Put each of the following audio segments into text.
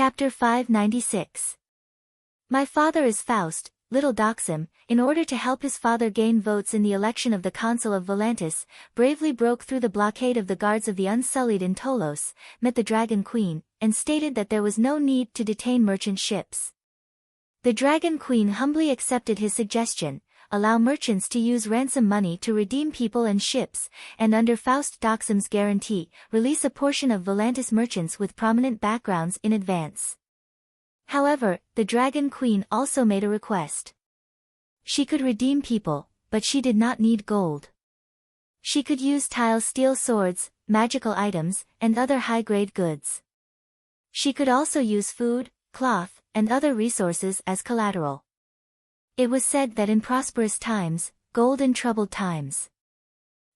Chapter 596. My father is Faust, little Doxim, in order to help his father gain votes in the election of the Consul of Volantis, bravely broke through the blockade of the guards of the Unsullied in Tolos, met the Dragon Queen, and stated that there was no need to detain merchant ships. The Dragon Queen humbly accepted his suggestion, allow merchants to use ransom money to redeem people and ships, and under Faust Doxim's guarantee, release a portion of Volantis merchants with prominent backgrounds in advance. However, the Dragon Queen also made a request. She could redeem people, but she did not need gold. She could use tile steel swords, magical items, and other high-grade goods. She could also use food, cloth, and other resources as collateral. It was said that in prosperous times, gold in troubled times.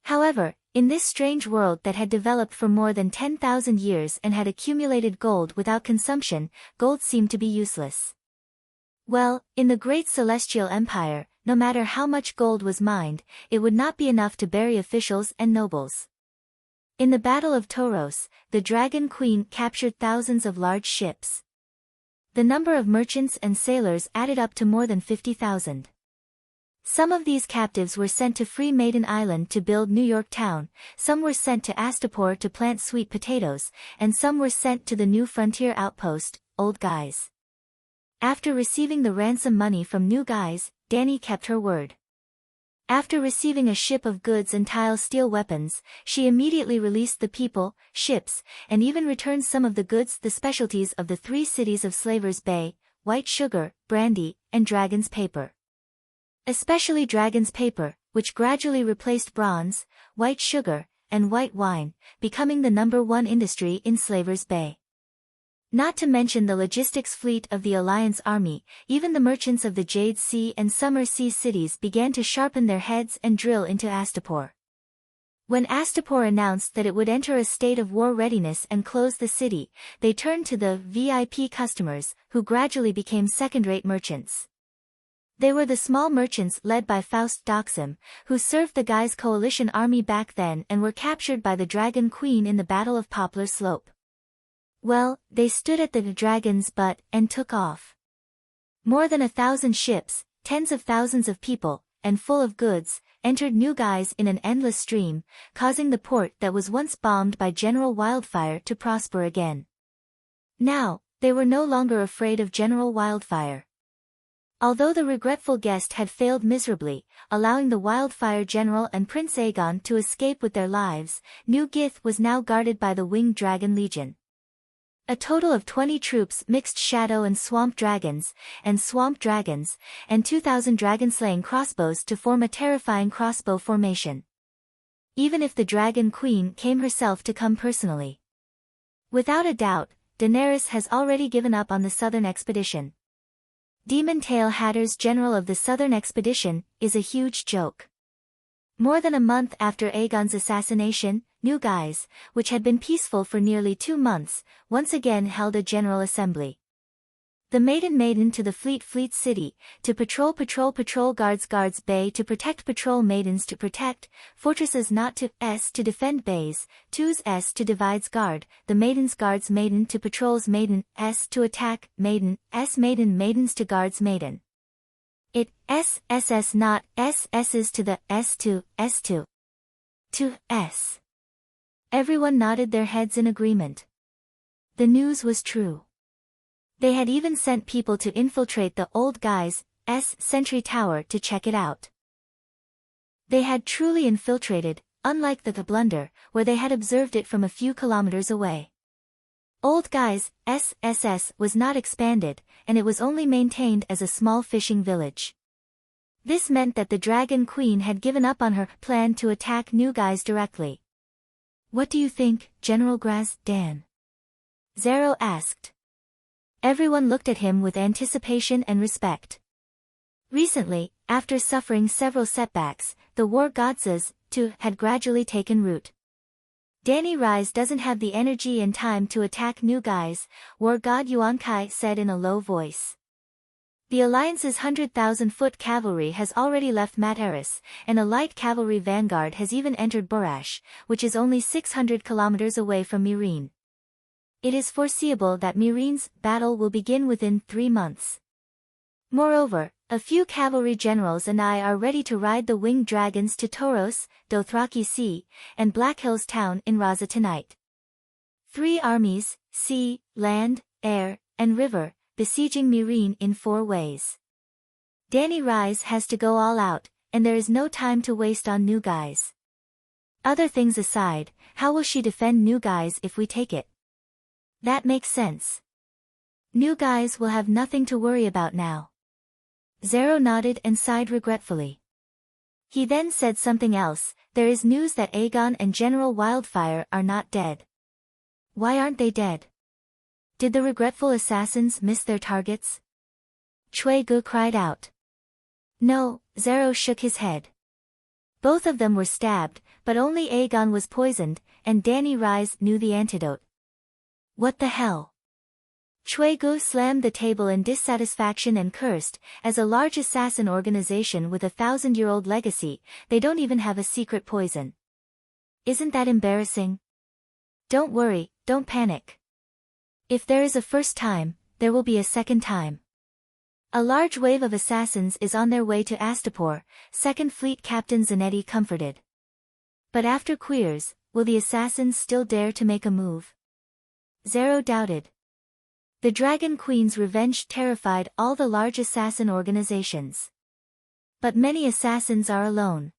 However, in this strange world that had developed for more than 10,000 years and had accumulated gold without consumption, gold seemed to be useless. Well, in the great celestial empire, no matter how much gold was mined, it would not be enough to bury officials and nobles. In the Battle of Toros, the Dragon Queen captured thousands of large ships. The number of merchants and sailors added up to more than 50,000. Some of these captives were sent to Free Maiden Island to build New York Town, some were sent to Astapor to plant sweet potatoes, and some were sent to the new frontier outpost, Old Guys. After receiving the ransom money from New Guys, Dani kept her word. After receiving a ship of goods and tile steel weapons, she immediately released the people, ships, and even returned some of the goods, the specialties of the 3 cities of Slavers Bay, white sugar, brandy, and dragon's paper. Especially dragon's paper, which gradually replaced bronze, white sugar, and white wine, becoming the #1 industry in Slavers Bay. Not to mention the logistics fleet of the Alliance Army, even the merchants of the Jade Sea and Summer Sea cities began to sharpen their heads and drill into Astapor. When Astapor announced that it would enter a state of war readiness and close the city, they turned to the VIP customers, who gradually became second-rate merchants. They were the small merchants led by Faust Doxim, who served the Guys coalition army back then and were captured by the Dragon Queen in the Battle of Poplar Slope. Well, they stood at the dragon's butt and took off. More than 1,000 ships, tens of thousands of people, and full of goods, entered New Guys in an endless stream, causing the port that was once bombed by General Wildfire to prosper again. Now, they were no longer afraid of General Wildfire. Although the regretful guest had failed miserably, allowing the Wildfire General and Prince Aegon to escape with their lives, New Gith was now guarded by the Winged Dragon Legion. A total of 20 troops mixed shadow and swamp dragons, and 2,000 dragon-slaying crossbows to form a terrifying crossbow formation. Even if the Dragon Queen came herself to come personally. Without a doubt, Daenerys has already given up on the southern expedition. Demon Tail Hatter's general of the southern expedition is a huge joke. More than a month after Aegon's assassination, New Guys, which had been peaceful for nearly 2 months, once again held a general assembly. The maiden to the fleet city, to patrol guards bay to protect patrol maidens to protect, fortresses not to to defend bays, twos to divides guard, the maidens guards maiden to patrols maiden to attack maidens to guards maiden. It SS not SS's to the S to S. Everyone nodded their heads in agreement. The news was true. They had even sent people to infiltrate the Old Guys' sentry tower to check it out. They had truly infiltrated, unlike the blunder, where they had observed it from a few kilometers away. Old Guys' SSS was not expanded, and it was only maintained as a small fishing village. This meant that the Dragon Queen had given up on her plan to attack New Guys directly. "What do you think, General Graz Dan?" Zero asked. Everyone looked at him with anticipation and respect. Recently, after suffering several setbacks, the war gods had gradually taken root. Dany Rise doesn't have the energy and time to attack New Guys, War God Yuan Kai said in a low voice. The Alliance's 100,000-foot cavalry has already left Mataris, and a light cavalry vanguard has even entered Borash, which is only 600 kilometers away from Meereen. It is foreseeable that Mirine's battle will begin within 3 months. Moreover, a few cavalry generals and I are ready to ride the winged dragons to Toros, Dothraki Sea, and Black Hills town in Raza tonight. 3 armies, sea, land, air, and river, besieging Myrine in 4 ways. Dany Rise has to go all out, and there is no time to waste on New Guys. Other things aside, how will she defend New Guys if we take it? That makes sense. New Guys will have nothing to worry about now. Zero nodded and sighed regretfully. He then said something else. There is news that Aegon and General Wildfire are not dead. Why aren't they dead? Did the regretful assassins miss their targets? Chui Gu cried out. No, Zero shook his head. Both of them were stabbed, but only Aegon was poisoned, and Dany Rise knew the antidote. What the hell? Chui Gu slammed the table in dissatisfaction and cursed. As a large assassin organization with a 1,000-year-old legacy, they don't even have a secret poison. Isn't that embarrassing? Don't worry, don't panic. If there is a first time, there will be a second time. A large wave of assassins is on their way to Astapor, 2nd Fleet Captain Zanetti comforted. But after Queers, will the assassins still dare to make a move? Zero doubted. The Dragon Queen's revenge terrified all the large assassin organizations. But many assassins are alone.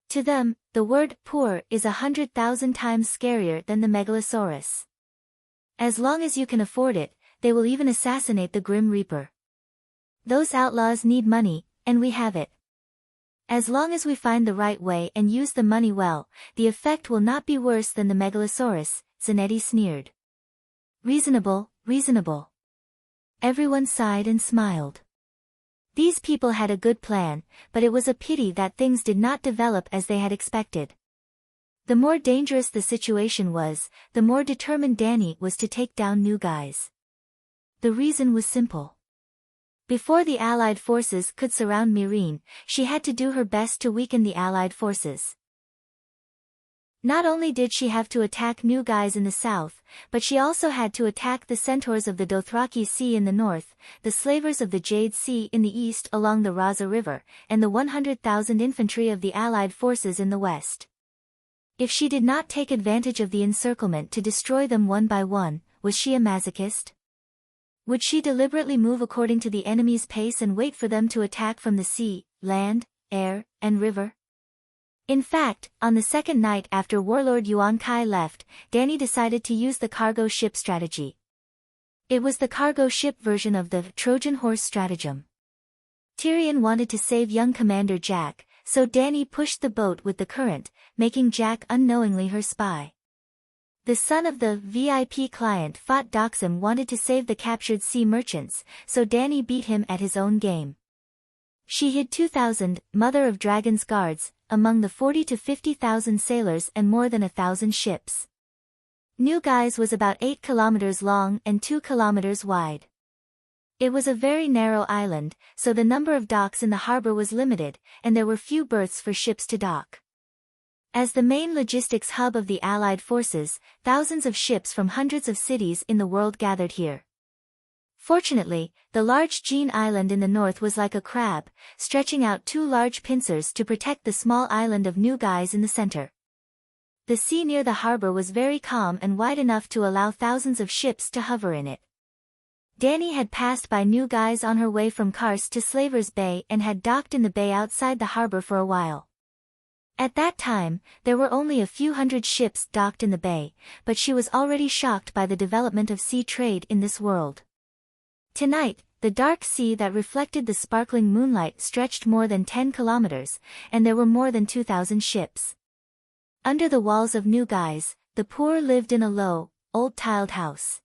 To them, the word poor is 100,000 times scarier than the Megalosaurus. As long as you can afford it, they will even assassinate the Grim Reaper. Those outlaws need money, and we have it. As long as we find the right way and use the money well, the effect will not be worse than the Megalosaurus, Zanetti sneered. Reasonable, reasonable. Everyone sighed and smiled. These people had a good plan, but it was a pity that things did not develop as they had expected. The more dangerous the situation was, the more determined Dany was to take down New Guys. The reason was simple. Before the Allied forces could surround Myrine, she had to do her best to weaken the Allied forces. Not only did she have to attack New Guys in the south, but she also had to attack the centaurs of the Dothraki Sea in the north, the slavers of the Jade Sea in the east along the Raza River, and the 100,000 infantry of the Allied forces in the west. If she did not take advantage of the encirclement to destroy them one by one, was she a masochist? Would she deliberately move according to the enemy's pace and wait for them to attack from the sea, land, air, and river? In fact, on the second night after Warlord Yuan Kai left, Dany decided to use the cargo ship strategy. It was the cargo ship version of the Trojan horse stratagem. Tyrion wanted to save young Commander Jack, so Dany pushed the boat with the current, making Jack unknowingly her spy. The son of the VIP client Fat Doxim wanted to save the captured sea merchants, so Dany beat him at his own game. She hid 2,000 Mother of Dragons guards among the 40 to 50,000 sailors and more than 1,000 ships. New Guys was about 8 kilometers long and 2 kilometers wide. It was a very narrow island, so the number of docks in the harbor was limited, and there were few berths for ships to dock. As the main logistics hub of the Allied forces, thousands of ships from hundreds of cities in the world gathered here. Fortunately, the large Jean Island in the north was like a crab, stretching out 2 large pincers to protect the small island of New Guys in the center. The sea near the harbor was very calm and wide enough to allow thousands of ships to hover in it. Dany had passed by New Guys on her way from Karst to Slavers Bay and had docked in the bay outside the harbor for a while. At that time, there were only a few hundred ships docked in the bay, but she was already shocked by the development of sea trade in this world. Tonight, the dark sea that reflected the sparkling moonlight stretched more than 10 kilometers, and there were more than 2,000 ships. Under the walls of New Guys, the poor lived in a low, old tiled house.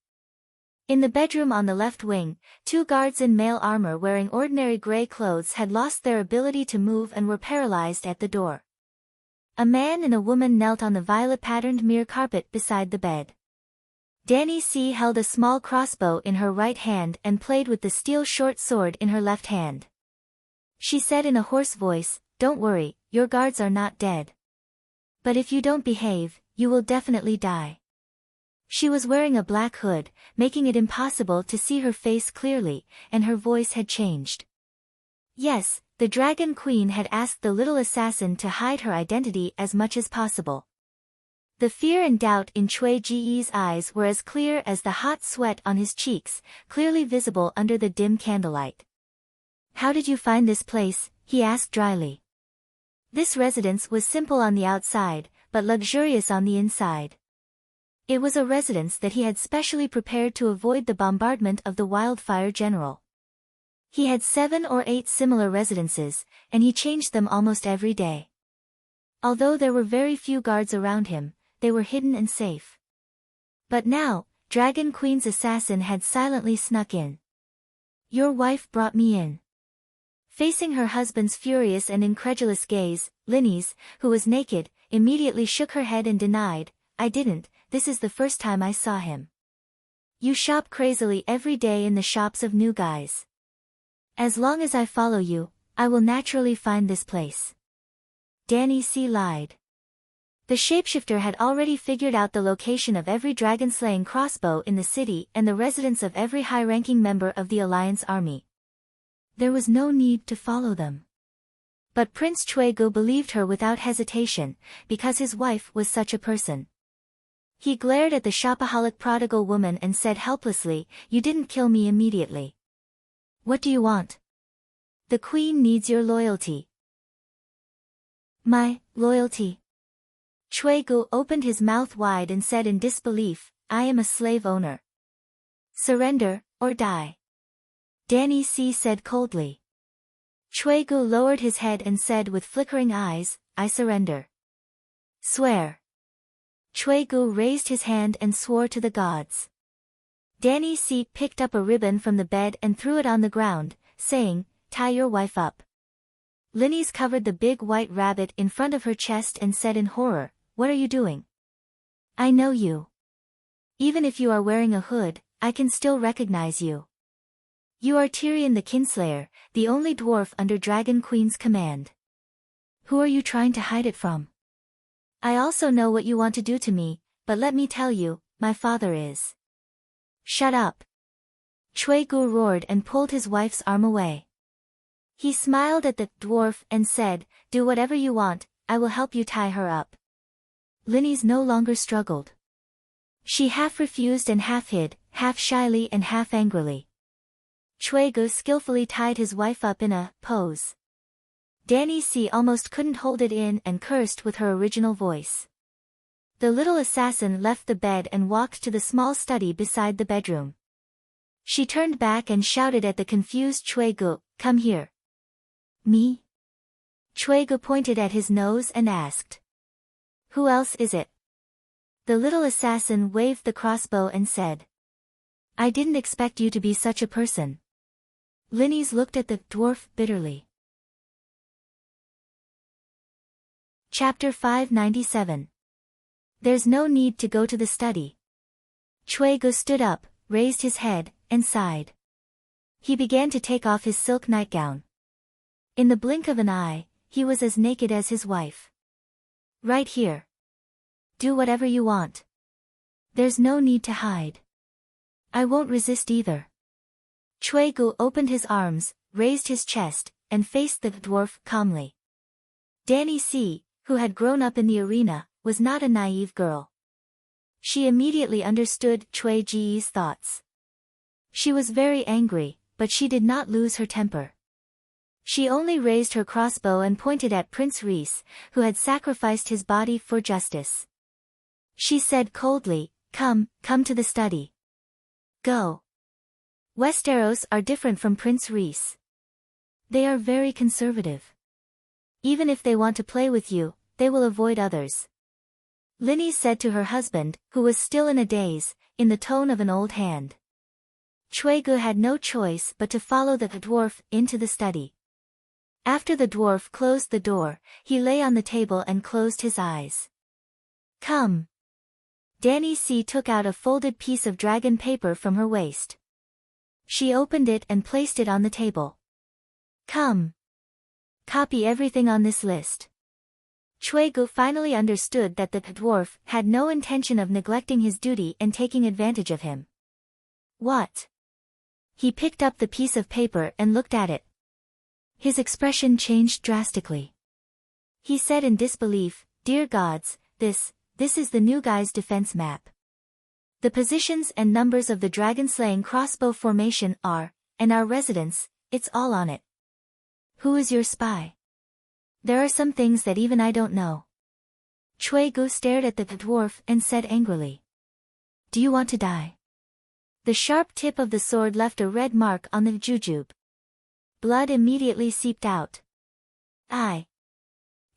In the bedroom on the left wing, 2 guards in mail armor wearing ordinary gray clothes had lost their ability to move and were paralyzed at the door. A man and a woman knelt on the violet-patterned mirror carpet beside the bed. Dany C. held a small crossbow in her right hand and played with the steel short sword in her left hand. She said in a hoarse voice, "Don't worry, your guards are not dead. But if you don't behave, you will definitely die." She was wearing a black hood, making it impossible to see her face clearly, and her voice had changed. Yes, the Dragon Queen had asked the little assassin to hide her identity as much as possible. The fear and doubt in Cui Ji's eyes were as clear as the hot sweat on his cheeks, clearly visible under the dim candlelight. "How did you find this place?" he asked dryly. This residence was simple on the outside, but luxurious on the inside. It was a residence that he had specially prepared to avoid the bombardment of the wildfire general. He had 7 or 8 similar residences, and he changed them almost every day. Although there were very few guards around him, they were hidden and safe. But now, Dragon Queen's assassin had silently snuck in. "Your wife brought me in." Facing her husband's furious and incredulous gaze, Linny's, who was naked, immediately shook her head and denied, "I didn't, this is the first time I saw him." "You shop crazily every day in the shops of new guys." "As long as I follow you, I will naturally find this place." Danny C. lied. The shapeshifter had already figured out the location of every dragon-slaying crossbow in the city and the residence of every high-ranking member of the Alliance army. There was no need to follow them. But Prince Chuegu believed her without hesitation, because his wife was such a person. He glared at the shopaholic prodigal woman and said helplessly, "You didn't kill me immediately. What do you want?" "The queen needs your loyalty." "My loyalty?" Chuegu opened his mouth wide and said in disbelief, "I am a slave owner. Surrender, or die." Danny C. said coldly. Chuegu lowered his head and said with flickering eyes, "I surrender." "Swear." Chuegu raised his hand and swore to the gods. Danny C. picked up a ribbon from the bed and threw it on the ground, saying, "Tie your wife up." Linny's covered the big white rabbit in front of her chest and said in horror, "What are you doing?" "I know you. Even if you are wearing a hood, I can still recognize you. You are Tyrion the Kinslayer, the only dwarf under Dragon Queen's command. Who are you trying to hide it from? I also know what you want to do to me, but let me tell you, my father is." "Shut up." Chuegu roared and pulled his wife's arm away. He smiled at the dwarf and said, "Do whatever you want, I will help you tie her up." Linny's no longer struggled. She half refused and half hid, half shyly and half angrily. Chuegu skillfully tied his wife up in a pose. Danny C. almost couldn't hold it in and cursed with her original voice. The little assassin left the bed and walked to the small study beside the bedroom. She turned back and shouted at the confused Chuegu, "Come here." "Me?" Chuegu pointed at his nose and asked. "Who else is it?" The little assassin waved the crossbow and said, "I didn't expect you to be such a person." Linny's looked at the dwarf bitterly. Chapter 597. There's no need to go to the study. Chuegu stood up, raised his head, and sighed. He began to take off his silk nightgown. In the blink of an eye, he was as naked as his wife. "Right here. Do whatever you want. There's no need to hide. I won't resist either." Chuegu opened his arms, raised his chest, and faced the dwarf calmly. Danny C., who had grown up in the arena, was not a naive girl. She immediately understood Cui Ji's thoughts. She was very angry, but she did not lose her temper. She only raised her crossbow and pointed at Prince Rhys, who had sacrificed his body for justice. She said coldly, come to the study. Go." Westeros are different from Prince Rhys. They are very conservative. Even if they want to play with you, they will avoid others. Linny said to her husband, who was still in a daze, in the tone of an old hand. Chuegu had no choice but to follow the dwarf into the study. After the dwarf closed the door, he lay on the table and closed his eyes. "Come." Danny C. took out a folded piece of dragon paper from her waist. She opened it and placed it on the table. "Come. Copy everything on this list." Gu finally understood that the dwarf had no intention of neglecting his duty and taking advantage of him. What? He picked up the piece of paper and looked at it. His expression changed drastically. He said in disbelief, "Dear gods, this is the new guy's defense map. The positions and numbers of the dragon-slaying crossbow formation are, and our residence, it's all on it. Who is your spy? There are some things that even I don't know." Gu stared at the dwarf and said angrily, "Do you want to die?" The sharp tip of the sword left a red mark on the jujube. Blood immediately seeped out.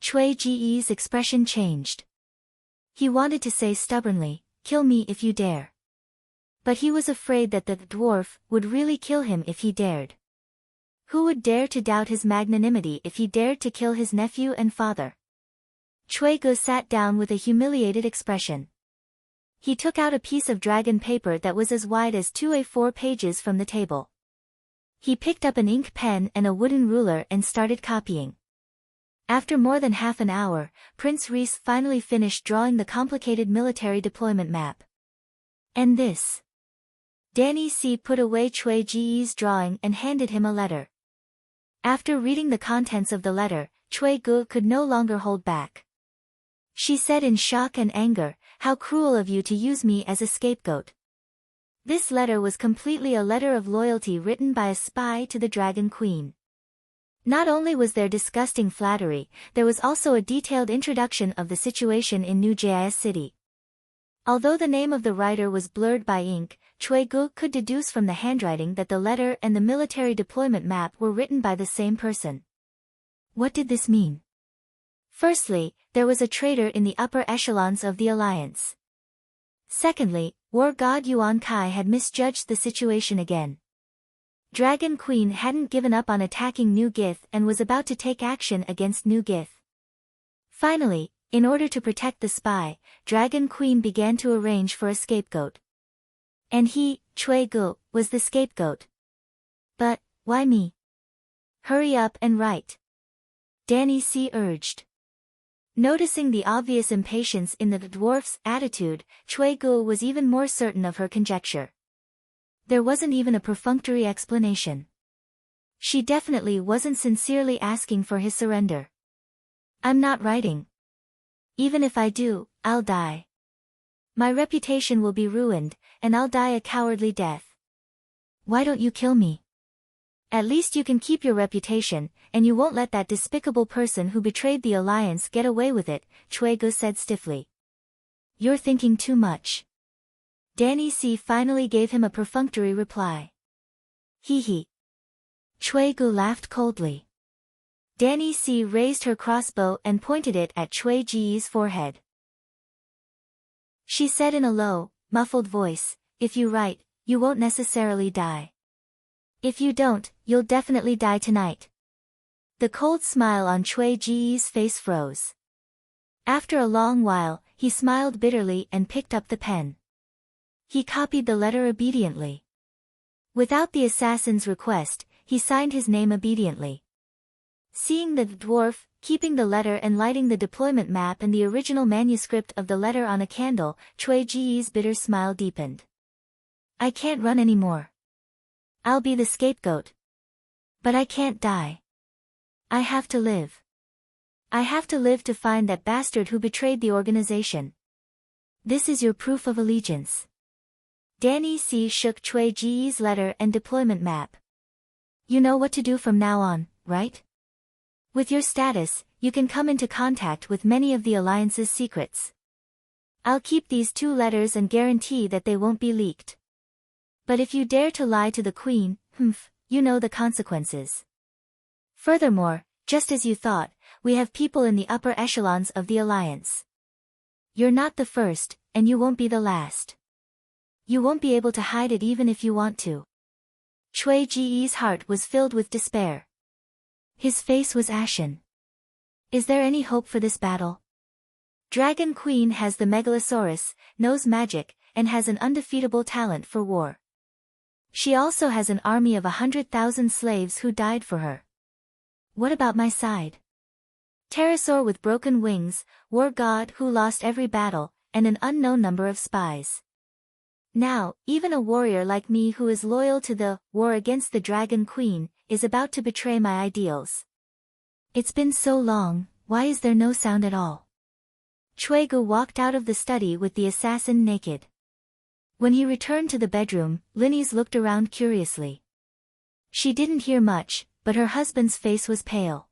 Gu's expression changed. He wanted to say stubbornly, "Kill me if you dare." But he was afraid that the dwarf would really kill him if he dared. Who would dare to doubt his magnanimity if he dared to kill his nephew and father? Gu sat down with a humiliated expression. He took out a piece of dragon paper that was as wide as 2 A4 pages from the table. He picked up an ink pen and a wooden ruler and started copying. After more than half an hour, Prince Reese finally finished drawing the complicated military deployment map. And this? Danny C. put away Gu's drawing and handed him a letter. After reading the contents of the letter, Gu could no longer hold back. She said in shock and anger, "How cruel of you to use me as a scapegoat." This letter was completely a letter of loyalty written by a spy to the Dragon Queen. Not only was there disgusting flattery, there was also a detailed introduction of the situation in New Jais City. Although the name of the writer was blurred by ink, Gu could deduce from the handwriting that the letter and the military deployment map were written by the same person. What did this mean? Firstly, there was a traitor in the upper echelons of the alliance. Secondly, war god Yuan Kai had misjudged the situation again. Dragon Queen hadn't given up on attacking New Gith and was about to take action against New Gith. Finally, in order to protect the spy, Dragon Queen began to arrange for a scapegoat. And he, Gu, was the scapegoat. But, why me? Hurry up and write. Danny C. urged. Noticing the obvious impatience in the dwarf's attitude, Gu was even more certain of her conjecture. There wasn't even a perfunctory explanation. She definitely wasn't sincerely asking for his surrender. "I'm not writing. Even if I do, I'll die. My reputation will be ruined, and I'll die a cowardly death. Why don't you kill me? At least you can keep your reputation, and you won't let that despicable person who betrayed the alliance get away with it," Gu said stiffly. "You're thinking too much." Danny C. finally gave him a perfunctory reply. Hee. Gu laughed coldly. Danny C. raised her crossbow and pointed it at Gu's forehead. She said in a low, muffled voice, "If you write, you won't necessarily die. If you don't, you'll definitely die tonight." The cold smile on Gu's face froze. After a long while, he smiled bitterly and picked up the pen. He copied the letter obediently. Without the assassin's request, he signed his name obediently. Seeing the dwarf keeping the letter and lighting the deployment map and the original manuscript of the letter on a candle, Gu's bitter smile deepened. "I can't run anymore. I'll be the scapegoat. But I can't die. I have to live. I have to live to find that bastard who betrayed the organization. This is your proof of allegiance." Danny C. shook Gu's letter and deployment map. "You know what to do from now on, right? With your status, you can come into contact with many of the Alliance's secrets. I'll keep these 2 letters and guarantee that they won't be leaked. But if you dare to lie to the Queen, you know the consequences. Furthermore, just as you thought, we have people in the upper echelons of the Alliance. You're not the first, and you won't be the last. You won't be able to hide it even if you want to." Gu's heart was filled with despair. His face was ashen. Is there any hope for this battle? Dragon Queen has the Megalosaurus, knows magic, and has an undefeatable talent for war. She also has an army of 100,000 slaves who died for her. What about my side? Pterosaur with broken wings, war god who lost every battle, and an unknown number of spies. Now, even a warrior like me who is loyal to the war against the Dragon Queen, is about to betray my ideals. It's been so long, why is there no sound at all? Chuegu walked out of the study with the assassin naked. When he returned to the bedroom, Linnes looked around curiously. She didn't hear much, but her husband's face was pale.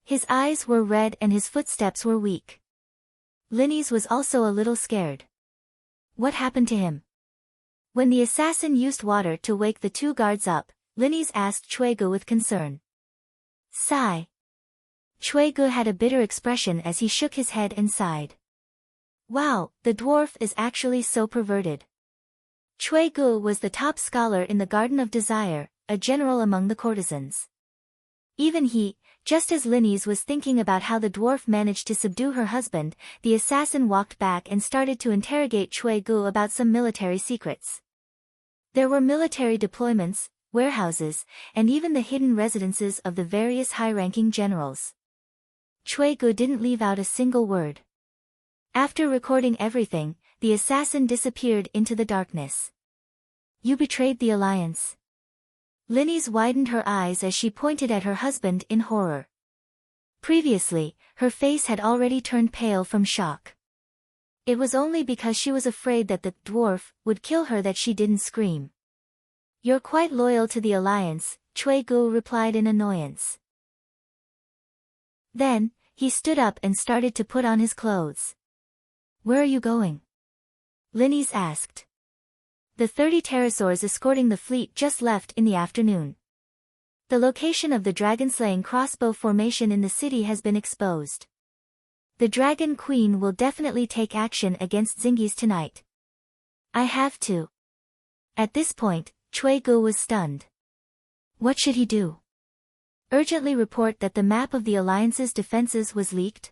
His eyes were red and his footsteps were weak. Linnes was also a little scared. What happened to him? When the assassin used water to wake the two guards up, Linnes asked Chuegu with concern. Sigh. Chuegu had a bitter expression as he shook his head and sighed. Wow, the dwarf is actually so perverted. Chuegu was the top scholar in the Garden of Desire, a general among the courtesans. Even he, just as Linnes was thinking about how the dwarf managed to subdue her husband, the assassin walked back and started to interrogate Chuegu about some military secrets. There were military deployments, warehouses, and even the hidden residences of the various high-ranking generals. Chuegu didn't leave out a single word. After recording everything, the assassin disappeared into the darkness. You betrayed the alliance. Linnes widened her eyes as she pointed at her husband in horror. Previously, her face had already turned pale from shock. It was only because she was afraid that the dwarf would kill her that she didn't scream. You're quite loyal to the alliance, Chuegu replied in annoyance. Then, he stood up and started to put on his clothes. Where are you going? Linnes asked. The 30 pterosaurs escorting the fleet just left in the afternoon. The location of the dragon-slaying crossbow formation in the city has been exposed. The Dragon Queen will definitely take action against Zingis tonight. I have to. At this point, Chuegu was stunned. What should he do? Urgently report that the map of the Alliance's defenses was leaked?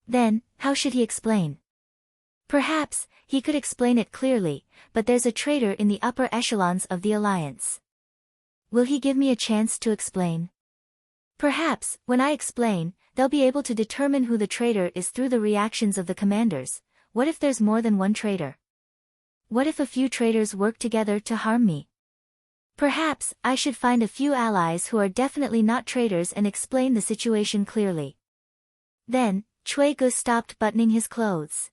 Then, how should he explain? Perhaps, he could explain it clearly, but there's a traitor in the upper echelons of the Alliance. Will he give me a chance to explain? Perhaps, when I explain, they'll be able to determine who the traitor is through the reactions of the commanders. What if there's more than one traitor? What if a few traitors work together to harm me? Perhaps, I should find a few allies who are definitely not traitors and explain the situation clearly. Then, Chuegu stopped buttoning his clothes.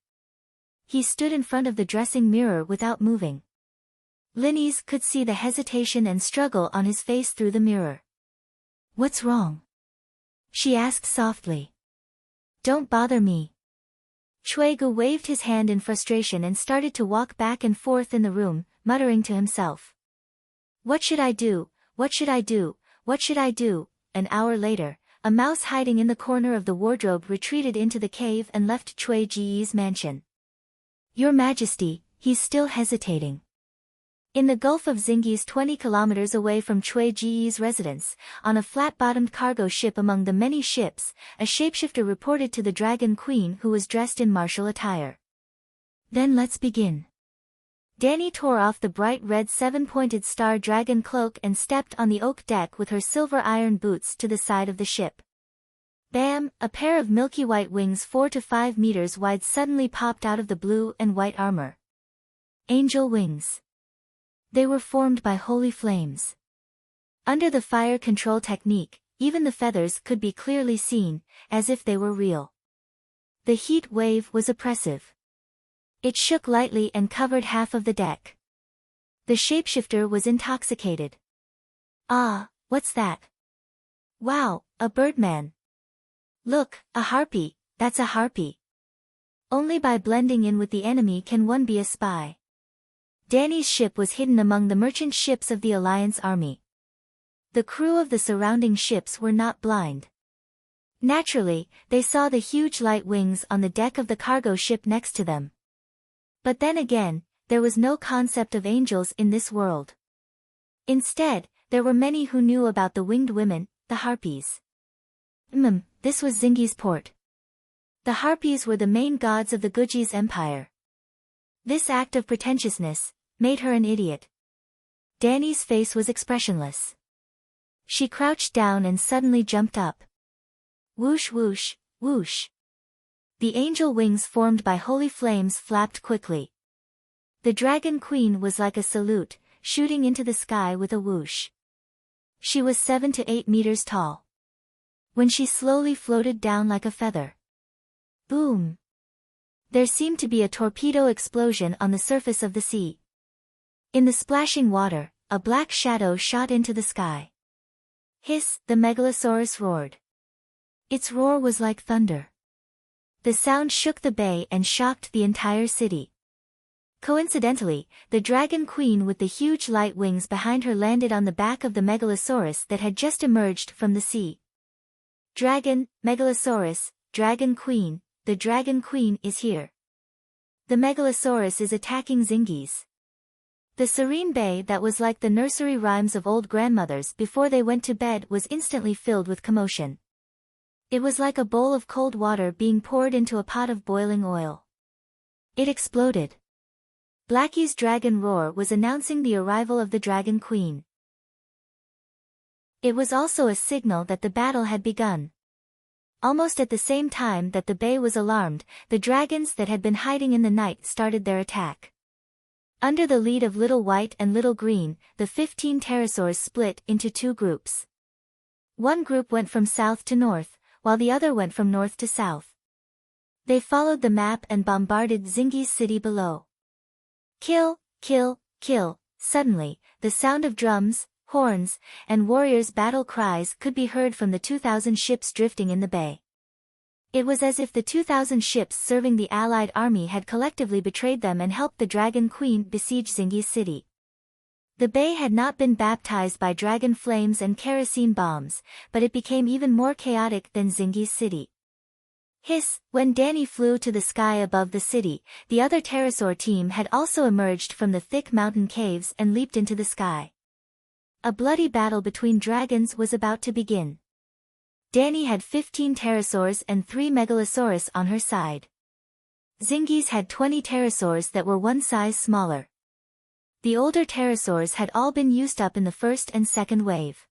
He stood in front of the dressing mirror without moving. Linnes could see the hesitation and struggle on his face through the mirror. What's wrong? She asked softly. Don't bother me. Chuegu waved his hand in frustration and started to walk back and forth in the room, muttering to himself. What should I do? What should I do? What should I do? An hour later, a mouse hiding in the corner of the wardrobe retreated into the cave and left Chueji's mansion. Your Majesty, he's still hesitating. In the Gulf of Zingis 20 kilometers away from Chueji's residence, on a flat-bottomed cargo ship among the many ships, a shapeshifter reported to the Dragon Queen who was dressed in martial attire. Then let's begin. Danny tore off the bright red 7-pointed star dragon cloak and stepped on the oak deck with her silver iron boots to the side of the ship. Bam! A pair of milky white wings 4 to 5 meters wide suddenly popped out of the blue and white armor. Angel wings. They were formed by holy flames. Under the fire control technique, even the feathers could be clearly seen, as if they were real. The heat wave was oppressive. It shook lightly and covered half of the deck. The shapeshifter was intoxicated. Ah, what's that? Wow, a birdman. Look, a harpy, that's a harpy. Only by blending in with the enemy can one be a spy. Danny's ship was hidden among the merchant ships of the Alliance army. The crew of the surrounding ships were not blind. Naturally, they saw the huge light wings on the deck of the cargo ship next to them. But then again, there was no concept of angels in this world. Instead, there were many who knew about the winged women, the harpies. This was Zingis port. The harpies were the main gods of the Guji's empire. This act of pretentiousness made her an idiot. Danny's face was expressionless. She crouched down and suddenly jumped up. Whoosh whoosh, whoosh. The angel wings formed by holy flames flapped quickly. The dragon queen was like a salute, shooting into the sky with a whoosh. She was 7 to 8 meters tall. When she slowly floated down like a feather. Boom! There seemed to be a torpedo explosion on the surface of the sea. In the splashing water, a black shadow shot into the sky. Hiss, the megalosaurus roared. Its roar was like thunder. The sound shook the bay and shocked the entire city. Coincidentally, the dragon queen with the huge light wings behind her landed on the back of the megalosaurus that had just emerged from the sea. Dragon, megalosaurus, dragon queen, the dragon queen is here. The megalosaurus is attacking Zingies. The serene bay that was like the nursery rhymes of old grandmothers before they went to bed was instantly filled with commotion. It was like a bowl of cold water being poured into a pot of boiling oil. It exploded. Blackie's dragon roar was announcing the arrival of the dragon queen. It was also a signal that the battle had begun. Almost at the same time that the bay was alarmed, the dragons that had been hiding in the night started their attack. Under the lead of Little White and Little Green, the 15 pterosaurs split into two groups. One group went from south to north, while the other went from north to south. They followed the map and bombarded Zingi's city below. Kill, kill, kill. Suddenly, the sound of drums, horns, and warriors' battle cries could be heard from the 2,000 ships drifting in the bay. It was as if the 2,000 ships serving the Allied army had collectively betrayed them and helped the Dragon Queen besiege Zingi's city. The bay had not been baptized by dragon flames and kerosene bombs, but it became even more chaotic than Zingi's city. Hiss, when Danny flew to the sky above the city, the other pterosaur team had also emerged from the thick mountain caves and leaped into the sky. A bloody battle between dragons was about to begin. Danny had 15 pterosaurs and 3 megalosaurus on her side. Zingi's had 20 pterosaurs that were one size smaller. The older pterosaurs had all been used up in the first and second wave.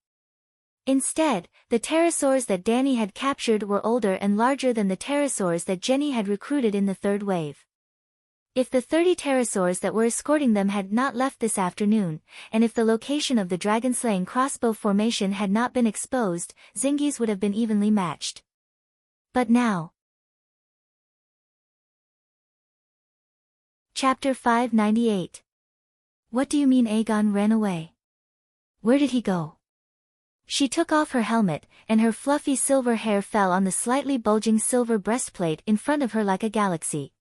Instead, the pterosaurs that Danny had captured were older and larger than the pterosaurs that Jenny had recruited in the third wave. If the 30 pterosaurs that were escorting them had not left this afternoon, and if the location of the dragon-slaying crossbow formation had not been exposed, Zingi's would have been evenly matched. But now. Chapter 598. What do you mean Aegon ran away? Where did he go? She took off her helmet, and her fluffy silver hair fell on the slightly bulging silver breastplate in front of her like a galaxy.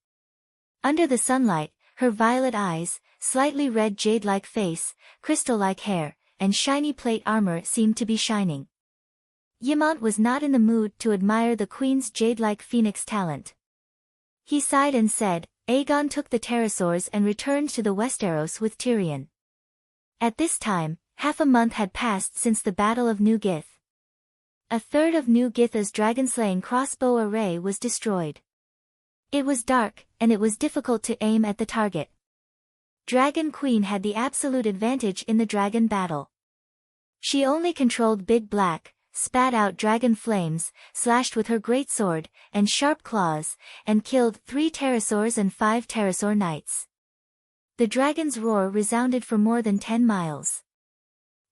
Under the sunlight, her violet eyes, slightly red jade-like face, crystal-like hair, and shiny plate armor seemed to be shining. Ymont was not in the mood to admire the queen's jade-like phoenix talent. He sighed and said, Aegon took the pterosaurs and returned to the Westeros with Tyrion. At this time, half a month had passed since the Battle of New Gith. A third of New Gith's dragon-slaying crossbow array was destroyed. It was dark, and it was difficult to aim at the target. Dragon Queen had the absolute advantage in the dragon battle. She only controlled Big Black, spat out dragon flames, slashed with her greatsword, and sharp claws, and killed 3 pterosaurs and 5 pterosaur knights. The dragon's roar resounded for more than 10 miles.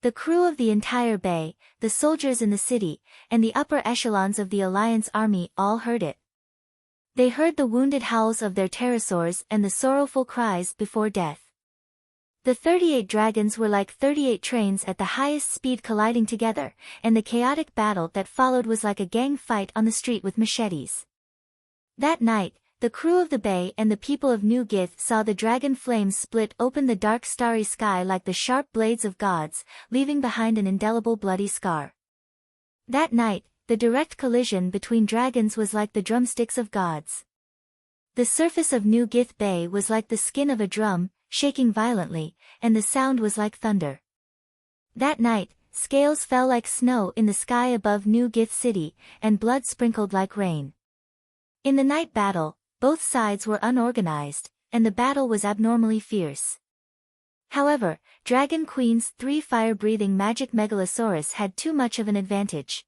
The crew of the entire bay, the soldiers in the city, and the upper echelons of the Alliance army all heard it. They heard the wounded howls of their pterosaurs and the sorrowful cries before death. The 38 dragons were like 38 trains at the highest speed colliding together, and the chaotic battle that followed was like a gang fight on the street with machetes. That night, the crew of the bay and the people of New Gith saw the dragon flames split open the dark starry sky like the sharp blades of gods, leaving behind an indelible bloody scar. That night, the direct collision between dragons was like the drumsticks of gods. The surface of New Gith Bay was like the skin of a drum, shaking violently, and the sound was like thunder. That night, scales fell like snow in the sky above New Gith City, and blood sprinkled like rain. In the night battle, both sides were unorganized, and the battle was abnormally fierce. However, Dragon Queen's 3 fire-breathing magic megalosaurus had too much of an advantage.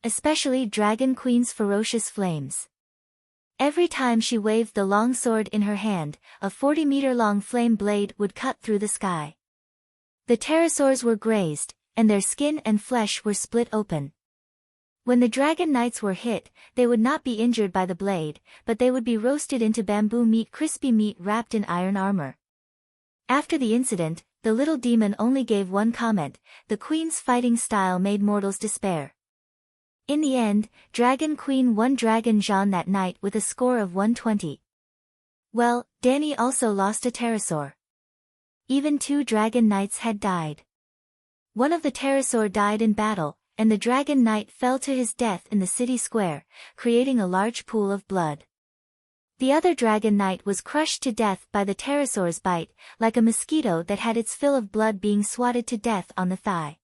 especially Dragon Queen's ferocious flames. Every time she waved the long sword in her hand, a 40-meter-long flame blade would cut through the sky. The pterosaurs were grazed, and their skin and flesh were split open. When the dragon knights were hit, they would not be injured by the blade, but they would be roasted into bamboo meat, crispy meat wrapped in iron armor. After the incident, the little demon only gave one comment: the queen's fighting style made mortals despair. In the end, Dragon Queen won Dragon Jean that night with a score of 120. Well, Danny also lost a pterosaur. Even 2 dragon knights had died. One of the pterosaur died in battle, and the dragon knight fell to his death in the city square, creating a large pool of blood. The other dragon knight was crushed to death by the pterosaur's bite, like a mosquito that had its fill of blood being swatted to death on the thigh.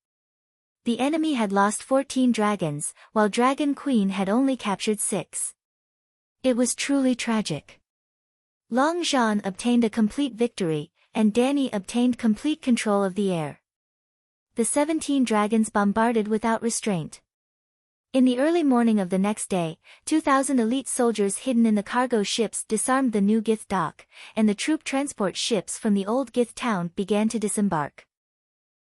The enemy had lost 14 dragons, while Dragon Queen had only captured 6. It was truly tragic. Long Jean obtained a complete victory, and Danny obtained complete control of the air. The 17 dragons bombarded without restraint. In the early morning of the next day, 2,000 elite soldiers hidden in the cargo ships disarmed the new Gith dock, and the troop transport ships from the old Gith town began to disembark.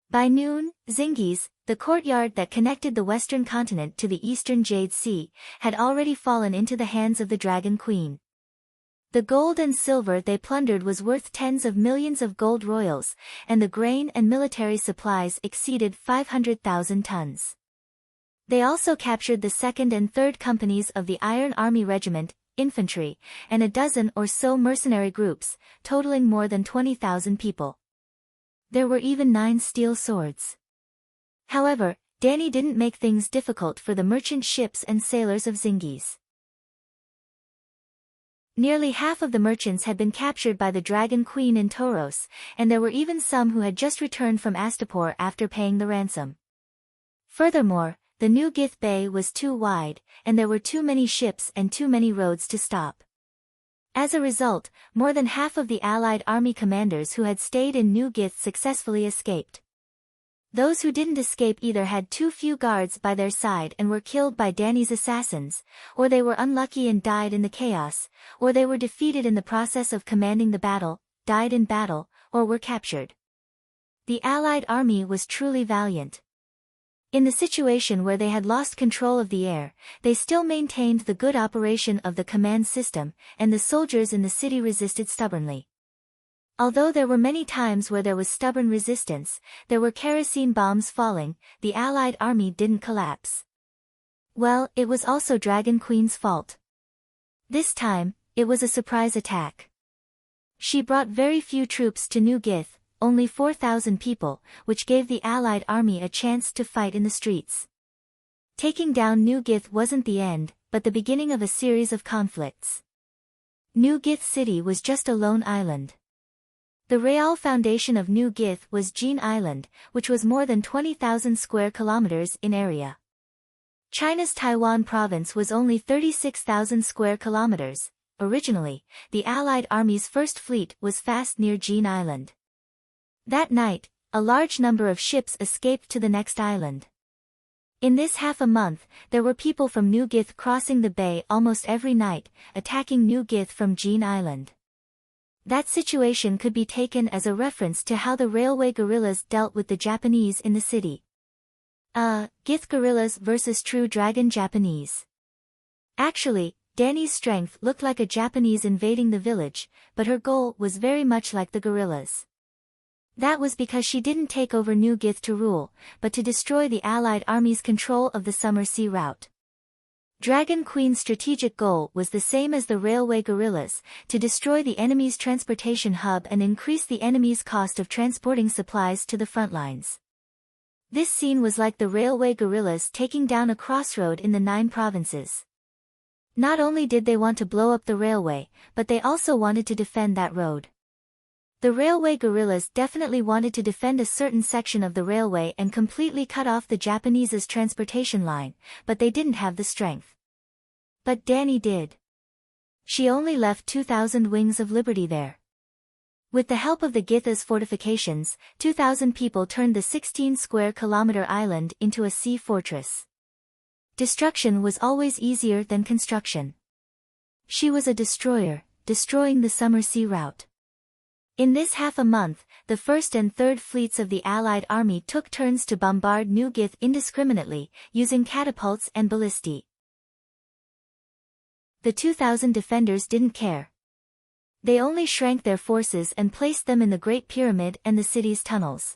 By noon, Zingis, the courtyard that connected the western continent to the eastern Jade Sea, had already fallen into the hands of the Dragon Queen. The gold and silver they plundered was worth tens of millions of gold royals, and the grain and military supplies exceeded 500,000 tons. They also captured the 2nd and 3rd companies of the Iron Army Regiment, infantry, and a dozen or so mercenary groups, totaling more than 20,000 people. There were even 9 steel swords. However, Danny didn't make things difficult for the merchant ships and sailors of Zingis. Nearly half of the merchants had been captured by the Dragon Queen in Tauros, and there were even some who had just returned from Astapor after paying the ransom. Furthermore, the new Gith Bay was too wide, and there were too many ships and too many roads to stop. As a result, more than half of the Allied army commanders who had stayed in New Gith successfully escaped. Those who didn't escape either had too few guards by their side and were killed by Danny's assassins, or they were unlucky and died in the chaos, or they were defeated in the process of commanding the battle, died in battle, or were captured. The Allied army was truly valiant. In the situation where they had lost control of the air, they still maintained the good operation of the command system, and the soldiers in the city resisted stubbornly. Although there were many times where there was stubborn resistance, there were kerosene bombs falling, the Allied army didn't collapse. Well, it was also Dragon Queen's fault. This time, it was a surprise attack. She brought very few troops to New Gith, only 4,000 people, which gave the Allied army a chance to fight in the streets. Taking down New Gith wasn't the end, but the beginning of a series of conflicts. New Gith City was just a lone island. The real foundation of New Gith was Jean Island, which was more than 20,000 square kilometers in area. China's Taiwan province was only 36,000 square kilometers. Originally, the Allied army's first fleet was fast near Jean Island. That night, a large number of ships escaped to the next island. In this half a month, there were people from New Gith crossing the bay almost every night, attacking New Gith from Jean Island. That situation could be taken as a reference to how the railway guerrillas dealt with the Japanese in the city. Gith guerrillas versus true dragon Japanese. Actually, Danny's strength looked like a Japanese invading the village, but her goal was very much like the guerrillas. That was because she didn't take over New Gith to rule, but to destroy the Allied army's control of the summer sea route. Dragon Queen's strategic goal was the same as the railway guerrillas, to destroy the enemy's transportation hub and increase the enemy's cost of transporting supplies to the front lines. This scene was like the railway guerrillas taking down a crossroad in the 9 provinces. Not only did they want to blow up the railway, but they also wanted to defend that road. The railway guerrillas definitely wanted to defend a certain section of the railway and completely cut off the Japanese's transportation line, but they didn't have the strength. But Danny did. She only left 2,000 wings of liberty there. With the help of the Githa's fortifications, 2,000 people turned the 16 square kilometer island into a sea fortress. Destruction was always easier than construction. She was a destroyer, destroying the summer sea route. In this half a month, the First and Third Fleets of the Allied army took turns to bombard New Gith indiscriminately, using catapults and ballistae. The 2,000 defenders didn't care. They only shrank their forces and placed them in the Great Pyramid and the city's tunnels.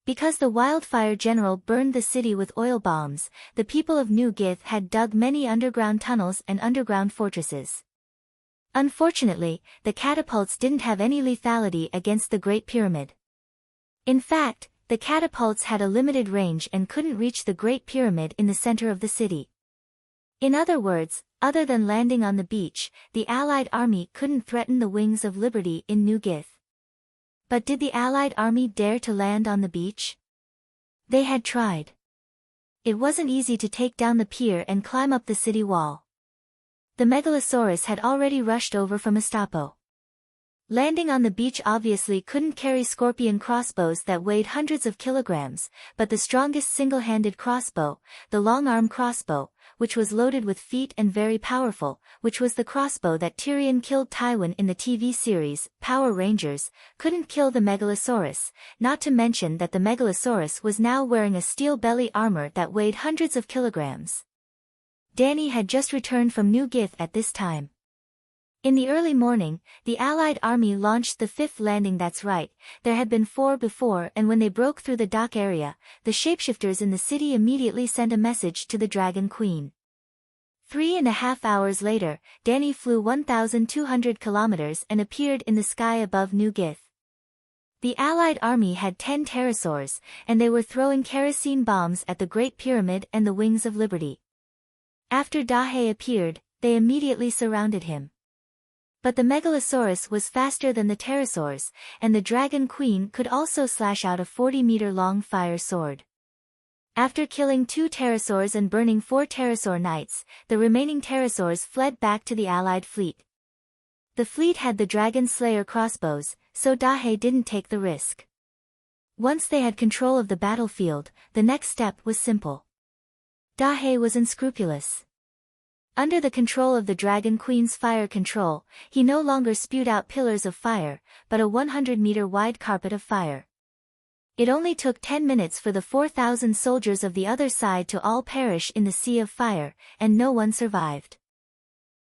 Because the wildfire general burned the city with oil bombs, the people of New Gith had dug many underground tunnels and underground fortresses. Unfortunately, the catapults didn't have any lethality against the Great Pyramid. In fact, the catapults had a limited range and couldn't reach the Great Pyramid in the center of the city. In other words, other than landing on the beach, the Allied army couldn't threaten the wings of liberty in New Gith. But did the Allied army dare to land on the beach? They had tried. It wasn't easy to take down the pier and climb up the city wall. The Megalosaurus had already rushed over from Astapo. Landing on the beach obviously couldn't carry scorpion crossbows that weighed hundreds of kilograms, but the strongest single-handed crossbow, the long-arm crossbow, which was loaded with feet and very powerful, which was the crossbow that Tyrion killed Tywin in the TV series, Power Rangers, couldn't kill the Megalosaurus, not to mention that the Megalosaurus was now wearing a steel belly armor that weighed hundreds of kilograms. Dany had just returned from New Gith at this time. In the early morning, the Allied army launched the fifth landing. That's right, there had been 4 before, and when they broke through the dock area, the shapeshifters in the city immediately sent a message to the Dragon Queen. 3.5 hours later, Dany flew 1,200 kilometers and appeared in the sky above New Gith. The Allied army had 10 pterosaurs, and they were throwing kerosene bombs at the Great Pyramid and the Wings of Liberty. After Dahe appeared, they immediately surrounded him. But the Megalosaurus was faster than the pterosaurs, and the Dragon Queen could also slash out a 40-meter-long fire sword. After killing 2 pterosaurs and burning 4 pterosaur knights, the remaining pterosaurs fled back to the Allied fleet. The fleet had the Dragon Slayer crossbows, so Dahe didn't take the risk. Once they had control of the battlefield, the next step was simple. Dahe was unscrupulous. Under the control of the Dragon Queen's fire control, he no longer spewed out pillars of fire, but a 100-meter-wide carpet of fire. It only took 10 minutes for the 4,000 soldiers of the other side to all perish in the sea of fire, and no one survived.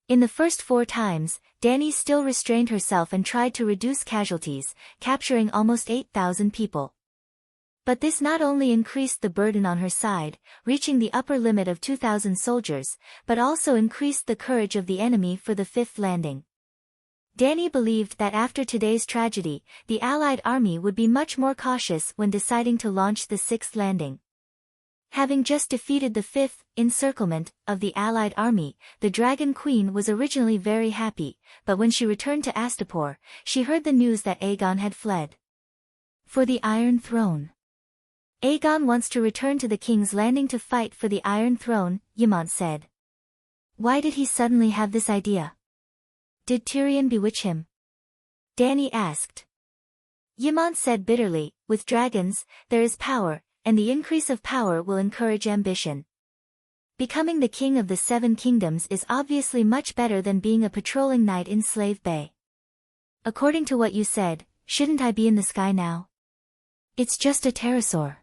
In the first 4 times, Dany still restrained herself and tried to reduce casualties, capturing almost 8,000 people. But this not only increased the burden on her side, reaching the upper limit of 2,000 soldiers, but also increased the courage of the enemy for the 5th landing. Dany believed that after today's tragedy, the Allied army would be much more cautious when deciding to launch the 6th landing. Having just defeated the 5th encirclement of the Allied army, the Dragon Queen was originally very happy, but when she returned to Astapor, she heard the news that Aegon had fled. For the Iron Throne. Aegon wants to return to the King's Landing to fight for the Iron Throne, Ymont said. Why did he suddenly have this idea? Did Tyrion bewitch him? Dany asked. Ymont said bitterly, with dragons, there is power, and the increase of power will encourage ambition. Becoming the king of the 7 kingdoms is obviously much better than being a patrolling knight in Slave Bay. According to what you said, shouldn't I be in the sky now? It's just a pterosaur.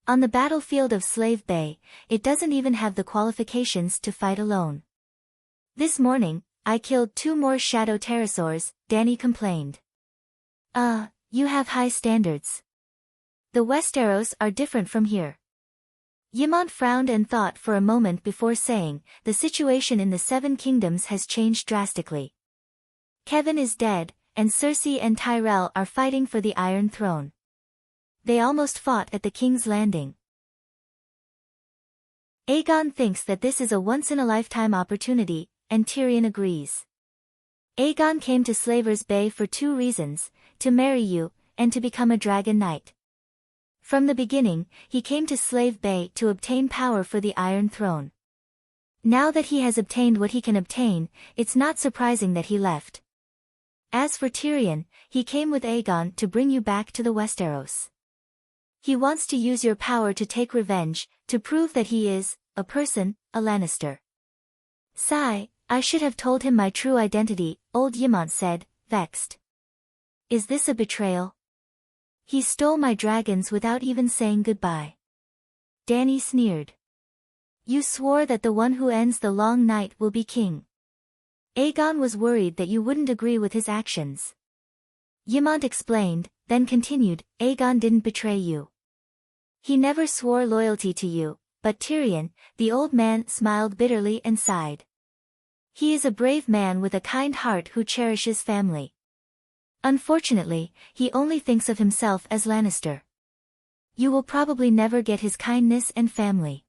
On the battlefield of Slave Bay, it doesn't even have the qualifications to fight alone. This morning, I killed 2 more shadow pterosaurs, Dany complained. You have high standards. The Westeros are different from here. Ymont frowned and thought for a moment before saying, the situation in the 7 kingdoms has changed drastically. Kevin is dead, and Cersei and Tyrell are fighting for the Iron Throne. They almost fought at the King's Landing. Aegon thinks that this is a once-in-a-lifetime opportunity, and Tyrion agrees. Aegon came to Slaver's Bay for 2 reasons, to marry you, and to become a Dragon Knight. From the beginning, he came to Slave Bay to obtain power for the Iron Throne. Now that he has obtained what he can obtain, it's not surprising that he left. As for Tyrion, he came with Aegon to bring you back to the Westeros. He wants to use your power to take revenge, to prove that he is a person, a Lannister. Sigh, I should have told him my true identity, old Ymont said, vexed. Is this a betrayal? He stole my dragons without even saying goodbye. Dany sneered. You swore that the one who ends the long night will be king. Aegon was worried that you wouldn't agree with his actions. Ymont explained, then continued, Aegon didn't betray you. He never swore loyalty to you, but Tyrion, the old man, smiled bitterly and sighed. He is a brave man with a kind heart who cherishes family. Unfortunately, he only thinks of himself as Lannister. You will probably never get his kindness and family.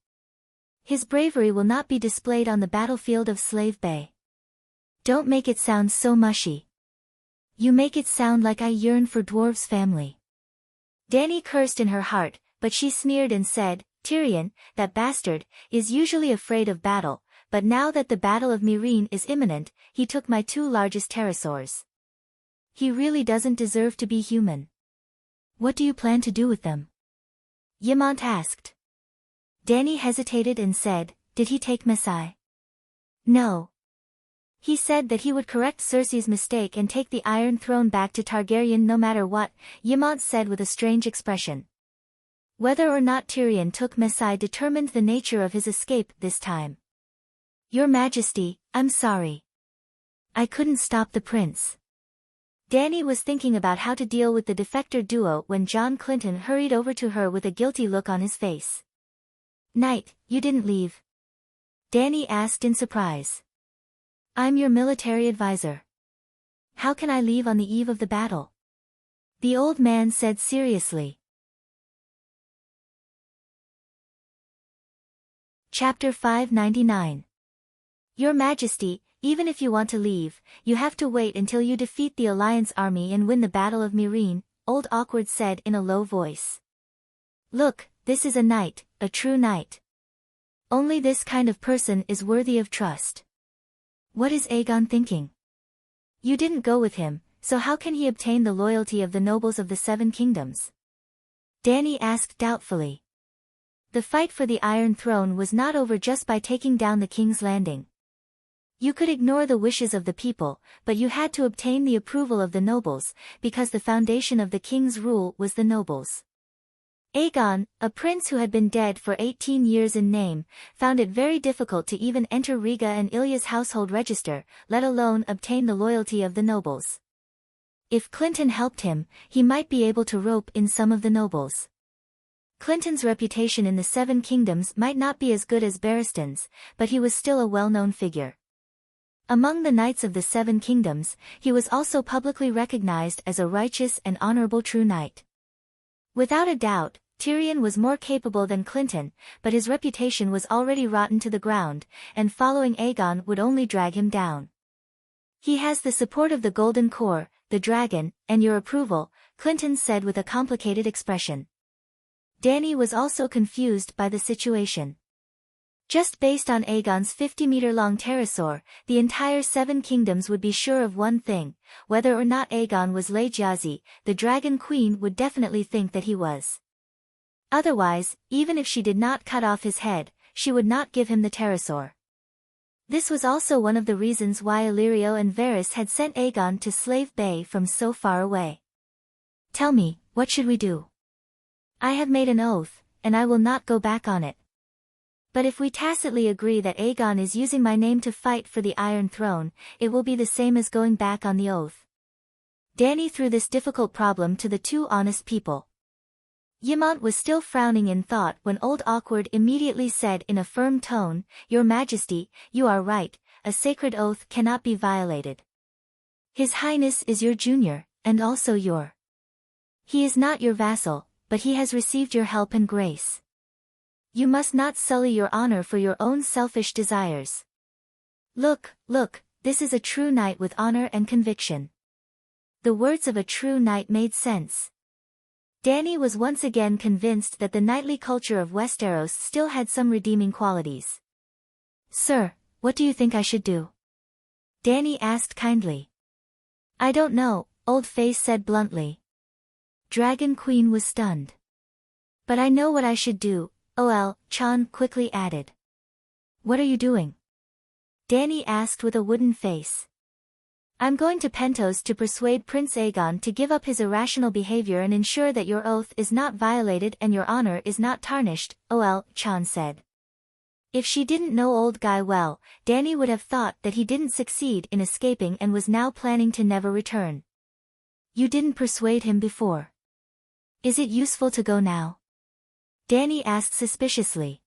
His bravery will not be displayed on the battlefield of Slave Bay. Don't make it sound so mushy. You make it sound like I yearn for dwarves' family. Dany cursed in her heart, but she sneered and said, Tyrion, that bastard, is usually afraid of battle, but now that the Battle of Meereen is imminent, he took my 2 largest pterosaurs. He really doesn't deserve to be human. What do you plan to do with them? Ymont asked. Dany hesitated and said, did he take Messai? No. He said that he would correct Cersei's mistake and take the Iron Throne back to Targaryen no matter what, Ymont said with a strange expression. Whether or not Tyrion took Messai determined the nature of his escape this time. Your Majesty, I'm sorry. I couldn't stop the prince. Dany was thinking about how to deal with the defector duo when John Clinton hurried over to her with a guilty look on his face. Knight, you didn't leave? Dany asked in surprise. I'm your military advisor. How can I leave on the eve of the battle? The old man said seriously. Chapter 599. Your Majesty, even if you want to leave, you have to wait until you defeat the Alliance army and win the Battle of Meereen, Old Awkward said in a low voice. Look, this is a knight, a true knight. Only this kind of person is worthy of trust. What is Aegon thinking? You didn't go with him, so how can he obtain the loyalty of the nobles of the 7 kingdoms? Dany asked doubtfully. The fight for the Iron Throne was not over just by taking down the King's Landing. You could ignore the wishes of the people, but you had to obtain the approval of the nobles, because the foundation of the king's rule was the nobles. Aegon, a prince who had been dead for 18 years in name, found it very difficult to even enter Riga and Ilya's household register, let alone obtain the loyalty of the nobles. If Clinton helped him, he might be able to rope in some of the nobles. Clinton's reputation in the 7 kingdoms might not be as good as Barristan's, but he was still a well-known figure. Among the knights of the 7 kingdoms, he was also publicly recognized as a righteous and honorable true knight. Without a doubt, Tyrion was more capable than Clinton, but his reputation was already rotten to the ground, and following Aegon would only drag him down. He has the support of the Golden Core, the dragon, and your approval, Clinton said with a complicated expression. Dany was also confused by the situation. Just based on Aegon's 50-meter-long pterosaur, the entire 7 kingdoms would be sure of one thing: whether or not Aegon was Laejazi, the Dragon Queen would definitely think that he was. Otherwise, even if she did not cut off his head, she would not give him the pterosaur. This was also one of the reasons why Illyrio and Varys had sent Aegon to Slave Bay from so far away. Tell me, what should we do? I have made an oath, and I will not go back on it. But if we tacitly agree that Aegon is using my name to fight for the Iron Throne, it will be the same as going back on the oath. Dany threw this difficult problem to the 2 honest people. Ymont was still frowning in thought when Old Awkward immediately said in a firm tone, Your Majesty, you are right, a sacred oath cannot be violated. His Highness is your junior, and also your. He is not your vassal, but he has received your help and grace. You must not sully your honor for your own selfish desires. Look, this is a true knight with honor and conviction. The words of a true knight made sense. Dany was once again convinced that the knightly culture of Westeros still had some redeeming qualities. Sir, what do you think I should do? Dany asked kindly. I don't know, Old Face said bluntly. Dragon Queen was stunned. But I know what I should do, Ol, Chon quickly added. What are you doing? Danny asked with a wooden face. I'm going to Pentos to persuade Prince Aegon to give up his irrational behavior and ensure that your oath is not violated and your honor is not tarnished, Chan said. If she didn't know old guy well, Danny would have thought that he didn't succeed in escaping and was now planning to never return. You didn't persuade him before. Is it useful to go now? Danny asked suspiciously.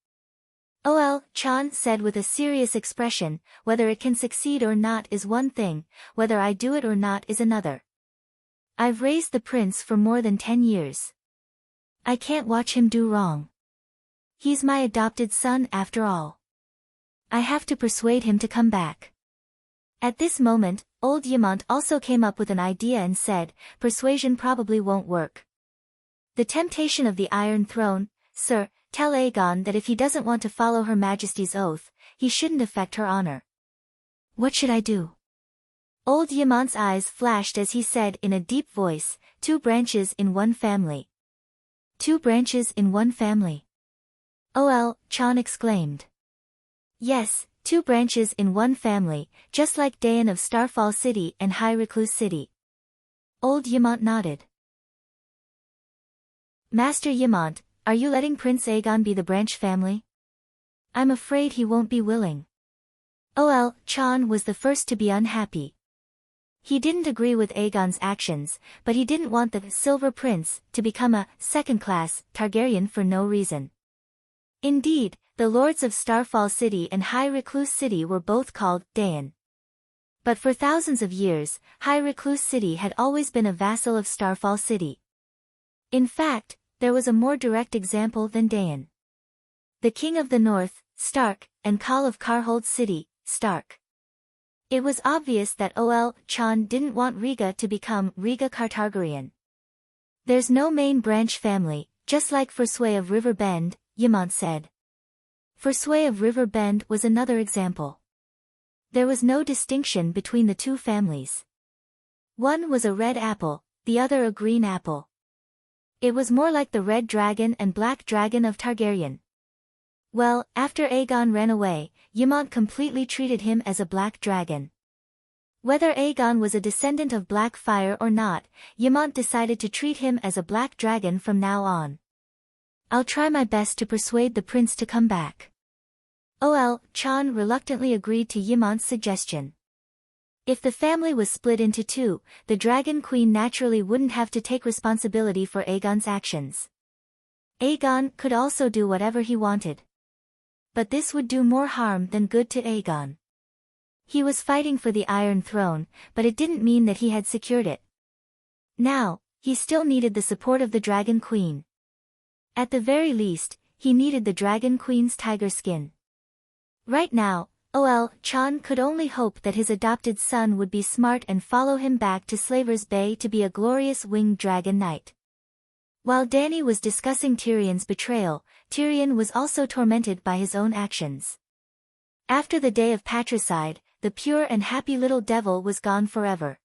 Chan said with a serious expression, whether it can succeed or not is one thing, whether I do it or not is another. I've raised the prince for more than 10 years. I can't watch him do wrong. He's my adopted son after all. I have to persuade him to come back. At this moment, old Ymont also came up with an idea and said, persuasion probably won't work. The temptation of the Iron Throne, sir, tell Aegon that if he doesn't want to follow Her Majesty's oath, he shouldn't affect her honor. What should I do? Old Ymont's eyes flashed as he said in a deep voice, 2 branches in one family. 2 branches in one family. Chan exclaimed. Yes, 2 branches in one family, just like Daeon of Starfall City and High Recluse City. Old Ymont nodded. Master Ymont, are you letting Prince Aegon be the branch family? I'm afraid he won't be willing. Chan was the first to be unhappy. He didn't agree with Aegon's actions, but he didn't want the Silver Prince to become a second-class Targaryen for no reason. Indeed, the lords of Starfall City and High Recluse City were both called Daeon. But for thousands of years, High Recluse City had always been a vassal of Starfall City. In fact, there was a more direct example than Daeon. The King of the North, Stark, and Khal of Karhold City, Stark. It was obvious that Chan didn't want Rhaega to become Rhaega Targaryen. There's no main branch family, just like Forsway of River Bend, Ymont said. Forsway of River Bend was another example. There was no distinction between the 2 families. One was a red apple, the other a green apple. It was more like the Red Dragon and Black Dragon of Targaryen. Well, after Aegon ran away, Ymont completely treated him as a black dragon. Whether Aegon was a descendant of Black Fire or not, Ymont decided to treat him as a black dragon from now on. I'll try my best to persuade the prince to come back. Chan reluctantly agreed to Ymont's suggestion. If the family was split into 2, the Dragon Queen naturally wouldn't have to take responsibility for Aegon's actions. Aegon could also do whatever he wanted. But this would do more harm than good to Aegon. He was fighting for the Iron Throne, but it didn't mean that he had secured it. Now, he still needed the support of the Dragon Queen. At the very least, he needed the Dragon Queen's tiger skin. Right now, Chan could only hope that his adopted son would be smart and follow him back to Slaver's Bay to be a glorious winged dragon knight. While Danny was discussing Tyrion's betrayal, Tyrion was also tormented by his own actions. After the day of patricide, the pure and happy little devil was gone forever.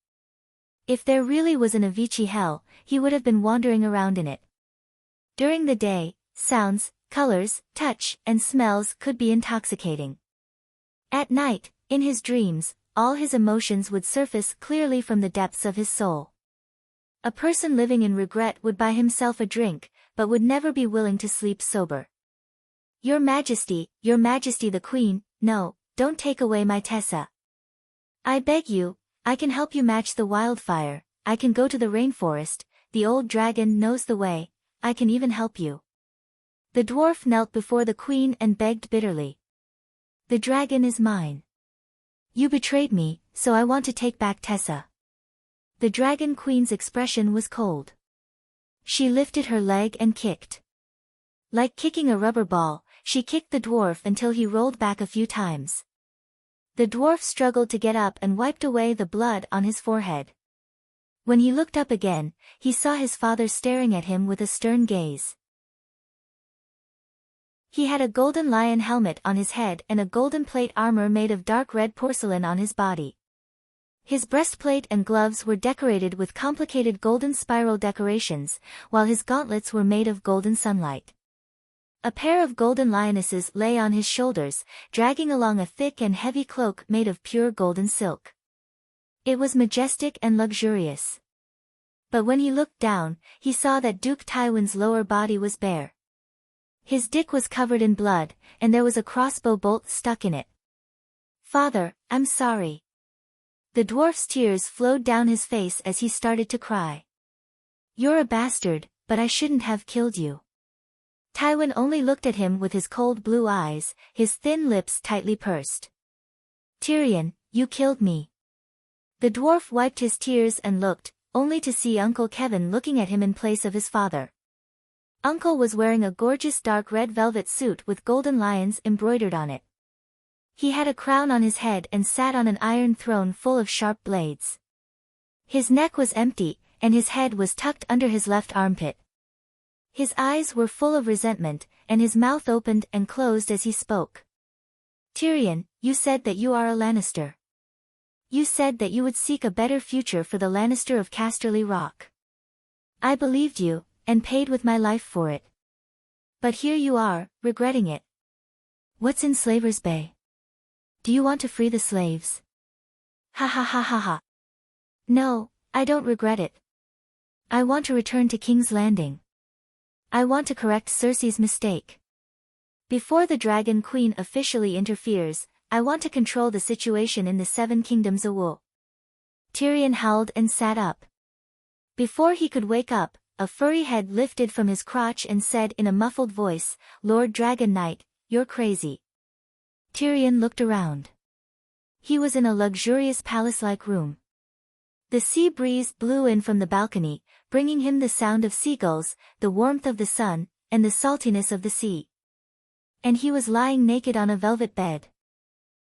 If there really was an Avicii hell, he would have been wandering around in it. During the day, sounds, colors, touch, and smells could be intoxicating. At night, in his dreams, all his emotions would surface clearly from the depths of his soul. A person living in regret would buy himself a drink, but would never be willing to sleep sober. Your Majesty the Queen, no, don't take away my Tessa. I beg you, I can help you match the wildfire, I can go to the rainforest, the old dragon knows the way, I can even help you. The dwarf knelt before the queen and begged bitterly. The dragon is mine. You betrayed me, so I want to take back Tessa. The Dragon Queen's expression was cold. She lifted her leg and kicked. Like kicking a rubber ball, she kicked the dwarf until he rolled back a few times. The dwarf struggled to get up and wiped away the blood on his forehead. When he looked up again, he saw his father staring at him with a stern gaze. He had a golden lion helmet on his head and a golden plate armor made of dark red porcelain on his body. His breastplate and gloves were decorated with complicated golden spiral decorations, while his gauntlets were made of golden sunlight. A pair of golden lionesses lay on his shoulders, dragging along a thick and heavy cloak made of pure golden silk. It was majestic and luxurious. But when he looked down, he saw that Duke Tywin's lower body was bare. His dick was covered in blood, and there was a crossbow bolt stuck in it. "Father, I'm sorry." The dwarf's tears flowed down his face as he started to cry. "You're a bastard, but I shouldn't have killed you." Tywin only looked at him with his cold blue eyes, his thin lips tightly pursed. "Tyrion, you killed me." The dwarf wiped his tears and looked, only to see Uncle Kevin looking at him in place of his father. Uncle was wearing a gorgeous dark red velvet suit with golden lions embroidered on it. He had a crown on his head and sat on an iron throne full of sharp blades. His neck was empty, and his head was tucked under his left armpit. His eyes were full of resentment, and his mouth opened and closed as he spoke. "Tyrion, you said that you are a Lannister. You said that you would seek a better future for the Lannister of Casterly Rock. I believed you, and paid with my life for it. But here you are, regretting it. What's in Slaver's Bay? Do you want to free the slaves?" "Ha ha ha ha ha. No, I don't regret it. I want to return to King's Landing. I want to correct Cersei's mistake. Before the Dragon Queen officially interferes, I want to control the situation in the Seven Kingdoms awol." Tyrion howled and sat up. Before he could wake up, a furry head lifted from his crotch and said in a muffled voice, "Lord Dragon Knight, you're crazy." Tyrion looked around. He was in a luxurious palace-like room. The sea breeze blew in from the balcony, bringing him the sound of seagulls, the warmth of the sun, and the saltiness of the sea. And he was lying naked on a velvet bed.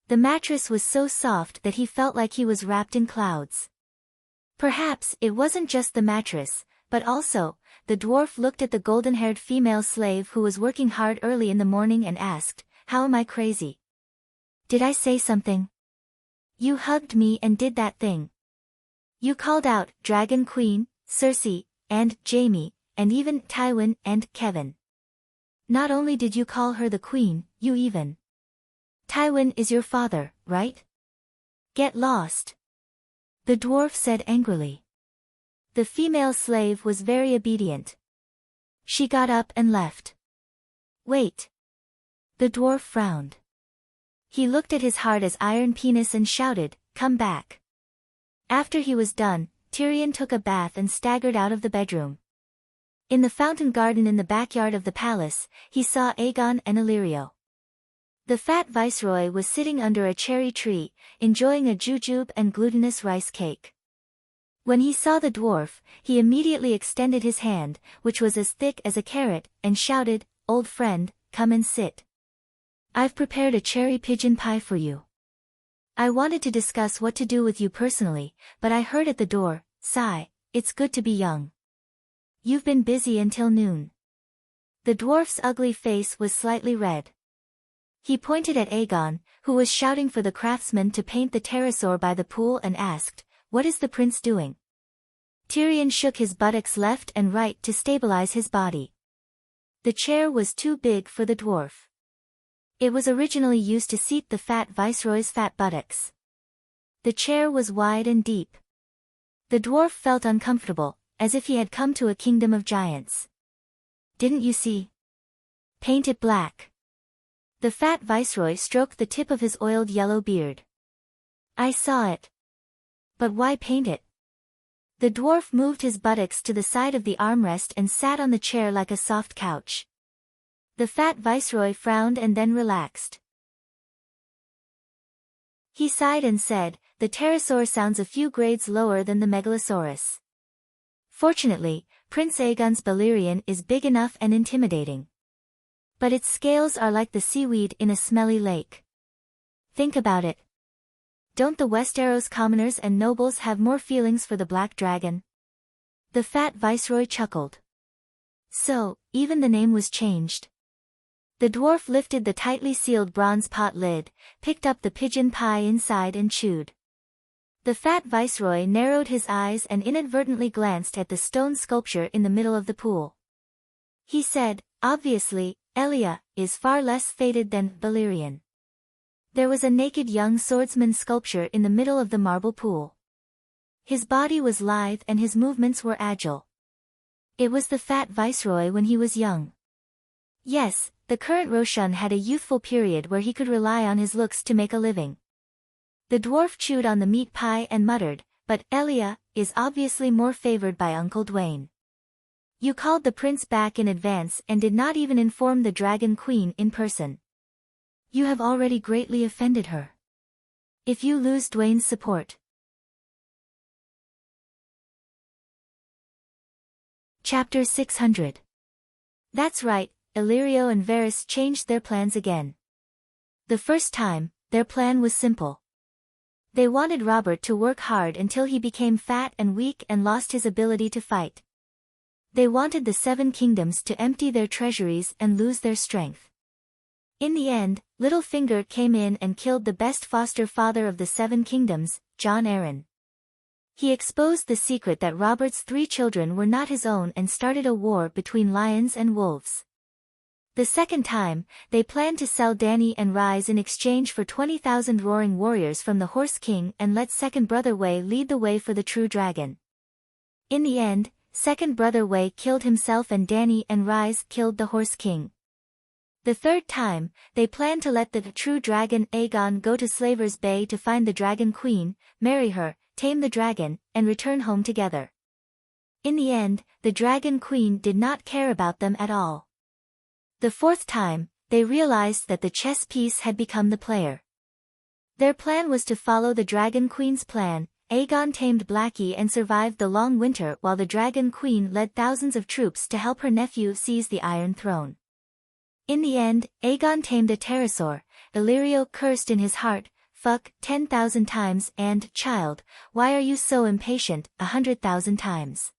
The mattress was so soft that he felt like he was wrapped in clouds. Perhaps it wasn't just the mattress, but also, the dwarf looked at the golden-haired female slave who was working hard early in the morning and asked, "How am I crazy? Did I say something? You hugged me and did that thing. You called out Dragon Queen, Cersei, and Jaime, and even Tywin and Kevin. Not only did you call her the queen, you even... Tywin is your father, right? Get lost." The dwarf said angrily. The female slave was very obedient. She got up and left. "Wait." The dwarf frowned. He looked at his hard as iron penis and shouted, "Come back." After he was done, Tyrion took a bath and staggered out of the bedroom. In the fountain garden in the backyard of the palace, he saw Aegon and Illyrio. The fat viceroy was sitting under a cherry tree, enjoying a jujube and glutinous rice cake. When he saw the dwarf, he immediately extended his hand, which was as thick as a carrot, and shouted, "Old friend, come and sit. I've prepared a cherry pigeon pie for you. I wanted to discuss what to do with you personally, but I heard at the door, sigh, it's good to be young. You've been busy until noon." The dwarf's ugly face was slightly red. He pointed at Aegon, who was shouting for the craftsman to paint the pterosaur by the pool and asked, "What is the prince doing?" Tyrion shook his buttocks left and right to stabilize his body. The chair was too big for the dwarf. It was originally used to seat the fat viceroy's fat buttocks. The chair was wide and deep. The dwarf felt uncomfortable, as if he had come to a kingdom of giants. "Didn't you see? Paint it black." The fat viceroy stroked the tip of his oiled yellow beard. "I saw it. But why paint it?" The dwarf moved his buttocks to the side of the armrest and sat on the chair like a soft couch. The fat viceroy frowned and then relaxed. He sighed and said, "The pterosaur sounds a few grades lower than the megalosaurus. Fortunately, Prince Aegon's Balerion is big enough and intimidating. But its scales are like the seaweed in a smelly lake. Think about it. Don't the Westeros commoners and nobles have more feelings for the black dragon?" The fat viceroy chuckled. "So, even the name was changed." The dwarf lifted the tightly sealed bronze pot lid, picked up the pigeon pie inside and chewed. The fat viceroy narrowed his eyes and inadvertently glanced at the stone sculpture in the middle of the pool. He said, "Obviously, Elia, is far less fated than Valerian. There was a naked young swordsman sculpture in the middle of the marble pool. His body was lithe and his movements were agile. It was the fat viceroy when he was young. Yes, the current Roshan had a youthful period where he could rely on his looks to make a living. The dwarf chewed on the meat pie and muttered, "But Elia is obviously more favored by Uncle Dwayne. You called the prince back in advance and did not even inform the Dragon Queen in person. You have already greatly offended her. If you lose Dwayne's support." Chapter 600. That's right, Illyrio and Varys changed their plans again. The first time, their plan was simple. They wanted Robert to work hard until he became fat and weak and lost his ability to fight. They wanted the Seven Kingdoms to empty their treasuries and lose their strength. In the end, Littlefinger came in and killed the best foster father of the Seven Kingdoms, Jon Arryn. He exposed the secret that Robert's 3 children were not his own and started a war between lions and wolves. The second time, they planned to sell Dany and Rhys in exchange for 20,000 roaring warriors from the Horse King and let Second Brother Way lead the way for the true dragon. In the end, Second Brother Way killed himself and Dany and Rhys killed the Horse King. The third time, they planned to let the true dragon Aegon go to Slaver's Bay to find the Dragon Queen, marry her, tame the dragon, and return home together. In the end, the Dragon Queen did not care about them at all. The fourth time, they realized that the chess piece had become the player. Their plan was to follow the Dragon Queen's plan. Aegon tamed Blackie and survived the long winter while the Dragon Queen led thousands of troops to help her nephew seize the Iron Throne. In the end, Aegon tamed a pterosaur. Illyrio cursed in his heart, "Fuck, 10,000 times," and, "Child, why are you so impatient," 100,000 times.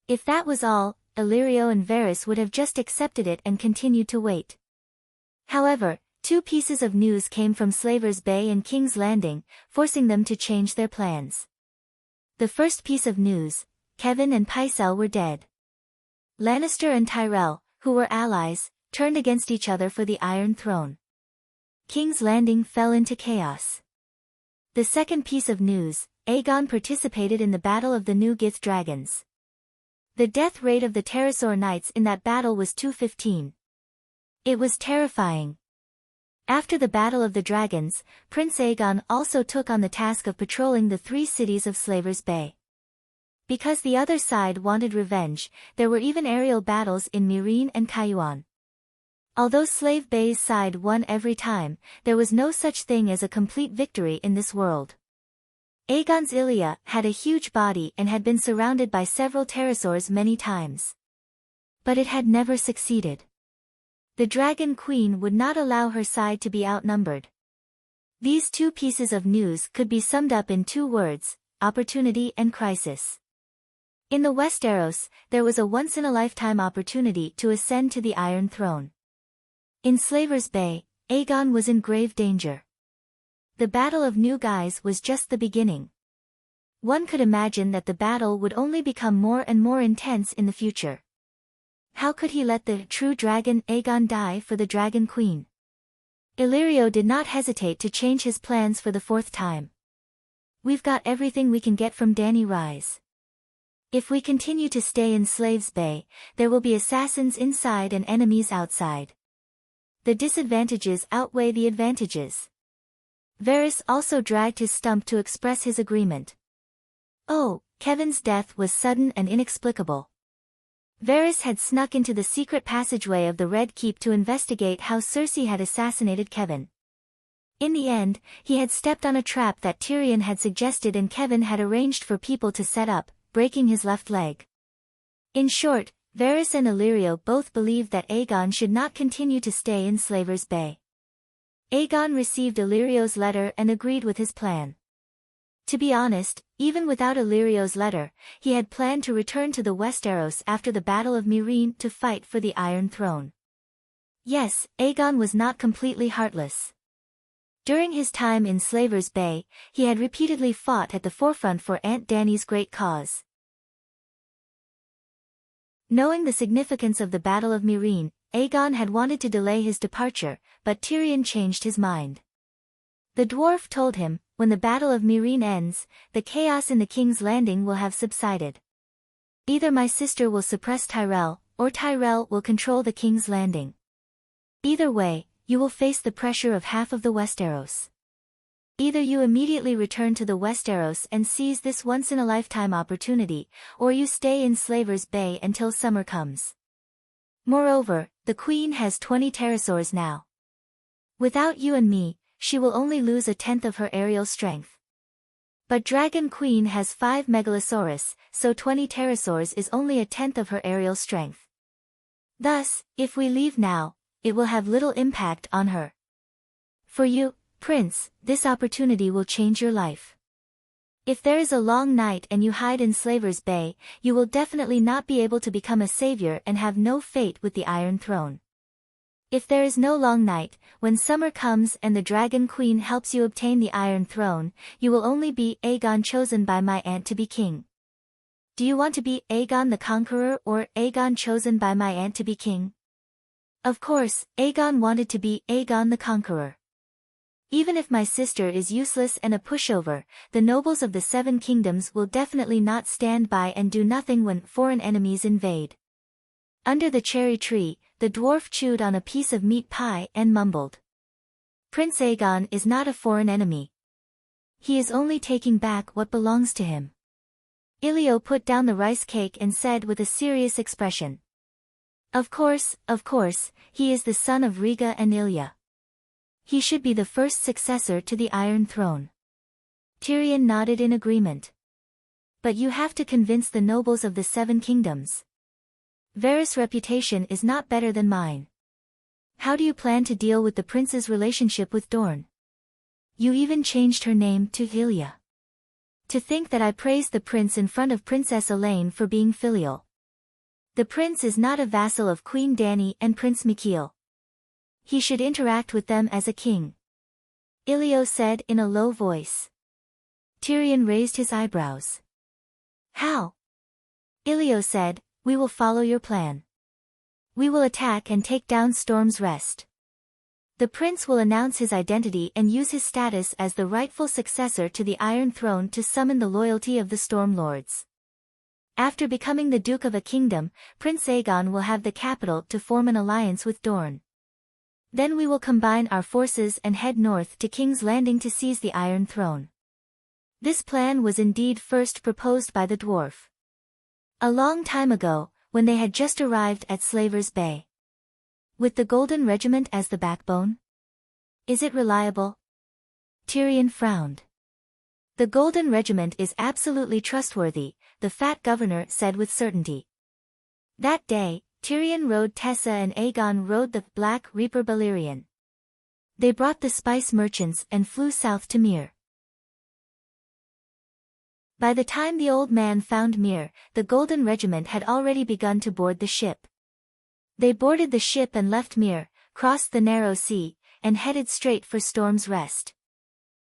If that was all, Illyrio and Varys would have just accepted it and continued to wait. However, 2 pieces of news came from Slaver's Bay and King's Landing, forcing them to change their plans. The first piece of news: Kevan and Pycelle were dead. Lannister and Tyrell, who were allies, turned against each other for the Iron Throne. King's Landing fell into chaos. The second piece of news: Aegon participated in the Battle of the New Gith Dragons. The death rate of the pterosaur knights in that battle was 215. It was terrifying. After the Battle of the Dragons, Prince Aegon also took on the task of patrolling the 3 cities of Slaver's Bay. Because the other side wanted revenge, there were even aerial battles in Meereen and Cayuan. Although Slave Bay's side won every time, there was no such thing as a complete victory in this world. Aegon's Ilya had a huge body and had been surrounded by several pterosaurs many times. But it had never succeeded. The Dragon Queen would not allow her side to be outnumbered. These 2 pieces of news could be summed up in 2 words: opportunity and crisis. In the Westeros, there was a once-in-a-lifetime opportunity to ascend to the Iron Throne. In Slaver's Bay, Aegon was in grave danger. The Battle of New Guise was just the beginning. One could imagine that the battle would only become more and more intense in the future. How could he let the true dragon Aegon die for the Dragon Queen? Illyrio did not hesitate to change his plans for the 4th time. "We've got everything we can get from Dany Rhys. If we continue to stay in Slaves Bay, there will be assassins inside and enemies outside. The disadvantages outweigh the advantages." Varys also dragged his stump to express his agreement. Oh, Kevan's death was sudden and inexplicable. Varys had snuck into the secret passageway of the Red Keep to investigate how Cersei had assassinated Kevan. In the end, he had stepped on a trap that Tyrion had suggested and Kevan had arranged for people to set up, breaking his left leg. In short, Varys and Illyrio both believed that Aegon should not continue to stay in Slaver's Bay. Aegon received Illyrio's letter and agreed with his plan. To be honest, even without Illyrio's letter, he had planned to return to the Westeros after the Battle of Meereen to fight for the Iron Throne. Yes, Aegon was not completely heartless. During his time in Slaver's Bay, he had repeatedly fought at the forefront for Aunt Dany's great cause. Knowing the significance of the Battle of Meereen, Aegon had wanted to delay his departure, but Tyrion changed his mind. The dwarf told him, when the Battle of Meereen ends, the chaos in the King's Landing will have subsided. Either my sister will suppress Tyrell, or Tyrell will control the King's Landing. Either way, you will face the pressure of half of the Westeros. Either you immediately return to the Westeros and seize this once-in-a-lifetime opportunity, or you stay in Slaver's Bay until summer comes. Moreover, the Queen has 20 pterosaurs now. Without you and me, she will only lose a tenth of her aerial strength. But Dragon Queen has 5 megalosaurus, so 20 pterosaurs is only a tenth of her aerial strength. Thus, if we leave now, it will have little impact on her. For you, Prince, this opportunity will change your life. If there is a long night and you hide in Slaver's Bay, you will definitely not be able to become a savior and have no fate with the Iron Throne. If there is no long night, when summer comes and the Dragon Queen helps you obtain the Iron Throne, you will only be Aegon chosen by my aunt to be king. Do you want to be Aegon the Conqueror or Aegon chosen by my aunt to be king? Of course, Aegon wanted to be Aegon the Conqueror. Even if my sister is useless and a pushover, the nobles of the 7 kingdoms will definitely not stand by and do nothing when foreign enemies invade. Under the cherry tree, the dwarf chewed on a piece of meat pie and mumbled. Prince Aegon is not a foreign enemy. He is only taking back what belongs to him. Ilio put down the rice cake and said with a serious expression. Of course, he is the son of Rhaega and Ilya. He should be the first successor to the Iron Throne. Tyrion nodded in agreement. But you have to convince the nobles of the 7 kingdoms. Varys' reputation is not better than mine. How do you plan to deal with the prince's relationship with Dorne? You even changed her name to Ilya. To think that I praised the prince in front of Princess Elaine for being filial. The prince is not a vassal of Queen Dany and Prince Mikhael. He should interact with them as a king. Ilio said in a low voice. Tyrion raised his eyebrows. How? Ilio said, we will follow your plan. We will attack and take down Storm's Rest. The prince will announce his identity and use his status as the rightful successor to the Iron Throne to summon the loyalty of the Storm Lords. After becoming the Duke of a kingdom, Prince Aegon will have the capital to form an alliance with Dorne. Then we will combine our forces and head north to King's Landing to seize the Iron Throne. This plan was indeed first proposed by the dwarf. A long time ago, when they had just arrived at Slaver's Bay. With the Golden Regiment as the backbone? Is it reliable? Tyrion frowned. The Golden Regiment is absolutely trustworthy, the fat governor said with certainty. That day, Tyrion rode Tessa and Aegon rode the Black Reaper Balerion. They brought the spice merchants and flew south to Myr. By the time the old man found Myr, the Golden Regiment had already begun to board the ship. They boarded the ship and left Myr, crossed the narrow sea, and headed straight for Storm's Rest.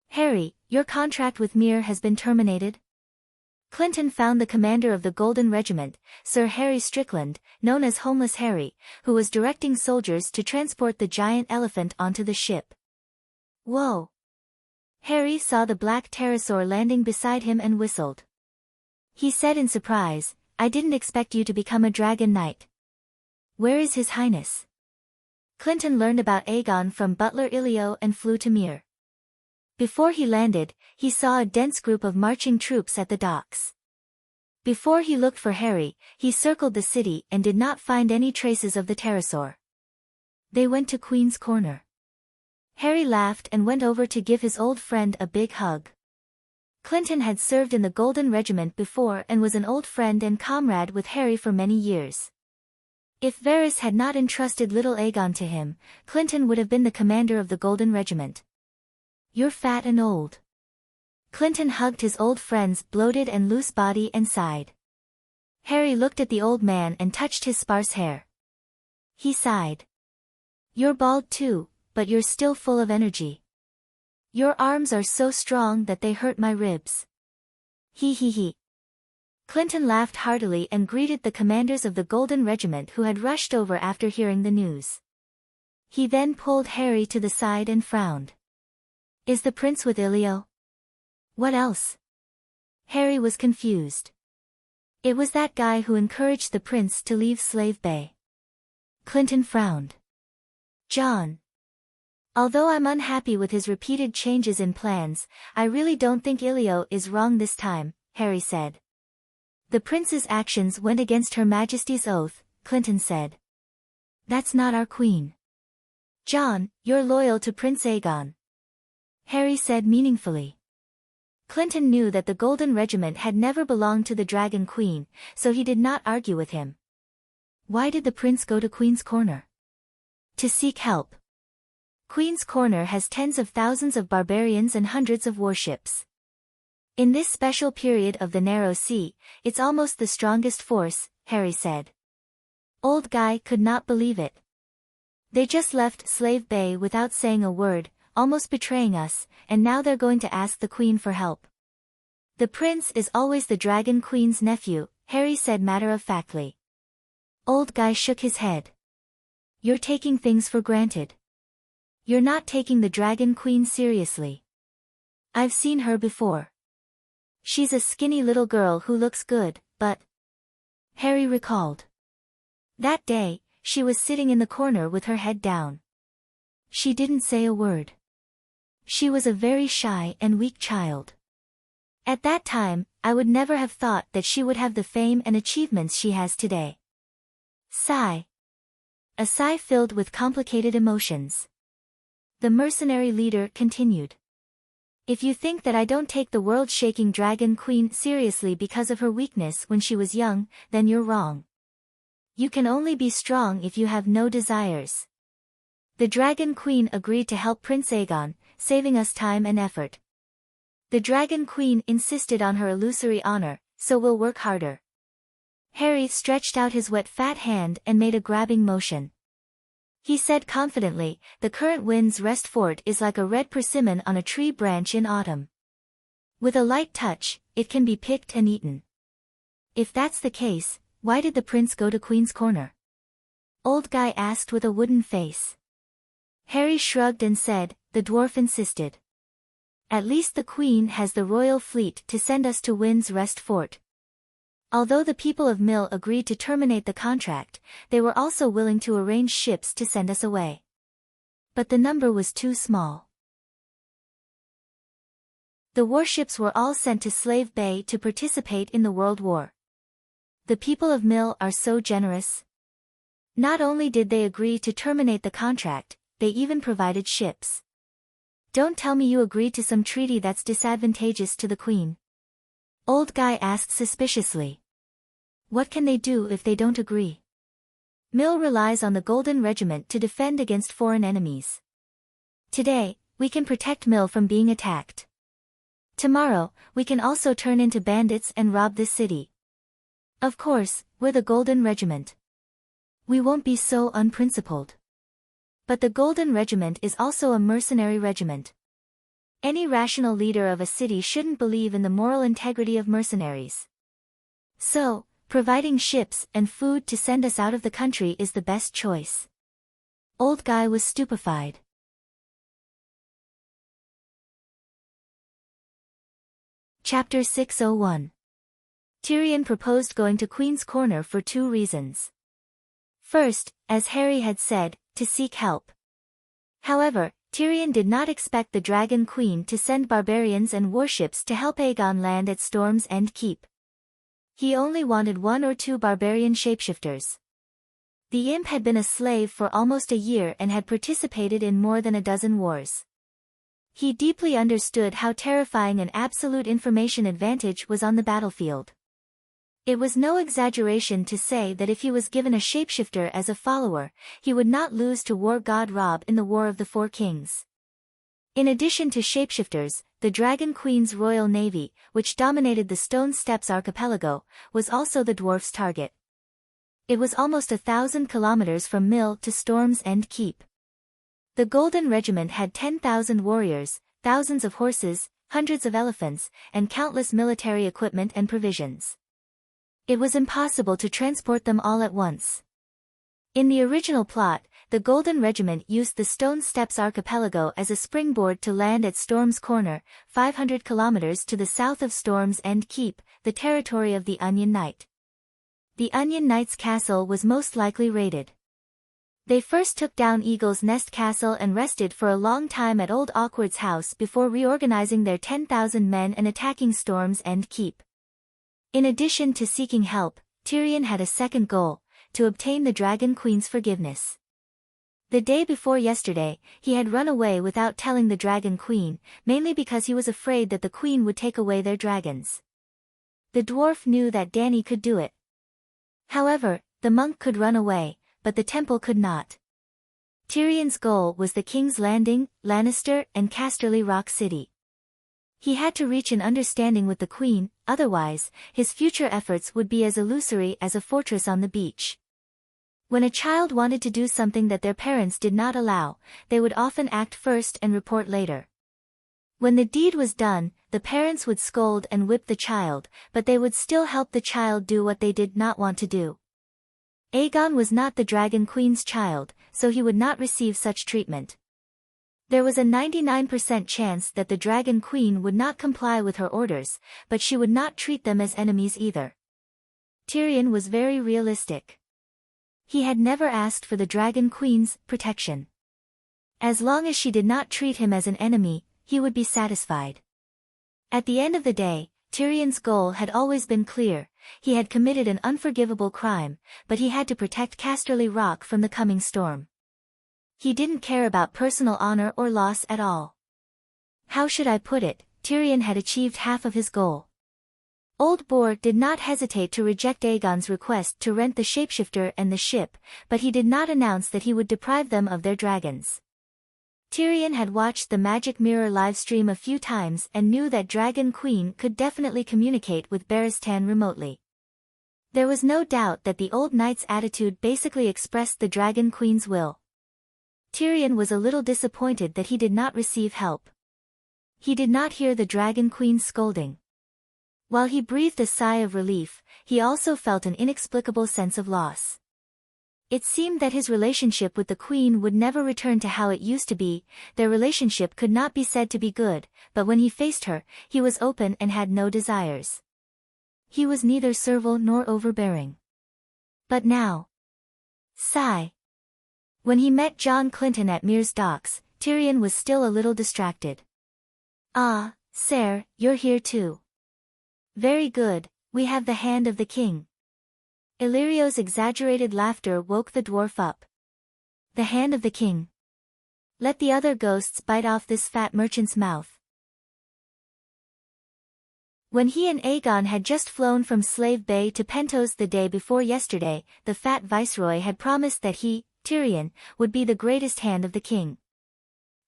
Harry, your contract with Myr has been terminated? Clinton found the commander of the Golden Regiment, Sir Harry Strickland, known as Homeless Harry, who was directing soldiers to transport the giant elephant onto the ship. Whoa! Harry saw the black pterosaur landing beside him and whistled. He said in surprise, I didn't expect you to become a dragon knight. Where is His Highness? Clinton learned about Aegon from butler Ilio and flew to Myr. Before he landed, he saw a dense group of marching troops at the docks. Before he looked for Harry, he circled the city and did not find any traces of the pterosaur. They went to Queen's Corner. Harry laughed and went over to give his old friend a big hug. Clinton had served in the Golden Regiment before and was an old friend and comrade with Harry for many years. If Varys had not entrusted little Aegon to him, Clinton would have been the commander of the Golden Regiment. You're fat and old. Clinton hugged his old friend's bloated and loose body and sighed. Harry looked at the old man and touched his sparse hair. He sighed. You're bald too, but you're still full of energy. Your arms are so strong that they hurt my ribs. He. Clinton laughed heartily and greeted the commanders of the Golden Regiment who had rushed over after hearing the news. He then pulled Harry to the side and frowned. "Is the prince with Ilio?" "What else?" Harry was confused. "It was that guy who encouraged the prince to leave Slave Bay." Clinton frowned. "John. Although I'm unhappy with his repeated changes in plans, I really don't think Ilio is wrong this time," Harry said. "The prince's actions went against Her Majesty's oath," Clinton said. "That's not our queen." "John, you're loyal to Prince Aegon," Harry said meaningfully. Clinton knew that the Golden Regiment had never belonged to the Dragon Queen, so he did not argue with him. "Why did the prince go to Queen's Corner?" "To seek help. Queen's Corner has tens of thousands of barbarians and hundreds of warships. In this special period of the Narrow Sea, it's almost the strongest force," Harry said. Old Guy could not believe it. "They just left Slave Bay without saying a word, almost betraying us, and now they're going to ask the Queen for help." "The prince is always the Dragon Queen's nephew," Harry said matter-of-factly. Old Guy shook his head. "You're taking things for granted. You're not taking the Dragon Queen seriously. I've seen her before. She's a skinny little girl who looks good, but..." Harry recalled. That day, she was sitting in the corner with her head down. She didn't say a word. She was a very shy and weak child. At that time, I would never have thought that she would have the fame and achievements she has today. Sigh. A sigh filled with complicated emotions. The mercenary leader continued. "If you think that I don't take the world-shaking Dragon Queen seriously because of her weakness when she was young, then you're wrong. You can only be strong if you have no desires. The Dragon Queen agreed to help Prince Aegon, saving us time and effort. The Dragon Queen insisted on her illusory honor, so we'll work harder." Harry stretched out his wet fat hand and made a grabbing motion. He said confidently, "The current Wind's Rest Fort is like a red persimmon on a tree branch in autumn. With a light touch, it can be picked and eaten." "If that's the case, why did the prince go to Queen's Corner?" Old Guy asked with a wooden face. Harry shrugged and said, "The dwarf insisted. At least the Queen has the royal fleet to send us to Wind's Rest Fort." Although the people of Mill agreed to terminate the contract, they were also willing to arrange ships to send us away. But the number was too small. The warships were all sent to Slave Bay to participate in the World War. The people of Mill are so generous. Not only did they agree to terminate the contract, they even provided ships. "Don't tell me you agreed to some treaty that's disadvantageous to the Queen?" Old Guy asked suspiciously. "What can they do if they don't agree? Mill relies on the Golden Regiment to defend against foreign enemies. Today, we can protect Mill from being attacked. Tomorrow, we can also turn into bandits and rob this city. Of course, we're the Golden Regiment. We won't be so unprincipled. But the Golden Regiment is also a mercenary regiment. Any rational leader of a city shouldn't believe in the moral integrity of mercenaries. So, providing ships and food to send us out of the country is the best choice." Old Guy was stupefied. Chapter 601. Tyrion proposed going to Queen's Corner for 2 reasons. First, as Harry had said, to seek help. However, Tyrion did not expect the Dragon Queen to send barbarians and warships to help Aegon land at Storm's End Keep. He only wanted 1 or 2 barbarian shapeshifters. The imp had been a slave for almost a year and had participated in more than a dozen wars. He deeply understood how terrifying an absolute information advantage was on the battlefield. It was no exaggeration to say that if he was given a shapeshifter as a follower, he would not lose to war god Robb in the War of the Four Kings. In addition to shapeshifters, the Dragon Queen's Royal Navy, which dominated the Stone Steppes archipelago, was also the dwarf's target. It was almost 1,000 kilometers from Mill to Storm's End Keep. The Golden Regiment had 10,000 warriors, thousands of horses, hundreds of elephants, and countless military equipment and provisions. It was impossible to transport them all at once. In the original plot, the Golden Regiment used the Stone Steps Archipelago as a springboard to land at Storm's Corner, 500 kilometers to the south of Storm's End Keep, the territory of the Onion Knight. The Onion Knight's castle was most likely raided. They first took down Eagle's Nest Castle and rested for a long time at Old Awkward's house before reorganizing their 10,000 men and attacking Storm's End Keep. In addition to seeking help, Tyrion had a second goal: to obtain the Dragon Queen's forgiveness. The day before yesterday, he had run away without telling the Dragon Queen, mainly because he was afraid that the Queen would take away their dragons. The dwarf knew that Dany could do it. However, the monk could run away, but the temple could not. Tyrion's goal was the King's Landing, Lannister, and Casterly Rock City. He had to reach an understanding with the Queen, otherwise, his future efforts would be as illusory as a fortress on the beach. When a child wanted to do something that their parents did not allow, they would often act first and report later. When the deed was done, the parents would scold and whip the child, but they would still help the child do what they did not want to do. Aegon was not the Dragon Queen's child, so he would not receive such treatment. There was a 99% chance that the Dragon Queen would not comply with her orders, but she would not treat them as enemies either. Tyrion was very realistic. He had never asked for the Dragon Queen's protection. As long as she did not treat him as an enemy, he would be satisfied. At the end of the day, Tyrion's goal had always been clear: he had committed an unforgivable crime, but he had to protect Casterly Rock from the coming storm. He didn't care about personal honor or loss at all. How should I put it? Tyrion had achieved half of his goal. Old Boar did not hesitate to reject Aegon's request to rent the shapeshifter and the ship, but he did not announce that he would deprive them of their dragons. Tyrion had watched the Magic Mirror livestream a few times and knew that Dragon Queen could definitely communicate with Barristan remotely. There was no doubt that the old knight's attitude basically expressed the Dragon Queen's will. Tyrion was a little disappointed that he did not receive help. He did not hear the Dragon Queen's scolding. While he breathed a sigh of relief, he also felt an inexplicable sense of loss. It seemed that his relationship with the Queen would never return to how it used to be. Their relationship could not be said to be good, but when he faced her, he was open and had no desires. He was neither servile nor overbearing. But now... Sigh. When he met John Clinton at Mere's docks, Tyrion was still a little distracted. "Ah, Sir, you're here too. Very good, we have the hand of the king." Illyrio's exaggerated laughter woke the dwarf up. "The hand of the king? Let the other ghosts bite off this fat merchant's mouth." When he and Aegon had just flown from Slave Bay to Pentos the day before yesterday, the fat viceroy had promised that he, Tyrion, would be the greatest hand of the king.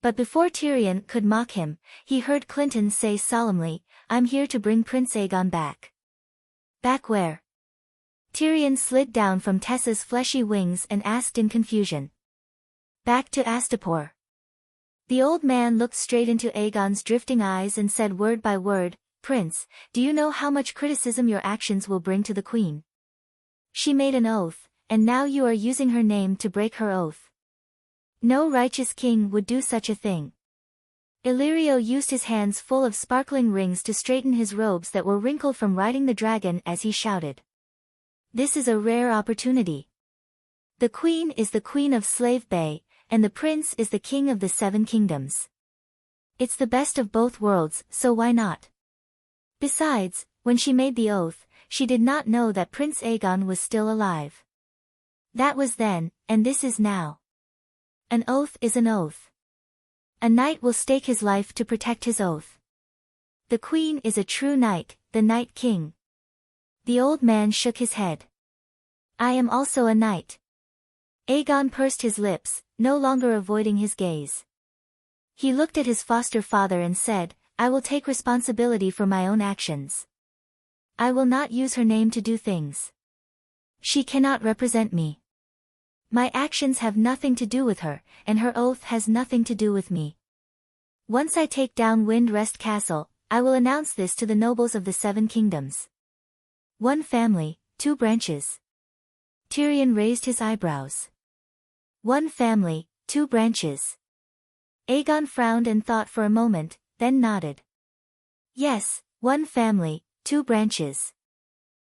But before Tyrion could mock him, he heard Clinton say solemnly, "I'm here to bring Prince Aegon back." "Back where?" Tyrion slid down from Tessa's fleshy wings and asked in confusion. "Back to Astapor." The old man looked straight into Aegon's drifting eyes and said word by word, "Prince, do you know how much criticism your actions will bring to the Queen? She made an oath, and now you are using her name to break her oath. No righteous king would do such a thing." Illyrio used his hands full of sparkling rings to straighten his robes that were wrinkled from riding the dragon as he shouted. "This is a rare opportunity. The Queen is the Queen of Slave Bay, and the Prince is the King of the Seven Kingdoms. It's the best of both worlds, so why not?" Besides, when she made the oath, she did not know that Prince Aegon was still alive. That was then, and this is now. An oath is an oath. A knight will stake his life to protect his oath. The Queen is a true knight, the Night King. The old man shook his head. "I am also a knight." Aegon pursed his lips, no longer avoiding his gaze. He looked at his foster father and said, "I will take responsibility for my own actions. I will not use her name to do things. She cannot represent me. My actions have nothing to do with her, and her oath has nothing to do with me. Once I take down Windrest Castle, I will announce this to the nobles of the Seven Kingdoms. One family, two branches. Tyrion raised his eyebrows. One family, two branches. Aegon frowned and thought for a moment, then nodded. Yes, one family, two branches.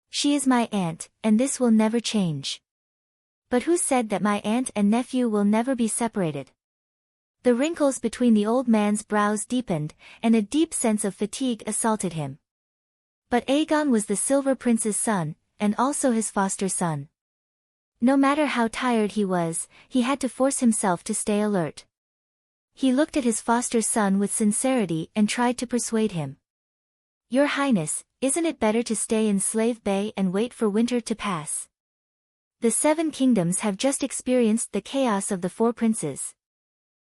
She is my aunt, and this will never change. But who said that my aunt and nephew will never be separated? The wrinkles between the old man's brows deepened, and a deep sense of fatigue assaulted him. But Aegon was the Silver Prince's son, and also his foster son. No matter how tired he was, he had to force himself to stay alert. He looked at his foster son with sincerity and tried to persuade him. Your Highness, isn't it better to stay in Slave Bay and wait for winter to pass? The Seven Kingdoms have just experienced the chaos of the Four Princes.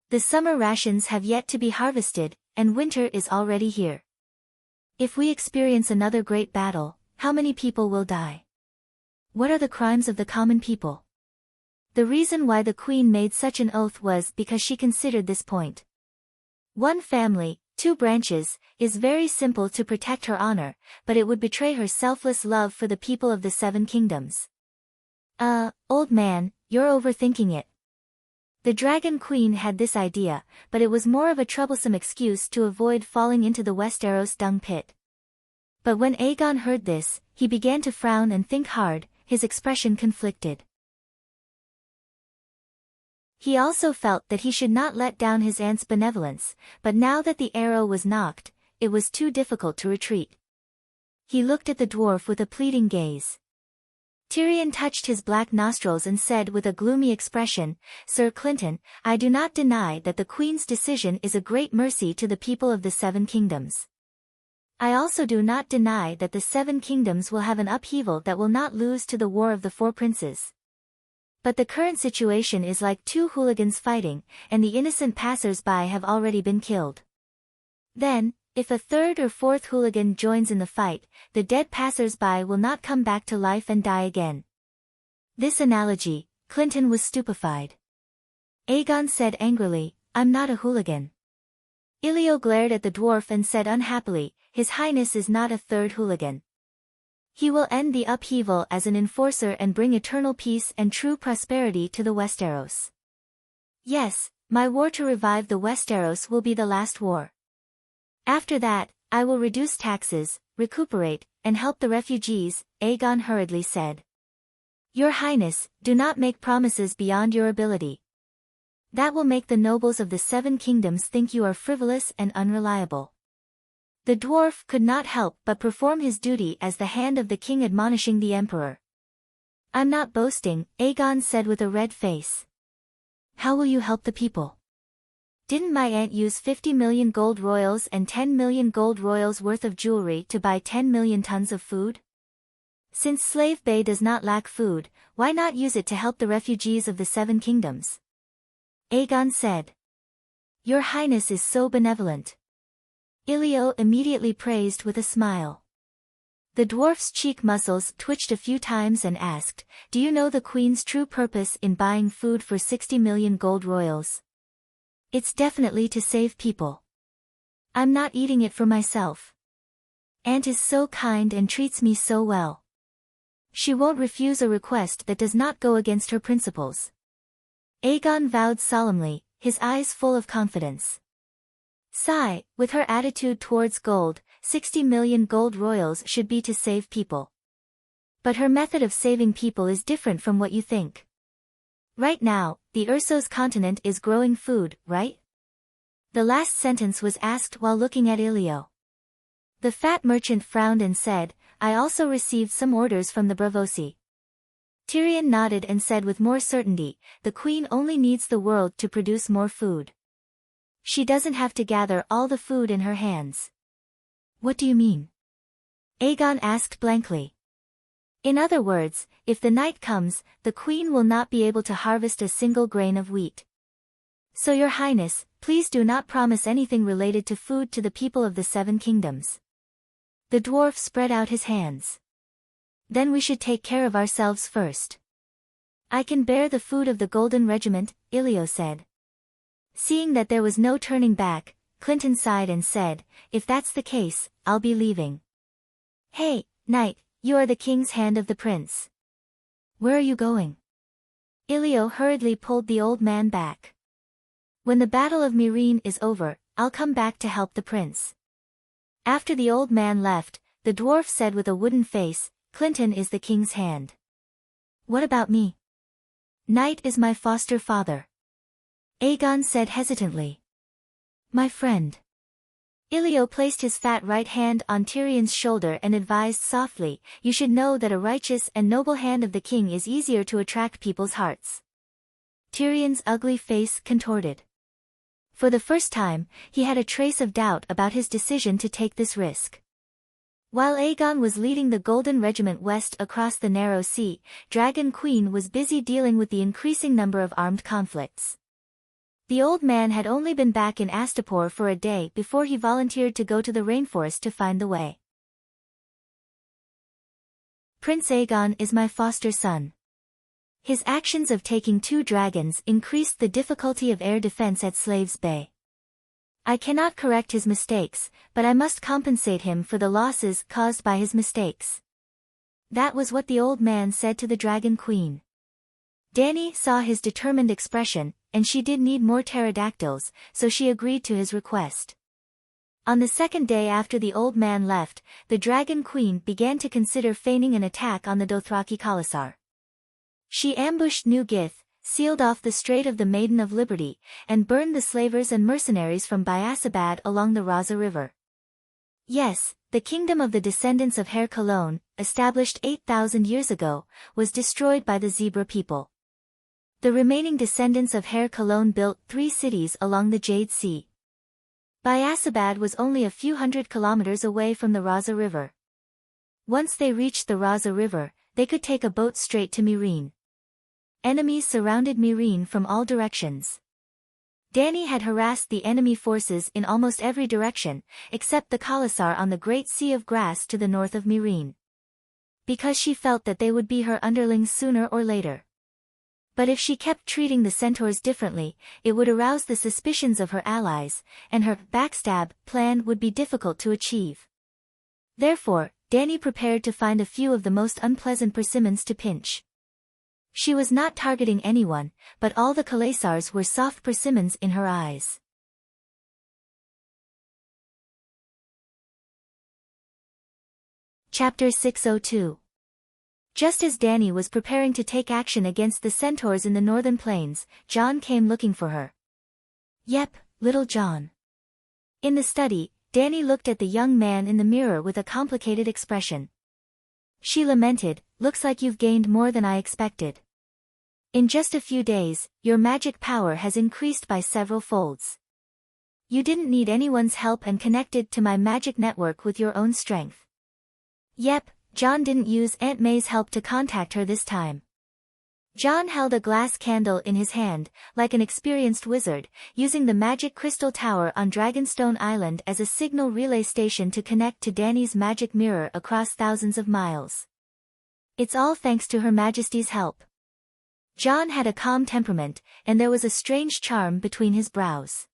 The summer rations have yet to be harvested, and winter is already here. If we experience another great battle, how many people will die? What are the crimes of the common people? The reason why the Queen made such an oath was because she considered this point. One family, two branches, is very simple to protect her honor, but it would betray her selfless love for the people of the Seven Kingdoms. Old man, you're overthinking it. The Dragon Queen had this idea, but it was more of a troublesome excuse to avoid falling into the Westeros dung pit. But when Aegon heard this, he began to frown and think hard, his expression conflicted. He also felt that he should not let down his aunt's benevolence, but now that the arrow was knocked, it was too difficult to retreat. He looked at the dwarf with a pleading gaze. Tyrion touched his black nostrils and said with a gloomy expression, Sir Clinton, I do not deny that the Queen's decision is a great mercy to the people of the Seven Kingdoms. I also do not deny that the Seven Kingdoms will have an upheaval that will not lose to the War of the Four Princes. But the current situation is like two hooligans fighting, and the innocent passers-by have already been killed. Then, if a third or fourth hooligan joins in the fight, the dead passers-by will not come back to life and die again. This analogy, Clinton was stupefied. Aegon said angrily, I'm not a hooligan. Ilio glared at the dwarf and said unhappily, His Highness is not a third hooligan. He will end the upheaval as an enforcer and bring eternal peace and true prosperity to the Westeros. Yes, my war to revive the Westeros will be the last war. After that, I will reduce taxes, recuperate, and help the refugees, Aegon hurriedly said. Your Highness, do not make promises beyond your ability. That will make the nobles of the Seven Kingdoms think you are frivolous and unreliable. The dwarf could not help but perform his duty as the hand of the king admonishing the emperor. I'm not boasting, Aegon said with a red face. How will you help the people? Didn't my aunt use 50 million gold royals and 10 million gold royals worth of jewelry to buy 10 million tons of food? Since Slave Bay does not lack food, why not use it to help the refugees of the Seven Kingdoms? Aegon said. Your Highness is so benevolent. Ilio immediately praised with a smile. The dwarf's cheek muscles twitched a few times and asked, Do you know the Queen's true purpose in buying food for 60 million gold royals? It's definitely to save people. I'm not eating it for myself. Aunt is so kind and treats me so well. She won't refuse a request that does not go against her principles. Aegon vowed solemnly, his eyes full of confidence. Sigh, with her attitude towards gold, 60 million gold royals should be to save people. But her method of saving people is different from what you think. Right now, the Ursos continent is growing food, right? The last sentence was asked while looking at Ilio. The fat merchant frowned and said, I also received some orders from the Bravosi. Tyrion nodded and said with more certainty, the Queen only needs the world to produce more food. She doesn't have to gather all the food in her hands. What do you mean? Aegon asked blankly. In other words, if the night comes, the Queen will not be able to harvest a single grain of wheat. So Your Highness, please do not promise anything related to food to the people of the Seven Kingdoms. The dwarf spread out his hands. Then we should take care of ourselves first. I can bear the food of the Golden Regiment, Ilio said. Seeing that there was no turning back, Clinton sighed and said, If that's the case, I'll be leaving. Hey, knight, You are the king's hand of the prince. Where are you going? Ilio hurriedly pulled the old man back. When the Battle of Myrine is over, I'll come back to help the prince. After the old man left, the dwarf said with a wooden face, Clinton is the king's hand. What about me? Knight is my foster father. Aegon said hesitantly. My friend. Ilio placed his fat right hand on Tyrion's shoulder and advised softly, you should know that a righteous and noble hand of the king is easier to attract people's hearts. Tyrion's ugly face contorted. For the first time, he had a trace of doubt about his decision to take this risk. While Aegon was leading the Golden Regiment west across the narrow sea, Dragon Queen was busy dealing with the increasing number of armed conflicts. The old man had only been back in Astapor for a day before he volunteered to go to the rainforest to find the way. Prince Aegon is my foster son. His actions of taking 2 dragons increased the difficulty of air defense at Slaves Bay. I cannot correct his mistakes, but I must compensate him for the losses caused by his mistakes. That was what the old man said to the Dragon Queen. Dany saw his determined expression, and she did need more pterodactyls, so she agreed to his request. On the second day after the old man left, the Dragon Queen began to consider feigning an attack on the Dothraki Khalasar. She ambushed New Gith, sealed off the Strait of the Maiden of Liberty, and burned the slavers and mercenaries from Biasabad along the Raza River. Yes, the kingdom of the descendants of Hair Cologne, established 8,000 years ago, was destroyed by the Zebra people. The remaining descendants of Hair Cologne built 3 cities along the Jade Sea. Biasabad was only a few hundred kilometers away from the Raza River. Once they reached the Raza River, they could take a boat straight to Myrine. Enemies surrounded Myrine from all directions. Dany had harassed the enemy forces in almost every direction, except the Khalasar on the Great Sea of Grass to the north of Myrine. Because she felt that they would be her underlings sooner or later. But if she kept treating the centaurs differently, it would arouse the suspicions of her allies, and her backstab plan would be difficult to achieve. Therefore, Dany prepared to find a few of the most unpleasant persimmons to pinch. She was not targeting anyone, but all the Khalasars were soft persimmons in her eyes. Chapter 602. Just as Dany was preparing to take action against the centaurs in the northern plains, Jon came looking for her. Yep, little Jon. In the study, Dany looked at the young man in the mirror with a complicated expression. She lamented, looks like you've gained more than I expected. In just a few days, your magic power has increased by several folds. You didn't need anyone's help and connected to my magic network with your own strength. Yep, Jon didn't use Aunt May's help to contact her this time. Jon held a glass candle in his hand, like an experienced wizard, using the magic crystal tower on Dragonstone Island as a signal relay station to connect to Dany's magic mirror across thousands of miles. It's all thanks to Her Majesty's help. Jon had a calm temperament, and there was a strange charm between his brows.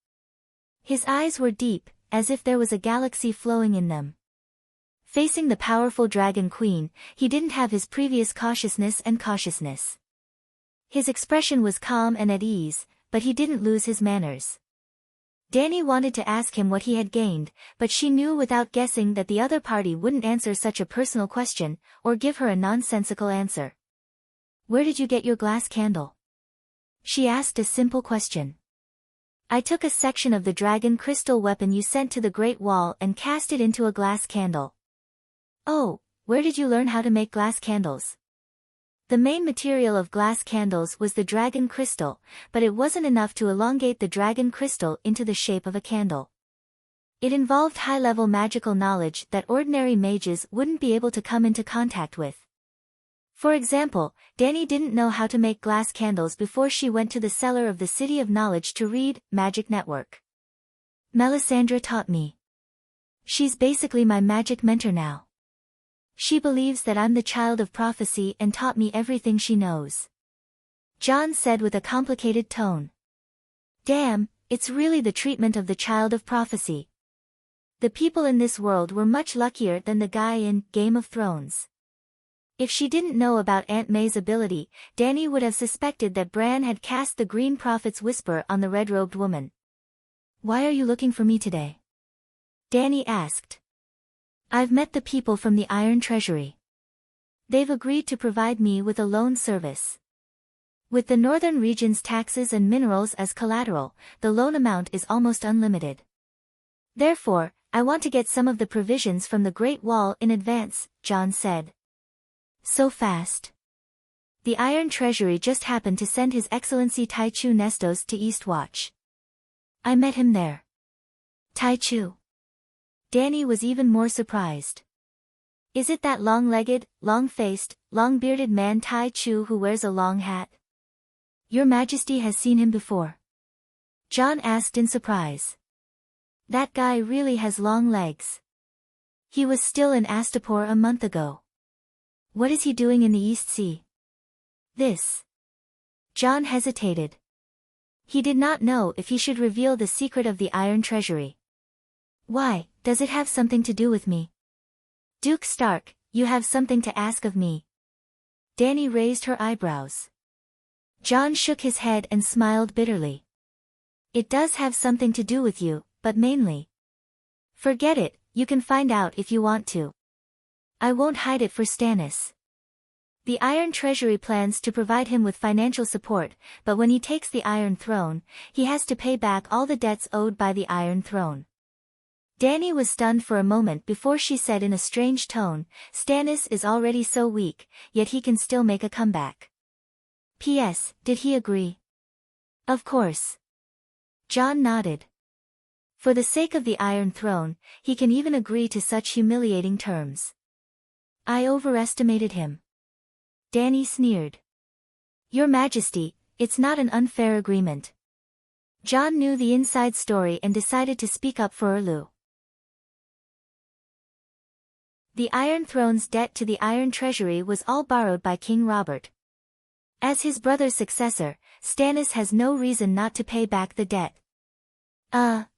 His eyes were deep, as if there was a galaxy flowing in them. Facing the powerful Dragon Queen, he didn't have his previous cautiousness and cautiousness. His expression was calm and at ease, but he didn't lose his manners. Dany wanted to ask him what he had gained, but she knew without guessing that the other party wouldn't answer such a personal question, or give her a nonsensical answer. Where did you get your glass candle? She asked a simple question. I took a section of the dragon crystal weapon you sent to the Great Wall and cast it into a glass candle. Oh, where did you learn how to make glass candles? The main material of glass candles was the dragon crystal, but it wasn't enough to elongate the dragon crystal into the shape of a candle. It involved high-level magical knowledge that ordinary mages wouldn't be able to come into contact with. For example, Dany didn't know how to make glass candles before she went to the cellar of the City of Knowledge to read Magic Network. Melisandre taught me. She's basically my magic mentor now. She believes that I'm the child of prophecy and taught me everything she knows. Jon said with a complicated tone. Damn, it's really the treatment of the child of prophecy. The people in this world were much luckier than the guy in Game of Thrones. If she didn't know about Aunt May's ability, Danny would have suspected that Bran had cast the Green Prophet's whisper on the red-robed woman. "Why are you looking for me today?" Danny asked. "I've met the people from the Iron Treasury. They've agreed to provide me with a loan service. With the northern region's taxes and minerals as collateral, the loan amount is almost unlimited. Therefore, I want to get some of the provisions from the Great Wall in advance," Jon said. "So fast?" "The Iron Treasury just happened to send His Excellency Taichu Nestos to Eastwatch. I met him there." "Taichu?" Danny was even more surprised. "Is it that long-legged, long-faced, long-bearded man Taichu who wears a long hat?" "Your Majesty has seen him before?" Jon asked in surprise. "That guy really has long legs. He was still in Astapor a month ago. What is he doing in the East Sea?" "This." Jon hesitated. He did not know if he should reveal the secret of the Iron Treasury. "Why, does it have something to do with me?" "Duke Stark, you have something to ask of me." Danny raised her eyebrows. Jon shook his head and smiled bitterly. "It does have something to do with you, but mainly." "Forget it, you can find out if you want to. I won't hide it for Stannis. The Iron Treasury plans to provide him with financial support, but when he takes the Iron Throne, he has to pay back all the debts owed by the Iron Throne." Danny was stunned for a moment before she said in a strange tone, "Stannis is already so weak, yet he can still make a comeback. P.S. Did he agree?" "Of course." Jon nodded. "For the sake of the Iron Throne, he can even agree to such humiliating terms." "I overestimated him." Danny sneered. "Your Majesty, it's not an unfair agreement." Jon knew the inside story and decided to speak up for Erlu. The Iron Throne's debt to the Iron Treasury was all borrowed by King Robert. As his brother's successor, Stannis has no reason not to pay back the debt.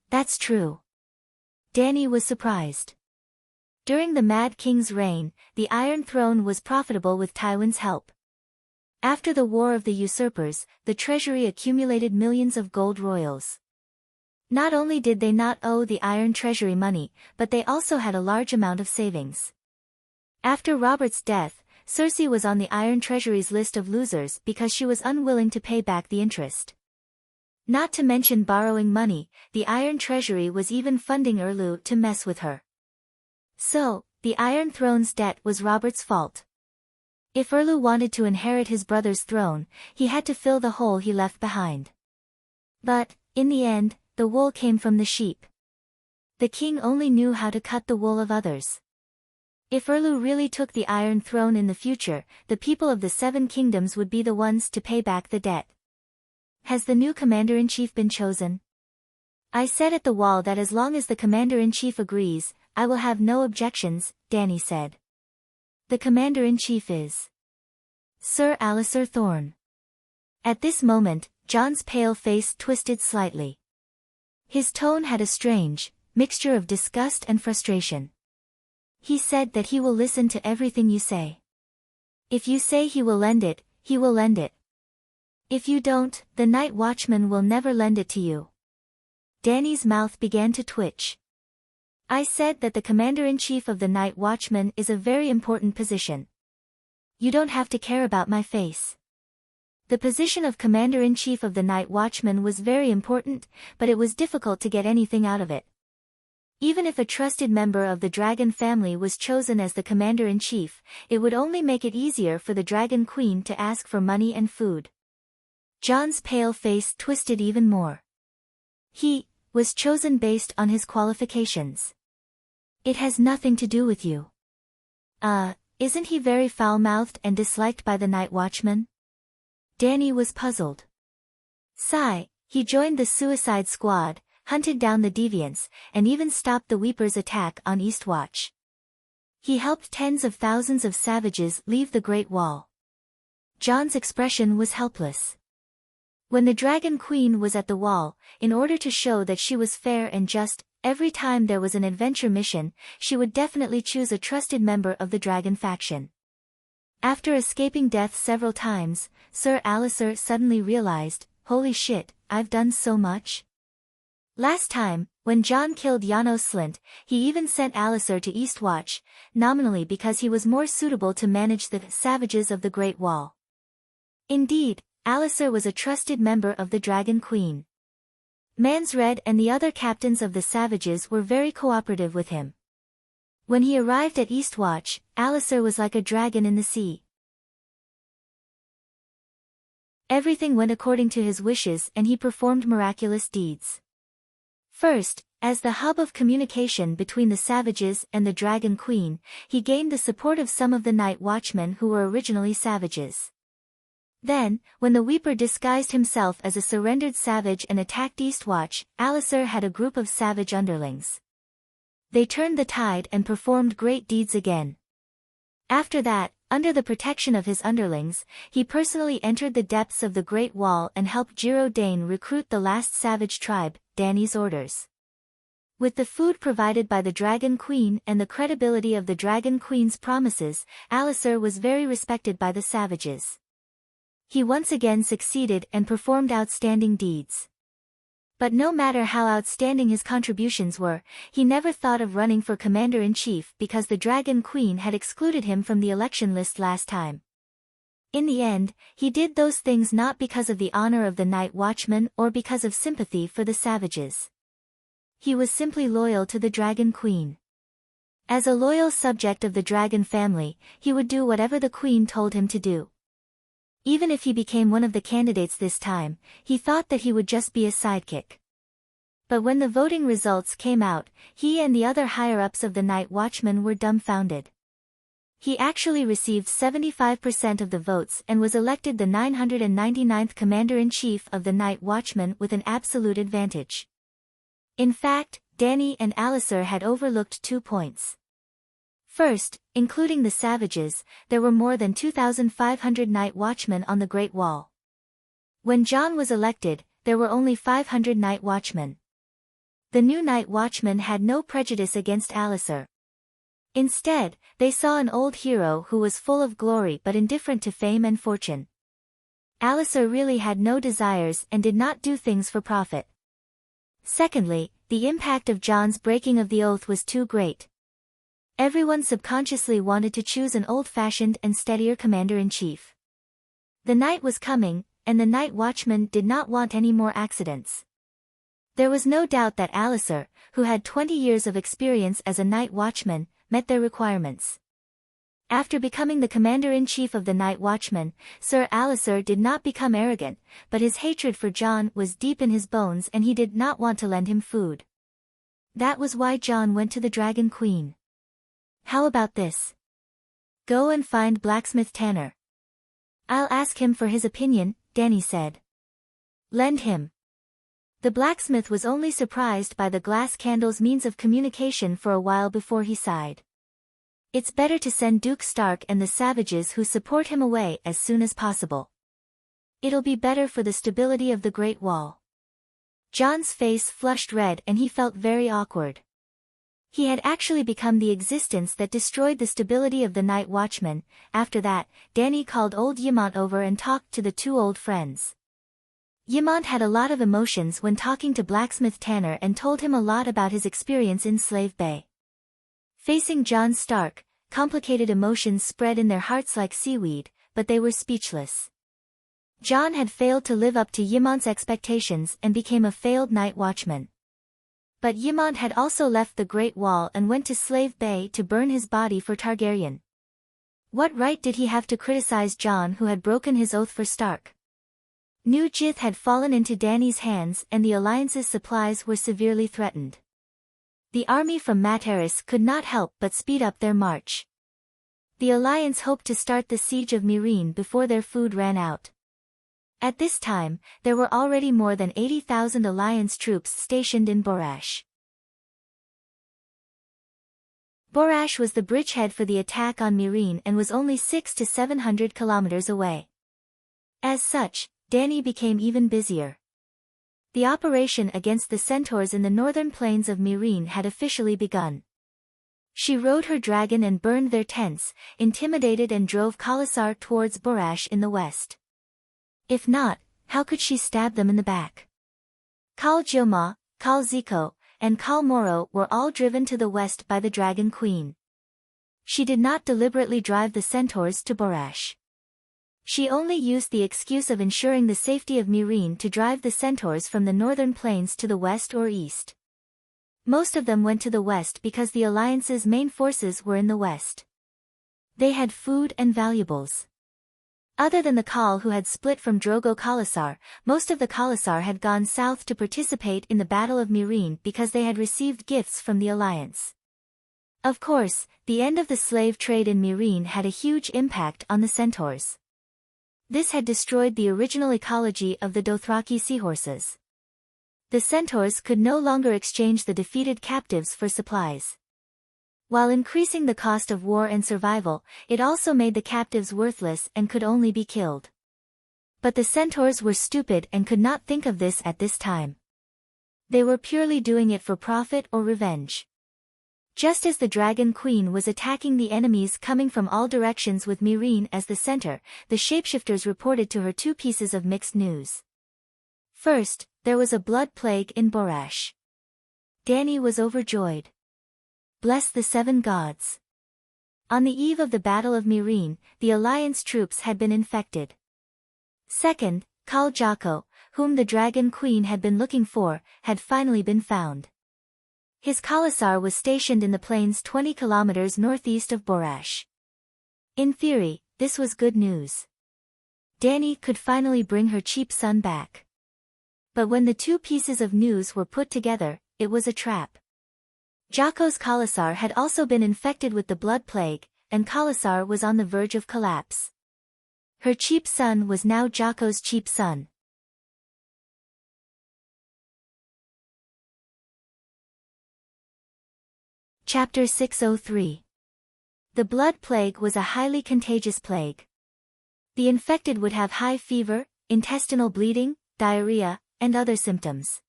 That's true." Danny was surprised. During the Mad King's reign, the Iron Throne was profitable with Tywin's help. After the War of the Usurpers, the treasury accumulated millions of gold royals. Not only did they not owe the Iron Treasury money, but they also had a large amount of savings. After Robert's death, Cersei was on the Iron Treasury's list of losers because she was unwilling to pay back the interest. Not to mention borrowing money, the Iron Treasury was even funding Erlu to mess with her. So, the Iron Throne's debt was Robert's fault. If Erlu wanted to inherit his brother's throne, he had to fill the hole he left behind. But, in the end, the wool came from the sheep. The king only knew how to cut the wool of others. If Erlu really took the Iron Throne in the future, the people of the Seven Kingdoms would be the ones to pay back the debt. "Has the new Commander-in-Chief been chosen?" "I said at the Wall that as long as the Commander-in-Chief agrees, I will have no objections," Danny said. "The Commander-in-Chief is Sir Alliser Thorne." At this moment, Jon's pale face twisted slightly. His tone had a strange mixture of disgust and frustration. "He said that he will listen to everything you say. If you say he will lend it, he will lend it. If you don't, the Night Watchman will never lend it to you." Danny's mouth began to twitch. "I said that the Commander-in-Chief of the Night Watchman is a very important position. You don't have to care about my face." The position of Commander-in-Chief of the Night Watchman was very important, but it was difficult to get anything out of it. Even if a trusted member of the Dragon family was chosen as the Commander-in-Chief, it would only make it easier for the Dragon Queen to ask for money and food. Jon's pale face twisted even more. He was chosen based on his qualifications. "It has nothing to do with you." Isn't he very foul-mouthed and disliked by the Night Watchman?" Danny was puzzled. Sigh, he joined the Suicide Squad, hunted down the Deviants, and even stopped the Weeper's attack on Eastwatch. He helped tens of thousands of savages leave the Great Wall. Jon's expression was helpless. When the Dragon Queen was at the Wall, in order to show that she was fair and just, every time there was an adventure mission, she would definitely choose a trusted member of the Dragon faction. After escaping death several times, Sir Alistair suddenly realized, holy shit, I've done so much. Last time, when John killed Janos Slint, he even sent Alistair to Eastwatch, nominally because he was more suitable to manage the savages of the Great Wall. Indeed, Alistair was a trusted member of the Dragon Queen. Mansred and the other captains of the savages were very cooperative with him. When he arrived at Eastwatch, Alistair was like a dragon in the sea. Everything went according to his wishes and he performed miraculous deeds. First, as the hub of communication between the savages and the Dragon Queen, he gained the support of some of the night watchmen who were originally savages. Then, when the Weeper disguised himself as a surrendered savage and attacked Eastwatch, Alistair had a group of savage underlings. They turned the tide and performed great deeds again. After that, under the protection of his underlings, he personally entered the depths of the Great Wall and helped Giro Dane recruit the last savage tribe, Dany's orders. With the food provided by the Dragon Queen and the credibility of the Dragon Queen's promises, Alistair was very respected by the savages. He once again succeeded and performed outstanding deeds. But no matter how outstanding his contributions were, he never thought of running for commander-in-chief because the Dragon Queen had excluded him from the election list last time. In the end, he did those things not because of the honor of the night watchman or because of sympathy for the savages. He was simply loyal to the Dragon Queen. As a loyal subject of the Dragon family, he would do whatever the Queen told him to do. Even if he became one of the candidates this time, he thought that he would just be a sidekick. But when the voting results came out, he and the other higher-ups of the Night Watchman were dumbfounded. He actually received 75% of the votes and was elected the 999th Commander-in-Chief of the Night Watchman with an absolute advantage. In fact, Dany and Alistair had overlooked 2 points. First, including the savages, there were more than 2,500 night watchmen on the Great Wall. When John was elected, there were only 500 night watchmen. The new night watchmen had no prejudice against Alistair. Instead, they saw an old hero who was full of glory but indifferent to fame and fortune. Alistair really had no desires and did not do things for profit. Secondly, the impact of John's breaking of the oath was too great. Everyone subconsciously wanted to choose an old-fashioned and steadier commander-in-chief. The night was coming, and the night watchman did not want any more accidents. There was no doubt that Alistair, who had 20 years of experience as a night watchman, met their requirements. After becoming the commander-in-chief of the night watchman, Sir Alistair did not become arrogant, but his hatred for John was deep in his bones and he did not want to lend him food. That was why John went to the Dragon Queen. How about this? Go and find Blacksmith Tanner. I'll ask him for his opinion, Dany said. Lend him. The blacksmith was only surprised by the glass candle's means of communication for a while before he sighed. It's better to send Duke Stark and the savages who support him away as soon as possible. It'll be better for the stability of the Great Wall. John's face flushed red and he felt very awkward. He had actually become the existence that destroyed the stability of the Night Watchman. After that, Dany called old Ymont over and talked to the 2 old friends. Ymont had a lot of emotions when talking to Blacksmith Tanner and told him a lot about his experience in Slave Bay. Facing John Stark, complicated emotions spread in their hearts like seaweed, but they were speechless. John had failed to live up to Ymont's expectations and became a failed Night Watchman. But Ymont had also left the Great Wall and went to Slave Bay to burn his body for Targaryen. What right did he have to criticize John who had broken his oath for Stark? New Jith had fallen into Dany's hands and the Alliance's supplies were severely threatened. The army from Materis could not help but speed up their march. The Alliance hoped to start the siege of Meereen before their food ran out. At this time, there were already more than 80,000 Alliance troops stationed in Borash. Borash was the bridgehead for the attack on Meereen and was only 600 to 700 kilometers away. As such, Dany became even busier. The operation against the centaurs in the northern plains of Meereen had officially begun. She rode her dragon and burned their tents, intimidated and drove Khalasar towards Borash in the west. If not, how could she stab them in the back? Khal Joma, Khal Ziko, and Khal Moro were all driven to the west by the Dragon Queen. She did not deliberately drive the centaurs to Borash. She only used the excuse of ensuring the safety of Myrine to drive the centaurs from the northern plains to the west or east. Most of them went to the west because the alliance's main forces were in the west. They had food and valuables. Other than the Khal who had split from Drogo Khalasar, most of the Khalasar had gone south to participate in the Battle of Myrine because they had received gifts from the alliance. Of course, the end of the slave trade in Myrine had a huge impact on the centaurs. This had destroyed the original ecology of the Dothraki seahorses. The centaurs could no longer exchange the defeated captives for supplies. While increasing the cost of war and survival, it also made the captives worthless and could only be killed. But the centaurs were stupid and could not think of this at this time. They were purely doing it for profit or revenge. Just as the Dragon Queen was attacking the enemies coming from all directions with Myrine as the center, the shapeshifters reported to her two pieces of mixed news. First, there was a blood plague in Borash. Dany was overjoyed. Bless the seven gods. On the eve of the Battle of Myrine, the Alliance troops had been infected. Second, Khal Jocko, whom the Dragon Queen had been looking for, had finally been found. His Khalasar was stationed in the plains 20 kilometers northeast of Borash. In theory, this was good news. Dany could finally bring her cheap son back. But when the two pieces of news were put together, it was a trap. Jocko's Khalasar had also been infected with the blood plague, and Khalasar was on the verge of collapse. Her cheap son was now Jocko's cheap son. Chapter 603. The blood plague was a highly contagious plague. The infected would have high fever, intestinal bleeding, diarrhea, and other symptoms.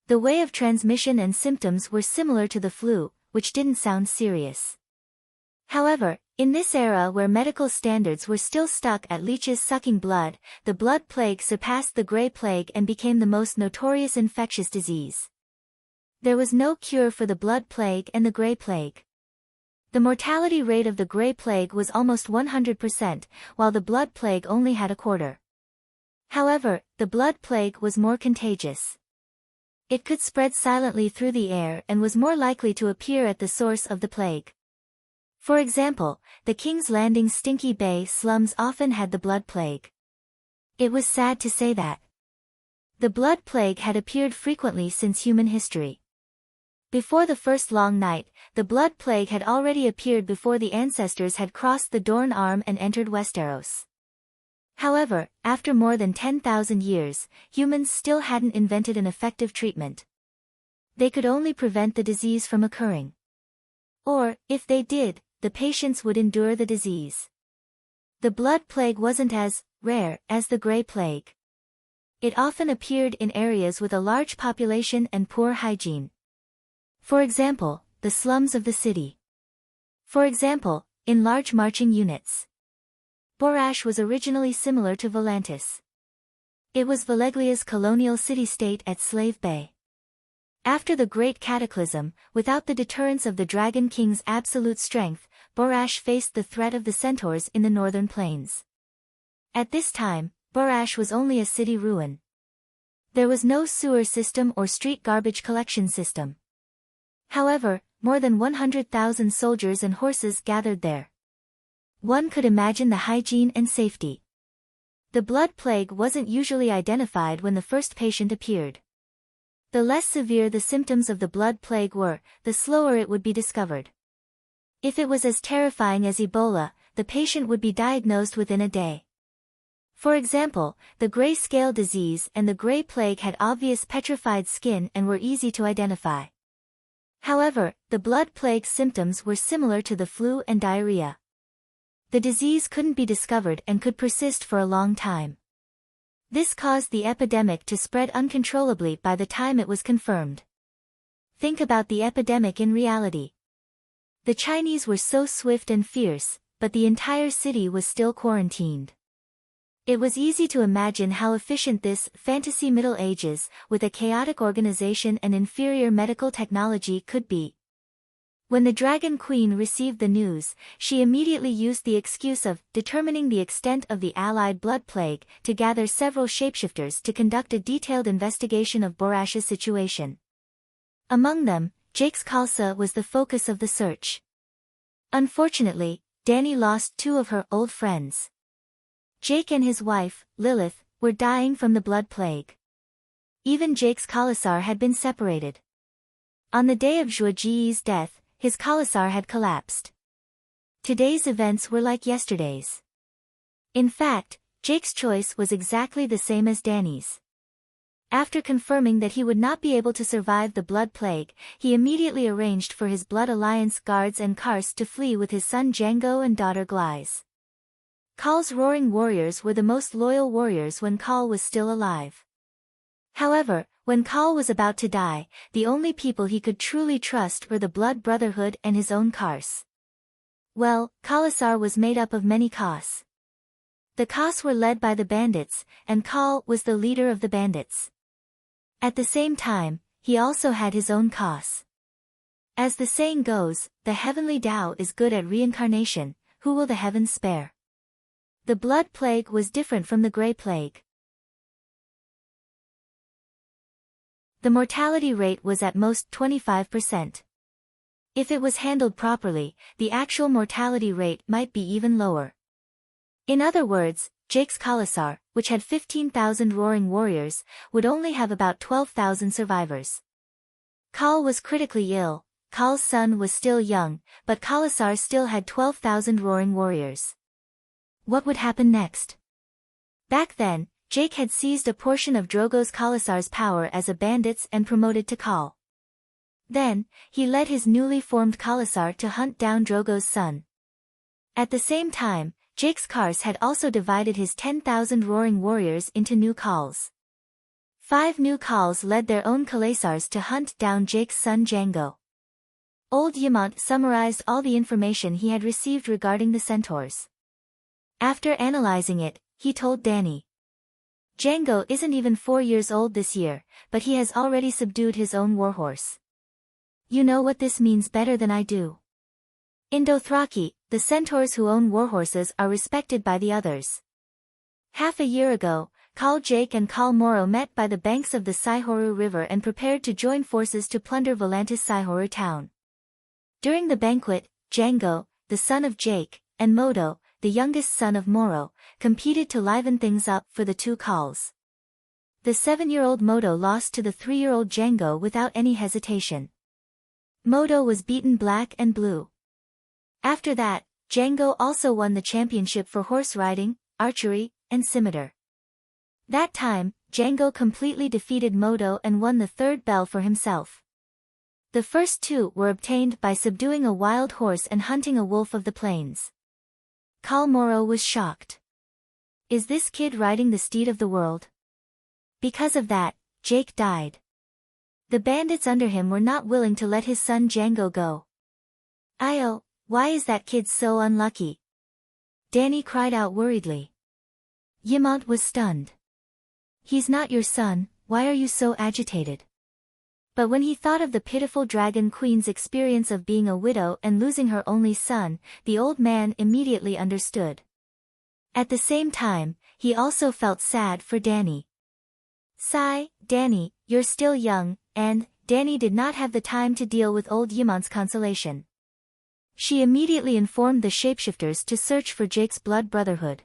The way of transmission and symptoms were similar to the flu, which didn't sound serious. However, in this era where medical standards were still stuck at leeches sucking blood, the blood plague surpassed the Grey Plague and became the most notorious infectious disease. There was no cure for the blood plague and the Grey Plague. The mortality rate of the Grey Plague was almost 100%, while the blood plague only had a quarter. However, the blood plague was more contagious. It could spread silently through the air and was more likely to appear at the source of the plague. For example, the King's Landing Stinky Bay slums often had the blood plague. It was sad to say that. The blood plague had appeared frequently since human history. Before the first long night, the blood plague had already appeared before the ancestors had crossed the Dorne Arm and entered Westeros. However, after more than 10,000 years, humans still hadn't invented an effective treatment. They could only prevent the disease from occurring. Or, if they did, the patients would endure the disease. The blood plague wasn't as rare as the Grey Plague. It often appeared in areas with a large population and poor hygiene. For example, the slums of the city. For example, in large marching units. Borash was originally similar to Volantis. It was Valeglia's colonial city-state at Slave Bay. After the Great Cataclysm, without the deterrence of the Dragon King's absolute strength, Borash faced the threat of the centaurs in the northern plains. At this time, Borash was only a city ruin. There was no sewer system or street garbage collection system. However, more than 100,000 soldiers and horses gathered there. One could imagine the hygiene and safety. The blood plague wasn't usually identified when the first patient appeared. The less severe the symptoms of the blood plague were, the slower it would be discovered. If it was as terrifying as Ebola, the patient would be diagnosed within a day. For example, the gray scale disease and the Grey Plague had obvious petrified skin and were easy to identify. However, the blood plague symptoms were similar to the flu and diarrhea. The disease couldn't be discovered and could persist for a long time. This caused the epidemic to spread uncontrollably by the time it was confirmed. Think about the epidemic in reality. The Chinese were so swift and fierce, but the entire city was still quarantined. It was easy to imagine how efficient this fantasy Middle Ages, with a chaotic organization and inferior medical technology, could be. When the Dragon Queen received the news, she immediately used the excuse of determining the extent of the Allied blood plague to gather several shapeshifters to conduct a detailed investigation of Borash's situation. Among them, Jake's Khalsa was the focus of the search. Unfortunately, Dany lost two of her old friends. Jake and his wife, Lilith, were dying from the blood plague. Even Jake's Khalasar had been separated. On the day of Zhuo Ji's death, his Khalasar had collapsed. Today's events were like yesterday's. In fact, Jake's choice was exactly the same as Dany's. After confirming that he would not be able to survive the blood plague, he immediately arranged for his Blood Alliance guards and Kars to flee with his son Django and daughter Glyze. Khal's roaring warriors were the most loyal warriors when Khal was still alive. However, when Khal was about to die, the only people he could truly trust were the Blood Brotherhood and his own Kars. Well, Khalasar was made up of many Khas. The Khas were led by the bandits, and Khal was the leader of the bandits. At the same time, he also had his own Khas. As the saying goes, the heavenly Tao is good at reincarnation, who will the heavens spare? The blood plague was different from the Grey Plague. The mortality rate was at most 25%. If it was handled properly, the actual mortality rate might be even lower. In other words, Jake's Khalasar, which had 15,000 roaring warriors, would only have about 12,000 survivors. Khal was critically ill. Khal's son was still young, but Khalasar still had 12,000 roaring warriors. What would happen next? Back then, Jake had seized a portion of Drogo's Khalasar's power as a bandits and promoted to Khal. Then, he led his newly formed Khalasar to hunt down Drogo's son. At the same time, Jake's Kars had also divided his 10,000 roaring warriors into new Khals. 5 new Khals led their own Khalasars to hunt down Jake's son Django. Old Ymont summarized all the information he had received regarding the centaurs. After analyzing it, he told Dany. Django isn't even 4 years old this year, but he has already subdued his own warhorse. You know what this means better than I do. In Dothraki, the centaurs who own warhorses are respected by the others. Half a year ago, Khal Jake and Khal Moro met by the banks of the Saihoru River and prepared to join forces to plunder Volantis Saihoru town. During the banquet, Django, the son of Jake, and Modo, the youngest son of Moro, competed to liven things up for the two Khals. The 7-year-old Modo lost to the 3-year-old Django without any hesitation. Modo was beaten black and blue. After that, Django also won the championship for horse riding, archery, and scimitar. That time, Django completely defeated Modo and won the 3rd bell for himself. The first 2 were obtained by subduing a wild horse and hunting a wolf of the plains. Khal Moro was shocked. Is this kid riding the steed of the world? Because of that, Jake died. The bandits under him were not willing to let his son Django go. Io, why is that kid so unlucky? Dany cried out worriedly. Ymont was stunned. He's not your son, why are you so agitated? But when he thought of the pitiful Dragon Queen's experience of being a widow and losing her only son, the old man immediately understood. At the same time, he also felt sad for Dany. Sigh, Dany, you're still young, and Dany did not have the time to deal with old Ymont's consolation. She immediately informed the shapeshifters to search for Jake's blood brotherhood.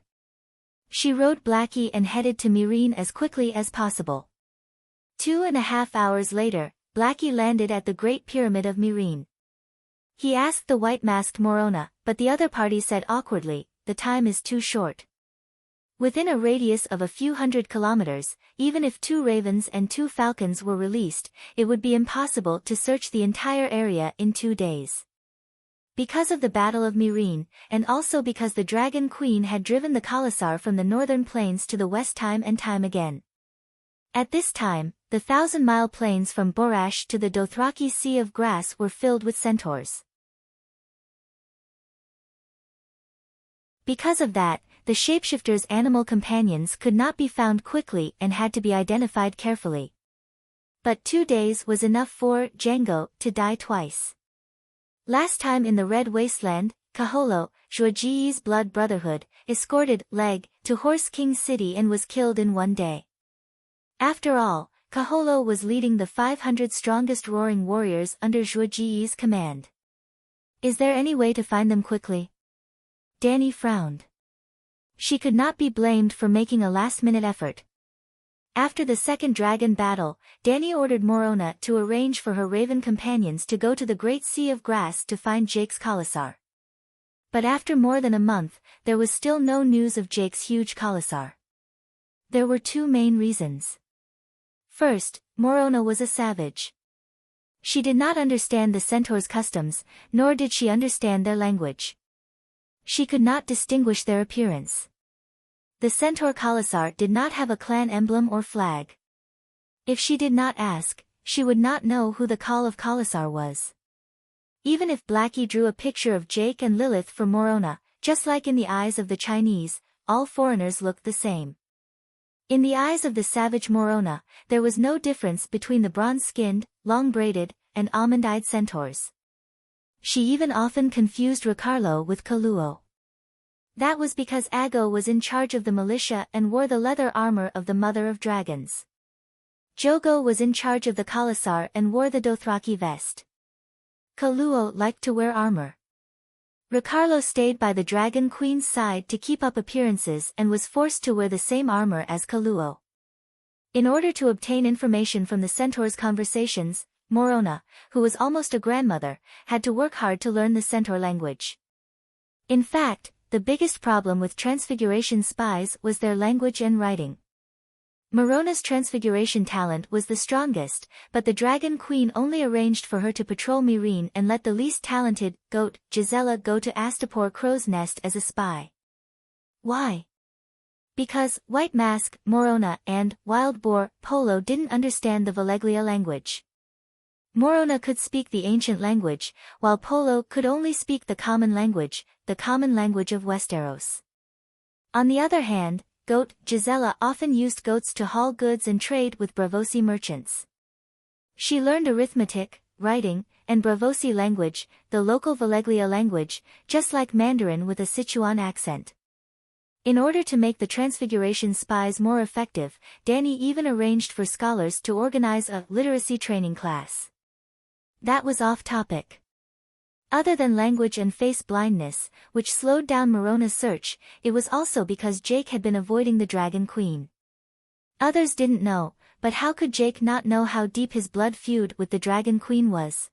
She rode Blackie and headed to Meereen as quickly as possible. 2.5 hours later, Blackie landed at the Great Pyramid of Meereen. He asked the white-masked Morona, but the other party said awkwardly, the time is too short. Within a radius of a few hundred kilometers, even if 2 ravens and 2 falcons were released, it would be impossible to search the entire area in 2 days. Because of the Battle of Meereen, and also because the Dragon Queen had driven the Khalasar from the northern plains to the west time and time again. At this time, the 1,000-mile plains from Borash to the Dothraki Sea of Grass were filled with centaurs. Because of that, the shapeshifter's animal companions could not be found quickly and had to be identified carefully. But 2 days was enough for Django to die twice. Last time in the Red Wasteland, Kaholo, Zhuoji's blood brotherhood, escorted Leg to Horse King City and was killed in 1 day. After all, Kaholo was leading the 500 strongest roaring warriors under Zhuoji's command. Is there any way to find them quickly? Danny frowned. She could not be blamed for making a last-minute effort. After the second dragon battle, Danny ordered Morona to arrange for her raven companions to go to the Great Sea of Grass to find Jake's Khalasar. But after more than a month, there was still no news of Jake's huge Khalasar. There were 2 main reasons. First, Morona was a savage. She did not understand the centaurs' customs, nor did she understand their language. She could not distinguish their appearance. The centaur Khalasar did not have a clan emblem or flag. If she did not ask, she would not know who the Khal of Khalasar was. Even if Blackie drew a picture of Jake and Lilith for Morona, just like in the eyes of the Chinese, all foreigners looked the same. In the eyes of the savage Morona, there was no difference between the bronze-skinned, long-braided, and almond-eyed centaurs. She even often confused Ricardo with Kaluo. That was because Ago was in charge of the militia and wore the leather armor of the Mother of Dragons. Jogo was in charge of the Khalasar and wore the Dothraki vest. Kaluo liked to wear armor. Ricardo stayed by the Dragon Queen's side to keep up appearances and was forced to wear the same armor as Kaluo. In order to obtain information from the centaurs' conversations, Morona, who was almost a grandmother, had to work hard to learn the centaur language. In fact, the biggest problem with Transfiguration spies was their language and writing. Morona's transfiguration talent was the strongest, but the Dragon Queen only arranged for her to patrol Myrene and let the least talented, goat, Gisela go to Astapor Crow's Nest as a spy. Why? Because White Mask, Morona, and Wild Boar, Polo didn't understand the Valeglia language. Morona could speak the ancient language, while Polo could only speak the common language of Westeros. On the other hand, Goat, Gisela often used goats to haul goods and trade with Bravosi merchants. She learned arithmetic, writing, and Bravosi language, the local Valeglia language, just like Mandarin with a Sichuan accent. In order to make the Transfiguration spies more effective, Danny even arranged for scholars to organize a literacy training class. That was off topic. Other than language and face blindness, which slowed down Morona's search, it was also because Jake had been avoiding the Dragon Queen. Others didn't know, but how could Jake not know how deep his blood feud with the Dragon Queen was?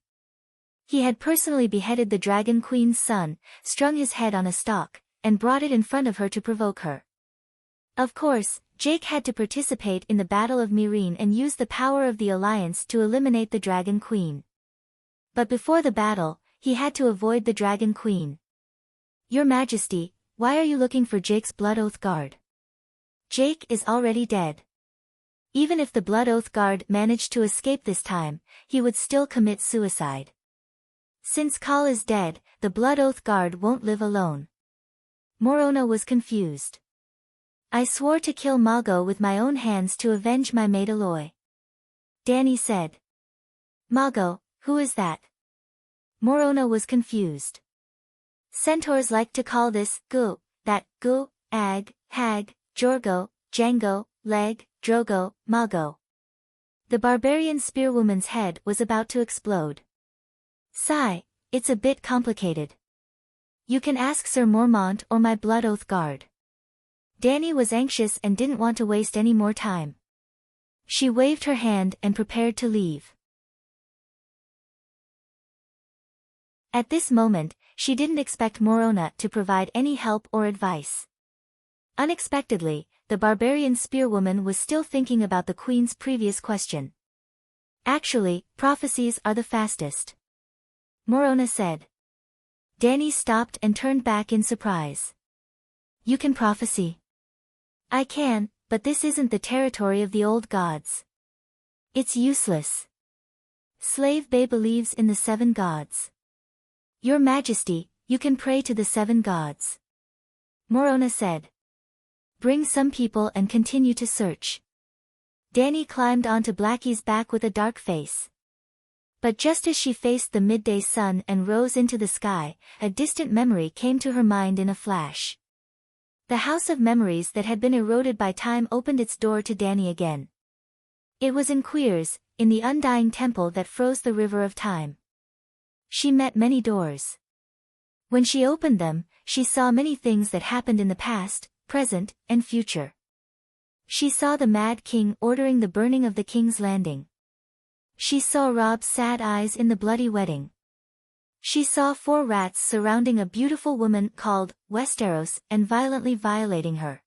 He had personally beheaded the Dragon Queen's son, strung his head on a stalk, and brought it in front of her to provoke her. Of course, Jake had to participate in the Battle of Myrene and use the power of the Alliance to eliminate the Dragon Queen. But before the battle, he had to avoid the Dragon Queen. Your Majesty, why are you looking for Jake's Blood Oath Guard? Jake is already dead. Even if the Blood Oath Guard managed to escape this time, he would still commit suicide. Since Khal is dead, the Blood Oath Guard won't live alone. Morona was confused. I swore to kill Mago with my own hands to avenge my maid Aloy. Danny said. Mago, who is that? Morona was confused. Centaurs like to call this Gu, that Gu, Ag, Hag, Jorgo, Django, Leg, Drogo, Mago. The barbarian spearwoman's head was about to explode. Sigh, it's a bit complicated. You can ask Sir Mormont or my Blood Oath Guard. Danny was anxious and didn't want to waste any more time. She waved her hand and prepared to leave. At this moment, she didn't expect Morona to provide any help or advice. Unexpectedly, the barbarian spearwoman was still thinking about the Queen's previous question. Actually, prophecies are the fastest. Morona said. Danny stopped and turned back in surprise. You can prophesy. I can, but this isn't the territory of the old gods. It's useless. Slave Bay believes in the 7 gods. Your Majesty, you can pray to the 7 gods. Morona said. Bring some people and continue to search. Danny climbed onto Blackie's back with a dark face. But just as she faced the midday sun and rose into the sky, a distant memory came to her mind in a flash. The house of memories that had been eroded by time opened its door to Danny again. It was in Queers, in the undying temple that froze the river of time. She met many doors. When she opened them, she saw many things that happened in the past, present, and future. She saw the Mad King ordering the burning of the King's Landing. She saw Rob's sad eyes in the bloody wedding. She saw 4 rats surrounding a beautiful woman called Westeros and violently violating her.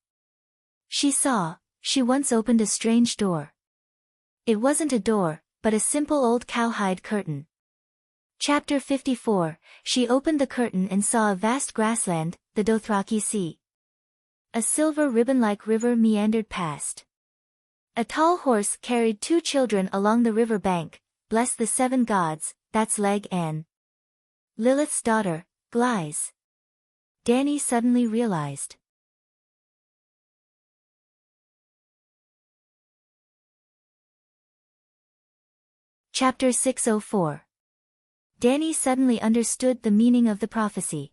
She once opened a strange door. It wasn't a door, but a simple old cowhide curtain. Chapter 54, she opened the curtain and saw a vast grassland, the Dothraki Sea. A silver ribbon-like river meandered past. A tall horse carried 2 children along the river bank. Bless the 7 gods, that's Leg Anne. Lilith's daughter, Glyze. Danny suddenly realized. Chapter 604. Danny suddenly understood the meaning of the prophecy.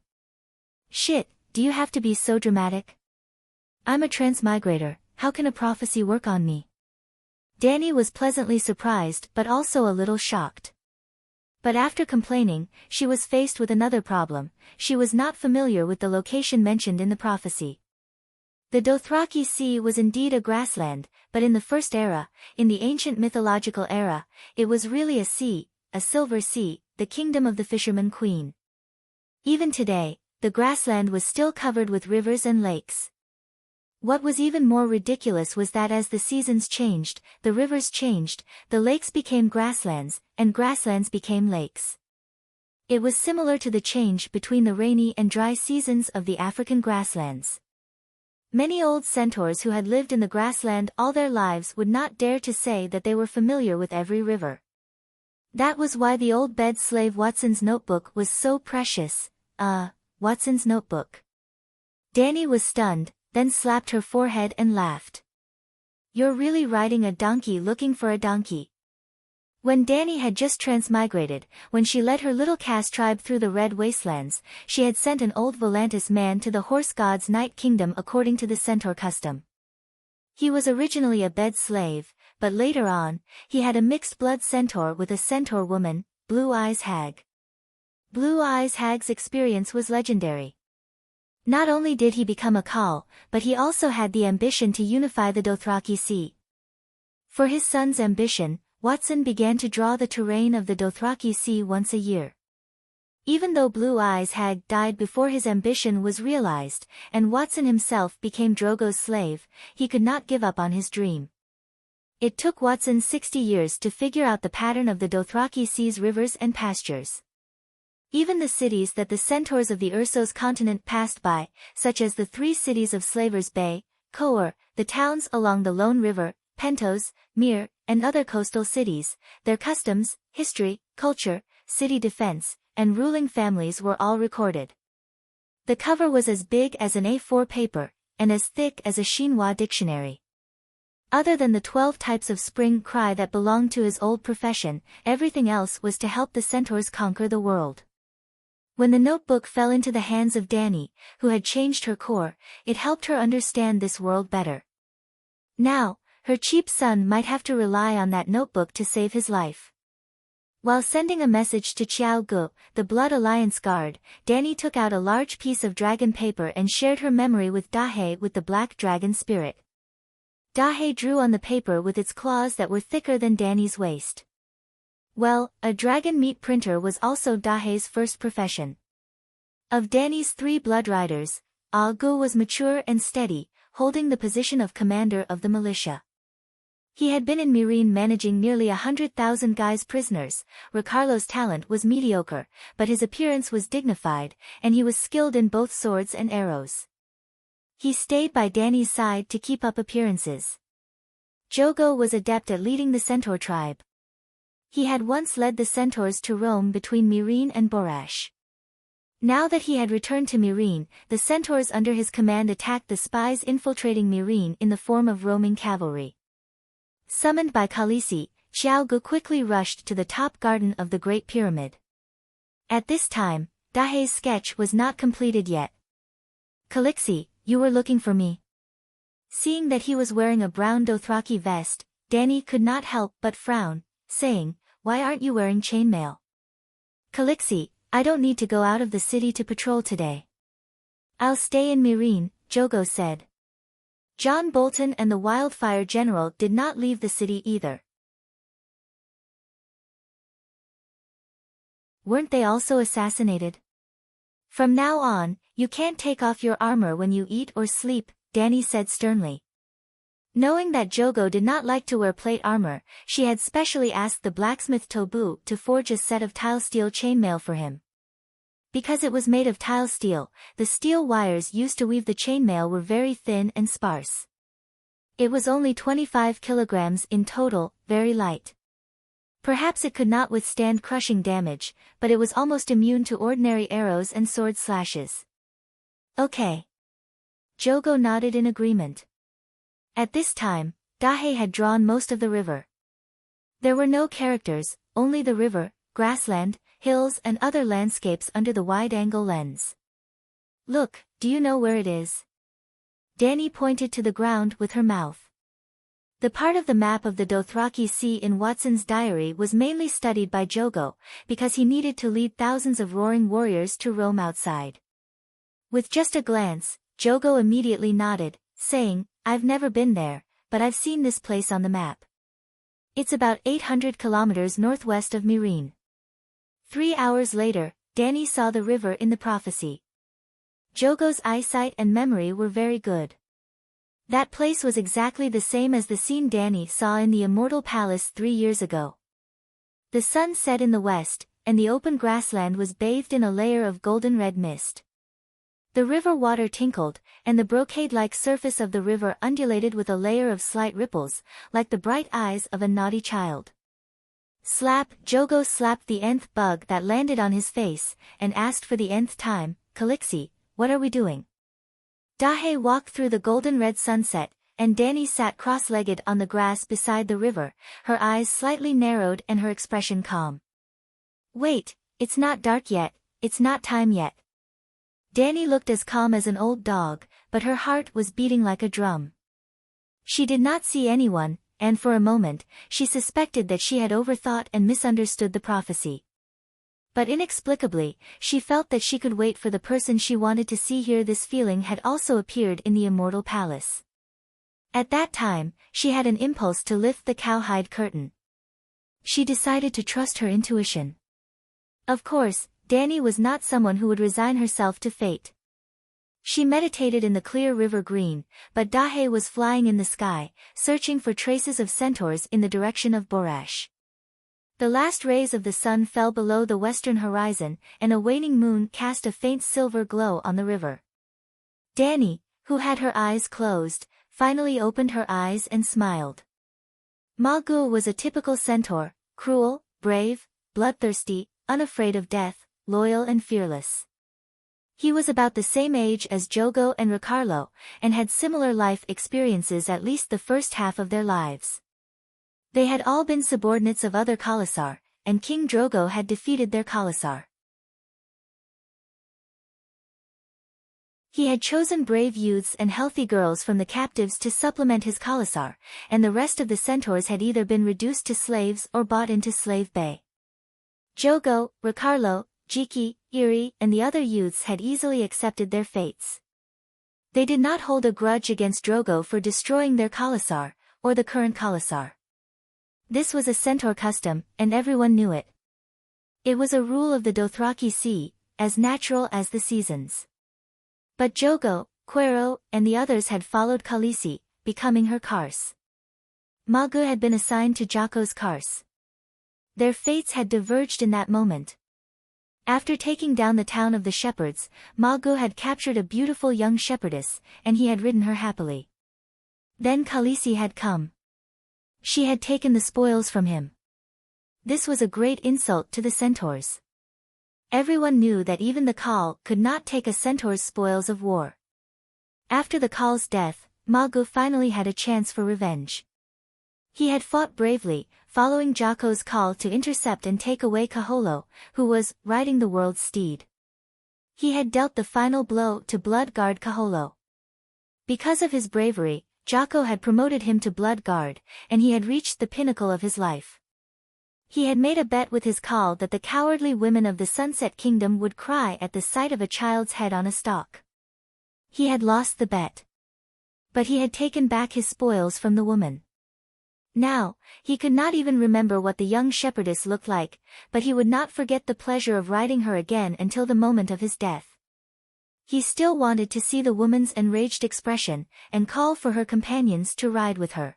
Shit, do you have to be so dramatic? I'm a transmigrator, how can a prophecy work on me? Danny was pleasantly surprised but also a little shocked. But after complaining, she was faced with another problem. She was not familiar with the location mentioned in the prophecy. The Dothraki Sea was indeed a grassland, but in the first era, in the ancient mythological era, it was really a sea, a silver sea, the kingdom of the fisherman queen. Even today, the grassland was still covered with rivers and lakes. What was even more ridiculous was that as the seasons changed, the rivers changed, the lakes became grasslands, and grasslands became lakes. It was similar to the change between the rainy and dry seasons of the African grasslands. Many old centaurs who had lived in the grassland all their lives would not dare to say that they were familiar with every river. That was why the old bed slave Watson's notebook was so precious. Watson's notebook. Danny was stunned, then slapped her forehead and laughed. You're really riding a donkey looking for a donkey. When Danny had just transmigrated, when she led her little caste tribe through the Red Wastelands, she had sent an old Volantis man to the horse god's night kingdom according to the centaur custom. He was originally a bed slave, but later on, he had a mixed-blood centaur with a centaur woman, Blue Eyes Hag. Blue Eyes Hag's experience was legendary. Not only did he become a Khal, but he also had the ambition to unify the Dothraki Sea. For his son's ambition, Watson began to draw the terrain of the Dothraki Sea once a year. Even though Blue Eyes Hag died before his ambition was realized, and Watson himself became Drogo's slave, he could not give up on his dream. It took Watson 60 years to figure out the pattern of the Dothraki Sea's rivers and pastures. Even the cities that the centaurs of the Ursos continent passed by, such as the 3 cities of Slavers Bay, Koor, the towns along the Lone River, Pentos, Mir, and other coastal cities, their customs, history, culture, city defense, and ruling families were all recorded. The cover was as big as an A4 paper, and as thick as a chinois dictionary. Other than the 12 types of spring cry that belonged to his old profession, everything else was to help the centaurs conquer the world. When the notebook fell into the hands of Danny, who had changed her core, it helped her understand this world better. Now, her cheap son might have to rely on that notebook to save his life. While sending a message to Xiao Gu, the Blood Alliance guard, Danny took out a large piece of dragon paper and shared her memory with Dahe with the black dragon spirit. Dahe drew on the paper with its claws that were thicker than Danny's waist. Well, a dragon meat printer was also Dahe's first profession. Of Danny's 3 blood riders, Gu was mature and steady, holding the position of commander of the militia. He had been in Meereen managing nearly 100,000 guys prisoners. Ricarlo's talent was mediocre, but his appearance was dignified, and he was skilled in both swords and arrows. He stayed by Danny's side to keep up appearances. Jogo was adept at leading the centaur tribe. He had once led the centaurs to roam between Meereen and Borash. Now that he had returned to Myrine, the centaurs under his command attacked the spies infiltrating Myrine in the form of roaming cavalry. Summoned by Khaleesi, Xiao Gu quickly rushed to the top garden of the Great Pyramid. At this time, Dahe's sketch was not completed yet. "Khaleesi, you were looking for me?" Seeing that he was wearing a brown Dothraki vest, Dany could not help but frown, saying, "Why aren't you wearing chainmail?" "Khaleesi, I don't need to go out of the city to patrol today. I'll stay in Myrine," Jogo said. John Bolton and the Wildfire General did not leave the city either. Weren't they also assassinated? "From now on, you can't take off your armor when you eat or sleep," Dany said sternly. Knowing that Jogo did not like to wear plate armor, she had specially asked the blacksmith Tobu to forge a set of tile steel chainmail for him. Because it was made of tile steel, the steel wires used to weave the chainmail were very thin and sparse. It was only 25 kilograms in total, very light. Perhaps it could not withstand crushing damage, but it was almost immune to ordinary arrows and sword slashes. "Okay." Jogo nodded in agreement. At this time, Dahe had drawn most of the river. There were no characters, only the river, grassland, hills and other landscapes under the wide-angle lens. "Look, do you know where it is?" Dany pointed to the ground with her mouth. The part of the map of the Dothraki Sea in Watson's diary was mainly studied by Jogo, because he needed to lead thousands of roaring warriors to roam outside. With just a glance, Jogo immediately nodded, saying, "I've never been there, but I've seen this place on the map. It's about 800 kilometers northwest of Myrine." 3 hours later, Dany saw the river in the prophecy. Jogo's eyesight and memory were very good. That place was exactly the same as the scene Dany saw in the Immortal Palace 3 years ago. The sun set in the west, and the open grassland was bathed in a layer of golden-red mist. The river water tinkled, and the brocade-like surface of the river undulated with a layer of slight ripples, like the bright eyes of a naughty child. Slap! Jogo slapped the nth bug that landed on his face, and asked for the nth time, "Khaleesi, what are we doing?" Dahe walked through the golden-red sunset, and Dany sat cross-legged on the grass beside the river, her eyes slightly narrowed and her expression calm. "Wait, it's not dark yet, it's not time yet." Dany looked as calm as an old dog, but her heart was beating like a drum. She did not see anyone, and for a moment, she suspected that she had overthought and misunderstood the prophecy. But inexplicably, she felt that she could wait for the person she wanted to see here. This feeling had also appeared in the Immortal Palace. At that time, she had an impulse to lift the cowhide curtain. She decided to trust her intuition. Of course, Dany was not someone who would resign herself to fate. She meditated in the clear river green, but Dahe was flying in the sky, searching for traces of centaurs in the direction of Borash. The last rays of the sun fell below the western horizon, and a waning moon cast a faint silver glow on the river. Dany, who had her eyes closed, finally opened her eyes and smiled. Malgul was a typical centaur, cruel, brave, bloodthirsty, unafraid of death, loyal and fearless. He was about the same age as Jogo and Ricardo, and had similar life experiences at least the first half of their lives. They had all been subordinates of other Khalasar, and King Drogo had defeated their Khalasar. He had chosen brave youths and healthy girls from the captives to supplement his Khalasar, and the rest of the centaurs had either been reduced to slaves or bought into slave bay. Jogo, Ricardo, Jiki, Iri, and the other youths had easily accepted their fates. They did not hold a grudge against Drogo for destroying their Khalasar, or the current Khalasar. This was a centaur custom, and everyone knew it. It was a rule of the Dothraki Sea, as natural as the seasons. But Jogo, Quero, and the others had followed Khaleesi, becoming her Kars. Malgul had been assigned to Jocko's Kars. Their fates had diverged in that moment. After taking down the town of the shepherds, Malgul had captured a beautiful young shepherdess, and he had ridden her happily. Then Khaleesi had come. She had taken the spoils from him. This was a great insult to the centaurs. Everyone knew that even the Khal could not take a centaur's spoils of war. After the Khal's death, Magu finally had a chance for revenge. He had fought bravely, following Jocko's call to intercept and take away Kaholo, who was riding the world's steed. He had dealt the final blow to Blood Guard Kaholo. Because of his bravery, Jocko had promoted him to Blood Guard, and he had reached the pinnacle of his life. He had made a bet with his Khal that the cowardly women of the Sunset Kingdom would cry at the sight of a child's head on a stalk. He had lost the bet. But he had taken back his spoils from the woman. Now, he could not even remember what the young shepherdess looked like, but he would not forget the pleasure of riding her again until the moment of his death. He still wanted to see the woman's enraged expression, and call for her companions to ride with her.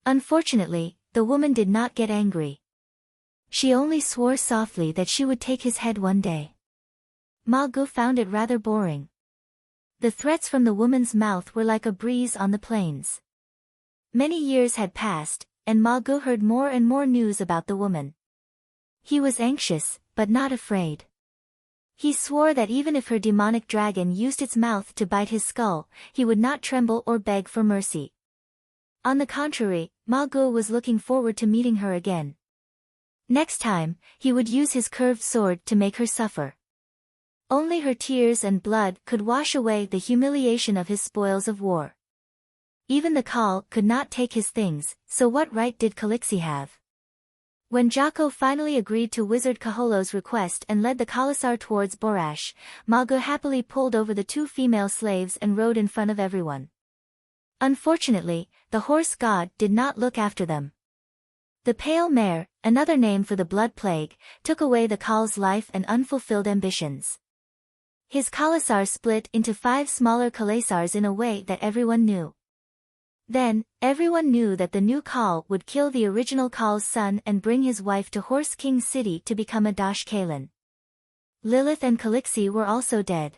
Unfortunately, the woman did not get angry. She only swore softly that she would take his head one day. Magu found it rather boring. The threats from the woman's mouth were like a breeze on the plains. Many years had passed, and Magu heard more and more news about the woman. He was anxious, but not afraid. He swore that even if her demonic dragon used its mouth to bite his skull, he would not tremble or beg for mercy. On the contrary, Magu was looking forward to meeting her again. Next time, he would use his curved sword to make her suffer. Only her tears and blood could wash away the humiliation of his spoils of war. Even the Khal could not take his things, so what right did Calixi have? When Jocko finally agreed to Wizard Kaholo's request and led the Khalasar towards Borash, Magu happily pulled over the 2 female slaves and rode in front of everyone. Unfortunately, the horse god did not look after them. The pale mare, another name for the blood plague, took away the Khal's life and unfulfilled ambitions. His Khalasar split into 5 smaller Khalasars in a way that everyone knew. Then, everyone knew that the new Khal would kill the original Khal's son and bring his wife to Horse King City to become a Dash Kalan. Lilith and Calixi were also dead.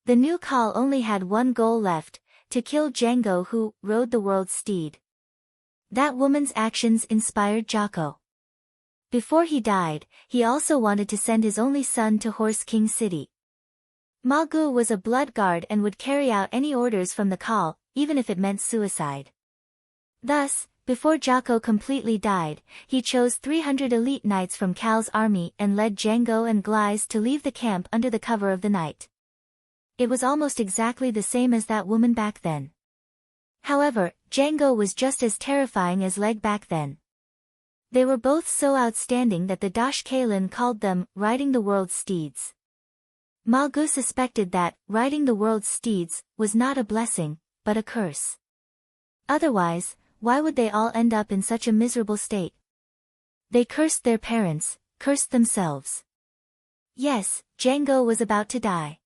The new Khal only had one goal left, to kill Django, who rode the world's steed. That woman's actions inspired Jocko. Before he died, he also wanted to send his only son to Horse King City. Magu was a blood guard and would carry out any orders from the Khal, even if it meant suicide. Thus, before Jocko completely died, he chose 300 elite knights from Kal's army and led Django and Glyze to leave the camp under the cover of the night. It was almost exactly the same as that woman back then. However, Django was just as terrifying as Leg back then. They were both so outstanding that the Dash Kalan called them riding the world's steeds. Magu suspected that riding the world's steeds was not a blessing, but a curse. Otherwise, why would they all end up in such a miserable state? They cursed their parents, cursed themselves. Yes, Django was about to die.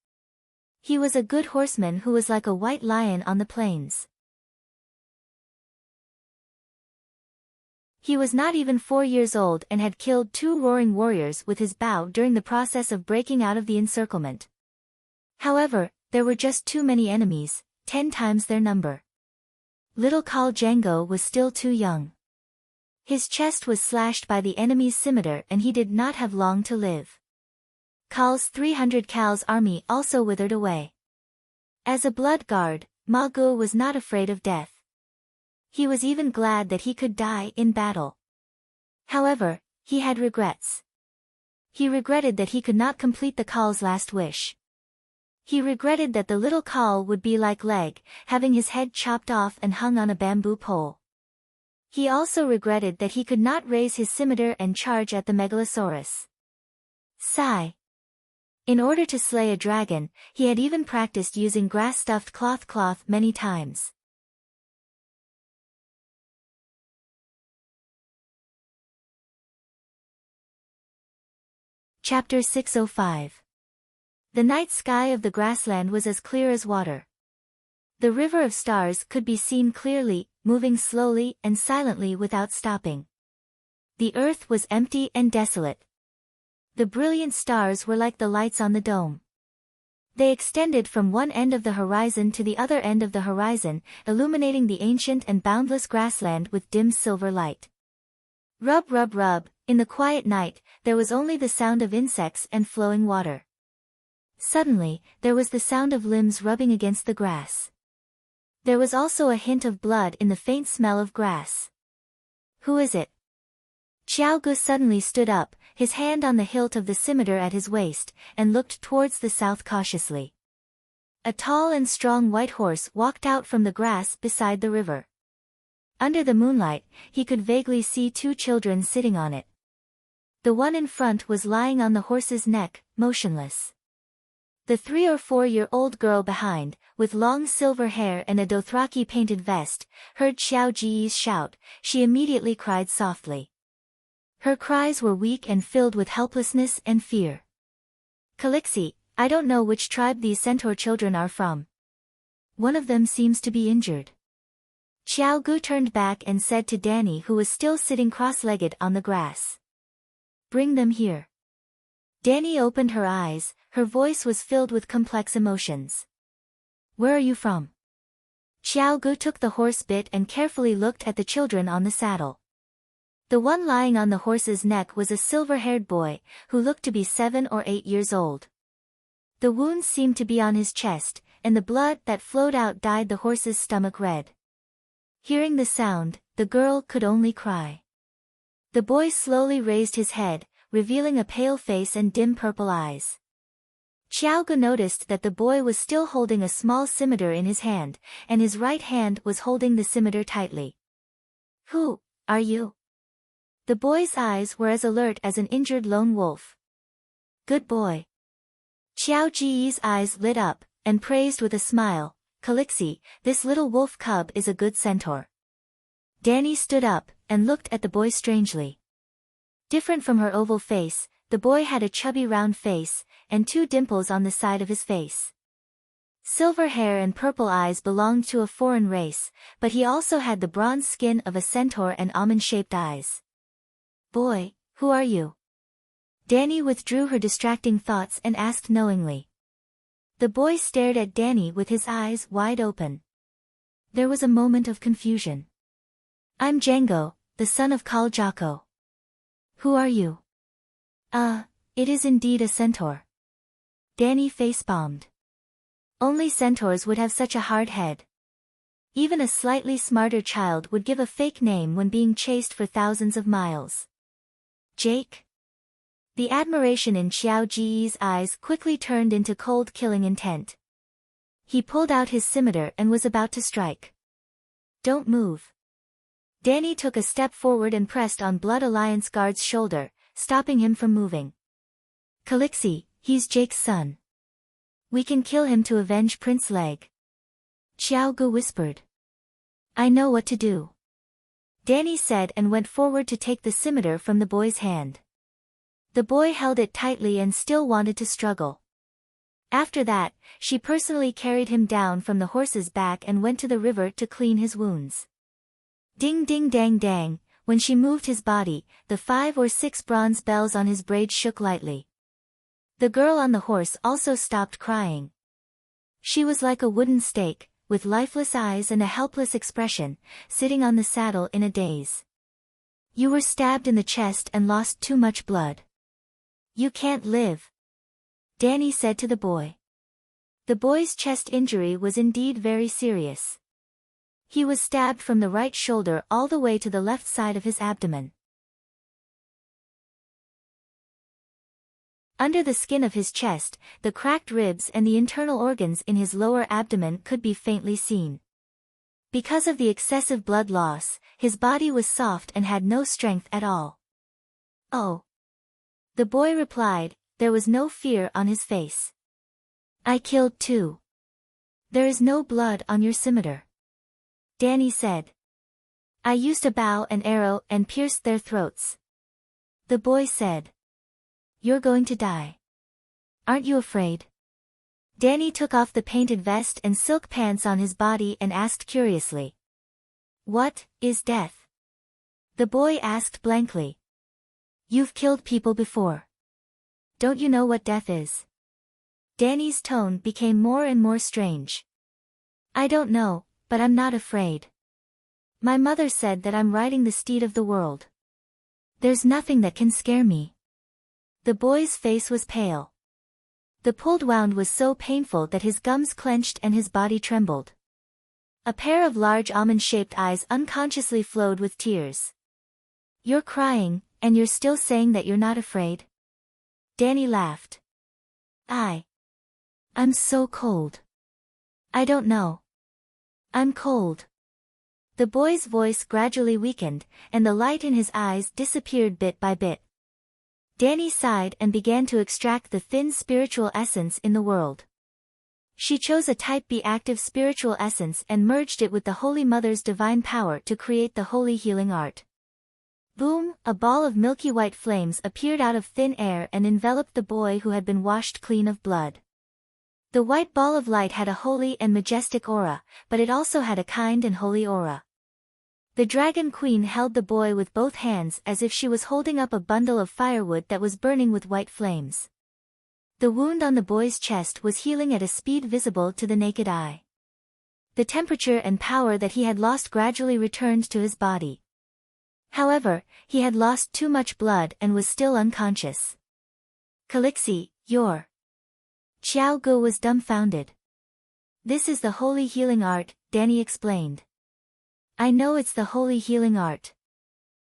He was a good horseman who was like a white lion on the plains. He was not even 4 years old and had killed 2 roaring warriors with his bow during the process of breaking out of the encirclement. However, there were just too many enemies, 10 times their number. Little Khal Django was still too young. His chest was slashed by the enemy's scimitar and he did not have long to live. Khal's 300 Kal's army also withered away. As a blood guard, Magu was not afraid of death. He was even glad that he could die in battle. However, he had regrets. He regretted that he could not complete the Khal's last wish. He regretted that the little Khal would be like Leg, having his head chopped off and hung on a bamboo pole. He also regretted that he could not raise his scimitar and charge at the Megalosaurus. Sigh. In order to slay a dragon, he had even practiced using grass-stuffed cloth many times. Chapter 605. The night sky of the grassland was as clear as water. The river of stars could be seen clearly, moving slowly and silently without stopping. The earth was empty and desolate. The brilliant stars were like the lights on the dome. They extended from one end of the horizon to the other end of the horizon, illuminating the ancient and boundless grassland with dim silver light. Rub rub rub, In the quiet night, there was only the sound of insects and flowing water. Suddenly, there was the sound of limbs rubbing against the grass. There was also a hint of blood in the faint smell of grass. Who is it? Xiao Gu suddenly stood up, his hand on the hilt of the scimitar at his waist, and looked towards the south cautiously. A tall and strong white horse walked out from the grass beside the river. Under the moonlight, he could vaguely see two children sitting on it. The one in front was lying on the horse's neck, motionless. The 3 or 4-year-old girl behind, with long silver hair and a dothraki painted vest, heard Xiao Ji's shout. She immediately cried softly. Her cries were weak and filled with helplessness and fear. Calixi, I don't know which tribe these centaur children are from. One of them seems to be injured. Xiao Gu turned back and said to Danny, who was still sitting cross-legged on the grass. Bring them here. Danny opened her eyes, her voice was filled with complex emotions. Where are you from? Xiao Gu took the horse bit and carefully looked at the children on the saddle. The one lying on the horse's neck was a silver-haired boy, who looked to be 7 or 8 years old. The wounds seemed to be on his chest, and the blood that flowed out dyed the horse's stomach red. Hearing the sound, the girl could only cry. The boy slowly raised his head, revealing a pale face and dim purple eyes. Xiao Gu noticed that the boy was still holding a small scimitar in his hand, and his right hand was holding the scimitar tightly. Who are you? The boy's eyes were as alert as an injured lone wolf. Good boy. Xiao Ji's eyes lit up, and praised with a smile, Calixi, this little wolf cub is a good centaur. Danny stood up, and looked at the boy strangely. Different from her oval face, the boy had a chubby round face, and 2 dimples on the side of his face. Silver hair and purple eyes belonged to a foreign race, but he also had the bronze skin of a centaur and almond-shaped eyes. Boy, who are you? Danny withdrew her distracting thoughts and asked knowingly. The boy stared at Danny with his eyes wide open. There was a moment of confusion. I'm Django, the son of Khal Jako. Who are you? It is indeed a centaur. Danny face-palmed. Only centaurs would have such a hard head. Even a slightly smarter child would give a fake name when being chased for thousands of miles. Jake? The admiration in Xiao Ji's eyes quickly turned into cold killing intent. He pulled out his scimitar and was about to strike. Don't move. Danny took a step forward and pressed on Blood Alliance guard's shoulder, stopping him from moving. Calixi, he's Jake's son. We can kill him to avenge Prince Leg. Xiao Gu whispered. I know what to do. Danny said and went forward to take the scimitar from the boy's hand. The boy held it tightly and still wanted to struggle. After that, she personally carried him down from the horse's back and went to the river to clean his wounds. Ding ding dang dang, when she moved his body, the 5 or 6 bronze bells on his braid shook lightly. The girl on the horse also stopped crying. She was like a wooden stake, with lifeless eyes and a helpless expression, sitting on the saddle in a daze. You were stabbed in the chest and lost too much blood. You can't live. Danny said to the boy. The boy's chest injury was indeed very serious. He was stabbed from the right shoulder all the way to the left side of his abdomen. Under the skin of his chest, the cracked ribs and the internal organs in his lower abdomen could be faintly seen. Because of the excessive blood loss, his body was soft and had no strength at all. Oh. The boy replied, there was no fear on his face. I killed 2. There is no blood on your scimitar. Danny said. I used a bow and arrow and pierced their throats. The boy said. You're going to die. Aren't you afraid? Danny took off the painted vest and silk pants on his body and asked curiously. What is death? The boy asked blankly. You've killed people before. Don't you know what death is? Danny's tone became more and more strange. I don't know, but I'm not afraid. My mother said that I'm riding the steed of the world. There's nothing that can scare me. The boy's face was pale. The pulled wound was so painful that his gums clenched and his body trembled. A pair of large almond-shaped eyes unconsciously flowed with tears. You're crying, and you're still saying that you're not afraid? Danny laughed. I'm so cold. I don't know. I'm cold. The boy's voice gradually weakened, and the light in his eyes disappeared bit by bit. Danny sighed and began to extract the thin spiritual essence in the world. She chose a Type B active spiritual essence and merged it with the Holy Mother's divine power to create the holy healing art. Boom! A ball of milky white flames appeared out of thin air and enveloped the boy who had been washed clean of blood. The white ball of light had a holy and majestic aura, but it also had a kind and holy aura. The Dragon Queen held the boy with both hands as if she was holding up a bundle of firewood that was burning with white flames. The wound on the boy's chest was healing at a speed visible to the naked eye. The temperature and power that he had lost gradually returned to his body. However, he had lost too much blood and was still unconscious. Calixi, you're... Xiao Gu was dumbfounded. This is the holy healing art, Danny explained. I know it's the holy healing art.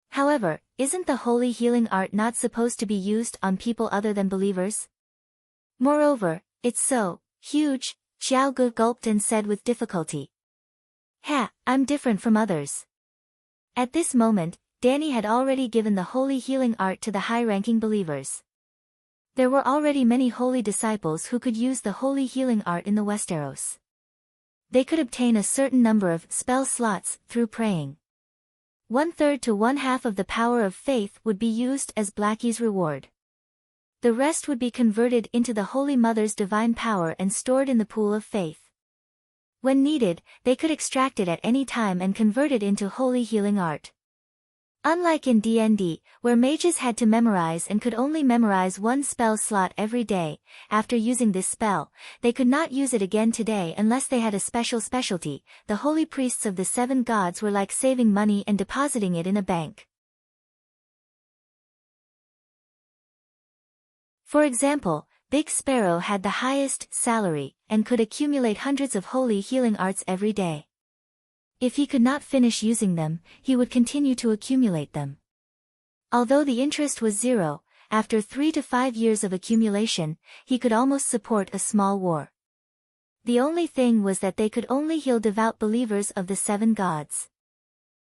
However, isn't the holy healing art not supposed to be used on people other than believers? Moreover, it's so huge, Xiao Gu gulped and said with difficulty. I'm different from others. At this moment, Danny had already given the holy healing art to the high-ranking believers. There were already many holy disciples who could use the holy healing art in the Westeros. They could obtain a certain number of spell slots through praying. 1/3 to 1/2 of the power of faith would be used as Blackie's reward. The rest would be converted into the Holy Mother's divine power and stored in the pool of faith. When needed, they could extract it at any time and convert it into holy healing art. Unlike in D&D, where mages had to memorize and could only memorize one spell slot every day, after using this spell, they could not use it again today unless they had a special specialty. The holy priests of the 7 gods were like saving money and depositing it in a bank. For example, Big Sparrow had the highest salary and could accumulate hundreds of holy healing arts every day. If he could not finish using them, he would continue to accumulate them. Although the interest was 0, after 3 to 5 years of accumulation, he could almost support a small war. The only thing was that they could only heal devout believers of the 7 gods.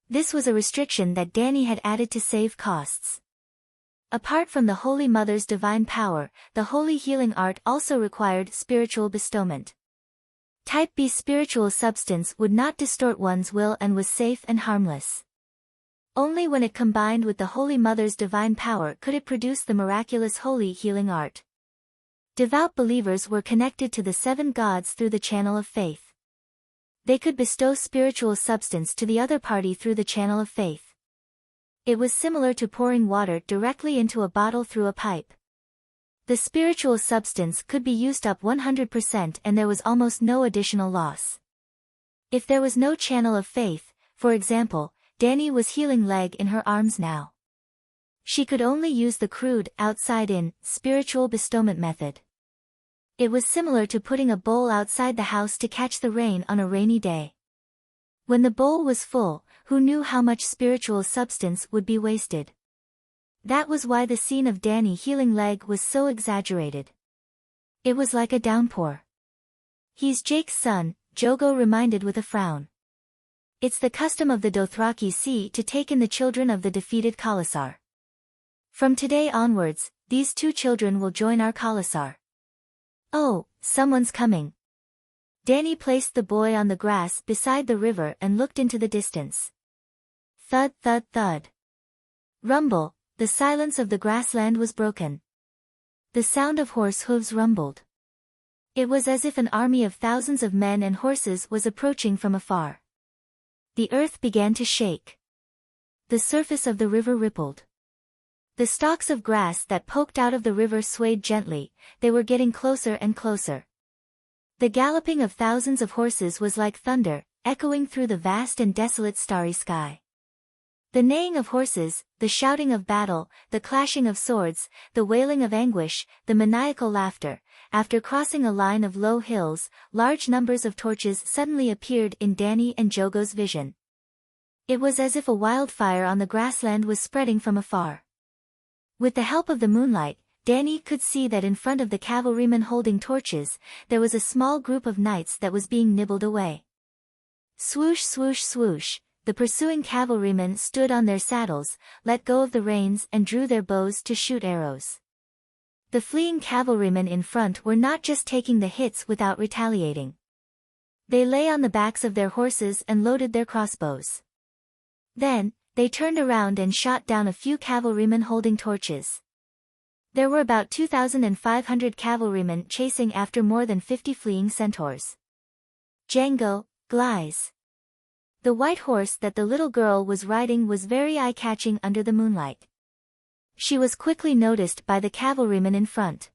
This was a restriction that Danny had added to save costs. Apart from the Holy Mother's divine power, the holy healing art also required spiritual bestowment. Type B spiritual substance would not distort one's will and was safe and harmless. Only when it combined with the Holy Mother's divine power could it produce the miraculous holy healing art. Devout believers were connected to the 7 gods through the channel of faith. They could bestow spiritual substance to the other party through the channel of faith. It was similar to pouring water directly into a bottle through a pipe. The spiritual substance could be used up 100% and there was almost no additional loss. If there was no channel of faith, for example, Danny was healing leg in her arms now. She could only use the crude, outside-in, spiritual bestowment method. It was similar to putting a bowl outside the house to catch the rain on a rainy day. When the bowl was full, who knew how much spiritual substance would be wasted? That was why the scene of Danny healing leg was so exaggerated. It was like a downpour. He's Jake's son, Jogo reminded with a frown. It's the custom of the Dothraki Sea to take in the children of the defeated Khalasar. From today onwards, these 2 children will join our Khalasar. Oh, someone's coming. Danny placed the boy on the grass beside the river and looked into the distance. Thud, thud, thud. Rumble. The silence of the grassland was broken. The sound of horse hooves rumbled. It was as if an army of thousands of men and horses was approaching from afar. The earth began to shake. The surface of the river rippled. The stalks of grass that poked out of the river swayed gently, they were getting closer and closer. The galloping of thousands of horses was like thunder, echoing through the vast and desolate starry sky. The neighing of horses, the shouting of battle, the clashing of swords, the wailing of anguish, the maniacal laughter. After crossing a line of low hills, large numbers of torches suddenly appeared in Danny and Jogo's vision. It was as if a wildfire on the grassland was spreading from afar. With the help of the moonlight, Danny could see that in front of the cavalrymen holding torches, there was a small group of knights that was being nibbled away. Swoosh swoosh swoosh, the pursuing cavalrymen stood on their saddles, let go of the reins and drew their bows to shoot arrows. The fleeing cavalrymen in front were not just taking the hits without retaliating. They lay on the backs of their horses and loaded their crossbows. Then, they turned around and shot down a few cavalrymen holding torches. There were about 2,500 cavalrymen chasing after more than 50 fleeing centaurs. Django, Glies. The white horse that the little girl was riding was very eye-catching under the moonlight. She was quickly noticed by the cavalrymen in front.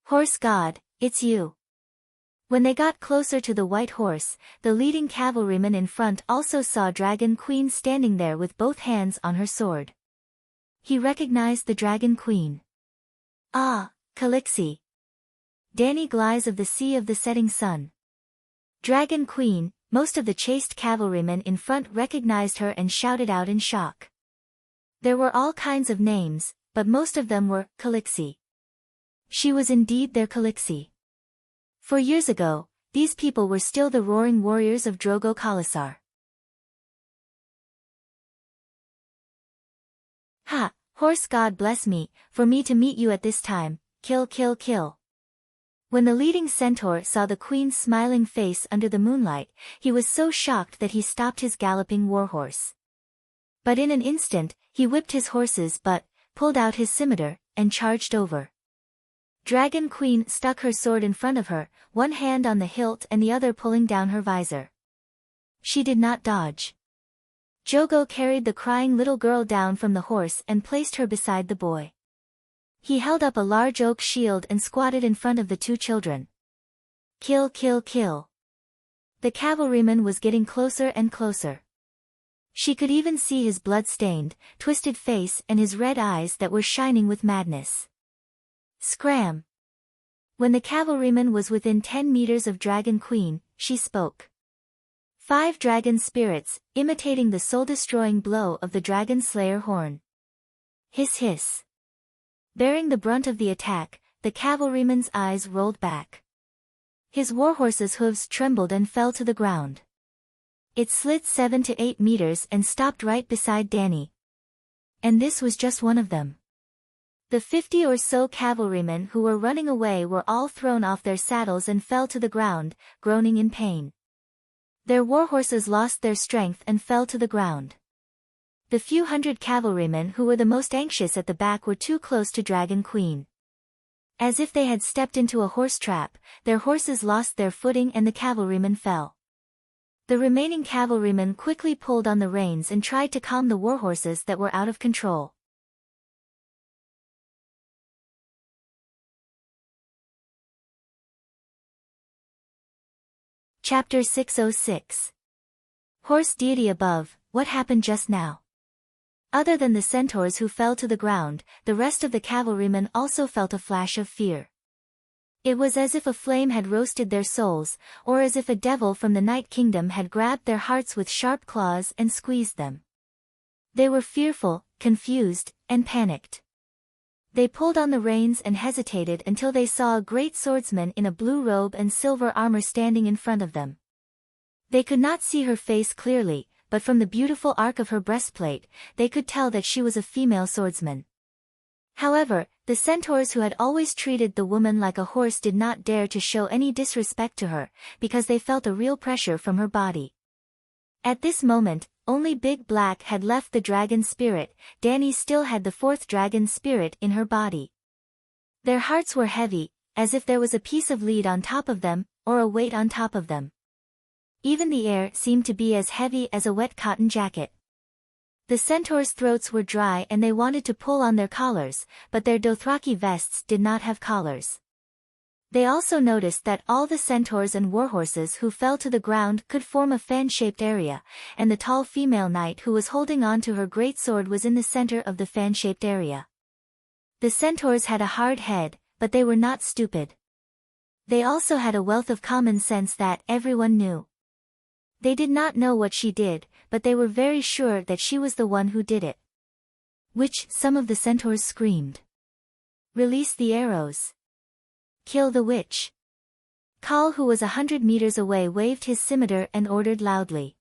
Horse God, it's you. When they got closer to the white horse, the leading cavalryman in front also saw Dragon Queen standing there with both hands on her sword. He recognized the Dragon Queen. Ah, Calixie. Danny Glies of the Sea of the Setting Sun. Dragon Queen. Most of the chased cavalrymen in front recognized her and shouted out in shock. There were all kinds of names, but most of them were Calixie. She was indeed their Calixie. For years ago, these people were still the roaring warriors of Drogo Khalasar. Ha, horse God bless me, for me to meet you at this time, kill kill kill. When the leading centaur saw the queen's smiling face under the moonlight, he was so shocked that he stopped his galloping warhorse. But in an instant, he whipped his horse's butt, pulled out his scimitar, and charged over. Dragon Queen stuck her sword in front of her, one hand on the hilt and the other pulling down her visor. She did not dodge. Jogo carried the crying little girl down from the horse and placed her beside the boy. He held up a large oak shield and squatted in front of the two children. Kill kill kill. The cavalryman was getting closer and closer. She could even see his blood-stained, twisted face and his red eyes that were shining with madness. Scram! When the cavalryman was within 10 meters of Dragon Queen, she spoke. 5 dragon spirits, imitating the soul-destroying blow of the dragon slayer horn. Hiss hiss. Bearing the brunt of the attack, the cavalryman's eyes rolled back. His warhorse's hooves trembled and fell to the ground. It slid 7 to 8 meters and stopped right beside Danny. And this was just one of them. The 50 or so cavalrymen who were running away were all thrown off their saddles and fell to the ground, groaning in pain. Their warhorses lost their strength and fell to the ground. The few hundred cavalrymen who were the most anxious at the back were too close to Dragon Queen. As if they had stepped into a horse trap, their horses lost their footing and the cavalrymen fell. The remaining cavalrymen quickly pulled on the reins and tried to calm the warhorses that were out of control. Chapter 606. Horse deity above, what happened just now? Other than the centaurs who fell to the ground, the rest of the cavalrymen also felt a flash of fear. It was as if a flame had roasted their souls, or as if a devil from the Night Kingdom had grabbed their hearts with sharp claws and squeezed them. They were fearful, confused, and panicked. They pulled on the reins and hesitated until they saw a great swordsman in a blue robe and silver armor standing in front of them. They could not see her face clearly, but from the beautiful arc of her breastplate, they could tell that she was a female swordsman. However, the centaurs who had always treated the woman like a horse did not dare to show any disrespect to her, because they felt a real pressure from her body. At this moment, only Big Black had left the dragon spirit. Danny still had the 4th dragon spirit in her body. Their hearts were heavy, as if there was a piece of lead on top of them, or a weight on top of them. Even the air seemed to be as heavy as a wet cotton jacket. The centaurs' throats were dry and they wanted to pull on their collars, but their Dothraki vests did not have collars. They also noticed that all the centaurs and warhorses who fell to the ground could form a fan-shaped area, and the tall female knight who was holding on to her great sword was in the center of the fan-shaped area. The centaurs had a hard head, but they were not stupid. They also had a wealth of common sense that everyone knew. They did not know what she did, but they were very sure that she was the one who did it. Which, some of the centaurs screamed. Release the arrows. Kill the witch. Kal, who was 100 meters away, waved his scimitar and ordered loudly.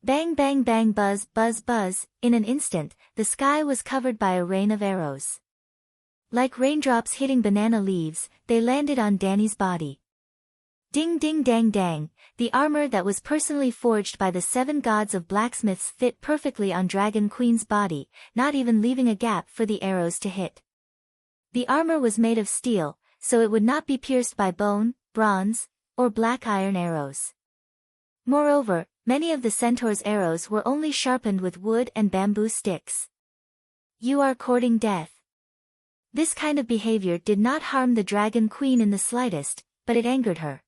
Bang bang bang, buzz buzz buzz. In an instant, the sky was covered by a rain of arrows. Like raindrops hitting banana leaves, they landed on Danny's body. Ding ding dang dang, the armor that was personally forged by the 7 gods of blacksmiths fit perfectly on Dragon Queen's body, not even leaving a gap for the arrows to hit. The armor was made of steel, so it would not be pierced by bone, bronze, or black iron arrows. Moreover, many of the centaur's arrows were only sharpened with wood and bamboo sticks. You are courting death. This kind of behavior did not harm the Dragon Queen in the slightest, but it angered her.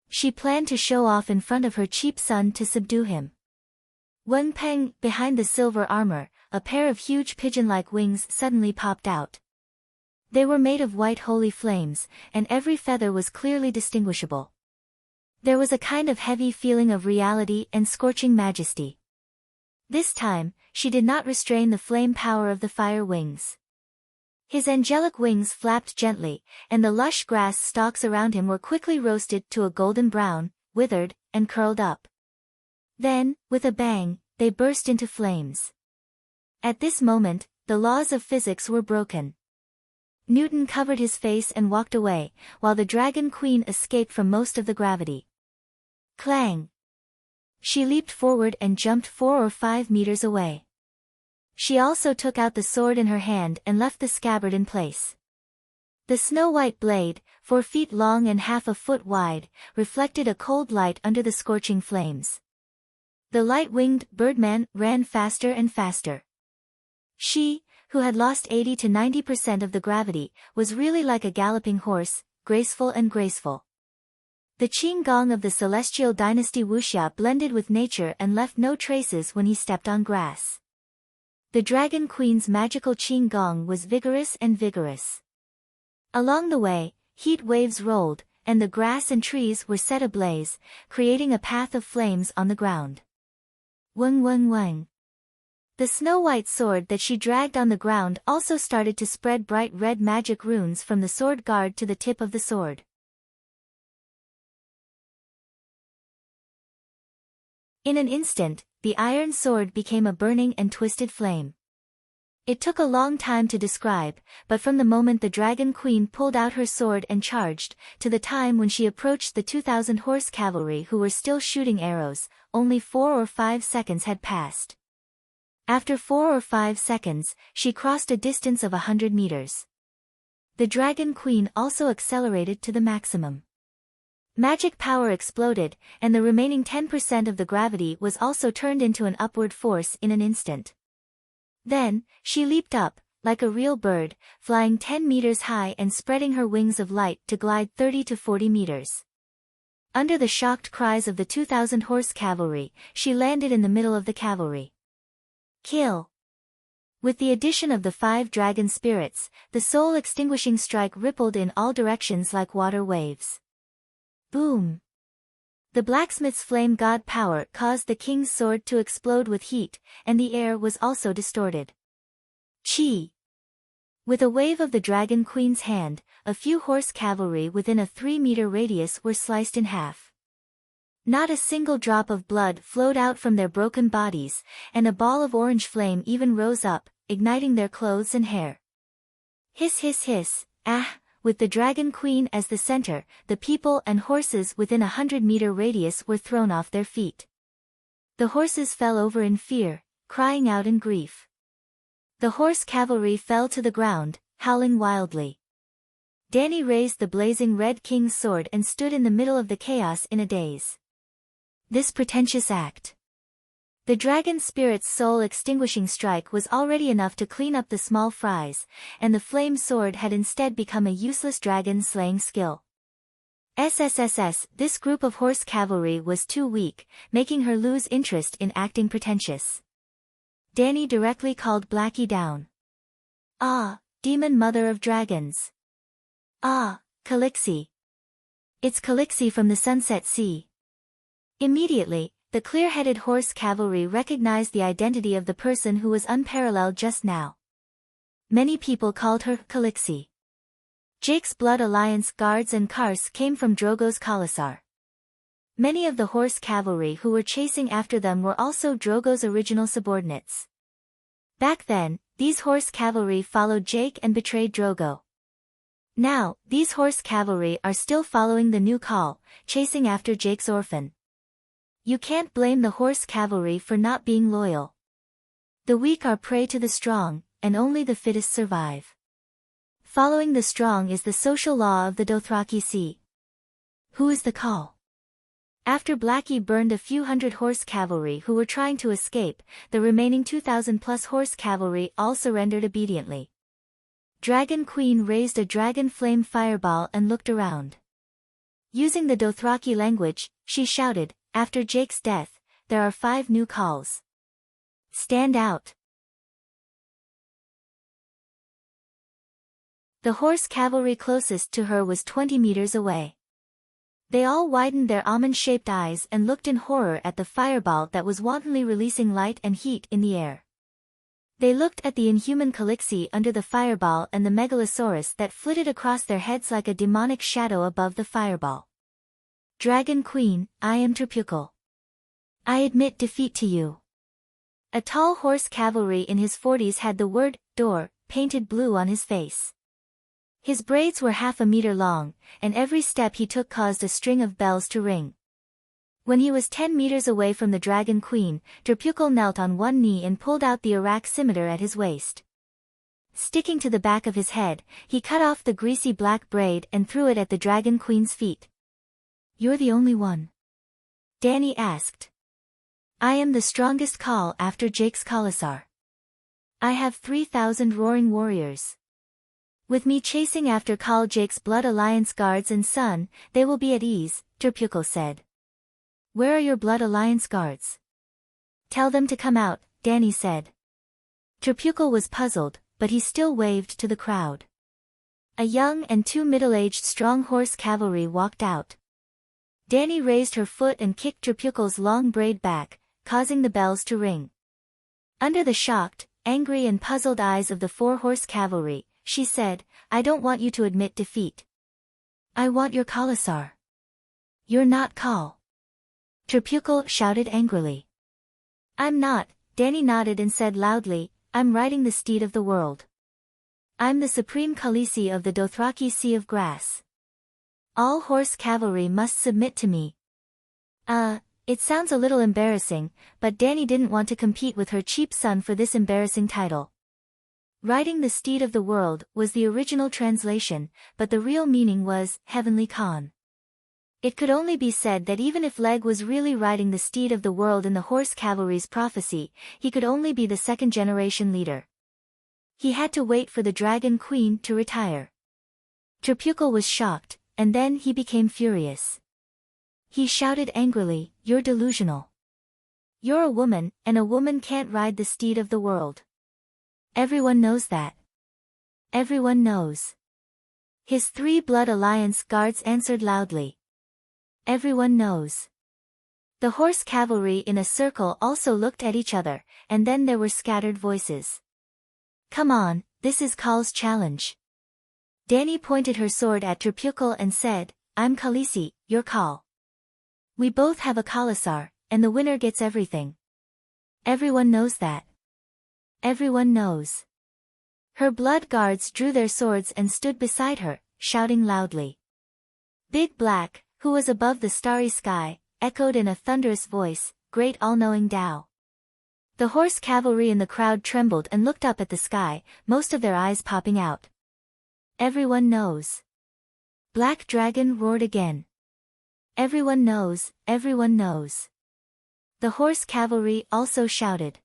She planned to show off in front of her cheap son to subdue him. Wen Peng, behind the silver armor, a pair of huge pigeon-like wings suddenly popped out. They were made of white holy flames, and every feather was clearly distinguishable. There was a kind of heavy feeling of reality and scorching majesty. This time, she did not restrain the flame power of the fire wings. His angelic wings flapped gently, and the lush grass stalks around him were quickly roasted to a golden brown, withered, and curled up. Then, with a bang, they burst into flames. At this moment, the laws of physics were broken. Newton covered his face and walked away, while the Dragon Queen escaped from most of the gravity. Clang! She leaped forward and jumped 4 or 5 meters away. She also took out the sword in her hand and left the scabbard in place. The snow-white blade, 4 feet long and half a foot wide, reflected a cold light under the scorching flames. The light-winged birdman ran faster and faster. She, who had lost 80 to 90% of the gravity, was really like a galloping horse, graceful and graceful. The qing gong of the celestial dynasty Wuxia blended with nature and left no traces when he stepped on grass. The Dragon Queen's magical qing gong was vigorous and vigorous. Along the way, heat waves rolled, and the grass and trees were set ablaze, creating a path of flames on the ground. Weng weng weng. The snow-white sword that she dragged on the ground also started to spread bright red magic runes from the sword guard to the tip of the sword. In an instant, the iron sword became a burning and twisted flame. It took a long time to describe, but from the moment the Dragon Queen pulled out her sword and charged, to the time when she approached the 2,000 horse cavalry who were still shooting arrows, only 4 or 5 seconds had passed. After 4 or 5 seconds, she crossed a distance of 100 meters. The Dragon Queen also accelerated to the maximum. Magic power exploded, and the remaining 10% of the gravity was also turned into an upward force in an instant. Then, she leaped up, like a real bird, flying 10 meters high and spreading her wings of light to glide 30 to 40 meters. Under the shocked cries of the 2,000 horse cavalry, she landed in the middle of the cavalry. Kill! With the addition of the 5 dragon spirits, the soul-extinguishing strike rippled in all directions like water waves. Boom! The blacksmith's flame god power caused the king's sword to explode with heat, and the air was also distorted. Chi! With a wave of the Dragon Queen's hand, a few horse cavalry within a 3-meter radius were sliced in half. Not a single drop of blood flowed out from their broken bodies, and a ball of orange flame even rose up, igniting their clothes and hair. Hiss hiss hiss, ah! With the Dragon Queen as the center, the people and horses within a 100-meter radius were thrown off their feet. The horses fell over in fear, crying out in grief. The horse cavalry fell to the ground, howling wildly. Danny raised the blazing red king's sword and stood in the middle of the chaos in a daze. This pretentious act. The dragon spirit's soul-extinguishing strike was already enough to clean up the small fries, and the flame sword had instead become a useless dragon-slaying skill. SSSS, this group of horse cavalry was too weak, making her lose interest in acting pretentious. Danny directly called Blackie down. "Ah, demon mother of dragons. Ah, Calixie. It's Calixie from the Sunset Sea." Immediately, the clear-headed horse cavalry recognized the identity of the person who was unparalleled just now. Many people called her Calixie. Jake's Blood Alliance guards and Kars came from Drogo's Khalasar. Many of the horse cavalry who were chasing after them were also Drogo's original subordinates. Back then, these horse cavalry followed Jake and betrayed Drogo. Now, these horse cavalry are still following the new call, chasing after Jake's orphan. You can't blame the horse cavalry for not being loyal. The weak are prey to the strong, and only the fittest survive. Following the strong is the social law of the Dothraki Sea. Who is the call? After Blackie burned a few hundred horse cavalry who were trying to escape, the remaining 2,000+ horse cavalry all surrendered obediently. Dragon Queen raised a dragon flame fireball and looked around. Using the Dothraki language, she shouted, "After Jake's death, there are 5 new calls. Stand out." The horse cavalry closest to her was 20 meters away. They all widened their almond-shaped eyes and looked in horror at the fireball that was wantonly releasing light and heat in the air. They looked at the inhuman Calixie under the fireball and the megalosaurus that flitted across their heads like a demonic shadow above the fireball. "Dragon Queen, I am Tripukal. I admit defeat to you." A tall horse cavalry in his 40s had the word, "door," painted blue on his face. His braids were half a meter long, and every step he took caused a string of bells to ring. When he was 10 meters away from the Dragon Queen, Tripukal knelt on one knee and pulled out the Arak scimitar at his waist. Sticking to the back of his head, he cut off the greasy black braid and threw it at the Dragon Queen's feet. "You're the only one?" Danny asked. "I am the strongest call after Jake's Khalasar. I have 3,000 roaring warriors. With me chasing after Khal Jake's Blood Alliance guards and son, they will be at ease," Tripukal said. "Where are your Blood Alliance guards?" "Tell them to come out," Danny said. Tripukal was puzzled, but he still waved to the crowd. A young and 2 middle-aged strong horse cavalry walked out. Danny raised her foot and kicked Tripukal's long braid back, causing the bells to ring. Under the shocked, angry and puzzled eyes of the 4 horse cavalry, she said, "I don't want you to admit defeat. I want your Khalasar. You're not Khal." Tripukal shouted angrily. "I'm not," Danny nodded and said loudly, "I'm riding the steed of the world. I'm the supreme Khaleesi of the Dothraki Sea of Grass. All horse cavalry must submit to me." It sounds a little embarrassing, but Danny didn't want to compete with her cheap son for this embarrassing title. Riding the steed of the world was the original translation, but the real meaning was Heavenly Khan. It could only be said that even if Leg was really riding the steed of the world in the horse cavalry's prophecy, he could only be the second-generation leader. He had to wait for the Dragon Queen to retire. Tripukal was shocked, and then he became furious. He shouted angrily, "You're delusional. You're a woman, and a woman can't ride the steed of the world. Everyone knows that. Everyone knows." His 3 Blood Alliance guards answered loudly. "Everyone knows." The horse cavalry in a circle also looked at each other, and then there were scattered voices. "Come on, this is Khal's challenge." Danny pointed her sword at Tripukal and said, "I'm Khaleesi, you're Khal. We both have a Khalasar, and the winner gets everything. Everyone knows that. Everyone knows." Her blood guards drew their swords and stood beside her, shouting loudly. Big Black, who was above the starry sky, echoed in a thunderous voice, "Great all-knowing Tao." The horse cavalry in the crowd trembled and looked up at the sky, most of their eyes popping out. "Everyone knows." Black Dragon roared again. "Everyone knows, everyone knows." The horse cavalry also shouted.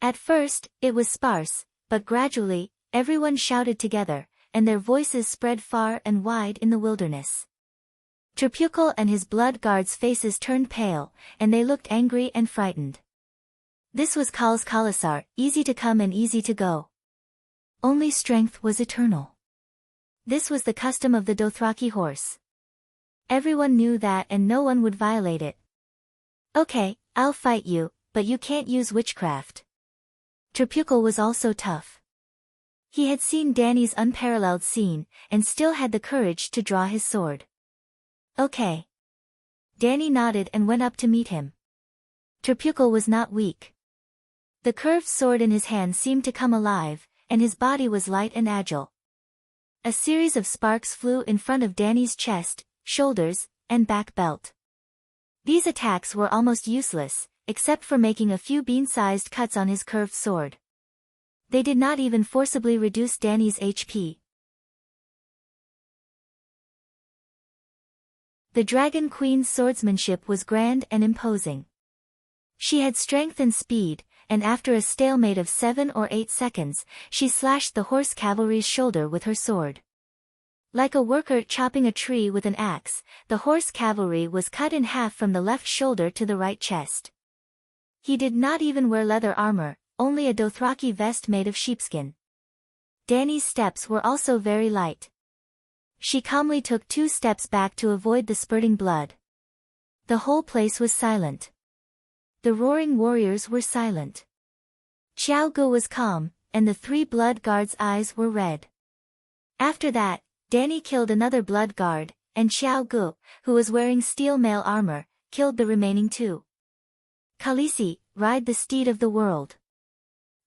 At first, it was sparse, but gradually, everyone shouted together, and their voices spread far and wide in the wilderness. Terpukal and his blood guards' faces turned pale, and they looked angry and frightened. This was Kal's Kalasar, easy to come and easy to go. Only strength was eternal. This was the custom of the Dothraki horse. Everyone knew that and no one would violate it. Okay, I'll fight you, but you can't use witchcraft. Terpukal was also tough. He had seen Dany's unparalleled scene, and still had the courage to draw his sword. Okay. Dany nodded and went up to meet him. Terpukal was not weak. The curved sword in his hand seemed to come alive, and his body was light and agile. A series of sparks flew in front of Dany's chest, shoulders, and back belt. These attacks were almost useless, except for making a few bean-sized cuts on his curved sword. They did not even forcibly reduce Dany's HP. The Dragon Queen's swordsmanship was grand and imposing. She had strength and speed, and after a stalemate of 7 or 8 seconds, she slashed the horse cavalry's shoulder with her sword. Like a worker chopping a tree with an axe, the horse cavalry was cut in half from the left shoulder to the right chest. He did not even wear leather armor, only a Dothraki vest made of sheepskin. Dany's steps were also very light. She calmly took 2 steps back to avoid the spurting blood. The whole place was silent. The roaring warriors were silent. Xiao Gu was calm, and the 3 blood guards' eyes were red. After that, Dany killed another blood guard, and Xiao Gu, who was wearing steel mail armor, killed the remaining 2. Khaleesi, ride the steed of the world.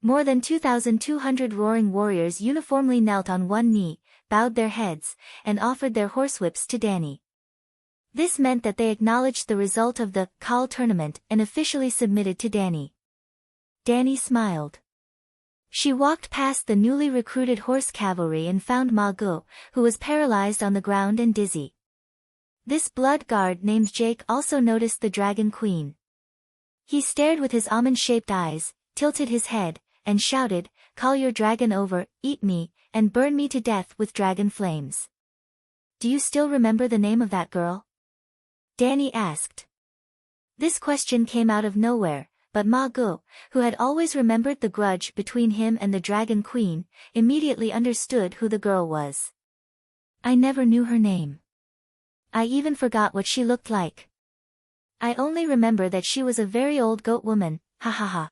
More than 2,200 roaring warriors uniformly knelt on one knee, bowed their heads, and offered their horsewhips to Dany. This meant that they acknowledged the result of the Khal tournament and officially submitted to Dany. Dany smiled. She walked past the newly recruited horse cavalry and found Ma Gu, who was paralyzed on the ground and dizzy. This blood guard named Jake also noticed the Dragon Queen. He stared with his almond-shaped eyes, tilted his head, and shouted, "Call your dragon over, eat me, and burn me to death with dragon flames." "Do you still remember the name of that girl?" Dany asked. This question came out of nowhere, but Ma Gu, who had always remembered the grudge between him and the Dragon Queen, immediately understood who the girl was. "I never knew her name. I even forgot what she looked like. I only remember that she was a very old goat woman, ha ha ha."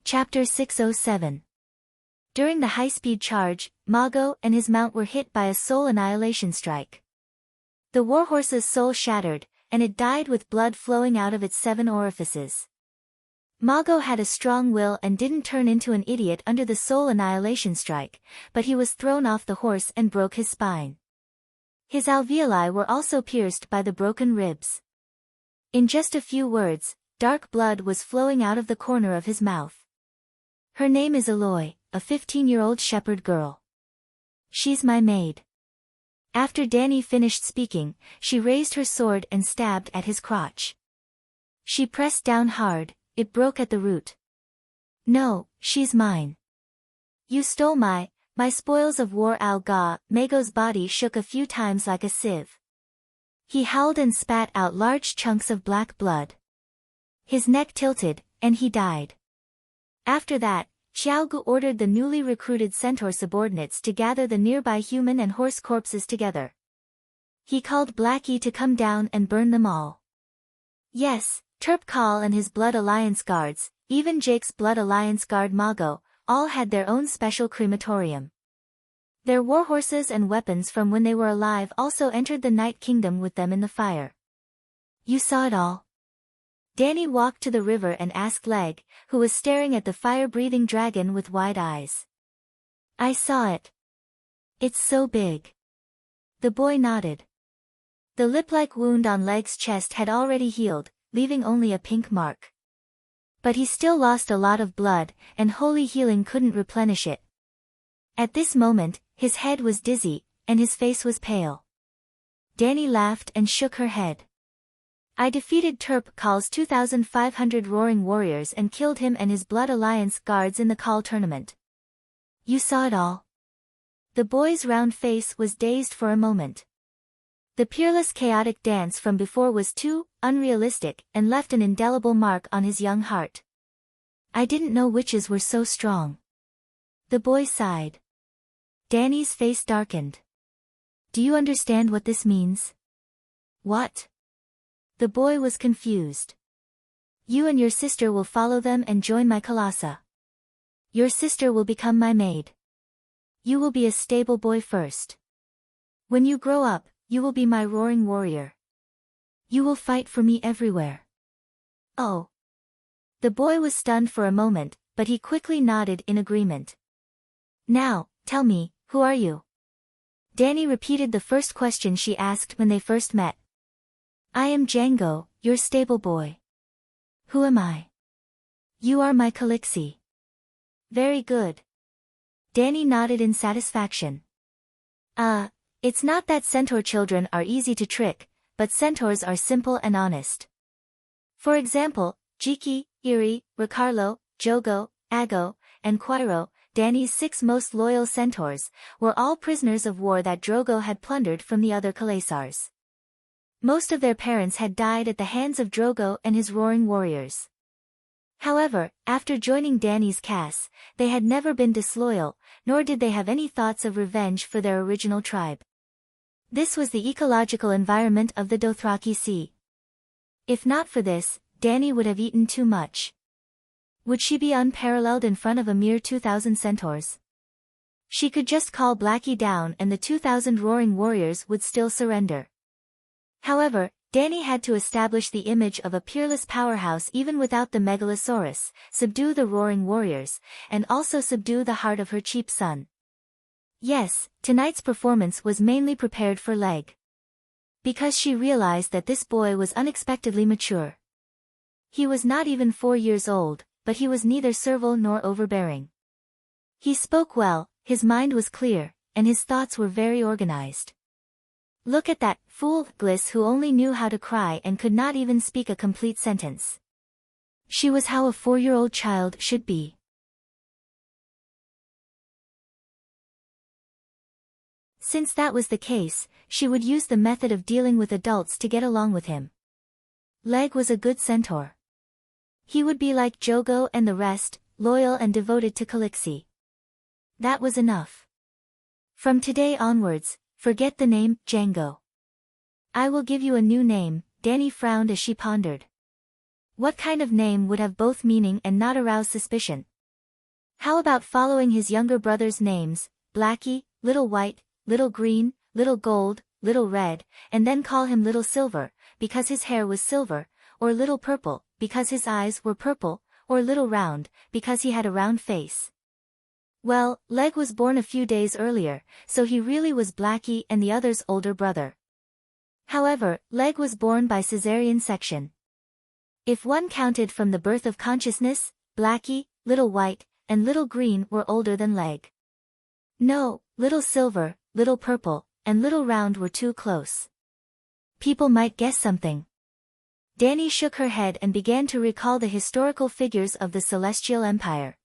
Chapter 607. During the high-speed charge, Mago and his mount were hit by a soul annihilation strike. The warhorse's soul shattered, and it died with blood flowing out of its 7 orifices. Mago had a strong will and didn't turn into an idiot under the soul annihilation strike, but he was thrown off the horse and broke his spine. His alveoli were also pierced by the broken ribs. In just a few words, dark blood was flowing out of the corner of his mouth. "Her name is Aloy, a 15-year-old shepherd girl. She's my maid." After Dany finished speaking, she raised her sword and stabbed at his crotch. She pressed down hard, it broke at the root. "No, she's mine. You stole my spoils of war." Mago's body shook a few times like a sieve. He howled and spat out large chunks of black blood. His neck tilted, and he died. After that, Xiao Gu ordered the newly recruited centaur subordinates to gather the nearby human and horse corpses together. He called Blackie to come down and burn them all. Yes, Terp Khal and his Blood Alliance guards, even Jake's Blood Alliance guard Mago, all had their own special crematorium. Their warhorses and weapons from when they were alive also entered the Night Kingdom with them in the fire. "You saw it all?" Dany walked to the river and asked Leg, who was staring at the fire-breathing dragon with wide eyes. "I saw it. It's so big." The boy nodded. The lip-like wound on Leg's chest had already healed, leaving only a pink mark. But he still lost a lot of blood, and holy healing couldn't replenish it. At this moment, his head was dizzy, and his face was pale. Danny laughed and shook her head. I defeated Turp Kal's 2,500 roaring warriors and killed him and his Blood Alliance guards in the Kal tournament. You saw it all? The boy's round face was dazed for a moment. The peerless chaotic dance from before was too unrealistic and left an indelible mark on his young heart. I didn't know witches were so strong. The boy sighed. Danny's face darkened. Do you understand what this means? What? The boy was confused. You and your sister will follow them and join my Kalasa. Your sister will become my maid. You will be a stable boy first. When you grow up, you will be my roaring warrior. You will fight for me everywhere. Oh. The boy was stunned for a moment, but he quickly nodded in agreement. Now, tell me, who are you? Danny repeated the first question she asked when they first met. I am Django, your stable boy. Who am I? You are my Calixi. Very good. Danny nodded in satisfaction. It's not that centaur children are easy to trick, but centaurs are simple and honest. For example, Jiki, Iri, Ricardo, Jogo, Ago, and Quairo, Danny's 6 most loyal centaurs, were all prisoners of war that Drogo had plundered from the other Kalasars. Most of their parents had died at the hands of Drogo and his roaring warriors. However, after joining Danny's caste, they had never been disloyal, nor did they have any thoughts of revenge for their original tribe. This was the ecological environment of the Dothraki Sea. If not for this, Danny would have eaten too much. Would she be unparalleled in front of a mere 2,000 centaurs? She could just call Blackie down and the 2,000 roaring warriors would still surrender. However, Danny had to establish the image of a peerless powerhouse even without the Megalosaurus, subdue the roaring warriors, and also subdue the heart of her cheap son. Yes, tonight's performance was mainly prepared for Leg. Because she realized that this boy was unexpectedly mature. He was not even 4 years old, but he was neither servile nor overbearing. He spoke well, his mind was clear, and his thoughts were very organized. Look at that fool, Gliss, who only knew how to cry and could not even speak a complete sentence. She was how a 4-year-old child should be. Since that was the case, she would use the method of dealing with adults to get along with him. Leg was a good centaur. He would be like Jogo and the rest, loyal and devoted to Calixi. That was enough. From today onwards, forget the name, Django. I will give you a new name. Danny frowned as she pondered. What kind of name would have both meaning and not arouse suspicion? How about following his younger brother's names, Blackie, Little White, Little Green, Little Gold, Little Red, and then call him Little Silver, because his hair was silver, or Little Purple, because his eyes were purple, or Little Round, because he had a round face. Well, Leg was born a few days earlier, so he really was Blackie and the other's older brother. However, Leg was born by cesarean section. If one counted from the birth of consciousness, Blackie, Little White, and Little Green were older than Leg. No, Little Silver, Little Purple, and Little Round were too close. People might guess something. Danny shook her head and began to recall the historical figures of the Celestial Empire.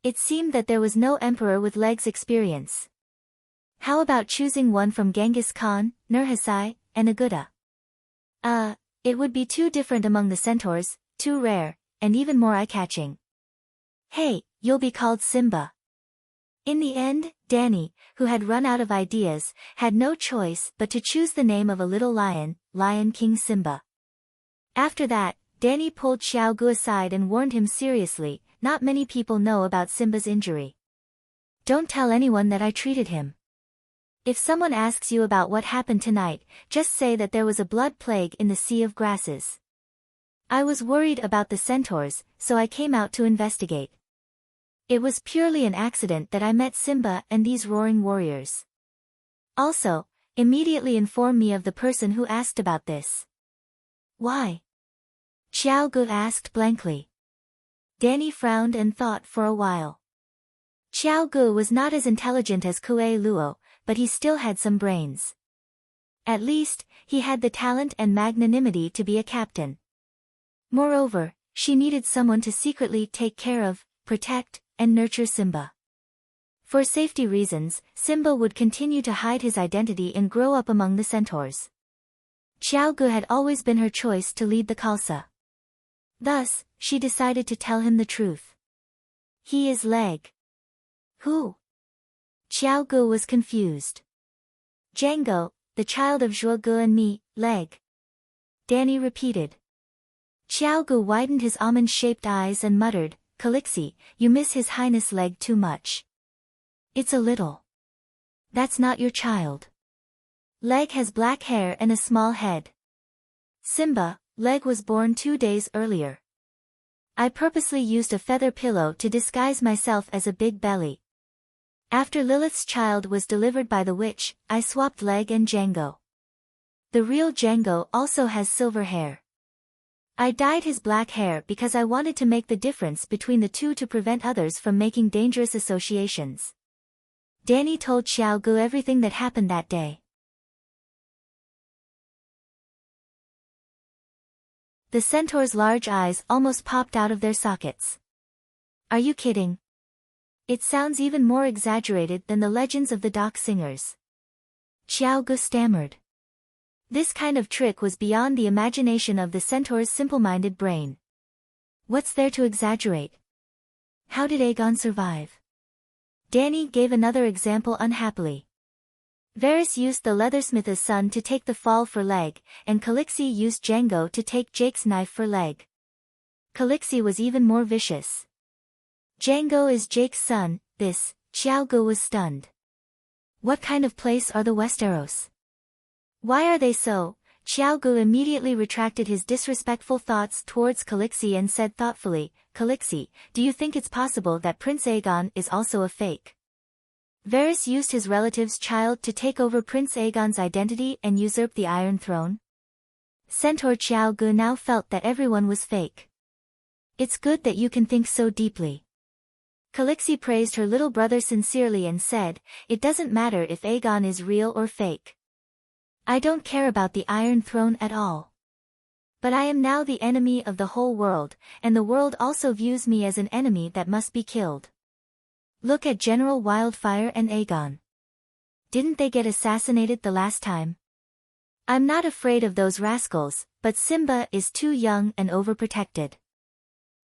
It seemed that there was no emperor with Leg's experience. How about choosing one from Genghis Khan, Nurhasai, and Aguda? It would be too different among the centaurs, too rare, and even more eye-catching. Hey, you'll be called Simba. In the end, Danny, who had run out of ideas, had no choice but to choose the name of a little lion, Lion King Simba. After that, Danny pulled Xiao Gu aside and warned him seriously, not many people know about Simba's injury. Don't tell anyone that I treated him. If someone asks you about what happened tonight, just say that there was a blood plague in the Sea of Grasses. I was worried about the centaurs, so I came out to investigate. It was purely an accident that I met Simba and these roaring warriors. Also, immediately inform me of the person who asked about this. Why? Xiao Gu asked blankly. Danny frowned and thought for a while. Xiao Gu was not as intelligent as Kue Luo, but he still had some brains. At least, he had the talent and magnanimity to be a captain. Moreover, she needed someone to secretly take care of, protect, and nurture Simba. For safety reasons, Simba would continue to hide his identity and grow up among the centaurs. Xiao Gu had always been her choice to lead the Khalsa. Thus, she decided to tell him the truth. He is Leg. Who? Xiao Gu was confused. Django, the child of Zhuo Gu and me, Leg. Danny repeated. Xiao Gu widened his almond-shaped eyes and muttered, Calixi, you miss His Highness Leg too much. It's a little. That's not your child. Leg has black hair and a small head. Simba, Leg was born 2 days earlier. I purposely used a feather pillow to disguise myself as a big belly. After Lilith's child was delivered by the witch, I swapped Leg and Django. The real Django also has silver hair. I dyed his black hair because I wanted to make the difference between the two to prevent others from making dangerous associations. Danny told Xiao Gu everything that happened that day. The centaur's large eyes almost popped out of their sockets. Are you kidding? It sounds even more exaggerated than the legends of the dock singers. Xiao Gu stammered. This kind of trick was beyond the imagination of the centaur's simple-minded brain. What's there to exaggerate? How did Aegon survive? Danny gave another example unhappily. Varys used the leathersmith's son to take the fall for Leg, and Calixi used Django to take Jake's knife for Leg. Calixi was even more vicious. Django is Jake's son, this, Xiao Gu was stunned. What kind of place are the Westeros? Why are they so? Xiao Gu immediately retracted his disrespectful thoughts towards Calixi and said thoughtfully, Calixi, do you think it's possible that Prince Aegon is also a fake? Varys used his relative's child to take over Prince Aegon's identity and usurp the Iron Throne? Centaur Xiao Gu now felt that everyone was fake. It's good that you can think so deeply. Calixi praised her little brother sincerely and said, it doesn't matter if Aegon is real or fake. I don't care about the Iron Throne at all. But I am now the enemy of the whole world, and the world also views me as an enemy that must be killed. Look at General Wildfire and Aegon. Didn't they get assassinated the last time? I'm not afraid of those rascals, but Simba is too young and overprotected.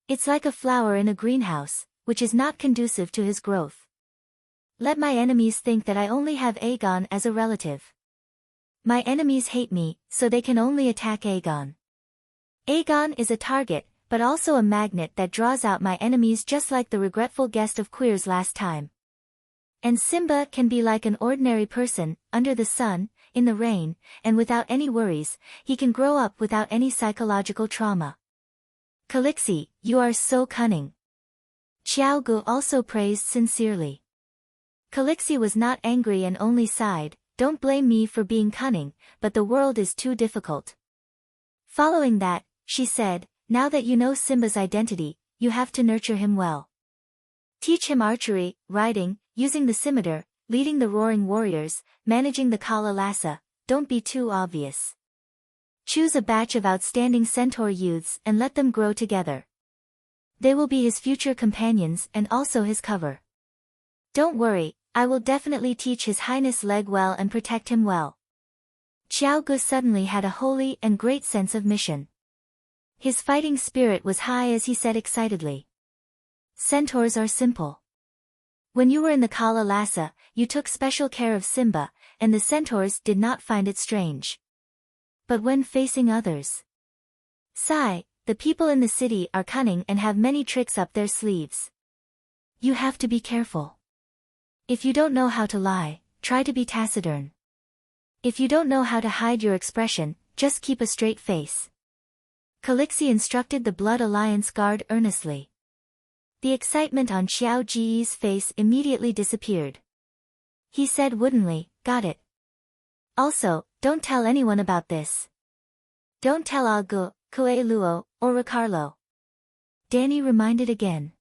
It's like a flower in a greenhouse, which is not conducive to his growth. Let my enemies think that I only have Aegon as a relative. My enemies hate me, so they can only attack Aegon. Aegon is a target, but also a magnet that draws out my enemies just like the regretful guest of Queer's last time. And Simba can be like an ordinary person, under the sun, in the rain, and without any worries, he can grow up without any psychological trauma. Calixi, you are so cunning. Xiao Gu also praised sincerely. Calixi was not angry and only sighed, don't blame me for being cunning, but the world is too difficult. Following that, she said, now that you know Simba's identity, you have to nurture him well. Teach him archery, riding, using the scimitar, leading the roaring warriors, managing the Kala Lassa, don't be too obvious. Choose a batch of outstanding centaur youths and let them grow together. They will be his future companions and also his cover. Don't worry, I will definitely teach His Highness Leg well and protect him well. Xiao Gu suddenly had a holy and great sense of mission. His fighting spirit was high as he said excitedly. Centaurs are simple. When you were in the Kala Lassa, you took special care of Simba, and the centaurs did not find it strange. But when facing others? Sigh, the people in the city are cunning and have many tricks up their sleeves. You have to be careful. If you don't know how to lie, try to be taciturn. If you don't know how to hide your expression, just keep a straight face. Calixi instructed the Blood Alliance guard earnestly. The excitement on Xiao Ji's face immediately disappeared. He said woodenly, got it. Also, don't tell anyone about this. Don't tell Agu, Kue Luo, or Ricardo. Danny reminded again.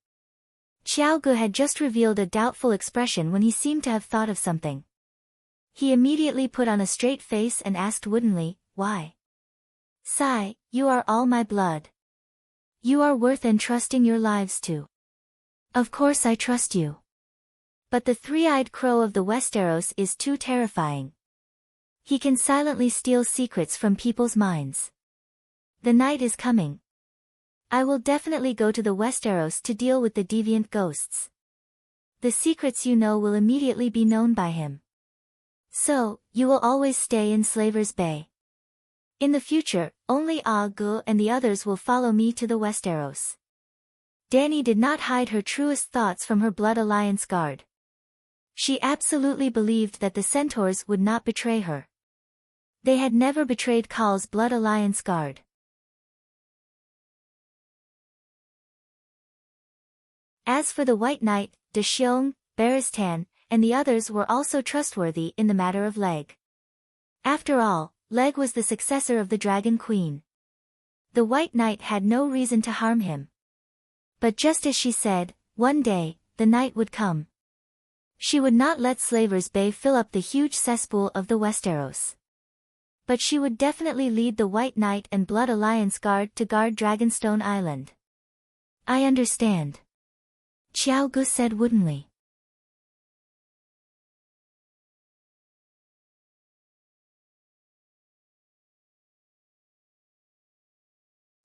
Xiao Gu had just revealed a doubtful expression when he seemed to have thought of something. He immediately put on a straight face and asked woodenly, "Why?" "Sai, you are all my blood. You are worth entrusting your lives to." "Of course I trust you. But the three-eyed crow of the Westeros is too terrifying. He can silently steal secrets from people's minds. The night is coming. I will definitely go to the Westeros to deal with the deviant ghosts. The secrets you know will immediately be known by him. So, you will always stay in Slaver's Bay. In the future, only Gu and the others will follow me to the Westeros." Dany did not hide her truest thoughts from her Blood Alliance guard. She absolutely believed that the centaurs would not betray her. They had never betrayed Khal's Blood Alliance guard. As for the White Knight, De Xiong, Barristan, and the others were also trustworthy in the matter of Leg. After all, Leg was the successor of the Dragon Queen. The White Knight had no reason to harm him. But just as she said, one day, the night would come. She would not let Slaver's Bay fill up the huge cesspool of the Westeros. But she would definitely lead the White Knight and Blood Alliance Guard to guard Dragonstone Island. "I understand," Xiao Gu said woodenly.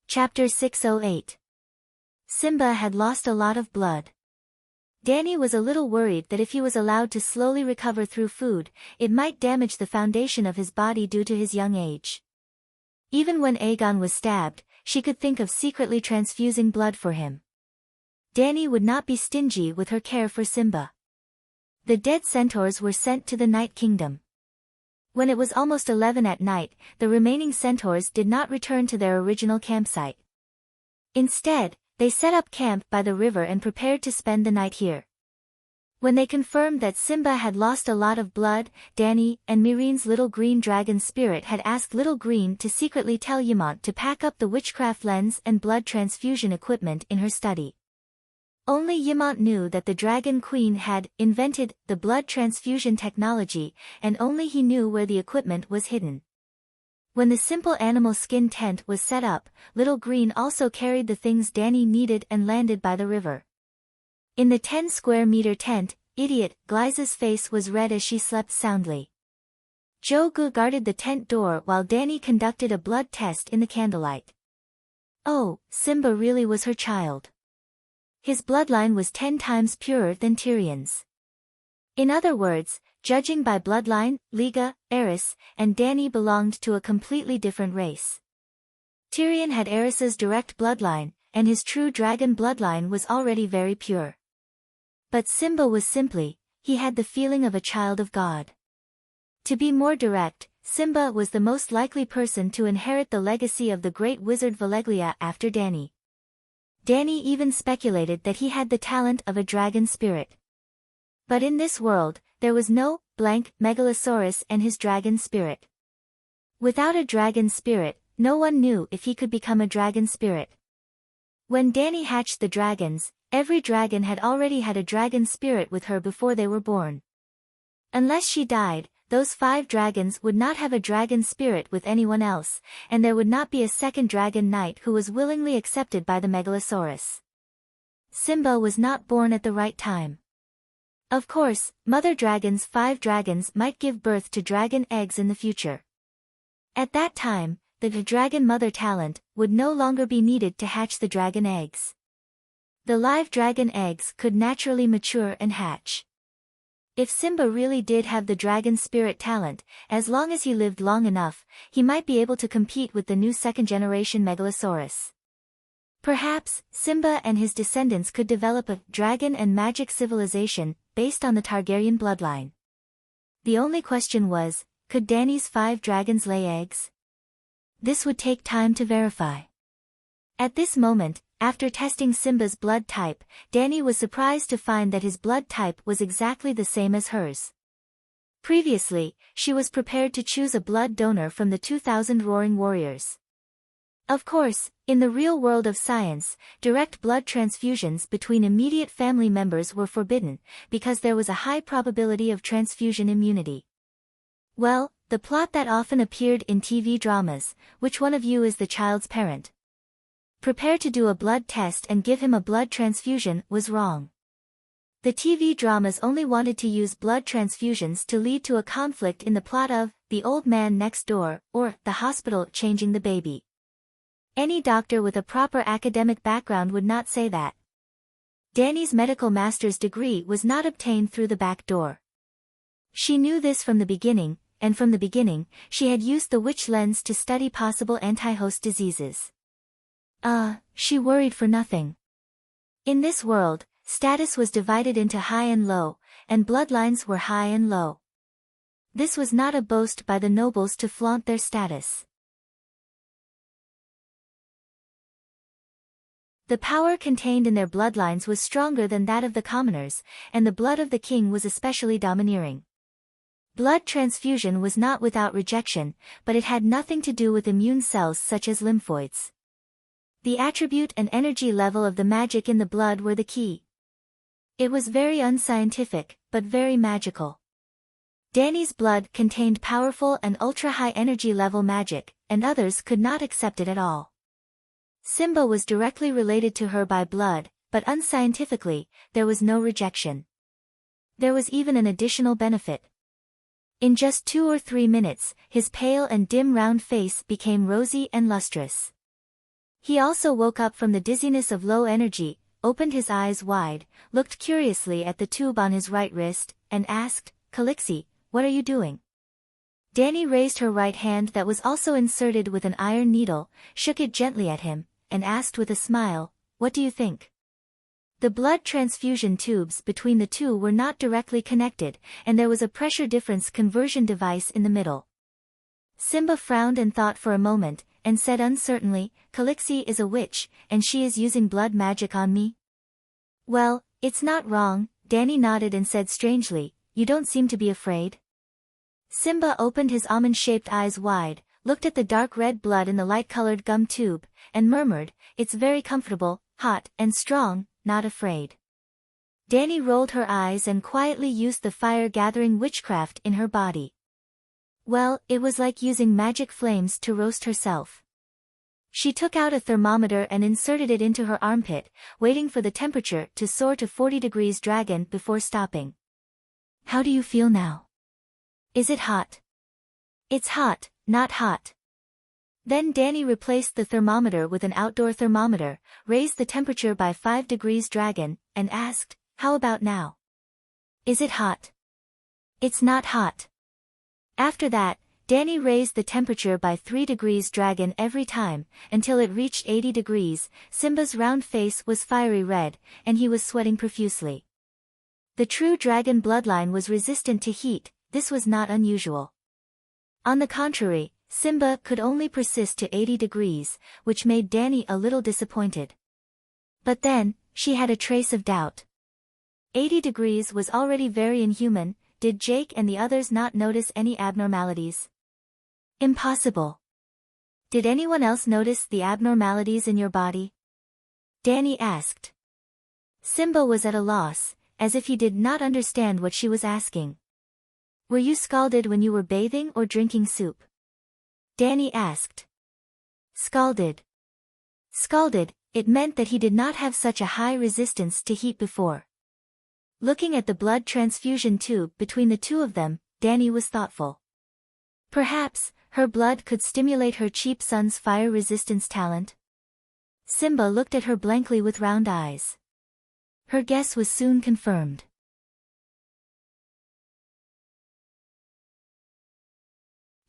Chapter 608. Simba had lost a lot of blood. Dany was a little worried that if he was allowed to slowly recover through food, it might damage the foundation of his body due to his young age. Even when Aegon was stabbed, she could think of secretly transfusing blood for him. Dany would not be stingy with her care for Simba. The dead centaurs were sent to the Night Kingdom. When it was almost 11 at night, the remaining centaurs did not return to their original campsite. Instead, they set up camp by the river and prepared to spend the night here. When they confirmed that Simba had lost a lot of blood, Dany and Mirine's little green dragon spirit had asked Little Green to secretly tell Ymont to pack up the witchcraft lens and blood transfusion equipment in her study. Only Ymont knew that the Dragon Queen had invented the blood transfusion technology, and only he knew where the equipment was hidden. When the simple animal skin tent was set up, Little Green also carried the things Dany needed and landed by the river. In the 10-square-meter tent, Idiot Glyza's face was red as she slept soundly. Jogu guarded the tent door while Dany conducted a blood test in the candlelight. Oh, Simba really was her child. His bloodline was 10 times purer than Tyrion's. In other words, judging by bloodline, Liga, Aerys, and Dany belonged to a completely different race. Tyrion had Aerys's direct bloodline, and his true dragon bloodline was already very pure. But Simba was he had the feeling of a child of God. To be more direct, Simba was the most likely person to inherit the legacy of the great wizard Valeglia after Dany. Dany even speculated that he had the talent of a dragon spirit. But in this world, there was no Megalosaurus and his dragon spirit. Without a dragon spirit, no one knew if he could become a dragon spirit. When Dany hatched the dragons, every dragon had already had a dragon spirit with her before they were born. Unless she died, those 5 dragons would not have a dragon spirit with anyone else, and there would not be a second dragon knight who was willingly accepted by the Megalosaurus. Simba was not born at the right time. Of course, mother dragon's 5 dragons might give birth to dragon eggs in the future. At that time, the dragon mother talent would no longer be needed to hatch the dragon eggs. The live dragon eggs could naturally mature and hatch. If Simba really did have the dragon spirit talent, as long as he lived long enough, he might be able to compete with the new second-generation Megalosaurus. Perhaps, Simba and his descendants could develop a dragon and magic civilization, based on the Targaryen bloodline. The only question was, could Dany's 5 dragons lay eggs? This would take time to verify. At this moment, after testing Simba's blood type, Dany was surprised to find that his blood type was exactly the same as hers. Previously, she was prepared to choose a blood donor from the 2,000 roaring warriors. Of course, in the real world of science, direct blood transfusions between immediate family members were forbidden, because there was a high probability of transfusion immunity. Well, the plot that often appeared in TV dramas, which one of you is the child's parent? Prepare to do a blood test and give him a blood transfusion, was wrong. The TV dramas only wanted to use blood transfusions to lead to a conflict in the plot of The Old Man Next Door, or The Hospital Changing the Baby. Any doctor with a proper academic background would not say that. Dani's medical master's degree was not obtained through the back door. She knew this from the beginning, and from the beginning, she had used the witch lens to study possible anti-host diseases. She worried for nothing. In this world, status was divided into high and low, and bloodlines were high and low. This was not a boast by the nobles to flaunt their status. The power contained in their bloodlines was stronger than that of the commoners, and the blood of the king was especially domineering. Blood transfusion was not without rejection, but it had nothing to do with immune cells such as lymphoids. The attribute and energy level of the magic in the blood were the key. It was very unscientific, but very magical. Dani's blood contained powerful and ultra-high energy level magic, and others could not accept it at all. Simba was directly related to her by blood, but unscientifically, there was no rejection. There was even an additional benefit. In just 2 or 3 minutes, his pale and dim round face became rosy and lustrous. He also woke up from the dizziness of low energy, opened his eyes wide, looked curiously at the tube on his right wrist, and asked, "Calixi, what are you doing?" Dani raised her right hand that was also inserted with an iron needle, shook it gently at him, and asked with a smile, "What do you think?" The blood transfusion tubes between the two were not directly connected, and there was a pressure difference conversion device in the middle. Simba frowned and thought for a moment, and said uncertainly, "Calixi is a witch, and she is using blood magic on me?" "Well, it's not wrong," Dani nodded and said strangely, "You don't seem to be afraid?" Simba opened his almond-shaped eyes wide, looked at the dark red blood in the light-colored gum tube, and murmured, "It's very comfortable, hot, and strong, not afraid." Dani rolled her eyes and quietly used the fire-gathering witchcraft in her body. Well, it was like using magic flames to roast herself. She took out a thermometer and inserted it into her armpit, waiting for the temperature to soar to 40 degrees dragon before stopping. "How do you feel now? Is it hot?" "It's hot, not hot." Then Dani replaced the thermometer with an outdoor thermometer, raised the temperature by 5 degrees dragon, and asked, "How about now? Is it hot?" "It's not hot." After that, Dani raised the temperature by 3 degrees dragon every time, until it reached 80 degrees, Simba's round face was fiery red, and he was sweating profusely. The true dragon bloodline was resistant to heat, this was not unusual. On the contrary, Simba could only persist to 80 degrees, which made Dani a little disappointed. But then, she had a trace of doubt. 80 degrees was already very inhuman. Did Jake and the others not notice any abnormalities? Impossible. Did anyone else notice the abnormalities in your body? Dani asked. Simba was at a loss, as if he did not understand what she was asking. Were you scalded when you were bathing or drinking soup? Dani asked. Scalded. Scalded, it meant that he did not have such a high resistance to heat before. Looking at the blood transfusion tube between the two of them, Dani was thoughtful. Perhaps, her blood could stimulate her cheap son's fire resistance talent. Simba looked at her blankly with round eyes. Her guess was soon confirmed.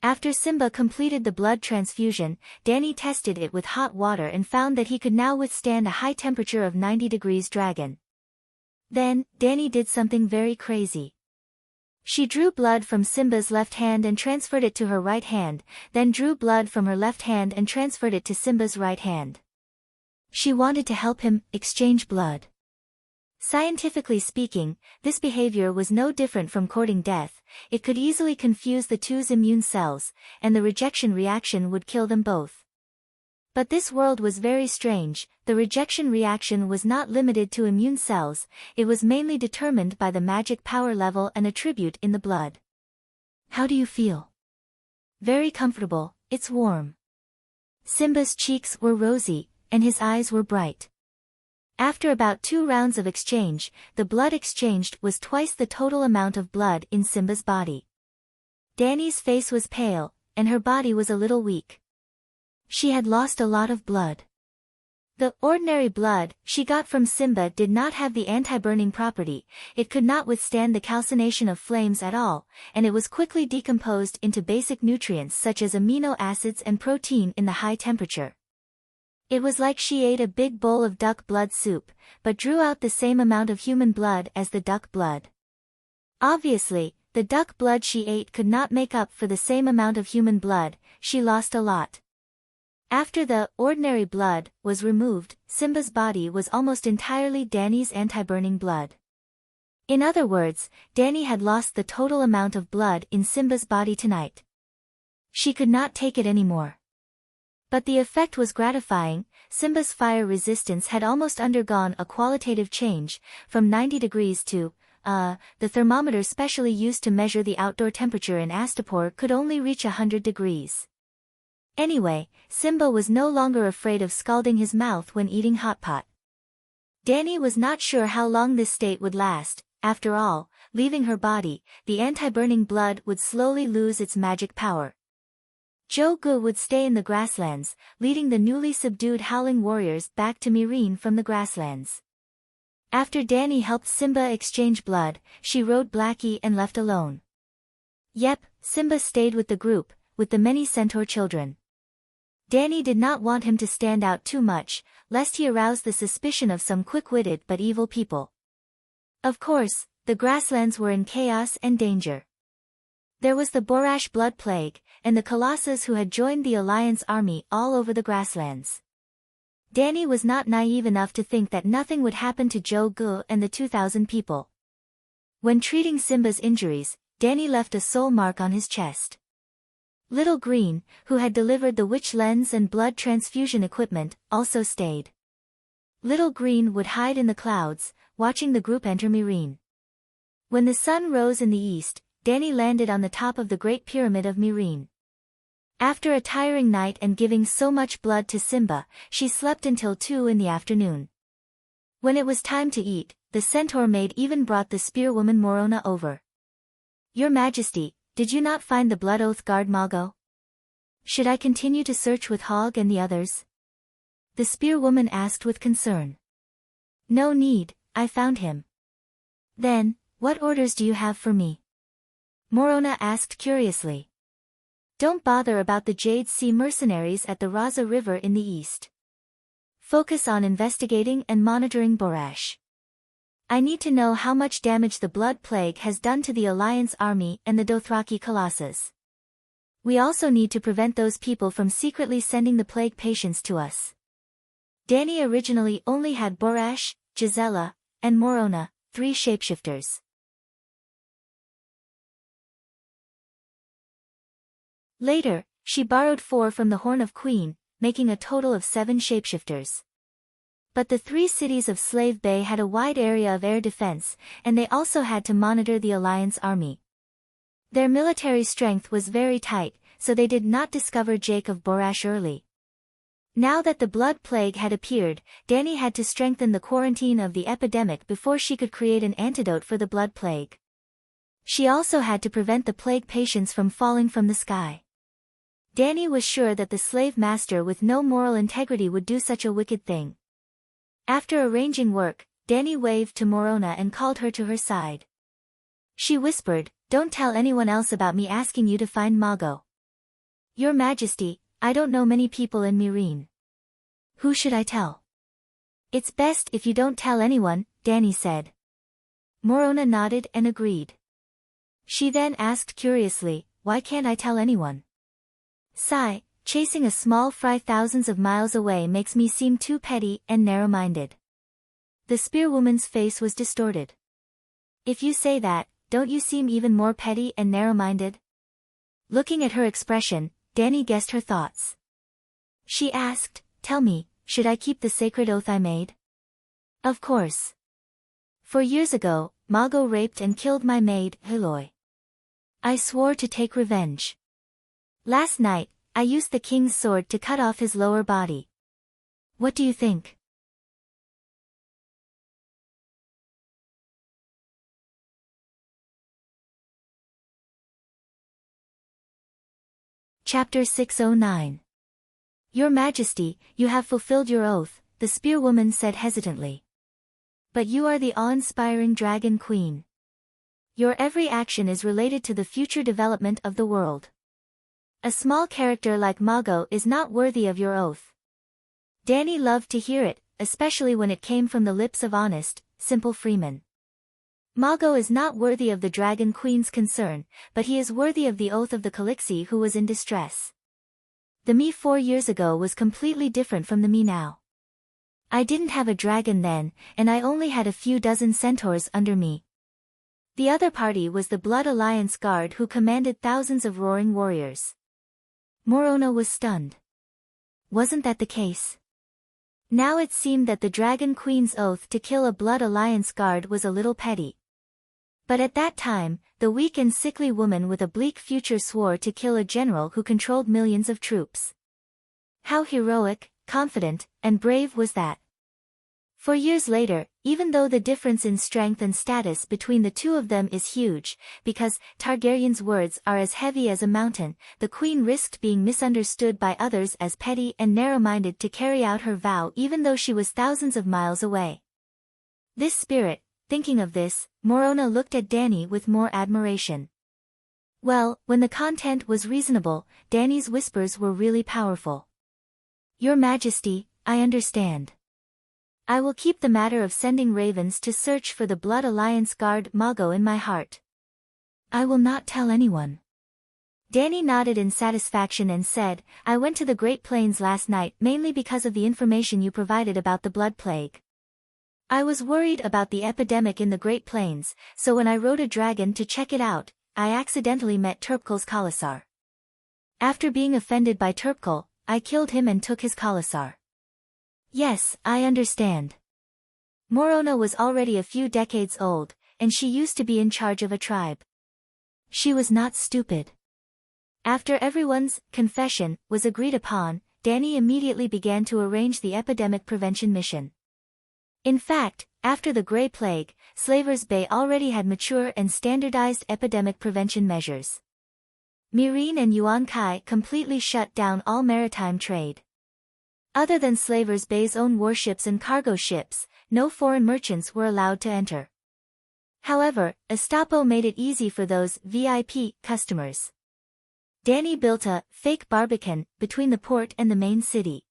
After Simba completed the blood transfusion, Dani tested it with hot water and found that he could now withstand a high temperature of 90 degrees dragon. Then, Dani did something very crazy. She drew blood from Simba's left hand and transferred it to her right hand, then drew blood from her left hand and transferred it to Simba's right hand. She wanted to help him exchange blood. Scientifically speaking, this behavior was no different from courting death. It could easily confuse the two's immune cells, and the rejection reaction would kill them both. But this world was very strange. The rejection reaction was not limited to immune cells, it was mainly determined by the magic power level and attribute in the blood. How do you feel? Very comfortable, it's warm. Simba's cheeks were rosy, and his eyes were bright. After about 2 rounds of exchange, the blood exchanged was twice the total amount of blood in Simba's body. Danny's face was pale, and her body was a little weak. She had lost a lot of blood. The ordinary blood she got from Simba did not have the anti-burning property, it could not withstand the calcination of flames at all, and it was quickly decomposed into basic nutrients such as amino acids and protein in the high temperature. It was like she ate a big bowl of duck blood soup, but drew out the same amount of human blood as the duck blood. Obviously, the duck blood she ate could not make up for the same amount of human blood, she lost a lot. After the ordinary blood was removed, Simba's body was almost entirely Danny's anti-burning blood. In other words, Danny had lost the total amount of blood in Simba's body tonight. She could not take it anymore. But the effect was gratifying. Simba's fire resistance had almost undergone a qualitative change, from 90 degrees to, the thermometer specially used to measure the outdoor temperature in Astapor could only reach 100 degrees. Anyway, Simba was no longer afraid of scalding his mouth when eating hot pot. Danny was not sure how long this state would last. After all, leaving her body, the anti-burning blood would slowly lose its magic power. Joe would stay in the grasslands, leading the newly subdued howling warriors back to Myrene from the grasslands. After Danny helped Simba exchange blood, she rode Blackie and left alone. Yep, Simba stayed with the group, with the many centaur children. Danny did not want him to stand out too much, lest he arouse the suspicion of some quick-witted but evil people. Of course, the grasslands were in chaos and danger. There was the Borash blood plague, and the Colossus who had joined the Alliance army all over the grasslands. Danny was not naive enough to think that nothing would happen to Joe and the 2,000 people. When treating Simba's injuries, Danny left a soul mark on his chest. Little Green, who had delivered the witch lens and blood transfusion equipment, also stayed. Little Green would hide in the clouds, watching the group enter Myrene. When the sun rose in the east, Danny landed on the top of the Great Pyramid of Myrene. After a tiring night and giving so much blood to Simba, she slept until 2 in the afternoon. When it was time to eat, the centaur maid even brought the spearwoman Morona over. "Your Majesty, did you not find the Blood Oath Guard Mago? Should I continue to search with Hogg and the others?" The spearwoman asked with concern. "No need, I found him." "Then, what orders do you have for me?" Morona asked curiously. "Don't bother about the Jade Sea mercenaries at the Raza River in the east. Focus on investigating and monitoring Borash. I need to know how much damage the Blood Plague has done to the Alliance army and the Dothraki Colossus. We also need to prevent those people from secretly sending the plague patients to us." Danny originally only had Borash, Gisela, and Morona, 3 shapeshifters. Later, she borrowed 4 from the Horn of Queen, making a total of 7 shapeshifters. But the 3 cities of Slave Bay had a wide area of air defense, and they also had to monitor the Alliance army. Their military strength was very tight, so they did not discover Jake of Borash early. Now that the Blood Plague had appeared, Danny had to strengthen the quarantine of the epidemic before she could create an antidote for the Blood Plague. She also had to prevent the plague patients from falling from the sky. Danny was sure that the slave master with no moral integrity would do such a wicked thing. After arranging work, Danny waved to Morona and called her to her side. She whispered, "Don't tell anyone else about me asking you to find Mago." "Your Majesty, I don't know many people in Myrene." "Who should I tell?" "It's best if you don't tell anyone," Danny said. Morona nodded and agreed. She then asked curiously, "Why can't I tell anyone?" "Sigh, chasing a small fry thousands of miles away makes me seem too petty and narrow-minded." The spearwoman's face was distorted. "If you say that, don't you seem even more petty and narrow-minded?" Looking at her expression, Danny guessed her thoughts. She asked, "Tell me, should I keep the sacred oath I made?" "Of course. 4 years ago, Mago raped and killed my maid, Eloy. I swore to take revenge. Last night, I used the king's sword to cut off his lower body. What do you think?" Chapter 609. "Your Majesty, you have fulfilled your oath," the spearwoman said hesitantly. "But you are the awe-inspiring Dragon Queen. Your every action is related to the future development of the world. A small character like Mago is not worthy of your oath." Danny loved to hear it, especially when it came from the lips of honest, simple freemen. Mago is not worthy of the Dragon Queen's concern, but he is worthy of the oath of the Calixi who was in distress. The me 4 years ago was completely different from the me now. I didn't have a dragon then, and I only had a few dozen centaurs under me. The other party was the Blood Alliance Guard who commanded thousands of roaring warriors. Morona was stunned. Wasn't that the case? Now it seemed that the Dragon Queen's oath to kill a Blood Alliance Guard was a little petty. But at that time, the weak and sickly woman with a bleak future swore to kill a general who controlled millions of troops. How heroic, confident, and brave was that? 4 years later, even though the difference in strength and status between the two of them is huge, because Targaryen's words are as heavy as a mountain, the queen risked being misunderstood by others as petty and narrow-minded to carry out her vow even though she was thousands of miles away. This spirit, thinking of this, Morona looked at Dany with more admiration. Well, when the content was reasonable, Dany's whispers were really powerful. "Your Majesty, I understand. I will keep the matter of sending ravens to search for the Blood Alliance Guard Mago in my heart. I will not tell anyone." Dany nodded in satisfaction and said, "I went to the Great Plains last night mainly because of the information you provided about the Blood Plague. I was worried about the epidemic in the Great Plains, so when I rode a dragon to check it out, I accidentally met Turpkal's Khalasar. After being offended by Turpkal, I killed him and took his Khalasar." "Yes, I understand." Morona was already a few decades old, and she used to be in charge of a tribe. She was not stupid. After everyone's confession was agreed upon, Dany immediately began to arrange the epidemic prevention mission. In fact, after the Grey Plague, Slavers Bay already had mature and standardized epidemic prevention measures. Meereen and Yuan Kai completely shut down all maritime trade. Other than Slavers Bay's own warships and cargo ships, no foreign merchants were allowed to enter. However, Estapo made it easy for those VIP customers. Dany built a fake barbican between the port and the main city.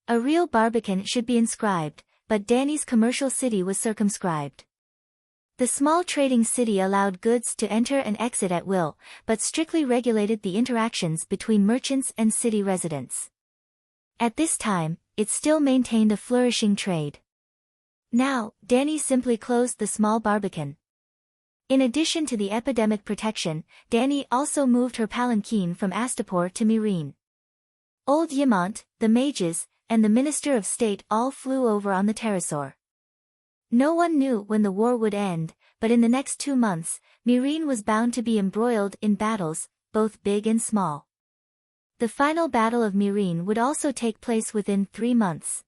A real barbican should be inscribed, but Dany's commercial city was circumscribed. The small trading city allowed goods to enter and exit at will, but strictly regulated the interactions between merchants and city residents. At this time, it still maintained a flourishing trade. Now, Dany simply closed the small barbican. In addition to the epidemic protection, Dany also moved her palanquin from Astapor to Meereen. Old Ymont, the mages, and the Minister of State all flew over on the pterosaur. No one knew when the war would end, but in the next 2 months, Meereen was bound to be embroiled in battles, both big and small. The final Battle of Meereen would also take place within 3 months.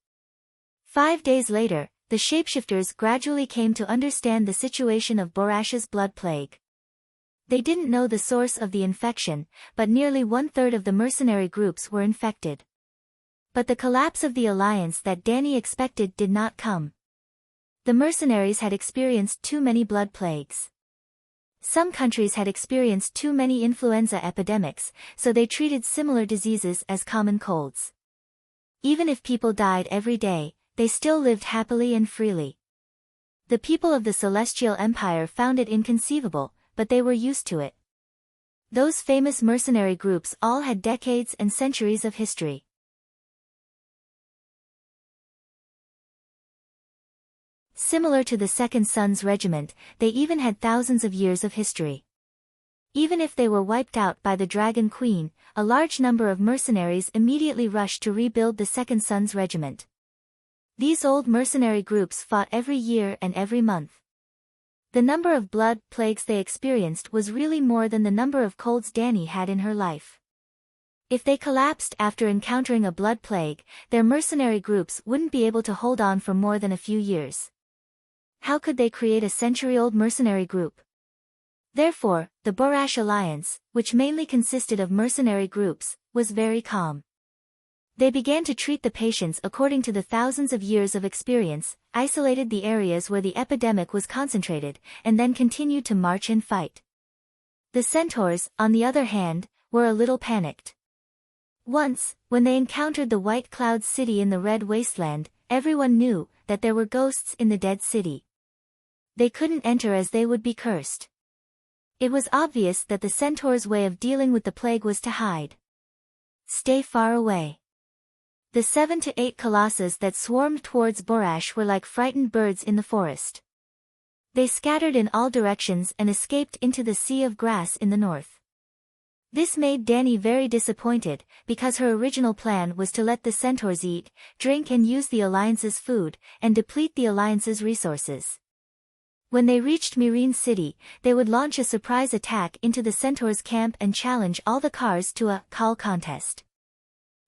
5 days later, the shapeshifters gradually came to understand the situation of Borash's blood plague. They didn't know the source of the infection, but nearly 1/3 of the mercenary groups were infected. But the collapse of the alliance that Dany expected did not come. The mercenaries had experienced too many blood plagues. Some countries had experienced too many influenza epidemics, so they treated similar diseases as common colds. Even if people died every day, they still lived happily and freely. The people of the Celestial Empire found it inconceivable, but they were used to it. Those famous mercenary groups all had decades and centuries of history. Similar to the Second Sons Regiment, they even had thousands of years of history. Even if they were wiped out by the Dragon Queen, a large number of mercenaries immediately rushed to rebuild the Second Sun's regiment. These old mercenary groups fought every year and every month. The number of blood plagues they experienced was really more than the number of colds Dany had in her life. If they collapsed after encountering a blood plague, their mercenary groups wouldn't be able to hold on for more than a few years. How could they create a century-old mercenary group? Therefore, the Borash alliance, which mainly consisted of mercenary groups, was very calm. They began to treat the patients according to the thousands of years of experience, isolated the areas where the epidemic was concentrated, and then continued to march and fight. The centaurs, on the other hand, were a little panicked. Once, when they encountered the White Cloud City in the Red Wasteland, everyone knew that there were ghosts in the dead city. They couldn't enter as they would be cursed. It was obvious that the centaurs' way of dealing with the plague was to hide. Stay far away. The 7 to 8 colossus that swarmed towards Borash were like frightened birds in the forest. They scattered in all directions and escaped into the Sea of Grass in the north. This made Dany very disappointed, because her original plan was to let the centaurs eat, drink and use the Alliance's food, and deplete the Alliance's resources. When they reached Meereen City, they would launch a surprise attack into the centaurs' camp and challenge all the cars to a call contest.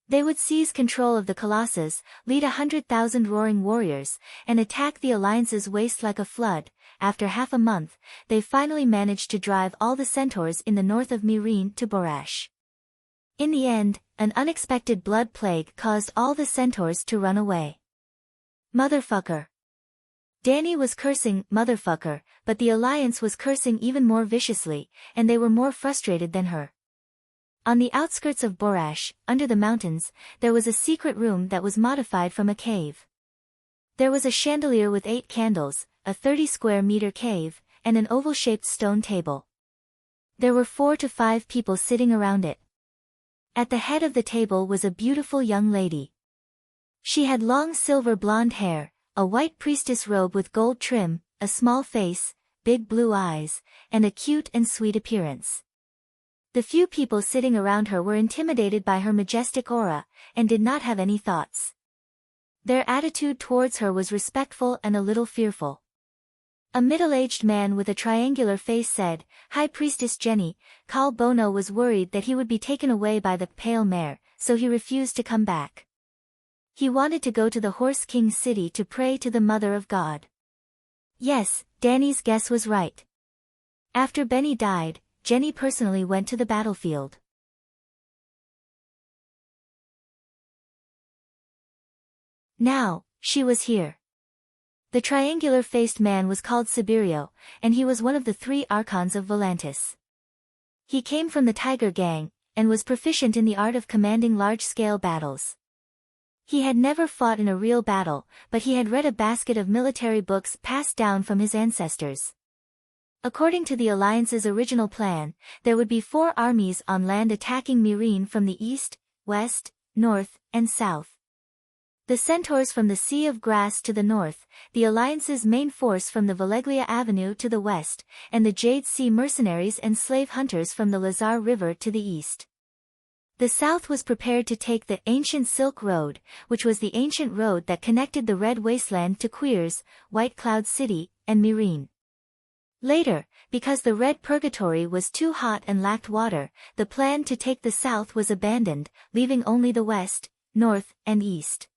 They would seize control of the colossus, lead 100,000 roaring warriors, and attack the Alliance's waste like a flood. After half a month, they finally managed to drive all the centaurs in the north of Meereen to Borash. In the end, an unexpected blood plague caused all the centaurs to run away. Motherfucker. Dany was cursing motherfucker, but the Alliance was cursing even more viciously, and they were more frustrated than her. On the outskirts of Borash, under the mountains, there was a secret room that was modified from a cave. There was a chandelier with 8 candles, a 30-square-meter cave, and an oval-shaped stone table. There were 4 to 5 people sitting around it. At the head of the table was a beautiful young lady. She had long silver blonde hair, a white priestess robe with gold trim, a small face, big blue eyes, and a cute and sweet appearance. The few people sitting around her were intimidated by her majestic aura, and did not have any thoughts. Their attitude towards her was respectful and a little fearful. A middle-aged man with a triangular face said, "High Priestess Jenny, Khal Bono was worried that he would be taken away by the Pale Mare, so he refused to come back. He wanted to go to the Horse King City to pray to the Mother of God." Yes, Dany's guess was right. After Benny died, Jenny personally went to the battlefield. Now, she was here. The triangular-faced man was called Sibirio, and he was one of the 3 archons of Volantis. He came from the Tiger Gang, and was proficient in the art of commanding large-scale battles. He had never fought in a real battle, but he had read a basket of military books passed down from his ancestors. According to the Alliance's original plan, there would be 4 armies on land attacking Meereen from the east, west, north, and south. The centaurs from the Sea of Grass to the north, the Alliance's main force from the Valeglia Avenue to the west, and the Jade Sea mercenaries and slave hunters from the Lazar River to the east. The south was prepared to take the ancient Silk Road, which was the ancient road that connected the Red Wasteland to Queers, White Cloud City, and Meereen. Later, because the Red Purgatory was too hot and lacked water, the plan to take the south was abandoned, leaving only the west, north, and east.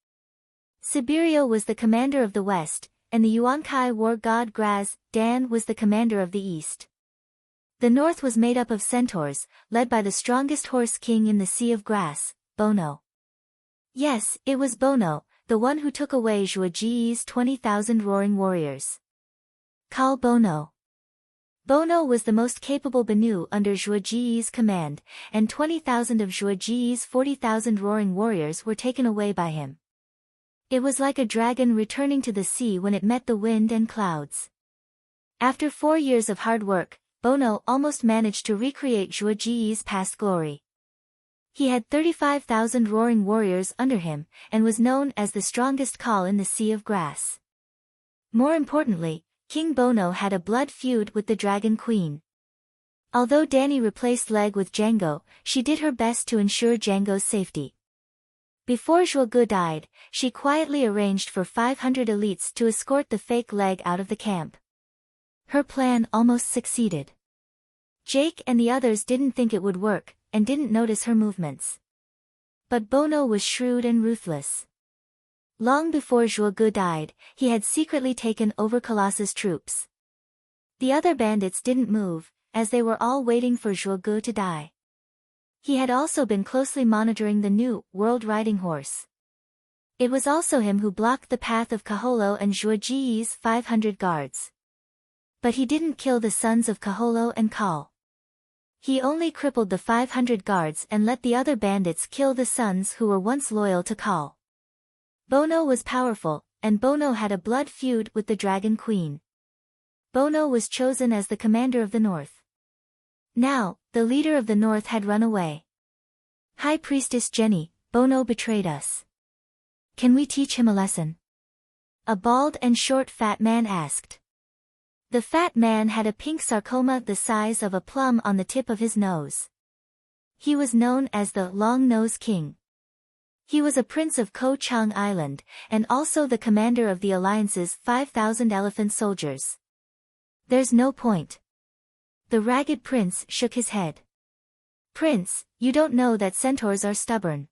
Sibirio was the commander of the west, and the Yuan-Kai war god Graz, Dan was the commander of the east. The north was made up of centaurs, led by the strongest horse king in the Sea of Grass, Bono. Yes, it was Bono, the one who took away Zhuge 20,000 roaring warriors. Khal Bono. Bono was the most capable Banu under Zhuge's command, and 20,000 of Zhuge's 40,000 roaring warriors were taken away by him. It was like a dragon returning to the sea when it met the wind and clouds. After 4 years of hard work, Bono almost managed to recreate Zhuge's past glory. He had 35,000 roaring warriors under him, and was known as the strongest Khal in the Sea of Grass. More importantly, King Bono had a blood feud with the Dragon Queen. Although Danny replaced Leg with Django, she did her best to ensure Django's safety. Before Zhuge died, she quietly arranged for 500 elites to escort the fake Leg out of the camp. Her plan almost succeeded. Jake and the others didn't think it would work, and didn't notice her movements. But Bono was shrewd and ruthless. Long before Zhuge died, he had secretly taken over Colossus' troops. The other bandits didn't move, as they were all waiting for Zhuge to die. He had also been closely monitoring the new world riding horse. It was also him who blocked the path of Kaholo and Zhuge's 500 guards. But he didn't kill the sons of Kaholo and Kal. He only crippled the 500 guards and let the other bandits kill the sons who were once loyal to Kal. Bono was powerful, and Bono had a blood feud with the Dragon Queen. Bono was chosen as the commander of the North. Now, the leader of the North had run away. High Priestess Jenny, Bono betrayed us. Can we teach him a lesson? A bald and short fat man asked. The fat man had a pink sarcoma the size of a plum on the tip of his nose. He was known as the Long-Nose King. He was a prince of Ko Chang Island, and also the commander of the Alliance's 5,000 elephant soldiers. There's no point. The ragged prince shook his head. Prince, you don't know that centaurs are stubborn.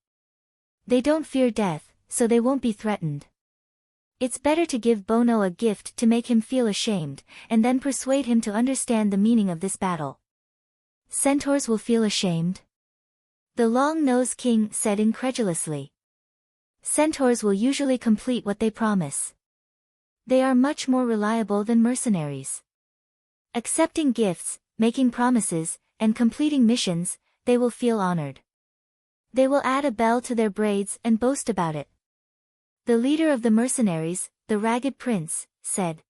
They don't fear death, so they won't be threatened. It's better to give Bono a gift to make him feel ashamed, and then persuade him to understand the meaning of this battle. Centaurs will feel ashamed? The Long-Nose King said incredulously. Centaurs will usually complete what they promise. They are much more reliable than mercenaries. Accepting gifts, making promises, and completing missions, they will feel honored. They will add a bell to their braids and boast about it. The leader of the mercenaries, the Ragged Prince, said.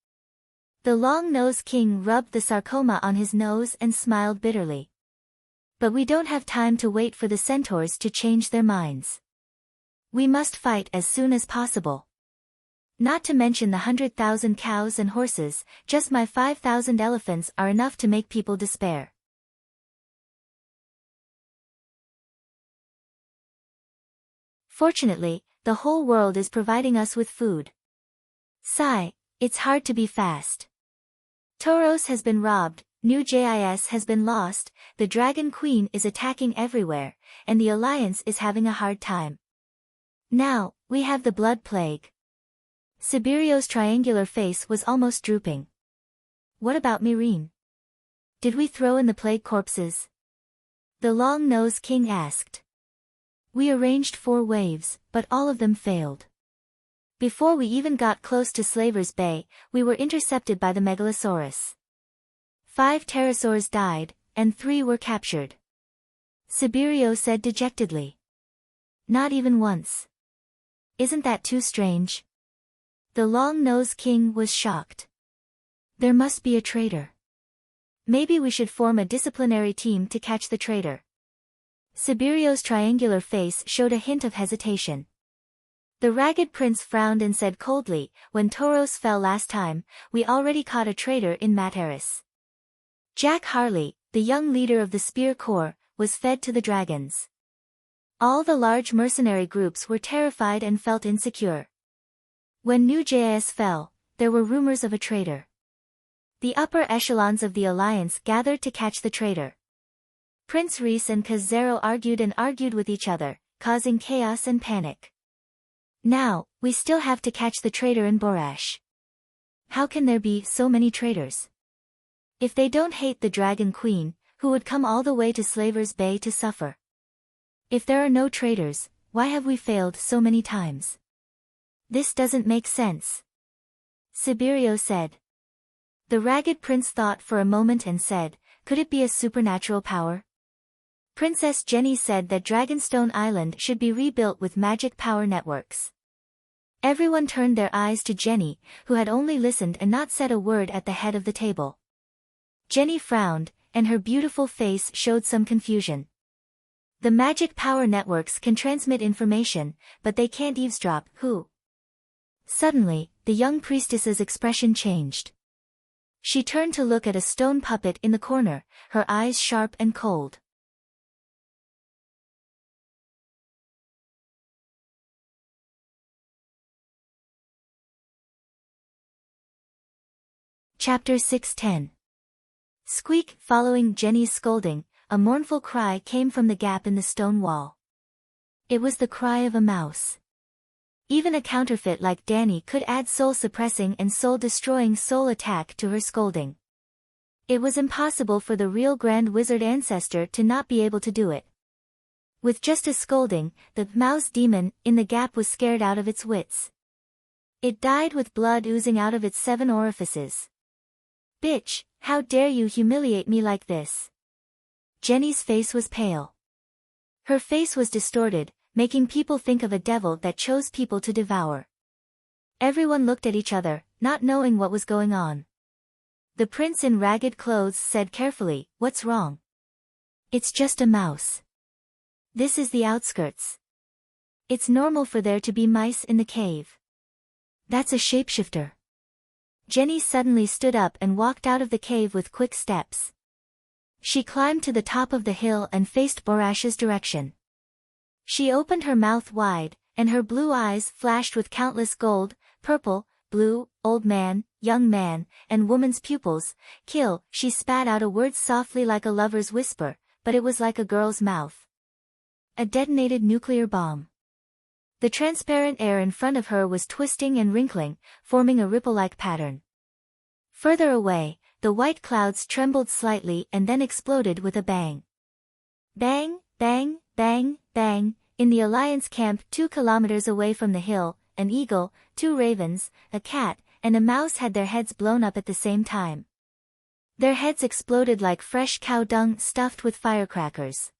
The Long-Nose King rubbed the sarcoma on his nose and smiled bitterly. But we don't have time to wait for the centaurs to change their minds. We must fight as soon as possible. Not to mention the 100,000 cows and horses, just my 5,000 elephants are enough to make people despair. Fortunately, the whole world is providing us with food. Sigh, it's hard to be fast. Tauros has been robbed, New JIS has been lost, the Dragon Queen is attacking everywhere, and the Alliance is having a hard time. Now, we have the Blood Plague. Sibirio's triangular face was almost drooping. What about Myrene? Did we throw in the plague corpses? The Long-Nose King asked. We arranged 4 waves, but all of them failed. Before we even got close to Slaver's Bay, we were intercepted by the Megalosaurus. 5 pterosaurs died, and 3 were captured. Sibirio said dejectedly. Not even once. Isn't that too strange? The Long-Nose King was shocked. There must be a traitor. Maybe we should form a disciplinary team to catch the traitor. Sibirio's triangular face showed a hint of hesitation. The Ragged Prince frowned and said coldly, when Tauros fell last time, we already caught a traitor in Materis. Jack Harley, the young leader of the Spear Corps, was fed to the dragons. All the large mercenary groups were terrified and felt insecure. When New JIS fell, there were rumors of a traitor. The upper echelons of the Alliance gathered to catch the traitor. Prince Reese and Kazero argued with each other, causing chaos and panic. Now, we still have to catch the traitor in Borash. How can there be so many traitors? If they don't hate the Dragon Queen, who would come all the way to Slaver's Bay to suffer? If there are no traitors, why have we failed so many times? This doesn't make sense. Sibirio said. The Ragged Prince thought for a moment and said, could it be a supernatural power? Princess Jenny said that Dragonstone Island should be rebuilt with magic power networks. Everyone turned their eyes to Jenny, who had only listened and not said a word at the head of the table. Jenny frowned, and her beautiful face showed some confusion. The magic power networks can transmit information, but they can't eavesdrop. Who? Suddenly, the young priestess's expression changed. She turned to look at a stone puppet in the corner, her eyes sharp and cold. Chapter 6:10. Squeak. Following Jenny's scolding, a mournful cry came from the gap in the stone wall. It was the cry of a mouse. Even a counterfeit like Danny could add soul-suppressing and soul-destroying soul attack to her scolding. It was impossible for the real Grand Wizard ancestor to not be able to do it. With just a scolding, the mouse demon in the gap was scared out of its wits. It died with blood oozing out of its 7 orifices. "Bitch, how dare you humiliate me like this?" Jenny's face was pale. Her face was distorted, making people think of a devil that chose people to devour. Everyone looked at each other, not knowing what was going on. The prince in ragged clothes said carefully, "What's wrong?" "It's just a mouse. This is the outskirts. It's normal for there to be mice in the cave." "That's a shapeshifter." Jenny suddenly stood up and walked out of the cave with quick steps. She climbed to the top of the hill and faced Borash's direction. She opened her mouth wide, and her blue eyes flashed with countless gold, purple, blue, old man, young man, and woman's pupils. "Kill." She spat out a word softly like a lover's whisper, but it was like a girl's mouth. A detonated nuclear bomb. The transparent air in front of her was twisting and wrinkling, forming a ripple-like pattern. Further away, the white clouds trembled slightly and then exploded with a bang. Bang, bang, bang, bang. In the Alliance camp 2 kilometers away from the hill, an eagle, 2 ravens, a cat, and a mouse had their heads blown up at the same time. Their heads exploded like fresh cow dung stuffed with firecrackers.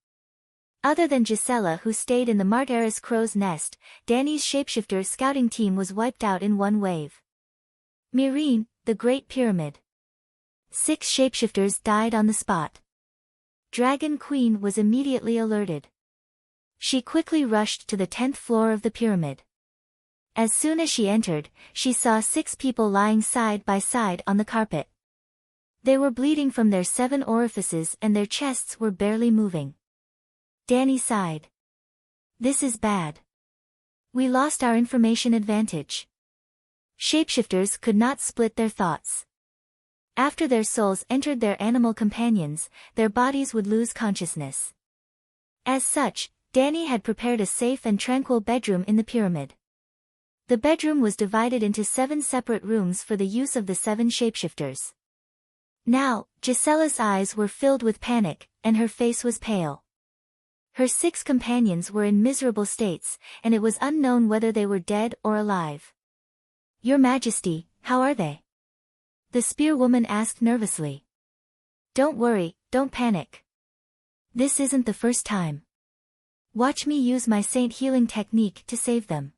Other than Gisela, who stayed in the Martaris crow's nest, Danny's shapeshifter scouting team was wiped out in one wave. Myrene, the Great Pyramid. 6 shapeshifters died on the spot. Dragon Queen was immediately alerted. She quickly rushed to the 10th floor of the pyramid. As soon as she entered, she saw 6 people lying side by side on the carpet. They were bleeding from their 7 orifices and their chests were barely moving. Danny sighed. "This is bad. We lost our information advantage." Shapeshifters could not split their thoughts. After their souls entered their animal companions, their bodies would lose consciousness. As such, Danny had prepared a safe and tranquil bedroom in the pyramid. The bedroom was divided into 7 separate rooms for the use of the 7 shapeshifters. Now, Gisela's eyes were filled with panic, and her face was pale. Her 6 companions were in miserable states, and it was unknown whether they were dead or alive. "Your Majesty, how are they?" the spearwoman asked nervously. "Don't worry, don't panic. This isn't the first time. Watch me use my saint healing technique to save them."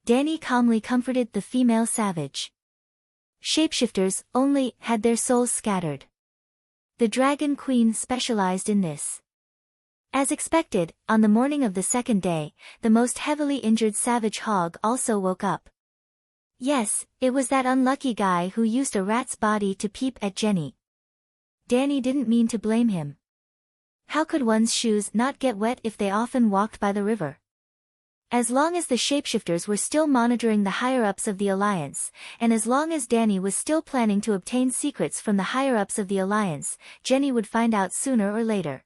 Danny calmly comforted the female savage. Shapeshifters only had their souls scattered. The Dragon Queen specialized in this. As expected, on the morning of the 2nd day, the most heavily injured savage hog also woke up. Yes, it was that unlucky guy who used a rat's body to peep at Jenny. Danny didn't mean to blame him. How could one's shoes not get wet if they often walked by the river? As long as the shapeshifters were still monitoring the higher-ups of the Alliance, and as long as Danny was still planning to obtain secrets from the higher-ups of the Alliance, Jenny would find out sooner or later.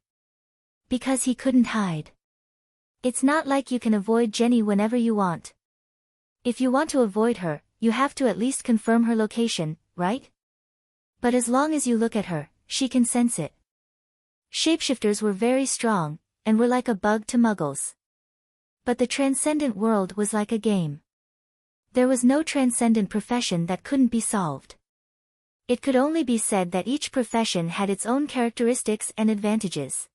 Because he couldn't hide. It's not like you can avoid Jenny whenever you want. If you want to avoid her, you have to at least confirm her location, right? But as long as you look at her, she can sense it. Shapeshifters were very strong, and were like a bug to muggles. But the transcendent world was like a game. There was no transcendent profession that couldn't be solved. It could only be said that each profession had its own characteristics and advantages.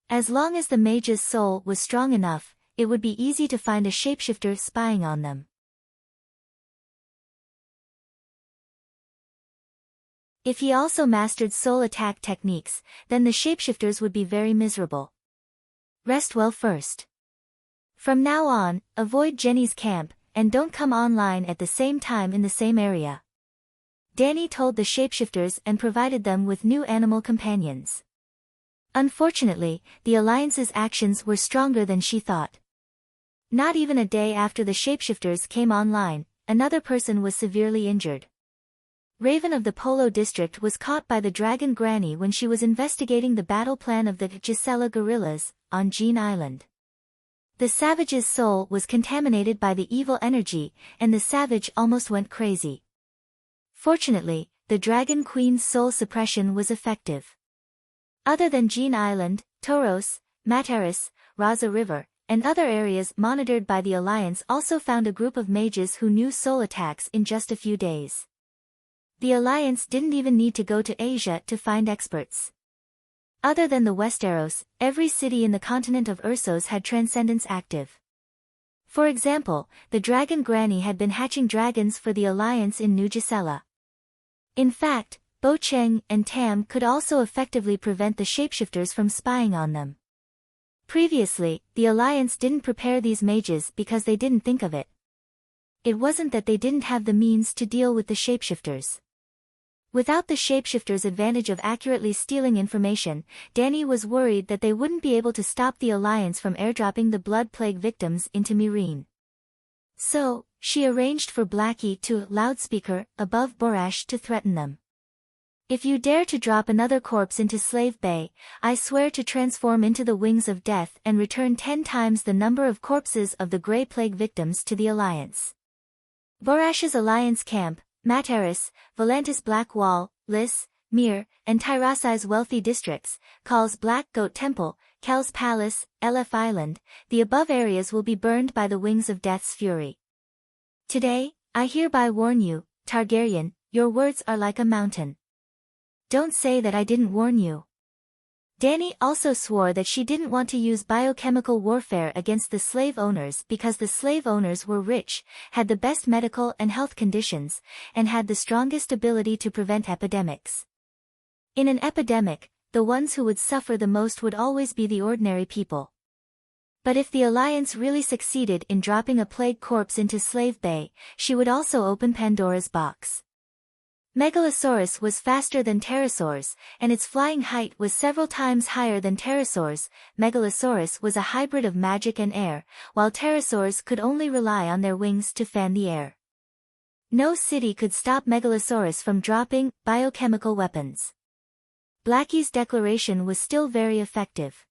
As long as the mage's soul was strong enough, it would be easy to find a shapeshifter spying on them. If he also mastered soul attack techniques, then the shapeshifters would be very miserable. Rest well first. From now on, avoid Jenny's camp, and don't come online at the same time in the same area. Danny told the shapeshifters and provided them with new animal companions. Unfortunately, the Alliance's actions were stronger than she thought. Not even a day after the shapeshifters came online, another person was severely injured. Raven of the Polo district was caught by the Dragon Granny when she was investigating the battle plan of the Gisela guerrillas on Jean Island. The savage's soul was contaminated by the evil energy, and the savage almost went crazy. Fortunately, the Dragon Queen's soul suppression was effective. Other than Jean Island, Toros, Mataris, Raza River, and other areas monitored by the Alliance also found a group of mages who knew soul attacks in just a few days. The Alliance didn't even need to go to Asia to find experts. Other than the Westeros, every city in the continent of Ursos had Transcendence active. For example, the Dragon Granny had been hatching dragons for the Alliance in New Gisela. In fact, Bo Cheng and Tam could also effectively prevent the shapeshifters from spying on them. Previously, the Alliance didn't prepare these mages because they didn't think of it. It wasn't that they didn't have the means to deal with the shapeshifters. Without the shapeshifters' advantage of accurately stealing information, Danny was worried that they wouldn't be able to stop the Alliance from airdropping the Blood Plague victims into Meereen. So, she arranged for Blackie to loudspeaker above Borash to threaten them. If you dare to drop another corpse into Slave Bay, I swear to transform into the wings of death and return 10 times the number of corpses of the Grey Plague victims to the Alliance. Borash's Alliance camp, Mataris, Volantis Black Wall, Lys, Mir, and Tyrasai's wealthy districts, Kal's Black Goat Temple, Kel's Palace, LF Island, the above areas will be burned by the wings of death's fury. Today, I hereby warn you, Targaryen, your words are like a mountain. Don't say that I didn't warn you. Danny also swore that she didn't want to use biochemical warfare against the slave owners because the slave owners were rich, had the best medical and health conditions, and had the strongest ability to prevent epidemics. In an epidemic, the ones who would suffer the most would always be the ordinary people. But if the Alliance really succeeded in dropping a plague corpse into Slave Bay, she would also open Pandora's box. Megalosaurus was faster than pterosaurs, and its flying height was several times higher than pterosaurs. Megalosaurus was a hybrid of magic and air, while pterosaurs could only rely on their wings to fan the air. No city could stop Megalosaurus from dropping biochemical weapons. Blackie's declaration was still very effective.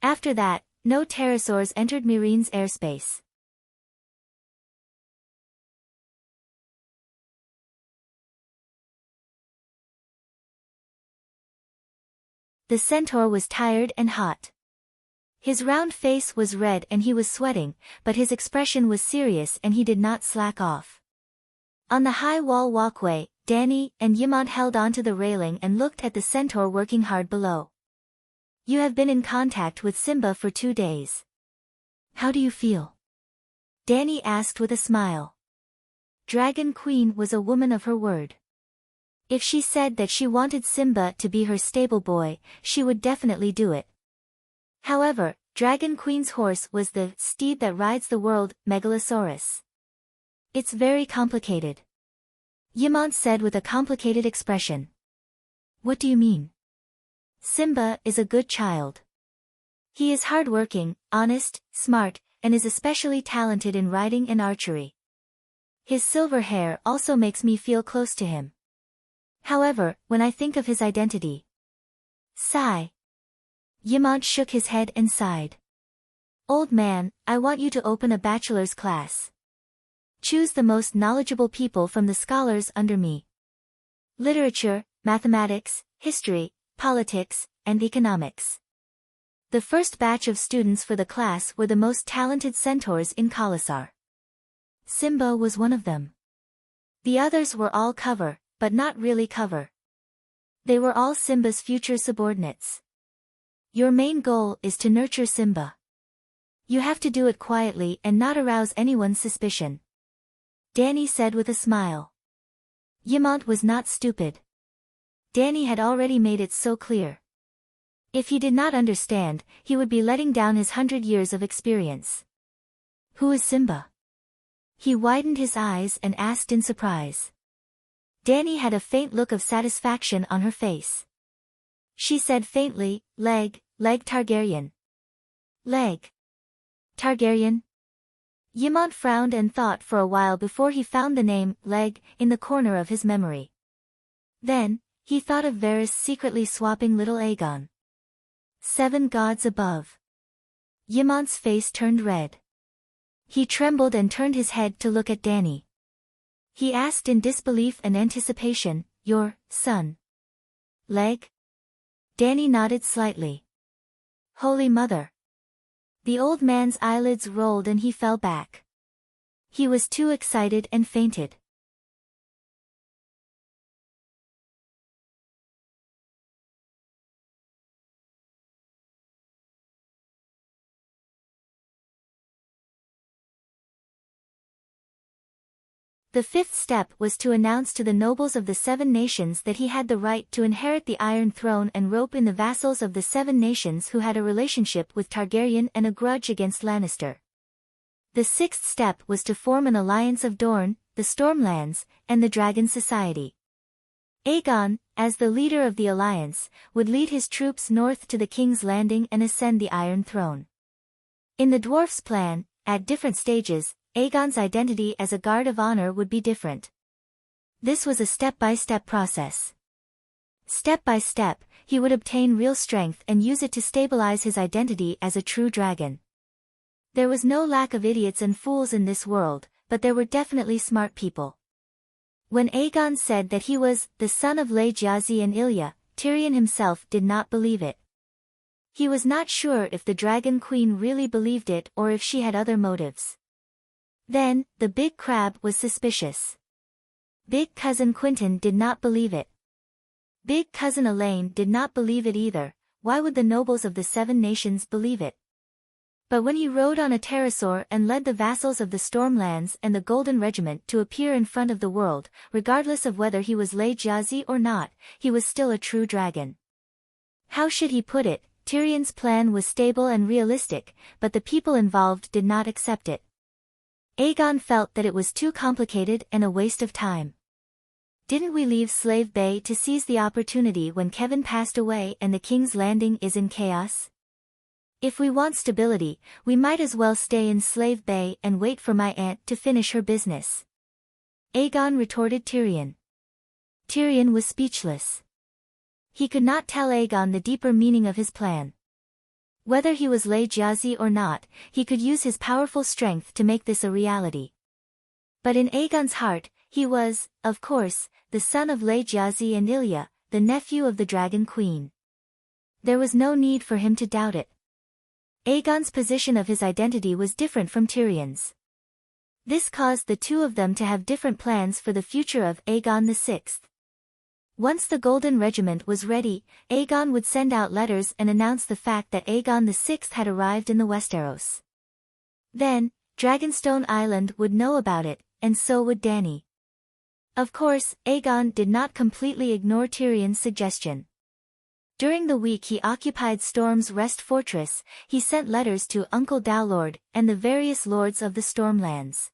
After that, no pterosaurs entered Meereen's airspace. The centaur was tired and hot. His round face was red and he was sweating, but his expression was serious and he did not slack off. On the high wall walkway, Danny and Ymont held onto the railing and looked at the centaur working hard below. You have been in contact with Simba for 2 days. How do you feel? Danny asked with a smile. Dragon Queen was a woman of her word. If she said that she wanted Simba to be her stable boy, she would definitely do it. However, Dragon Queen's horse was the steed that rides the world, Megalosaurus. It's very complicated. Ymont said with a complicated expression. What do you mean? Simba is a good child. He is hardworking, honest, smart, and is especially talented in riding and archery. His silver hair also makes me feel close to him. However, when I think of his identity... Sigh. Ymont shook his head and sighed. Old man, I want you to open a bachelor's class. Choose the most knowledgeable people from the scholars under me. Literature, mathematics, history, politics, and economics. The first batch of students for the class were the most talented centaurs in Khalasar. Simba was one of them. The others were all cover, but not really cover. They were all Simba's future subordinates. Your main goal is to nurture Simba. You have to do it quietly and not arouse anyone's suspicion. Danny said with a smile. Ymont was not stupid. Danny had already made it so clear. If he did not understand, he would be letting down his 100 years of experience. Who is Simba? He widened his eyes and asked in surprise. Dany had a faint look of satisfaction on her face. She said faintly, Leg Targaryen. Leg Targaryen? Ymont frowned and thought for a while before he found the name, Leg, in the corner of his memory. Then, he thought of Varys secretly swapping little Aegon. 7 gods above. Ymont's face turned red. He trembled and turned his head to look at Dany. He asked in disbelief and anticipation, Your son? Leg? Dany nodded slightly. Holy Mother. The old man's eyelids rolled and he fell back. He was too excited and fainted. The 5th step was to announce to the nobles of the 7 nations that he had the right to inherit the Iron Throne and rope in the vassals of the 7 nations who had a relationship with Targaryen and a grudge against Lannister. The 6th step was to form an alliance of Dorne, the Stormlands, and the Dragon Society. Aegon, as the leader of the alliance, would lead his troops north to the King's Landing and ascend the Iron Throne. In the dwarfs' plan, at different stages, Aegon's identity as a guard of honor would be different. This was a step-by-step process. Step by step, he would obtain real strength and use it to stabilize his identity as a true dragon. There was no lack of idiots and fools in this world, but there were definitely smart people. When Aegon said that he was the son of Laegiazi and Ilya, Tyrion himself did not believe it. He was not sure if the Dragon Queen really believed it or if she had other motives. Then, the big crab was suspicious. Big cousin Quentyn did not believe it. Big cousin Elaine did not believe it either. Why would the nobles of the 7 nations believe it? But when he rode on a pterosaur and led the vassals of the Stormlands and the Golden Regiment to appear in front of the world, regardless of whether he was Laegiazi or not, he was still a true dragon. How should he put it? Tyrion's plan was stable and realistic, but the people involved did not accept it. Aegon felt that it was too complicated and a waste of time. Didn't we leave Slave Bay to seize the opportunity when Kevin passed away and the King's Landing is in chaos? If we want stability, we might as well stay in Slave Bay and wait for my aunt to finish her business. Aegon retorted Tyrion. Tyrion was speechless. He could not tell Aegon the deeper meaning of his plan. Whether he was Laegiazi or not, he could use his powerful strength to make this a reality. But in Aegon's heart, he was, of course, the son of Laegiazi and Ilya, the nephew of the Dragon Queen. There was no need for him to doubt it. Aegon's position of his identity was different from Tyrion's. This caused the two of them to have different plans for the future of Aegon VI. Once the Golden Regiment was ready, Aegon would send out letters and announce the fact that Aegon VI had arrived in the Westeros. Then, Dragonstone Island would know about it, and so would Dany. Of course, Aegon did not completely ignore Tyrion's suggestion. During the week he occupied Storm's Rest Fortress, he sent letters to Uncle Dowlord and the various lords of the Stormlands.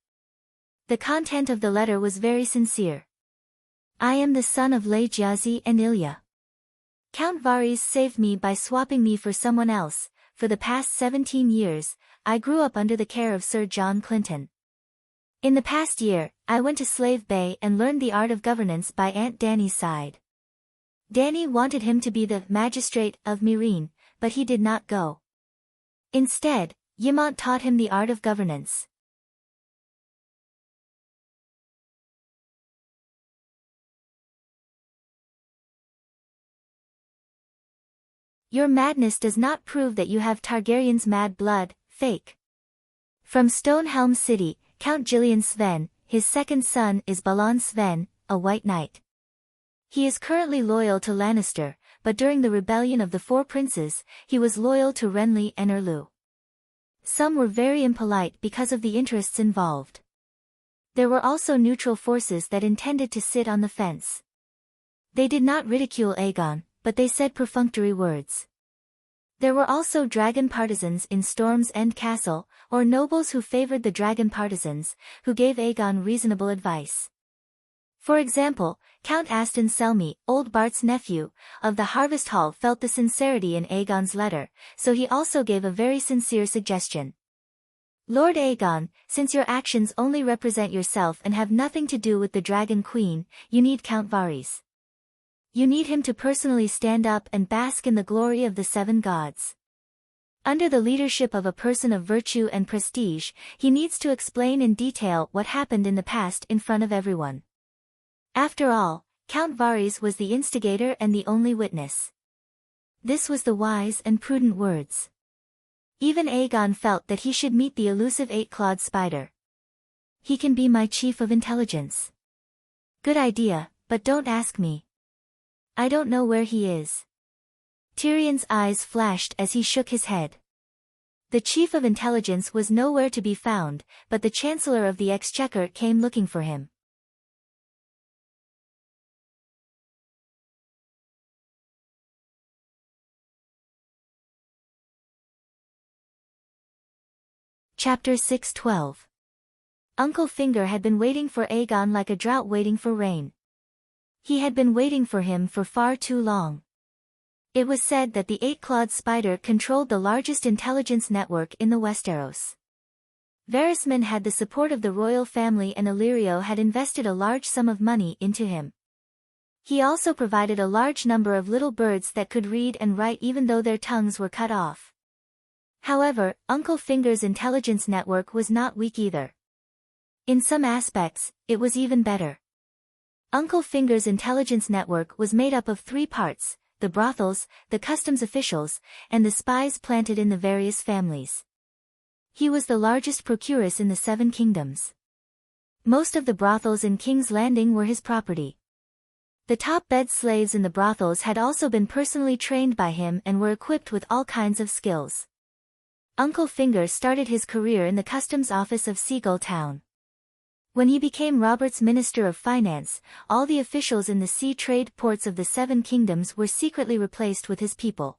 The content of the letter was very sincere. I am the son of Laegiazi and Ilya. Count Varys saved me by swapping me for someone else. For the past 17 years, I grew up under the care of Sir John Clinton. In the past year, I went to Slave Bay and learned the art of governance by Aunt Dany's side. Dany wanted him to be the magistrate of Meereen, but he did not go. Instead, Ymont taught him the art of governance. Your madness does not prove that you have Targaryen's mad blood, fake. From Stonehelm City, Count Gillian Sven, his second son is Balon Sven, a White Knight. He is currently loyal to Lannister, but during the rebellion of the Four Princes, he was loyal to Renly and Erlu. Some were very impolite because of the interests involved. There were also neutral forces that intended to sit on the fence. They did not ridicule Aegon, but they said perfunctory words. There were also dragon partisans in Storm's End Castle, or nobles who favored the dragon partisans, who gave Aegon reasonable advice. For example, Count Aston Selmy, old Bart's nephew, of the Harvest Hall felt the sincerity in Aegon's letter, so he also gave a very sincere suggestion. Lord Aegon, since your actions only represent yourself and have nothing to do with the Dragon Queen, you need Count Varys. You need him to personally stand up and bask in the glory of the seven gods. Under the leadership of a person of virtue and prestige, he needs to explain in detail what happened in the past in front of everyone. After all, Count Varys was the instigator and the only witness. This was the wise and prudent words. Even Aegon felt that he should meet the elusive eight-clawed spider. He can be my chief of intelligence. Good idea, but don't ask me. I don't know where he is. Tyrion's eyes flashed as he shook his head. The chief of intelligence was nowhere to be found, but the Chancellor of the Exchequer came looking for him. Chapter 6:12. Uncle Finger had been waiting for Aegon like a drought waiting for rain. He had been waiting for him for far too long. It was said that the eight-clawed spider controlled the largest intelligence network in the Westeros. Varysman had the support of the royal family and Illyrio had invested a large sum of money into him. He also provided a large number of little birds that could read and write even though their tongues were cut off. However, Uncle Finger's intelligence network was not weak either. In some aspects, it was even better. Uncle Finger's intelligence network was made up of three parts: the brothels, the customs officials, and the spies planted in the various families. He was the largest procuress in the Seven Kingdoms. Most of the brothels in King's Landing were his property. The top bed slaves in the brothels had also been personally trained by him and were equipped with all kinds of skills. Uncle Finger started his career in the customs office of Seagull Town. When he became Robert's Minister of Finance, all the officials in the sea trade ports of the Seven Kingdoms were secretly replaced with his people.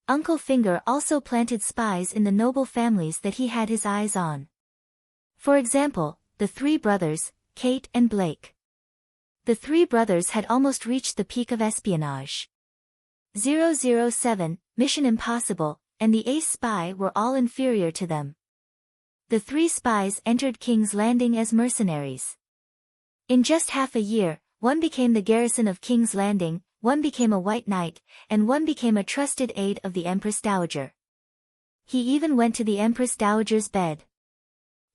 Uncle Finger also planted spies in the noble families that he had his eyes on. For example, the three brothers, Kate and Blake. The three brothers had almost reached the peak of espionage. 007, Mission Impossible, and the Ace Spy were all inferior to them. The three spies entered King's Landing as mercenaries. In just half a year, one became the garrison of King's Landing, one became a White Knight, and one became a trusted aide of the Empress Dowager. He even went to the Empress Dowager's bed.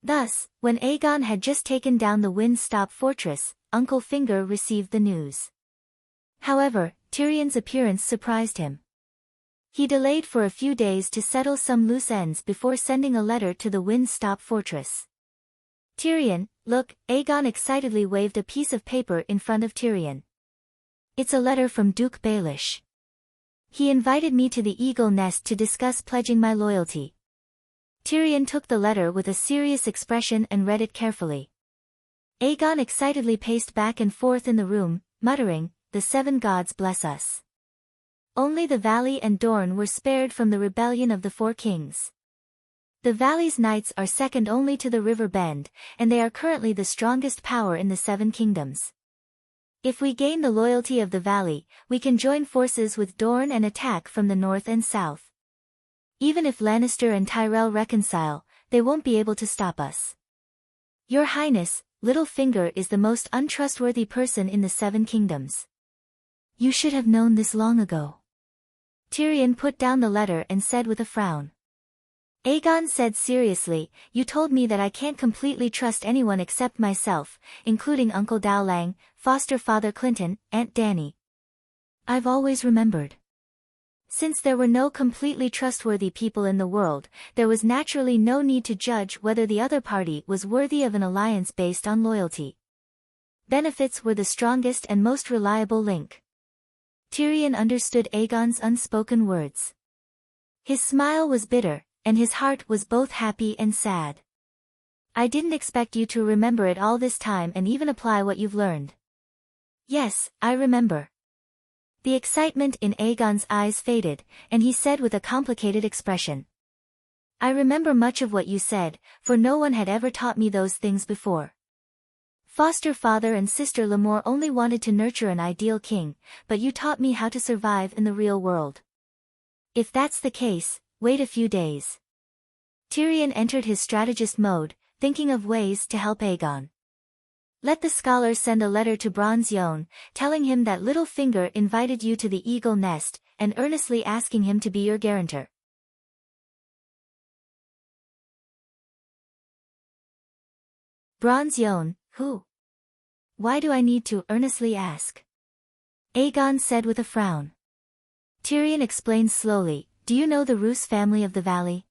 Thus, when Aegon had just taken down the Windstop Fortress, Uncle Finger received the news. However, Tyrion's appearance surprised him. He delayed for a few days to settle some loose ends before sending a letter to the Windstop Fortress. Tyrion, look, Aegon excitedly waved a piece of paper in front of Tyrion. It's a letter from Duke Baelish. He invited me to the Eagle Nest to discuss pledging my loyalty. Tyrion took the letter with a serious expression and read it carefully. Aegon excitedly paced back and forth in the room, muttering, "The seven gods bless us." Only the Valley and Dorne were spared from the rebellion of the Four Kings. The Valley's knights are second only to the River Bend, and they are currently the strongest power in the Seven Kingdoms. If we gain the loyalty of the Valley, we can join forces with Dorne and attack from the north and south. Even if Lannister and Tyrell reconcile, they won't be able to stop us. Your Highness, Littlefinger is the most untrustworthy person in the Seven Kingdoms. You should have known this long ago. Tyrion put down the letter and said with a frown. Aegon said seriously, "You told me that I can't completely trust anyone except myself, including Uncle Dowling, foster father Clinton, Aunt Dany. I've always remembered. Since there were no completely trustworthy people in the world, there was naturally no need to judge whether the other party was worthy of an alliance based on loyalty. Benefits were the strongest and most reliable link." Tyrion understood Aegon's unspoken words. His smile was bitter, and his heart was both happy and sad. "I didn't expect you to remember it all this time and even apply what you've learned." "Yes, I remember." The excitement in Aegon's eyes faded, and he said with a complicated expression. "I remember much of what you said, for no one had ever taught me those things before." Foster father and sister Lemore only wanted to nurture an ideal king, but you taught me how to survive in the real world. If that's the case, wait a few days. Tyrion entered his strategist mode, thinking of ways to help Aegon. Let the scholar send a letter to Bronze Yohn, telling him that Littlefinger invited you to the eagle nest, and earnestly asking him to be your guarantor. Bronze Yohn, who? Why do I need to earnestly ask? Aegon said with a frown. Tyrion explained slowly, do you know the Roose family of the valley?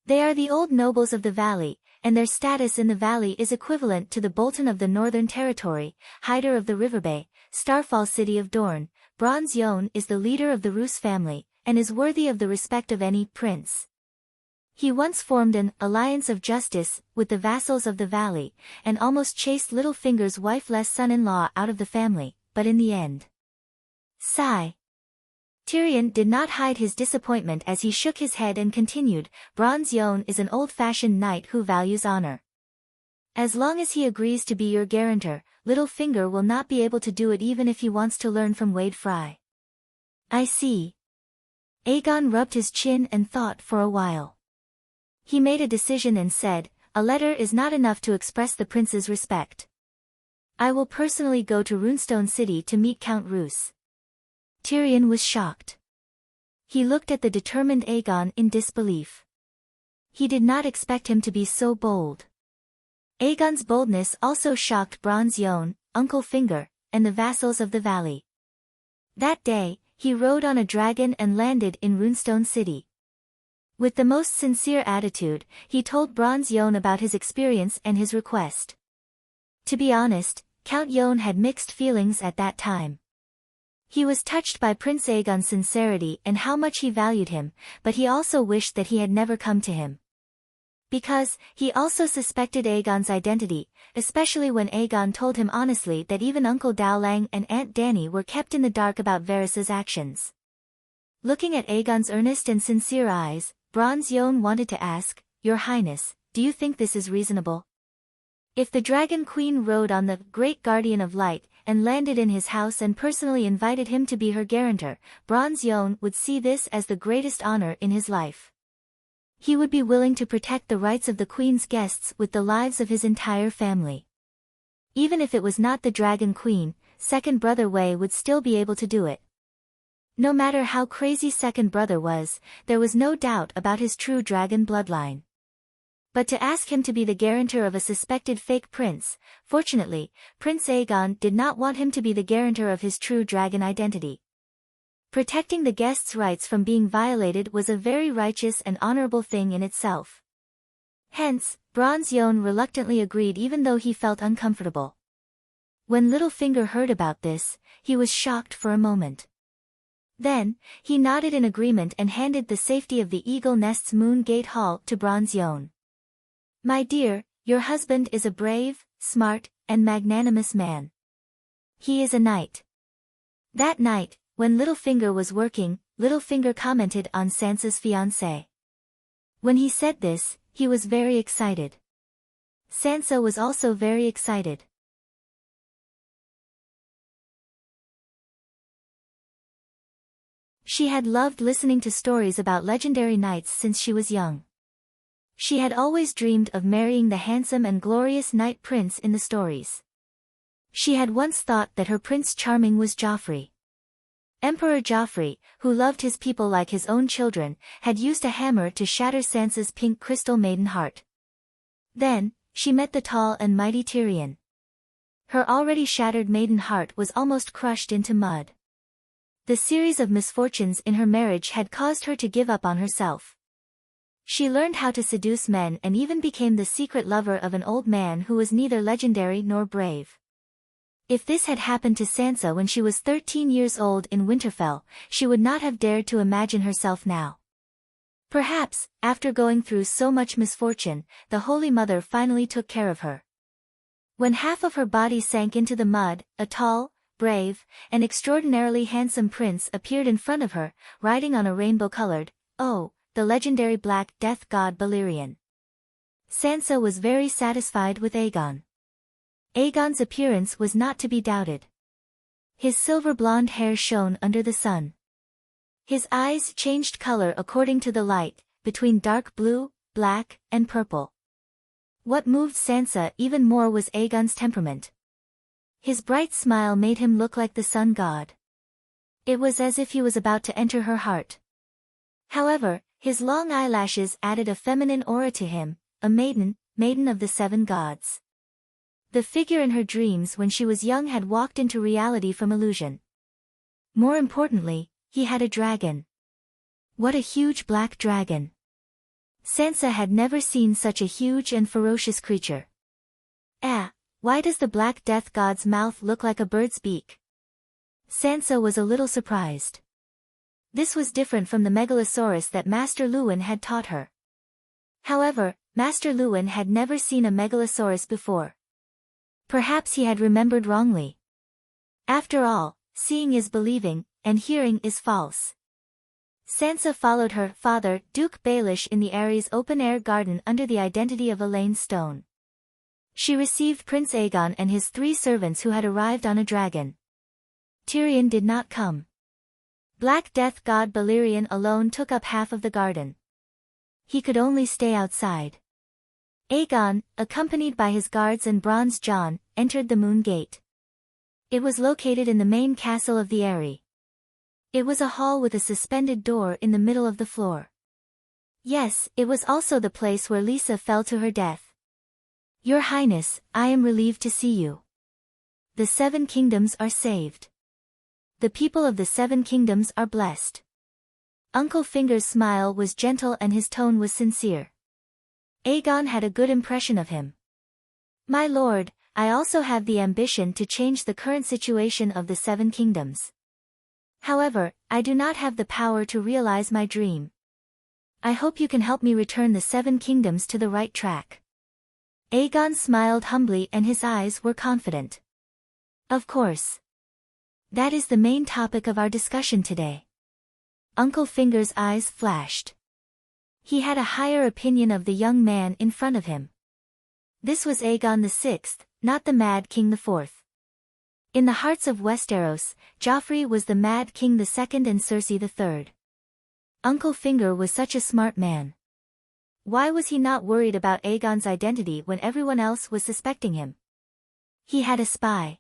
They are the old nobles of the valley, and their status in the valley is equivalent to the Bolton of the Northern Territory, Hyder of the Riverbay, Starfall City of Dorne. Bronze Yohn is the leader of the Roose family, and is worthy of the respect of any prince. He once formed an alliance of justice with the vassals of the valley, and almost chased Littlefinger's wifeless son-in-law out of the family, but in the end. Sigh. Tyrion did not hide his disappointment as he shook his head and continued, Bronze Yohn is an old-fashioned knight who values honor. As long as he agrees to be your guarantor, Littlefinger will not be able to do it even if he wants to learn from Wade Fry. I see. Aegon rubbed his chin and thought for a while. He made a decision and said, a letter is not enough to express the prince's respect. I will personally go to Runestone City to meet Count Roose. Tyrion was shocked. He looked at the determined Aegon in disbelief. He did not expect him to be so bold. Aegon's boldness also shocked Bronze Yohn, Uncle Finger, and the vassals of the valley. That day, he rode on a dragon and landed in Runestone City. With the most sincere attitude, he told Bronze Yohn about his experience and his request. To be honest, Count Yohn had mixed feelings at that time. He was touched by Prince Aegon's sincerity and how much he valued him, but he also wished that he had never come to him. Because, he also suspected Aegon's identity, especially when Aegon told him honestly that even Uncle Dowlang and Aunt Dany were kept in the dark about Varys's actions. Looking at Aegon's earnest and sincere eyes, Bronze Yohn wanted to ask, Your Highness, do you think this is reasonable? If the Dragon Queen rode on the Great Guardian of Light, and landed in his house and personally invited him to be her guarantor, Bronze Yohn would see this as the greatest honor in his life. He would be willing to protect the rights of the Queen's guests with the lives of his entire family. Even if it was not the Dragon Queen, Second Brother Way would still be able to do it. No matter how crazy Second Brother was, there was no doubt about his true dragon bloodline. But to ask him to be the guarantor of a suspected fake prince, fortunately, Prince Aegon did not want him to be the guarantor of his true dragon identity. Protecting the guests' rights from being violated was a very righteous and honorable thing in itself. Hence, Bronze Yohn reluctantly agreed even though he felt uncomfortable. When Littlefinger heard about this, he was shocked for a moment. Then, he nodded in agreement and handed the safety of the Eagle Nest's Moon Gate Hall to Bronze Yohn. My dear, your husband is a brave, smart, and magnanimous man. He is a knight. That night, when Littlefinger was working, Littlefinger commented on Sansa's fiancé. When he said this, he was very excited. Sansa was also very excited. She had loved listening to stories about legendary knights since she was young. She had always dreamed of marrying the handsome and glorious knight prince in the stories. She had once thought that her Prince Charming was Joffrey. Emperor Joffrey, who loved his people like his own children, had used a hammer to shatter Sansa's pink crystal maiden heart. Then, she met the tall and mighty Tyrion. Her already shattered maiden heart was almost crushed into mud. The series of misfortunes in her marriage had caused her to give up on herself. She learned how to seduce men and even became the secret lover of an old man who was neither legendary nor brave. If this had happened to Sansa when she was 13 years old in Winterfell, she would not have dared to imagine herself now. Perhaps, after going through so much misfortune, the Holy Mother finally took care of her. When half of her body sank into the mud, a tall, brave, and extraordinarily handsome prince appeared in front of her, riding on a rainbow-colored, the legendary Black Death god Balerion. Sansa was very satisfied with Aegon. Aegon's appearance was not to be doubted. His silver blonde hair shone under the sun. His eyes changed color according to the light, between dark blue, black, and purple. What moved Sansa even more was Aegon's temperament. His bright smile made him look like the sun god. It was as if he was about to enter her heart. However, his long eyelashes added a feminine aura to him, a maiden of the 7 gods. The figure in her dreams when she was young had walked into reality from illusion. More importantly, he had a dragon. What a huge black dragon! Sansa had never seen such a huge and ferocious creature. Why does the Black Death God's mouth look like a bird's beak? Sansa was a little surprised. This was different from the megalosaurus that Master Luwin had taught her. However, Master Luwin had never seen a megalosaurus before. Perhaps he had remembered wrongly. After all, seeing is believing, and hearing is false. Sansa followed her father, Duke Baelish, in the Aerys open-air garden under the identity of Elaine Stone. She received Prince Aegon and his 3 servants who had arrived on a dragon. Tyrion did not come. Black Death God Balerion alone took up half of the garden. He could only stay outside. Aegon, accompanied by his guards and Bronze John, entered the Moon Gate. It was located in the main castle of the Eyrie. It was a hall with a suspended door in the middle of the floor. Yes, it was also the place where Lisa fell to her death. Your Highness, I am relieved to see you. The 7 kingdoms are saved. The people of the 7 kingdoms are blessed. Uncle Finger's smile was gentle and his tone was sincere. Aegon had a good impression of him. My lord, I also have the ambition to change the current situation of the 7 kingdoms. However, I do not have the power to realize my dream. I hope you can help me return the 7 kingdoms to the right track. Aegon smiled humbly and his eyes were confident. Of course. That is the main topic of our discussion today. Uncle Finger's eyes flashed. He had a higher opinion of the young man in front of him. This was Aegon VI, not the Mad King IV. In the hearts of Westeros, Joffrey was the Mad King II and Cersei III. Uncle Finger was such a smart man. Why was he not worried about Aegon's identity when everyone else was suspecting him? He had a spy.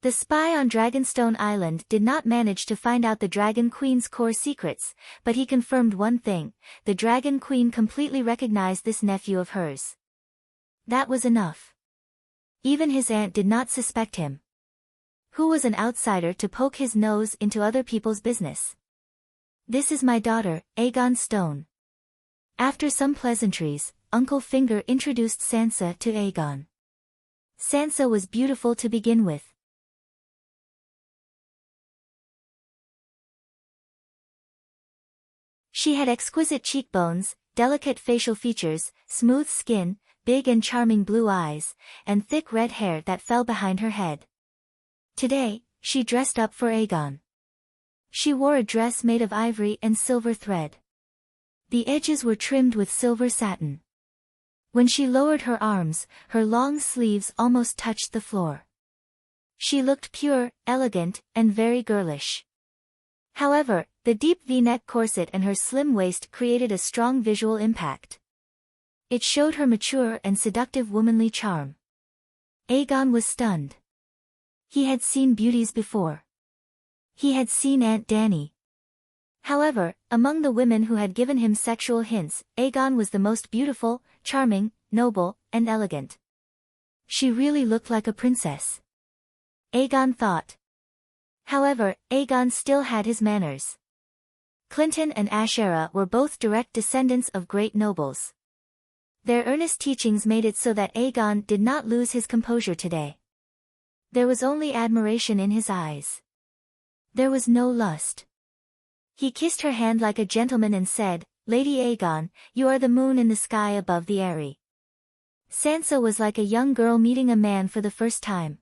The spy on Dragonstone Island did not manage to find out the Dragon Queen's core secrets, but he confirmed one thing: the Dragon Queen completely recognized this nephew of hers. That was enough. Even his aunt did not suspect him. Who was an outsider to poke his nose into other people's business? This is my daughter, Aegon Stone. After some pleasantries, Uncle Finger introduced Sansa to Aegon. Sansa was beautiful to begin with. She had exquisite cheekbones, delicate facial features, smooth skin, big and charming blue eyes, and thick red hair that fell behind her head. Today, she dressed up for Aegon. She wore a dress made of ivory and silver thread. The edges were trimmed with silver satin. When she lowered her arms, her long sleeves almost touched the floor. She looked pure, elegant, and very girlish. However, the deep V-neck corset and her slim waist created a strong visual impact. It showed her mature and seductive womanly charm. Aegon was stunned. He had seen beauties before. He had seen Aunt Dany. However, among the women who had given him sexual hints, Aegon was the most beautiful, charming, noble, and elegant. She really looked like a princess. Aegon thought. However, Aegon still had his manners. Clinton and Ashera were both direct descendants of great nobles. Their earnest teachings made it so that Aegon did not lose his composure today. There was only admiration in his eyes. There was no lust. He kissed her hand like a gentleman and said, Lady Aegon, you are the moon in the sky above the Eyrie. Sansa was like a young girl meeting a man for the first time.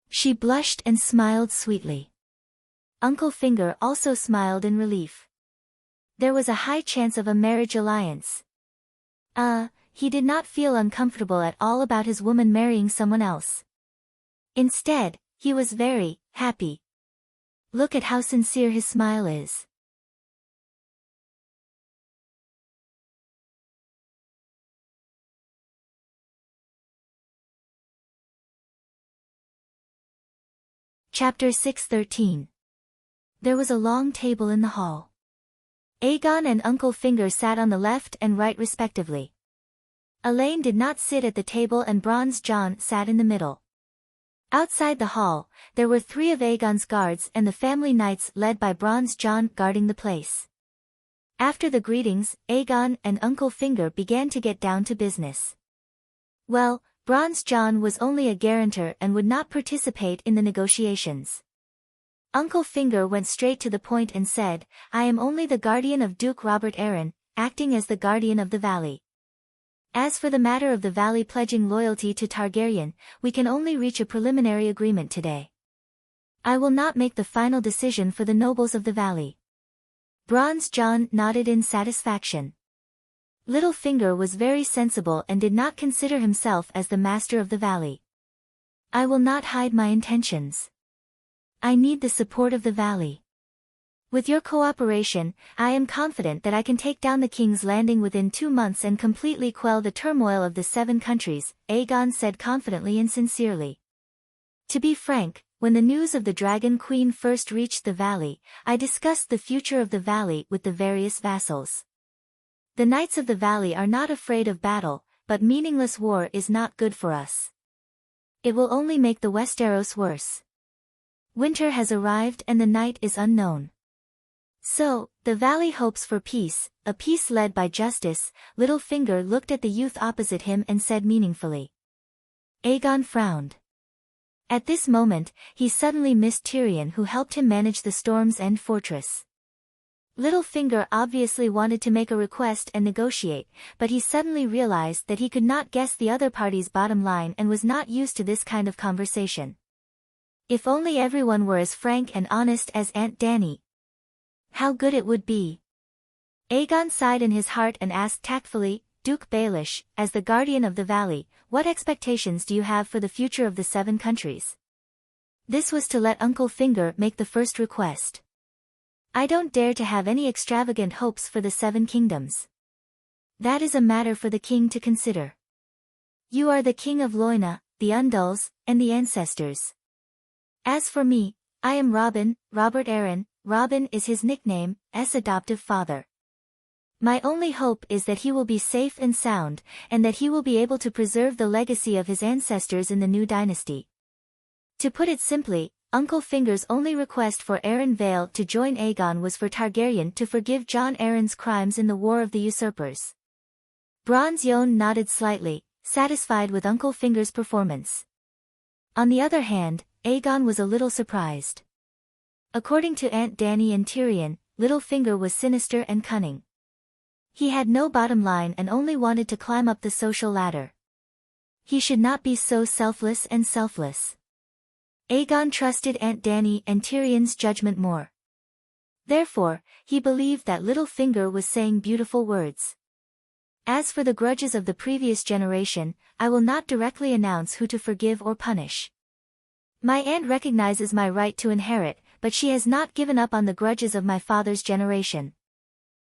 She blushed and smiled sweetly. Uncle Finger also smiled in relief. There was a high chance of a marriage alliance. he did not feel uncomfortable at all about his woman marrying someone else. Instead, he was very happy. Look at how sincere his smile is. Chapter 6:13. There was a long table in the hall. Aegon and Uncle Finger sat on the left and right respectively. Elaine did not sit at the table and Bronze John sat in the middle. Outside the hall, there were 3 of Aegon's guards and the family knights led by Bronze John guarding the place. After the greetings, Aegon and Uncle Finger began to get down to business. Well, Bronze John was only a guarantor and would not participate in the negotiations. Uncle Finger went straight to the point and said, I am only the guardian of Duke Robert Arryn, acting as the guardian of the valley. As for the matter of the valley pledging loyalty to Targaryen, we can only reach a preliminary agreement today. I will not make the final decision for the nobles of the valley. Bronze John nodded in satisfaction. Littlefinger was very sensible and did not consider himself as the master of the valley. I will not hide my intentions. I need the support of the valley. With your cooperation, I am confident that I can take down the King's Landing within 2 months and completely quell the turmoil of the 7 countries, Aegon said confidently and sincerely. To be frank, when the news of the Dragon Queen first reached the valley, I discussed the future of the valley with the various vassals. The knights of the valley are not afraid of battle, but meaningless war is not good for us. It will only make the Westeros worse. Winter has arrived and the night is unknown. So, the valley hopes for peace, a peace led by justice. Littlefinger looked at the youth opposite him and said meaningfully. Aegon frowned. At this moment, he suddenly missed Tyrion who helped him manage the Storm's End fortress. Littlefinger obviously wanted to make a request and negotiate, but he suddenly realized that he could not guess the other party's bottom line and was not used to this kind of conversation. If only everyone were as frank and honest as Aunt Dany. How good it would be. Aegon sighed in his heart and asked tactfully, Duke Baelish, as the guardian of the valley, what expectations do you have for the future of the 7 countries? This was to let Uncle Finger make the first request. I don't dare to have any extravagant hopes for the 7 kingdoms. That is a matter for the king to consider. You are the king of Loina, the Undulls, and the ancestors. As for me, I am Robin, Robert Arryn. Robin is his nickname, S adoptive father. My only hope is that he will be safe and sound, and that he will be able to preserve the legacy of his ancestors in the new dynasty. To put it simply, Uncle Finger's only request for Arryn Vale to join Aegon was for Targaryen to forgive Jon Arryn's crimes in the War of the Usurpers. Bronze Yohn nodded slightly, satisfied with Uncle Finger's performance. On the other hand, Aegon was a little surprised. According to Aunt Dany and Tyrion, Littlefinger was sinister and cunning. He had no bottom line and only wanted to climb up the social ladder. He should not be so selfless and selfless. Aegon trusted Aunt Dany and Tyrion's judgment more. Therefore, he believed that Littlefinger was saying beautiful words. As for the grudges of the previous generation, I will not directly announce who to forgive or punish. My aunt recognizes my right to inherit, but she has not given up on the grudges of my father's generation.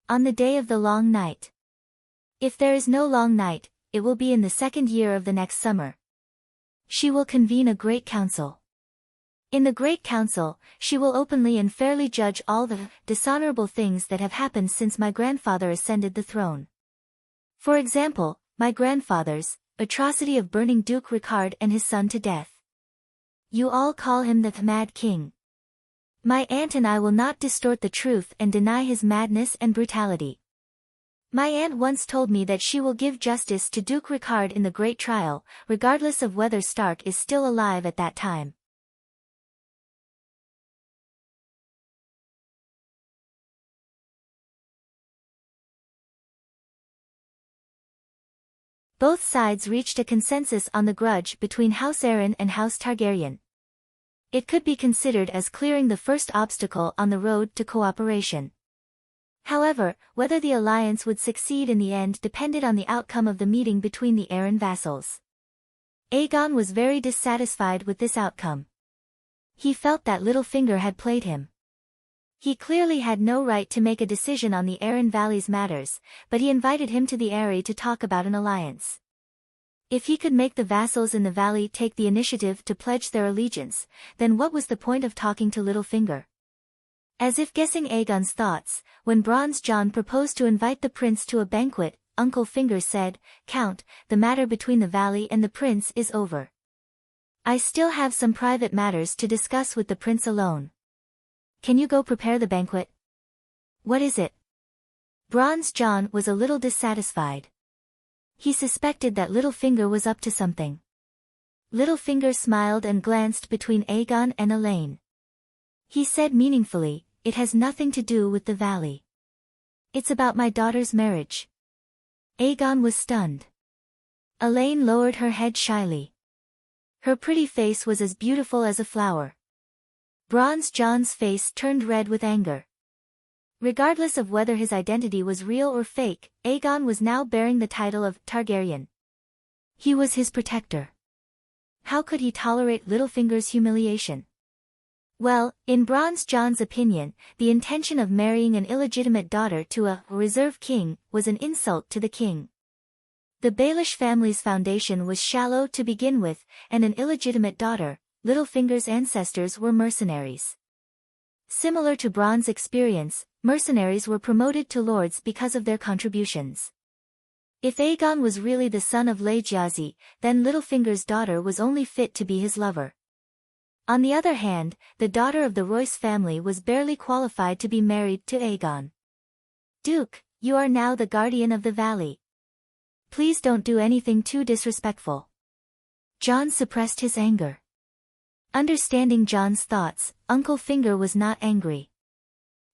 On the day of the long night. If there is no long night, it will be in the 2nd year of the next summer. She will convene a great council. In the Great Council, she will openly and fairly judge all the dishonorable things that have happened since my grandfather ascended the throne. For example, my grandfather's atrocity of burning Duke Ricard and his son to death. You all call him the Mad King. My aunt and I will not distort the truth and deny his madness and brutality. My aunt once told me that she will give justice to Duke Ricard in the great trial, regardless of whether Stark is still alive at that time. Both sides reached a consensus on the grudge between House Arryn and House Targaryen. It could be considered as clearing the first obstacle on the road to cooperation. However, whether the alliance would succeed in the end depended on the outcome of the meeting between the Aran vassals. Aegon was very dissatisfied with this outcome. He felt that Littlefinger had played him. He clearly had no right to make a decision on the Aran Valley's matters, but he invited him to the Eyrie to talk about an alliance. If he could make the vassals in the valley take the initiative to pledge their allegiance, then what was the point of talking to Littlefinger? As if guessing Aegon's thoughts, when Bronze John proposed to invite the prince to a banquet, Uncle Fingers said, "Count, the matter between the valley and the prince is over. I still have some private matters to discuss with the prince alone. Can you go prepare the banquet?" "What is it?" Bronze John was a little dissatisfied. He suspected that Littlefinger was up to something. Littlefinger smiled and glanced between Aegon and Elaine. He said meaningfully, "It has nothing to do with the valley. It's about my daughter's marriage." Aegon was stunned. Elaine lowered her head shyly. Her pretty face was as beautiful as a flower. Bronze John's face turned red with anger. Regardless of whether his identity was real or fake, Aegon was now bearing the title of Targaryen. He was his protector. How could he tolerate Littlefinger's humiliation? Well, in Bronze John's opinion, the intention of marrying an illegitimate daughter to a reserve king was an insult to the king. The Baelish family's foundation was shallow to begin with, and an illegitimate daughter, Littlefinger's ancestors were mercenaries. Similar to Bronn's experience, mercenaries were promoted to lords because of their contributions. If Aegon was really the son of Laegiazi, then Littlefinger's daughter was only fit to be his lover. On the other hand, the daughter of the Royce family was barely qualified to be married to Aegon. "Duke, you are now the guardian of the valley. Please don't do anything too disrespectful." Jon suppressed his anger. Understanding Jon's thoughts, Uncle Finger was not angry.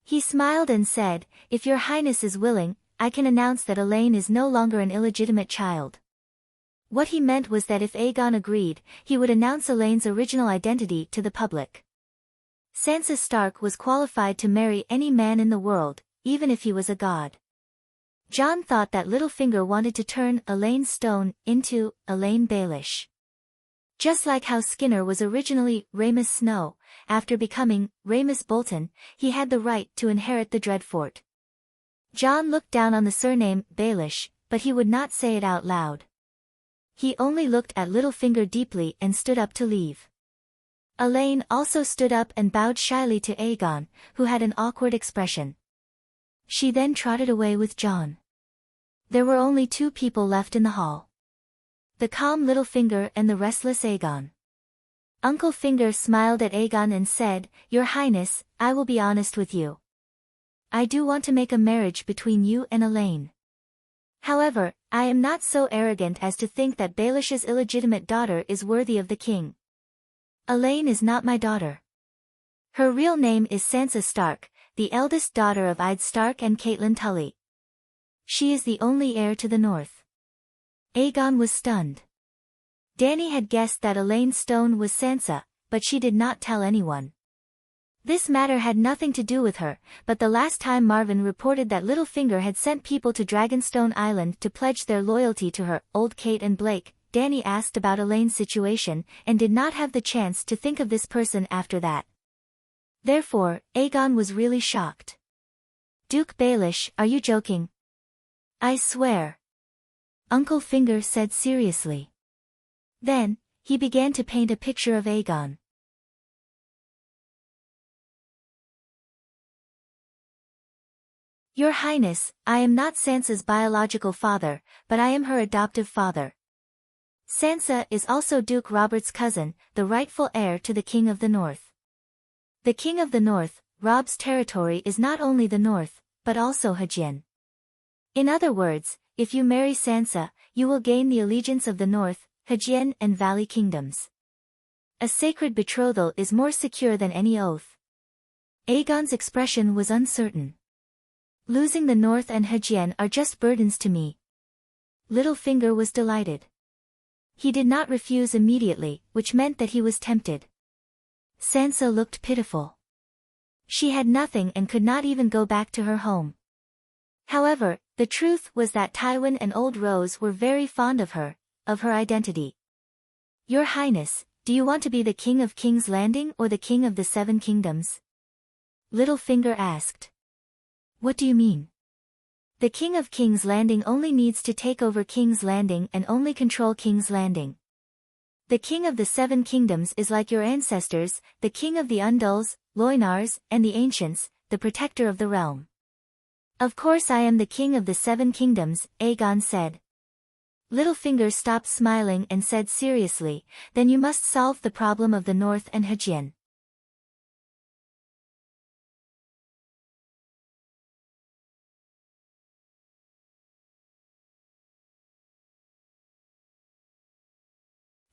He smiled and said, "If your highness is willing, I can announce that Elaine is no longer an illegitimate child." What he meant was that if Aegon agreed, he would announce Elaine's original identity to the public. Sansa Stark was qualified to marry any man in the world, even if he was a god. Jon thought that Littlefinger wanted to turn Elaine Stone into Elaine Baelish. Just like how Skinner was originally Rhaenys Snow, after becoming Rhaenys Bolton, he had the right to inherit the Dreadfort. Jon looked down on the surname Baelish, but he would not say it out loud. He only looked at Littlefinger deeply and stood up to leave. Elaine also stood up and bowed shyly to Aegon, who had an awkward expression. She then trotted away with Jon. There were only two people left in the hall. The calm Littlefinger and the restless Aegon. Uncle Finger smiled at Aegon and said, "Your Highness, I will be honest with you. I do want to make a marriage between you and Elaine. However, I am not so arrogant as to think that Baelish's illegitimate daughter is worthy of the king. Elaine is not my daughter. Her real name is Sansa Stark, the eldest daughter of Eddard Stark and Catelyn Tully. She is the only heir to the north." Aegon was stunned. Dany had guessed that Elaine Stone was Sansa, but she did not tell anyone. This matter had nothing to do with her, but the last time Marvin reported that Littlefinger had sent people to Dragonstone Island to pledge their loyalty to her, old Kate and Blake, Dany asked about Elaine's situation, and did not have the chance to think of this person after that. Therefore, Aegon was really shocked. "Duke Baelish, are you joking?" "I swear," Uncle Finger said seriously. Then, he began to paint a picture of Aegon. "Your Highness, I am not Sansa's biological father, but I am her adoptive father. Sansa is also Duke Robert's cousin, the rightful heir to the King of the North. The King of the North, Rob's territory is not only the North, but also Hajin. In other words, if you marry Sansa, you will gain the allegiance of the North, Hajin and Valley kingdoms. A sacred betrothal is more secure than any oath." Aegon's expression was uncertain. "Losing the North and Hajin are just burdens to me." Littlefinger was delighted. He did not refuse immediately, which meant that he was tempted. Sansa looked pitiful. She had nothing and could not even go back to her home. However, the truth was that Tywin and Old Rose were very fond of her identity. Your Highness, do you want to be the King of King's Landing or the King of the Seven Kingdoms? Littlefinger asked. What do you mean? The King of King's Landing only needs to take over King's Landing and only control King's Landing. The King of the Seven Kingdoms is like your ancestors, the King of the Undulls, Loinars, and the Ancients, the protector of the realm. Of course I am the King of the Seven Kingdoms, Aegon said. Littlefinger stopped smiling and said seriously, then you must solve the problem of the North and Hejin.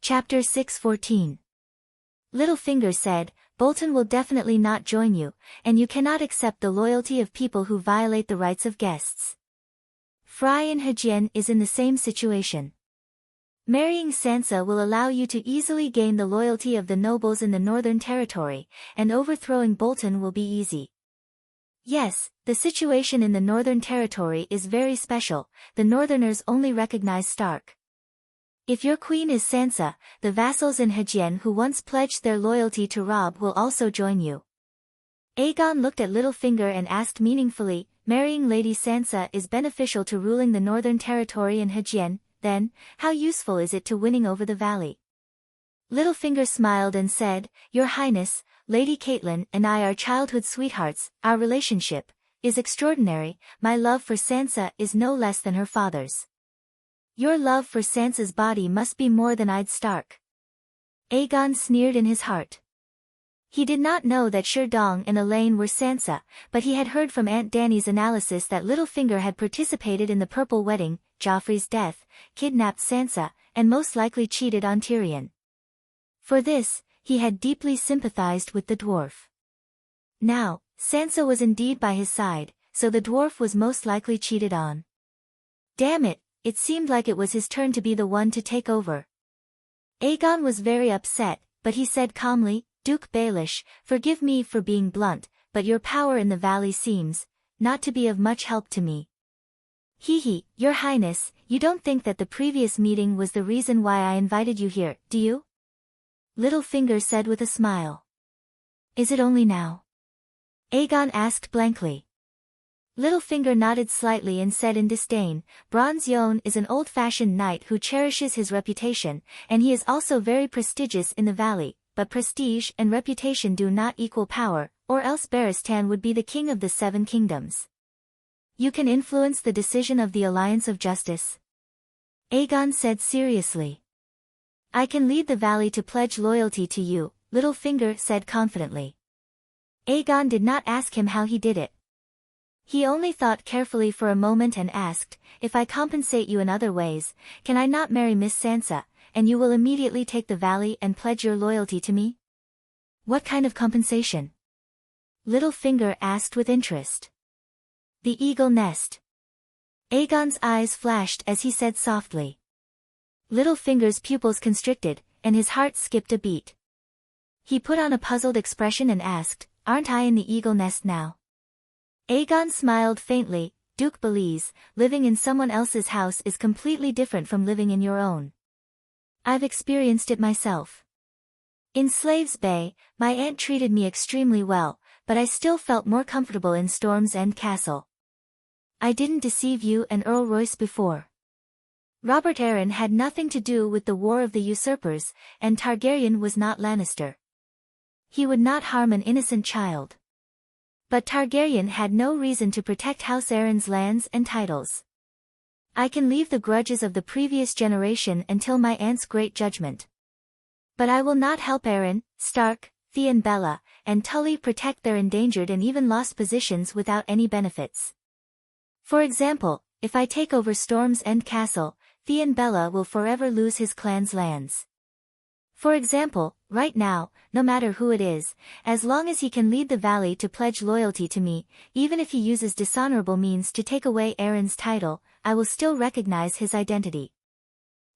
Chapter 6:14. Littlefinger said, Bolton will definitely not join you, and you cannot accept the loyalty of people who violate the rights of guests. Fry in Hejin is in the same situation. Marrying Sansa will allow you to easily gain the loyalty of the nobles in the Northern Territory, and overthrowing Bolton will be easy. Yes, the situation in the Northern Territory is very special, the Northerners only recognize Stark. If your queen is Sansa, the vassals in Hejin who once pledged their loyalty to Robb will also join you. Aegon looked at Littlefinger and asked meaningfully, marrying Lady Sansa is beneficial to ruling the Northern Territory in Hejin, then, how useful is it to winning over the Valley? Littlefinger smiled and said, Your Highness, Lady Catelyn and I are childhood sweethearts, our relationship is extraordinary, my love for Sansa is no less than her father's. Your love for Sansa's body must be more than I'd Stark. Aegon sneered in his heart. He did not know that Sherdong and Elaine were Sansa, but he had heard from Aunt Dany's analysis that Littlefinger had participated in the Purple Wedding, Joffrey's death, kidnapped Sansa, and most likely cheated on Tyrion. For this, he had deeply sympathized with the dwarf. Now, Sansa was indeed by his side, so the dwarf was most likely cheated on. Damn it! It seemed like it was his turn to be the one to take over. Aegon was very upset, but he said calmly, Duke Baelish, forgive me for being blunt, but your power in the valley seems not to be of much help to me. Your Highness, you don't think that the previous meeting was the reason why I invited you here, do you? Littlefinger said with a smile. Is it only now? Aegon asked blankly. Littlefinger nodded slightly and said in disdain, Bronze Yohn is an old-fashioned knight who cherishes his reputation, and he is also very prestigious in the valley, but prestige and reputation do not equal power, or else Barristan would be the king of the Seven Kingdoms. You can influence the decision of the Alliance of Justice? Aegon said seriously. I can lead the valley to pledge loyalty to you, Littlefinger said confidently. Aegon did not ask him how he did it. He only thought carefully for a moment and asked, if I compensate you in other ways, can I not marry Miss Sansa, and you will immediately take the valley and pledge your loyalty to me? What kind of compensation? Littlefinger asked with interest. The eagle nest. Aegon's eyes flashed as he said softly. Littlefinger's pupils constricted, and his heart skipped a beat. He put on a puzzled expression and asked, aren't I in the eagle nest now? Aegon smiled faintly, Duke Belise, living in someone else's house is completely different from living in your own. I've experienced it myself. In Slaves Bay, my aunt treated me extremely well, but I still felt more comfortable in Storm's End Castle. I didn't deceive you and Earl Royce before. Robert Arryn had nothing to do with the War of the Usurpers, and Targaryen was not Lannister. He would not harm an innocent child. But Targaryen had no reason to protect House Arryn's lands and titles. I can leave the grudges of the previous generation until my aunt's great judgment. But I will not help Arryn, Stark, Theon Bella, and Tully protect their endangered and even lost positions without any benefits. For example, if I take over Storm's End Castle, Theon Bella will forever lose his clan's lands. For example, right now, no matter who it is, as long as he can lead the valley to pledge loyalty to me, even if he uses dishonorable means to take away Arryn's title, I will still recognize his identity.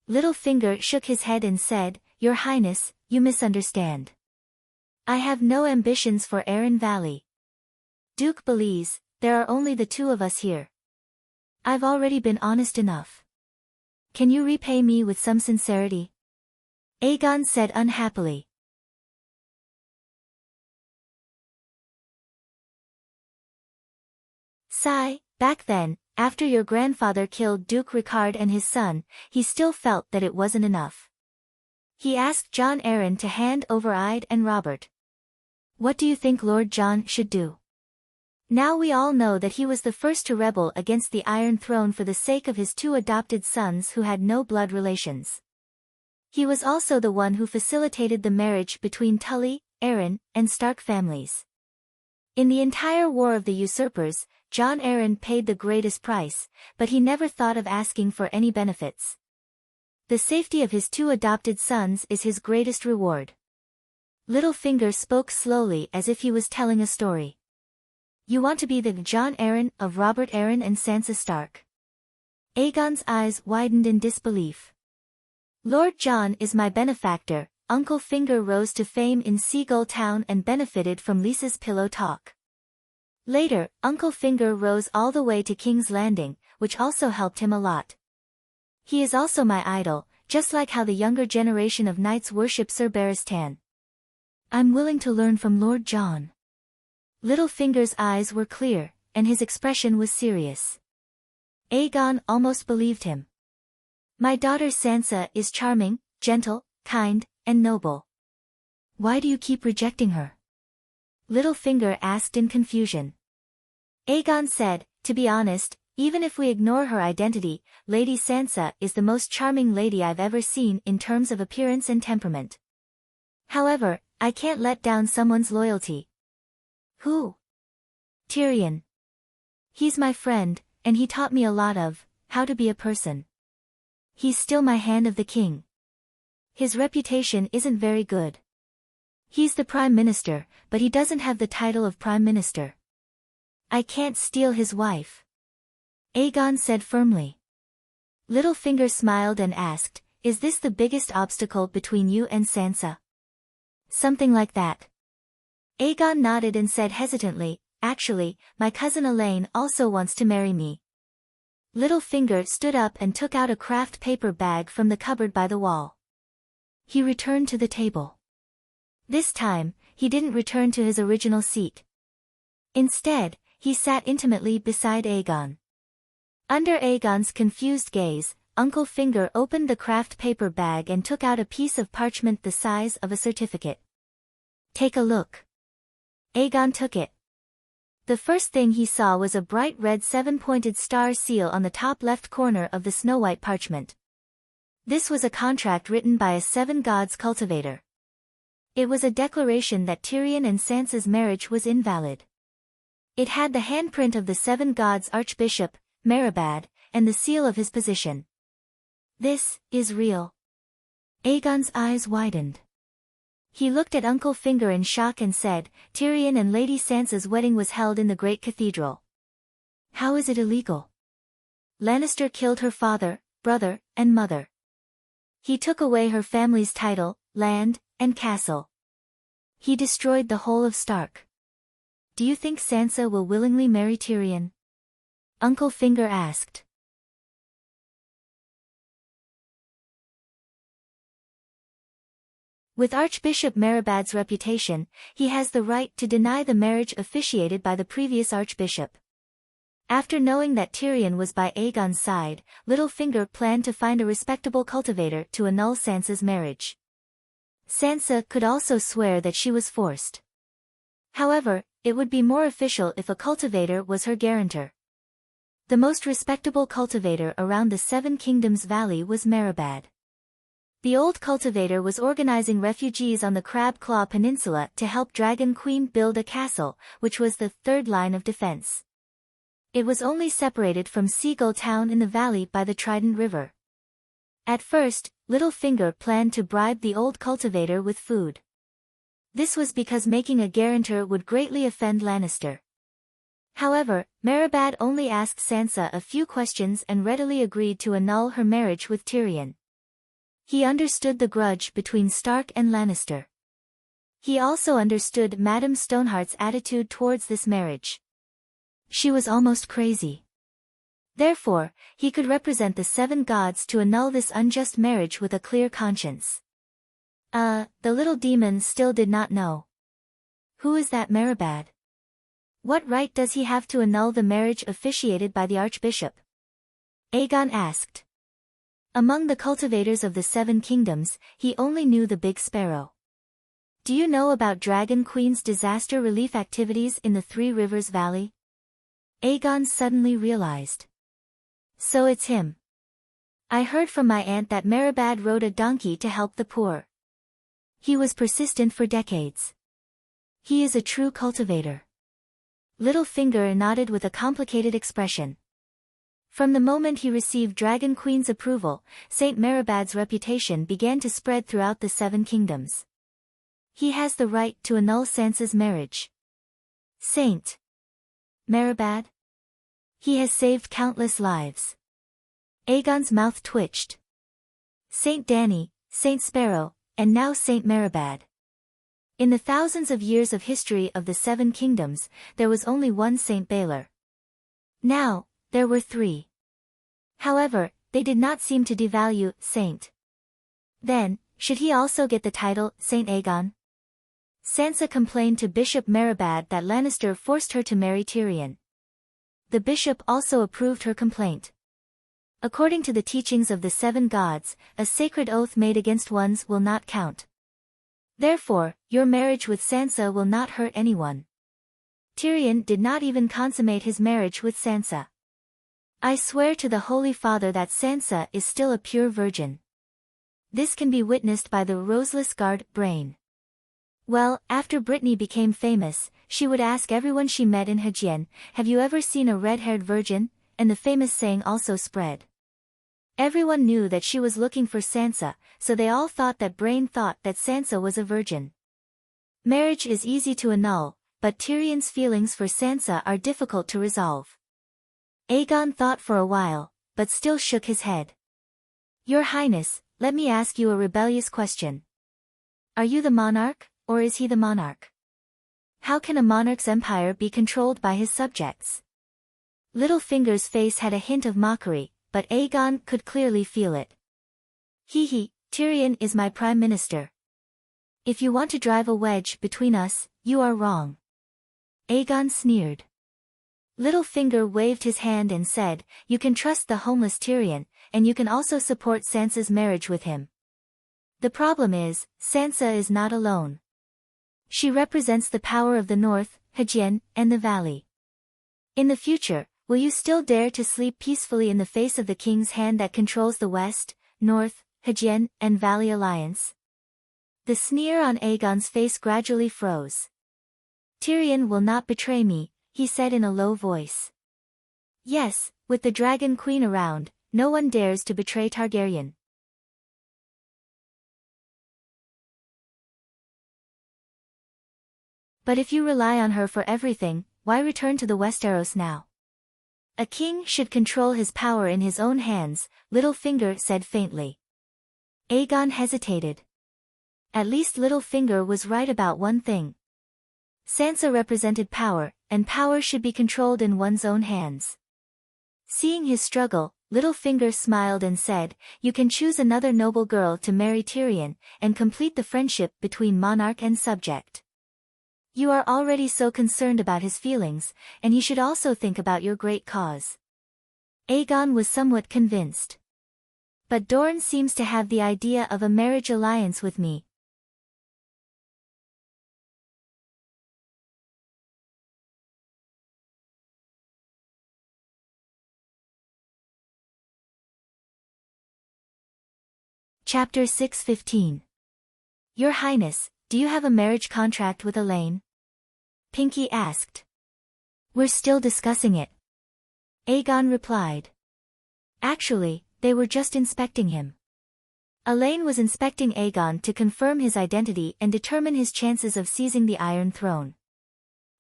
Littlefinger shook his head and said, Your Highness, you misunderstand. I have no ambitions for Arryn Valley. Duke Belise, there are only the two of us here. I've already been honest enough. Can you repay me with some sincerity? Aegon said unhappily. Sigh, back then, after your grandfather killed Duke Ricard and his son, he still felt that it wasn't enough. He asked Jon Arryn to hand over Ide and Robert. What do you think Lord Jon should do? Now we all know that he was the first to rebel against the Iron Throne for the sake of his two adopted sons who had no blood relations. He was also the one who facilitated the marriage between Tully, Arryn, and Stark families. In the entire War of the Usurpers, Jon Arryn paid the greatest price, but he never thought of asking for any benefits. The safety of his two adopted sons is his greatest reward. Littlefinger spoke slowly as if he was telling a story. You want to be the Jon Arryn of Robert Arryn and Sansa Stark? Aegon's eyes widened in disbelief. Lord Jon is my benefactor. Uncle Finger rose to fame in Seagull Town and benefited from Lisa's pillow talk. Later, Uncle Finger rose all the way to King's Landing, which also helped him a lot. He is also my idol, just like how the younger generation of knights worship Sir Barristan. I'm willing to learn from Lord Jon. Littlefinger's eyes were clear, and his expression was serious. Aegon almost believed him. My daughter Sansa is charming, gentle, kind, and noble. Why do you keep rejecting her? Littlefinger asked in confusion. Aegon said, to be honest, even if we ignore her identity, Lady Sansa is the most charming lady I've ever seen in terms of appearance and temperament. However, I can't let down someone's loyalty. Who? Tyrion. He's my friend, and he taught me a lot of how to be a person. He's still my Hand of the King. His reputation isn't very good. He's the Prime Minister, but he doesn't have the title of Prime Minister. I can't steal his wife. Aegon said firmly. Littlefinger smiled and asked, is this the biggest obstacle between you and Sansa? Something like that. Aegon nodded and said hesitantly, actually, my cousin Elaine also wants to marry me. Littlefinger stood up and took out a craft paper bag from the cupboard by the wall. He returned to the table. This time, he didn't return to his original seat. Instead, he sat intimately beside Aegon. Under Aegon's confused gaze, Uncle Finger opened the craft paper bag and took out a piece of parchment the size of a certificate. Take a look. Aegon took it. The first thing he saw was a bright red 7-pointed star seal on the top left corner of the snow-white parchment. This was a contract written by a Seven Gods cultivator. It was a declaration that Tyrion and Sansa's marriage was invalid. It had the handprint of the Seven Gods Archbishop, Meribad, and the seal of his position. This is real. Aegon's eyes widened. He looked at Uncle Finger in shock and said, Tyrion and Lady Sansa's wedding was held in the Great Cathedral. How is it illegal? Lannister killed her father, brother, and mother. He took away her family's title, land, and castle. He destroyed the whole of Stark. Do you think Sansa will willingly marry Tyrion? Uncle Finger asked. With Archbishop Meribad's reputation, he has the right to deny the marriage officiated by the previous archbishop. After knowing that Tyrion was by Aegon's side, Littlefinger planned to find a respectable cultivator to annul Sansa's marriage. Sansa could also swear that she was forced. However, it would be more official if a cultivator was her guarantor. The most respectable cultivator around the Seven Kingdoms Valley was Meribad. The old cultivator was organizing refugees on the Crab Claw Peninsula to help Dragon Queen build a castle, which was the third line of defense. It was only separated from Seagull Town in the valley by the Trident River. At first, Littlefinger planned to bribe the old cultivator with food. This was because making a guarantor would greatly offend Lannister. However, Meribad only asked Sansa a few questions and readily agreed to annul her marriage with Tyrion. He understood the grudge between Stark and Lannister. He also understood Madame Stoneheart's attitude towards this marriage. She was almost crazy. Therefore, he could represent the 7 gods to annul this unjust marriage with a clear conscience. The little demon still did not know. Who is that Meribad? What right does he have to annul the marriage officiated by the archbishop? Aegon asked. Among the cultivators of the 7 kingdoms, he only knew the Big Sparrow. Do you know about Dragon Queen's disaster relief activities in the Three Rivers Valley? Aegon suddenly realized. So it's him. I heard from my aunt that Meribad rode a donkey to help the poor. He was persistent for decades. He is a true cultivator. Littlefinger nodded with a complicated expression. From the moment he received Dragon Queen's approval, Saint Meribad's reputation began to spread throughout the 7 kingdoms. He has the right to annul Sansa's marriage. Saint Meribad? He has saved countless lives. Aegon's mouth twitched. Saint Danny, Saint Sparrow, and now Saint Meribad. In the thousands of years of history of the 7 kingdoms, there was only one Saint Baelor. Now, there were 3. However, they did not seem to devalue Saint. Then, should he also get the title Saint Aegon? Sansa complained to Bishop Meribad that Lannister forced her to marry Tyrion. The bishop also approved her complaint. According to the teachings of the 7 gods, a sacred oath made against ones will not count. Therefore, your marriage with Sansa will not hurt anyone. Tyrion did not even consummate his marriage with Sansa. I swear to the Holy Father that Sansa is still a pure virgin. This can be witnessed by the roseless guard, Brain. Well, after Brittany became famous, she would ask everyone she met in Hajien, have you ever seen a red-haired virgin? And the famous saying also spread. Everyone knew that she was looking for Sansa, so they all thought that Brain thought that Sansa was a virgin. Marriage is easy to annul, but Tyrion's feelings for Sansa are difficult to resolve. Aegon thought for a while, but still shook his head. Your Highness, let me ask you a rebellious question. Are you the monarch, or is he the monarch? How can a monarch's empire be controlled by his subjects? Littlefinger's face had a hint of mockery, but Aegon could clearly feel it. Tyrion is my prime minister. If you want to drive a wedge between us, you are wrong. Aegon sneered. Littlefinger waved his hand and said, you can trust the homeless Tyrion, and you can also support Sansa's marriage with him. The problem is, Sansa is not alone. She represents the power of the north, Hajien, and the valley. In the future, will you still dare to sleep peacefully in the face of the king's hand that controls the west, north, Hajien, and valley alliance? The sneer on Aegon's face gradually froze. Tyrion will not betray me, he said in a low voice. Yes, with the Dragon Queen around, no one dares to betray Targaryen. But if you rely on her for everything, why return to the Westeros now? A king should control his power in his own hands, Littlefinger said faintly. Aegon hesitated. At least Littlefinger was right about one thing. Sansa represented power, and power should be controlled in one's own hands. Seeing his struggle, Littlefinger smiled and said, you can choose another noble girl to marry Tyrion, and complete the friendship between monarch and subject. You are already so concerned about his feelings, and he should also think about your great cause. Aegon was somewhat convinced. But Dorne seems to have the idea of a marriage alliance with me. Chapter 6:15. Your Highness, do you have a marriage contract with Elaine? Pinky asked. We're still discussing it. Aegon replied. Actually, they were just inspecting him. Elaine was inspecting Aegon to confirm his identity and determine his chances of seizing the Iron Throne.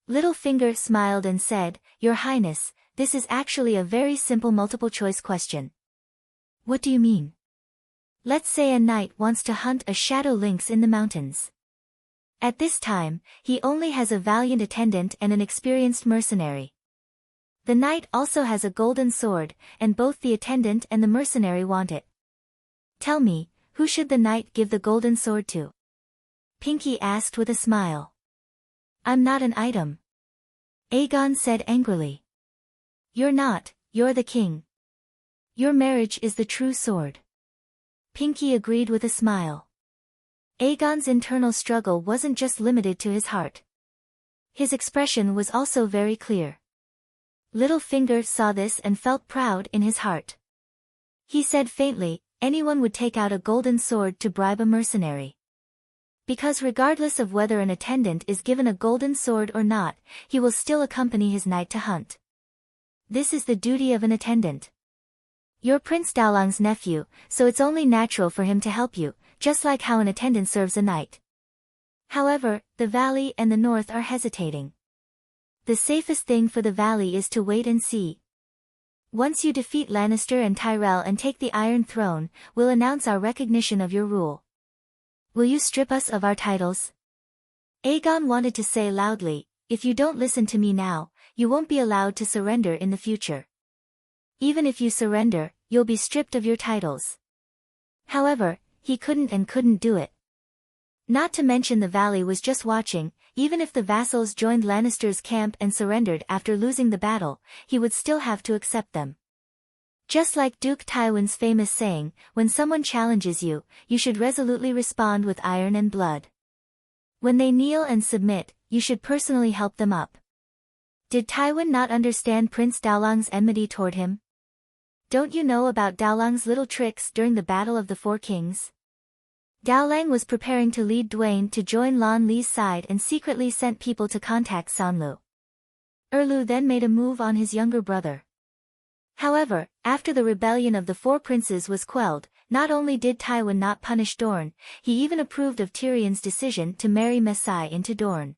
Littlefinger smiled and said, Your Highness, this is actually a very simple multiple-choice question. What do you mean? Let's say a knight wants to hunt a shadow lynx in the mountains. At this time, he only has a valiant attendant and an experienced mercenary. The knight also has a golden sword, and both the attendant and the mercenary want it. Tell me, who should the knight give the golden sword to? Pinky asked with a smile. I'm not an item. Aegon said angrily. You're not, you're the king. Your marriage is the true sword. Pinky agreed with a smile. Aegon's internal struggle wasn't just limited to his heart. His expression was also very clear. Littlefinger saw this and felt proud in his heart. He said faintly, anyone would take out a golden sword to bribe a mercenary. Because regardless of whether an attendant is given a golden sword or not, he will still accompany his knight to hunt. This is the duty of an attendant. You're Prince Daolang's nephew, so it's only natural for him to help you, just like how an attendant serves a knight. However, the Valley and the North are hesitating. The safest thing for the Valley is to wait and see. Once you defeat Lannister and Tyrell and take the Iron Throne, we'll announce our recognition of your rule. Will you strip us of our titles? Aegon wanted to say loudly, if you don't listen to me now, you won't be allowed to surrender in the future. Even if you surrender, you'll be stripped of your titles. However, he couldn't do it. Not to mention the Valley was just watching. Even if the vassals joined Lannister's camp and surrendered after losing the battle, he would still have to accept them. Just like Duke Tywin's famous saying, when someone challenges you, you should resolutely respond with iron and blood. When they kneel and submit, you should personally help them up. Did Tywin not understand Prince Daolang's enmity toward him? Don't you know about Daolang's little tricks during the Battle of the Four Kings? Daolang was preparing to lead Dwayne to join Lan Li's side and secretly sent people to contact Sanlu. Erlu then made a move on his younger brother. However, after the rebellion of the Four Princes was quelled, not only did Tywin not punish Dorne, he even approved of Tyrion's decision to marry Messai into Dorne.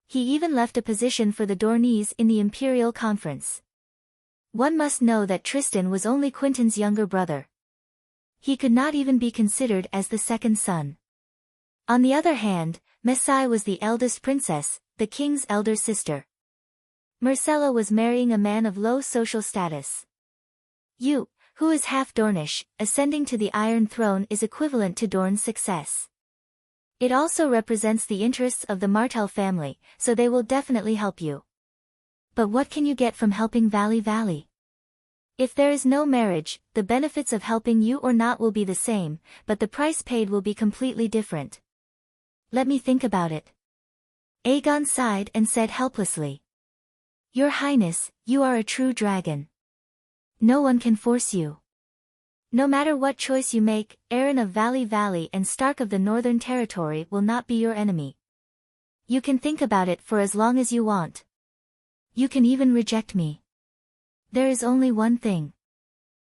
He even left a position for the Dornese in the Imperial Conference. One must know that Tristan was only Quentyn's younger brother. He could not even be considered as the second son. On the other hand, Messai was the eldest princess, the king's elder sister. Myrcella was marrying a man of low social status. You, who is half Dornish, ascending to the Iron Throne is equivalent to Dorne's success. It also represents the interests of the Martell family, so they will definitely help you. But what can you get from helping Valley? If there is no marriage, the benefits of helping you or not will be the same, but the price paid will be completely different. Let me think about it. Aegon sighed and said helplessly. Your Highness, you are a true dragon. No one can force you. No matter what choice you make, Aeron of Valley and Stark of the Northern Territory will not be your enemy. You can think about it for as long as you want. You can even reject me. There is only one thing.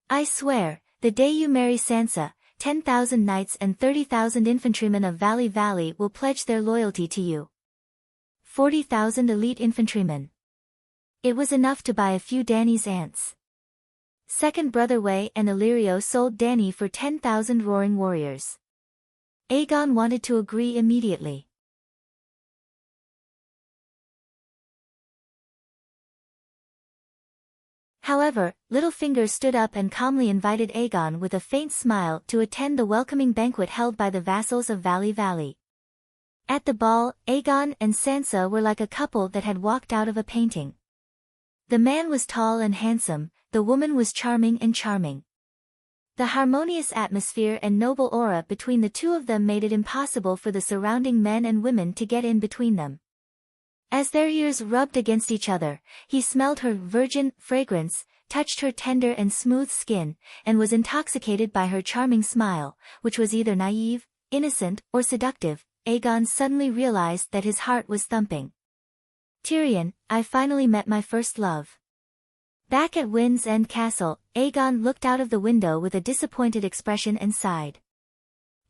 I swear, the day you marry Sansa, 10,000 knights and 30,000 infantrymen of Valley will pledge their loyalty to you. 40,000 elite infantrymen. It was enough to buy a few Dany's ants. Second brother Way and Illyrio sold Dany for 10,000 roaring warriors. Aegon wanted to agree immediately. However, Littlefinger stood up and calmly invited Aegon with a faint smile to attend the welcoming banquet held by the vassals of Valley. At the ball, Aegon and Sansa were like a couple that had walked out of a painting. The man was tall and handsome, the woman was charming and charming. The harmonious atmosphere and noble aura between the two of them made it impossible for the surrounding men and women to get in between them. As their ears rubbed against each other, he smelled her virgin fragrance, touched her tender and smooth skin, and was intoxicated by her charming smile, which was either naive, innocent, or seductive. Aegon suddenly realized that his heart was thumping. Tyrion, I finally met my first love. Back at Wind's End Castle, Aegon looked out of the window with a disappointed expression and sighed.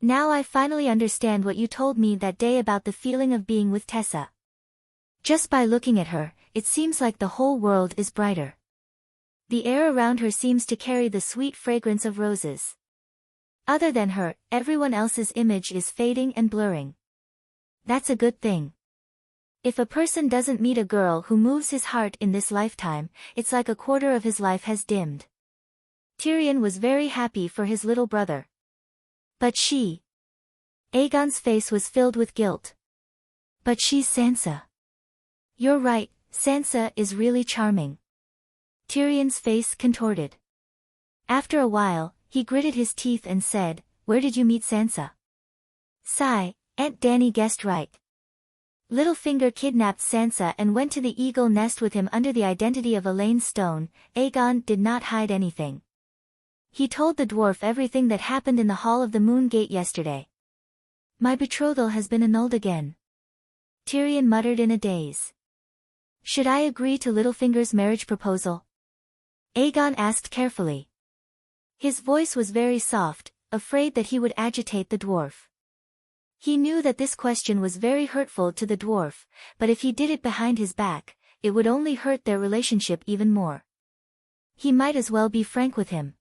Now I finally understand what you told me that day about the feeling of being with Tessa. Just by looking at her, it seems like the whole world is brighter. The air around her seems to carry the sweet fragrance of roses. Other than her, everyone else's image is fading and blurring. That's a good thing. If a person doesn't meet a girl who moves his heart in this lifetime, it's like a quarter of his life has dimmed. Tyrion was very happy for his little brother. But she... Aegon's face was filled with guilt. But she's Sansa. You're right, Sansa is really charming. Tyrion's face contorted. After a while, he gritted his teeth and said, "Where did you meet Sansa?" Sigh, Aunt Dany guessed right. Littlefinger kidnapped Sansa and went to the eagle nest with him under the identity of Elaine Stone. Aegon did not hide anything. He told the dwarf everything that happened in the Hall of the Moon Gate yesterday. My betrothal has been annulled again. Tyrion muttered in a daze. Should I agree to Littlefinger's marriage proposal? Aegon asked carefully. His voice was very soft, afraid that he would agitate the dwarf. He knew that this question was very hurtful to the dwarf, but if he did it behind his back, it would only hurt their relationship even more. He might as well be frank with him.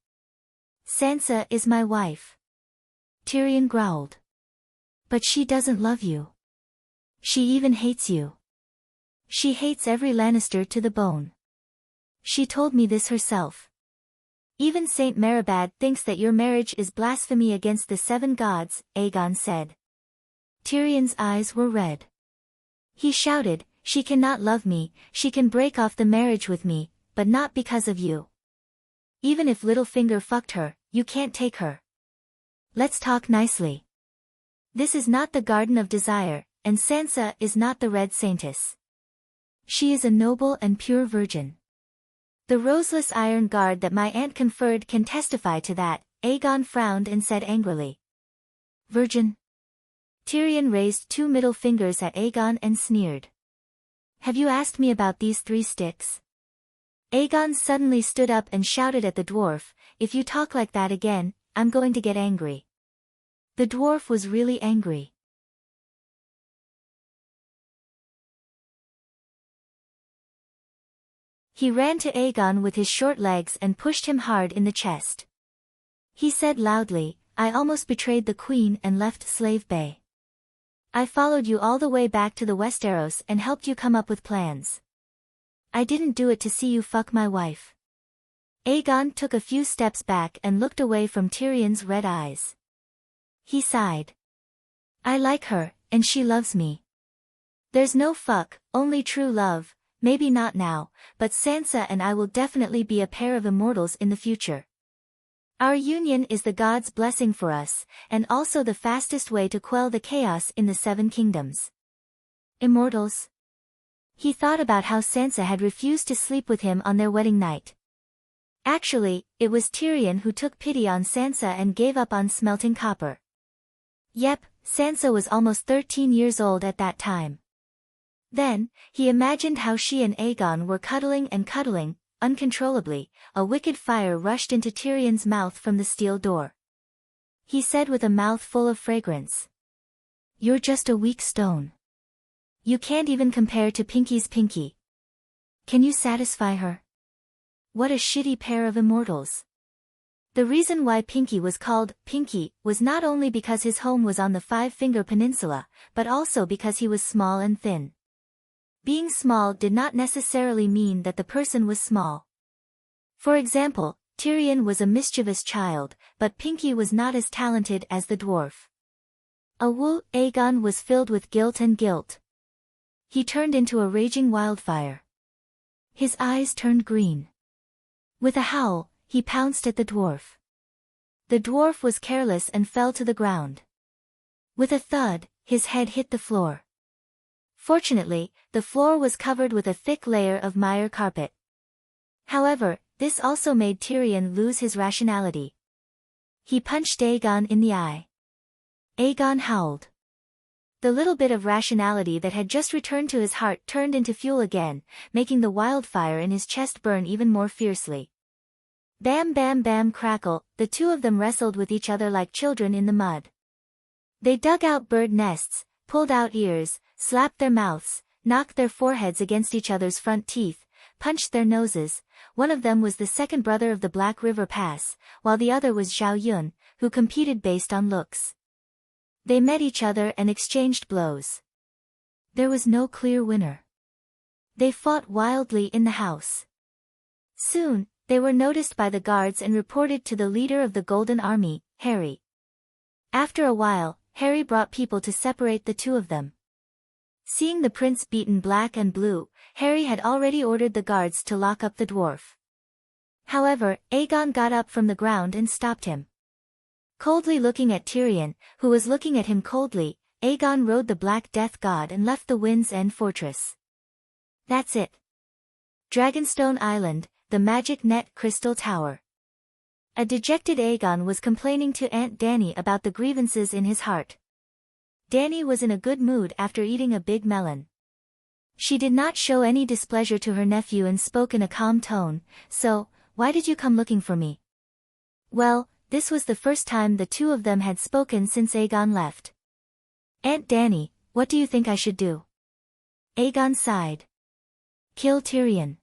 Sansa is my wife. Tyrion growled. But she doesn't love you. She even hates you. She hates every Lannister to the bone. She told me this herself. Even Saint Maribad thinks that your marriage is blasphemy against the seven gods, Aegon said. Tyrion's eyes were red. He shouted, she cannot love me, she can break off the marriage with me, but not because of you. Even if Littlefinger fucked her, you can't take her. Let's talk nicely. This is not the Garden of Desire, and Sansa is not the Red Saintess. She is a noble and pure virgin. The roseless iron guard that my aunt conferred can testify to that. Aegon frowned and said angrily. Virgin? Tyrion raised two middle fingers at Aegon and sneered. Have you asked me about these 3 sticks? Aegon suddenly stood up and shouted at the dwarf, if you talk like that again, I'm going to get angry. The dwarf was really angry. He ran to Aegon with his short legs and pushed him hard in the chest. He said loudly, I almost betrayed the queen and left Slave Bay. I followed you all the way back to the Westeros and helped you come up with plans. I didn't do it to see you fuck my wife. Aegon took a few steps back and looked away from Tyrion's red eyes. He sighed. I like her, and she loves me. There's no fuck, only true love. Maybe not now, but Sansa and I will definitely be a pair of immortals in the future. Our union is the gods' blessing for us, and also the fastest way to quell the chaos in the 7 kingdoms. Immortals? He thought about how Sansa had refused to sleep with him on their wedding night. Actually, it was Tyrion who took pity on Sansa and gave up on smelting copper. Yep, Sansa was almost 13 years old at that time. Then, he imagined how she and Aegon were cuddling and cuddling, uncontrollably. A wicked fire rushed into Tyrion's mouth from the steel door. He said with a mouth full of fragrance. You're just a weak stone. You can't even compare to Pinky's Pinky. Can you satisfy her? What a shitty pair of immortals. The reason why Pinky was called Pinky was not only because his home was on the Five-Finger Peninsula, but also because he was small and thin. Being small did not necessarily mean that the person was small. For example, Tyrion was a mischievous child, but Pinky was not as talented as the dwarf. Aegon was filled with guilt and guilt. He turned into a raging wildfire. His eyes turned green. With a howl, he pounced at the dwarf. The dwarf was careless and fell to the ground. With a thud, his head hit the floor. Fortunately, the floor was covered with a thick layer of mire carpet. However, this also made Tyrion lose his rationality. He punched Aegon in the eye. Aegon howled. The little bit of rationality that had just returned to his heart turned into fuel again, making the wildfire in his chest burn even more fiercely. Bam bam bam crackle, the two of them wrestled with each other like children in the mud. They dug out bird nests, pulled out ears, slapped their mouths, knocked their foreheads against each other's front teeth, punched their noses. One of them was the second brother of the Black River Pass, while the other was Zhao Yun, who competed based on looks. They met each other and exchanged blows. There was no clear winner. They fought wildly in the house. Soon, they were noticed by the guards and reported to the leader of the Golden Army, Harry. After a while, Harry brought people to separate the two of them. Seeing the prince beaten black and blue, Harry had already ordered the guards to lock up the dwarf. However, Aegon got up from the ground and stopped him. Coldly looking at Tyrion, who was looking at him coldly, Aegon rode the Black Death God and left the Wind's End fortress. That's it. Dragonstone Island, the Magic Net Crystal Tower. A dejected Aegon was complaining to Aunt Dany about the grievances in his heart. Dany was in a good mood after eating a big melon. She did not show any displeasure to her nephew and spoke in a calm tone, "So, why did you come looking for me?" Well, this was the first time the two of them had spoken since Aegon left. "Aunt Dany, what do you think I should do?" Aegon sighed. "Kill Tyrion."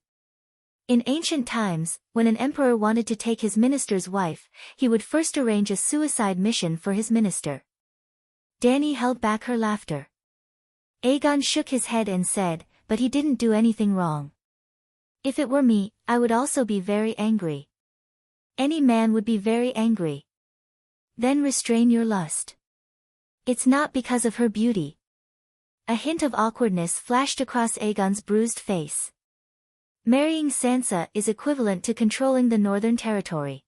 In ancient times, when an emperor wanted to take his minister's wife, he would first arrange a suicide mission for his minister. Dany held back her laughter. Aegon shook his head and said, "But he didn't do anything wrong. If it were me, I would also be very angry. Any man would be very angry." "Then restrain your lust. It's not because of her beauty." A hint of awkwardness flashed across Aegon's bruised face. "Marrying Sansa is equivalent to controlling the Northern Territory.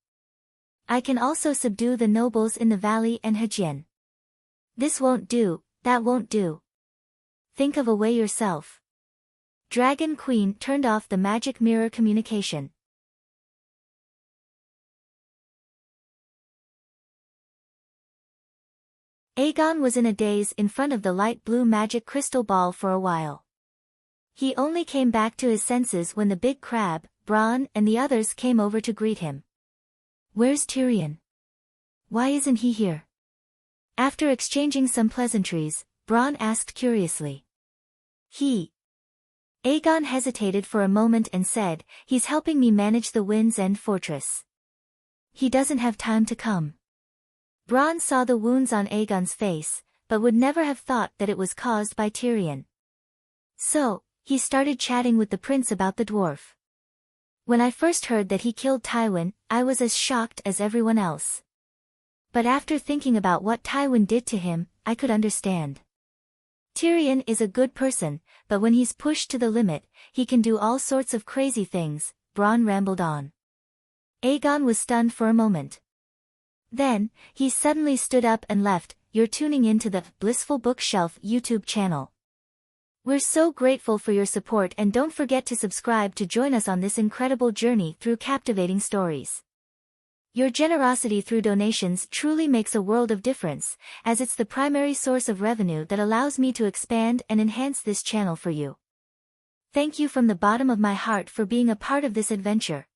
I can also subdue the nobles in the valley and Hajin. This won't do, that won't do. Think of a way yourself." Dragon Queen turned off the magic mirror communication. Aegon was in a daze in front of the light blue magic crystal ball for a while. He only came back to his senses when the big crab, Bronn, and the others came over to greet him. "Where's Tyrion? Why isn't he here?" After exchanging some pleasantries, Bronn asked curiously. Aegon hesitated for a moment and said, "He's helping me manage the Wind's End fortress. He doesn't have time to come." Bronn saw the wounds on Aegon's face, but would never have thought that it was caused by Tyrion. So, he started chatting with the prince about the dwarf. "When I first heard that he killed Tywin, I was as shocked as everyone else. But after thinking about what Tywin did to him, I could understand. Tyrion is a good person, but when he's pushed to the limit, he can do all sorts of crazy things," Bronn rambled on. Aegon was stunned for a moment. Then, he suddenly stood up and left. "You're tuning into the Blissful Bookshelf YouTube channel. We're so grateful for your support, and don't forget to subscribe to join us on this incredible journey through captivating stories. Your generosity through donations truly makes a world of difference, as it's the primary source of revenue that allows me to expand and enhance this channel for you. Thank you from the bottom of my heart for being a part of this adventure.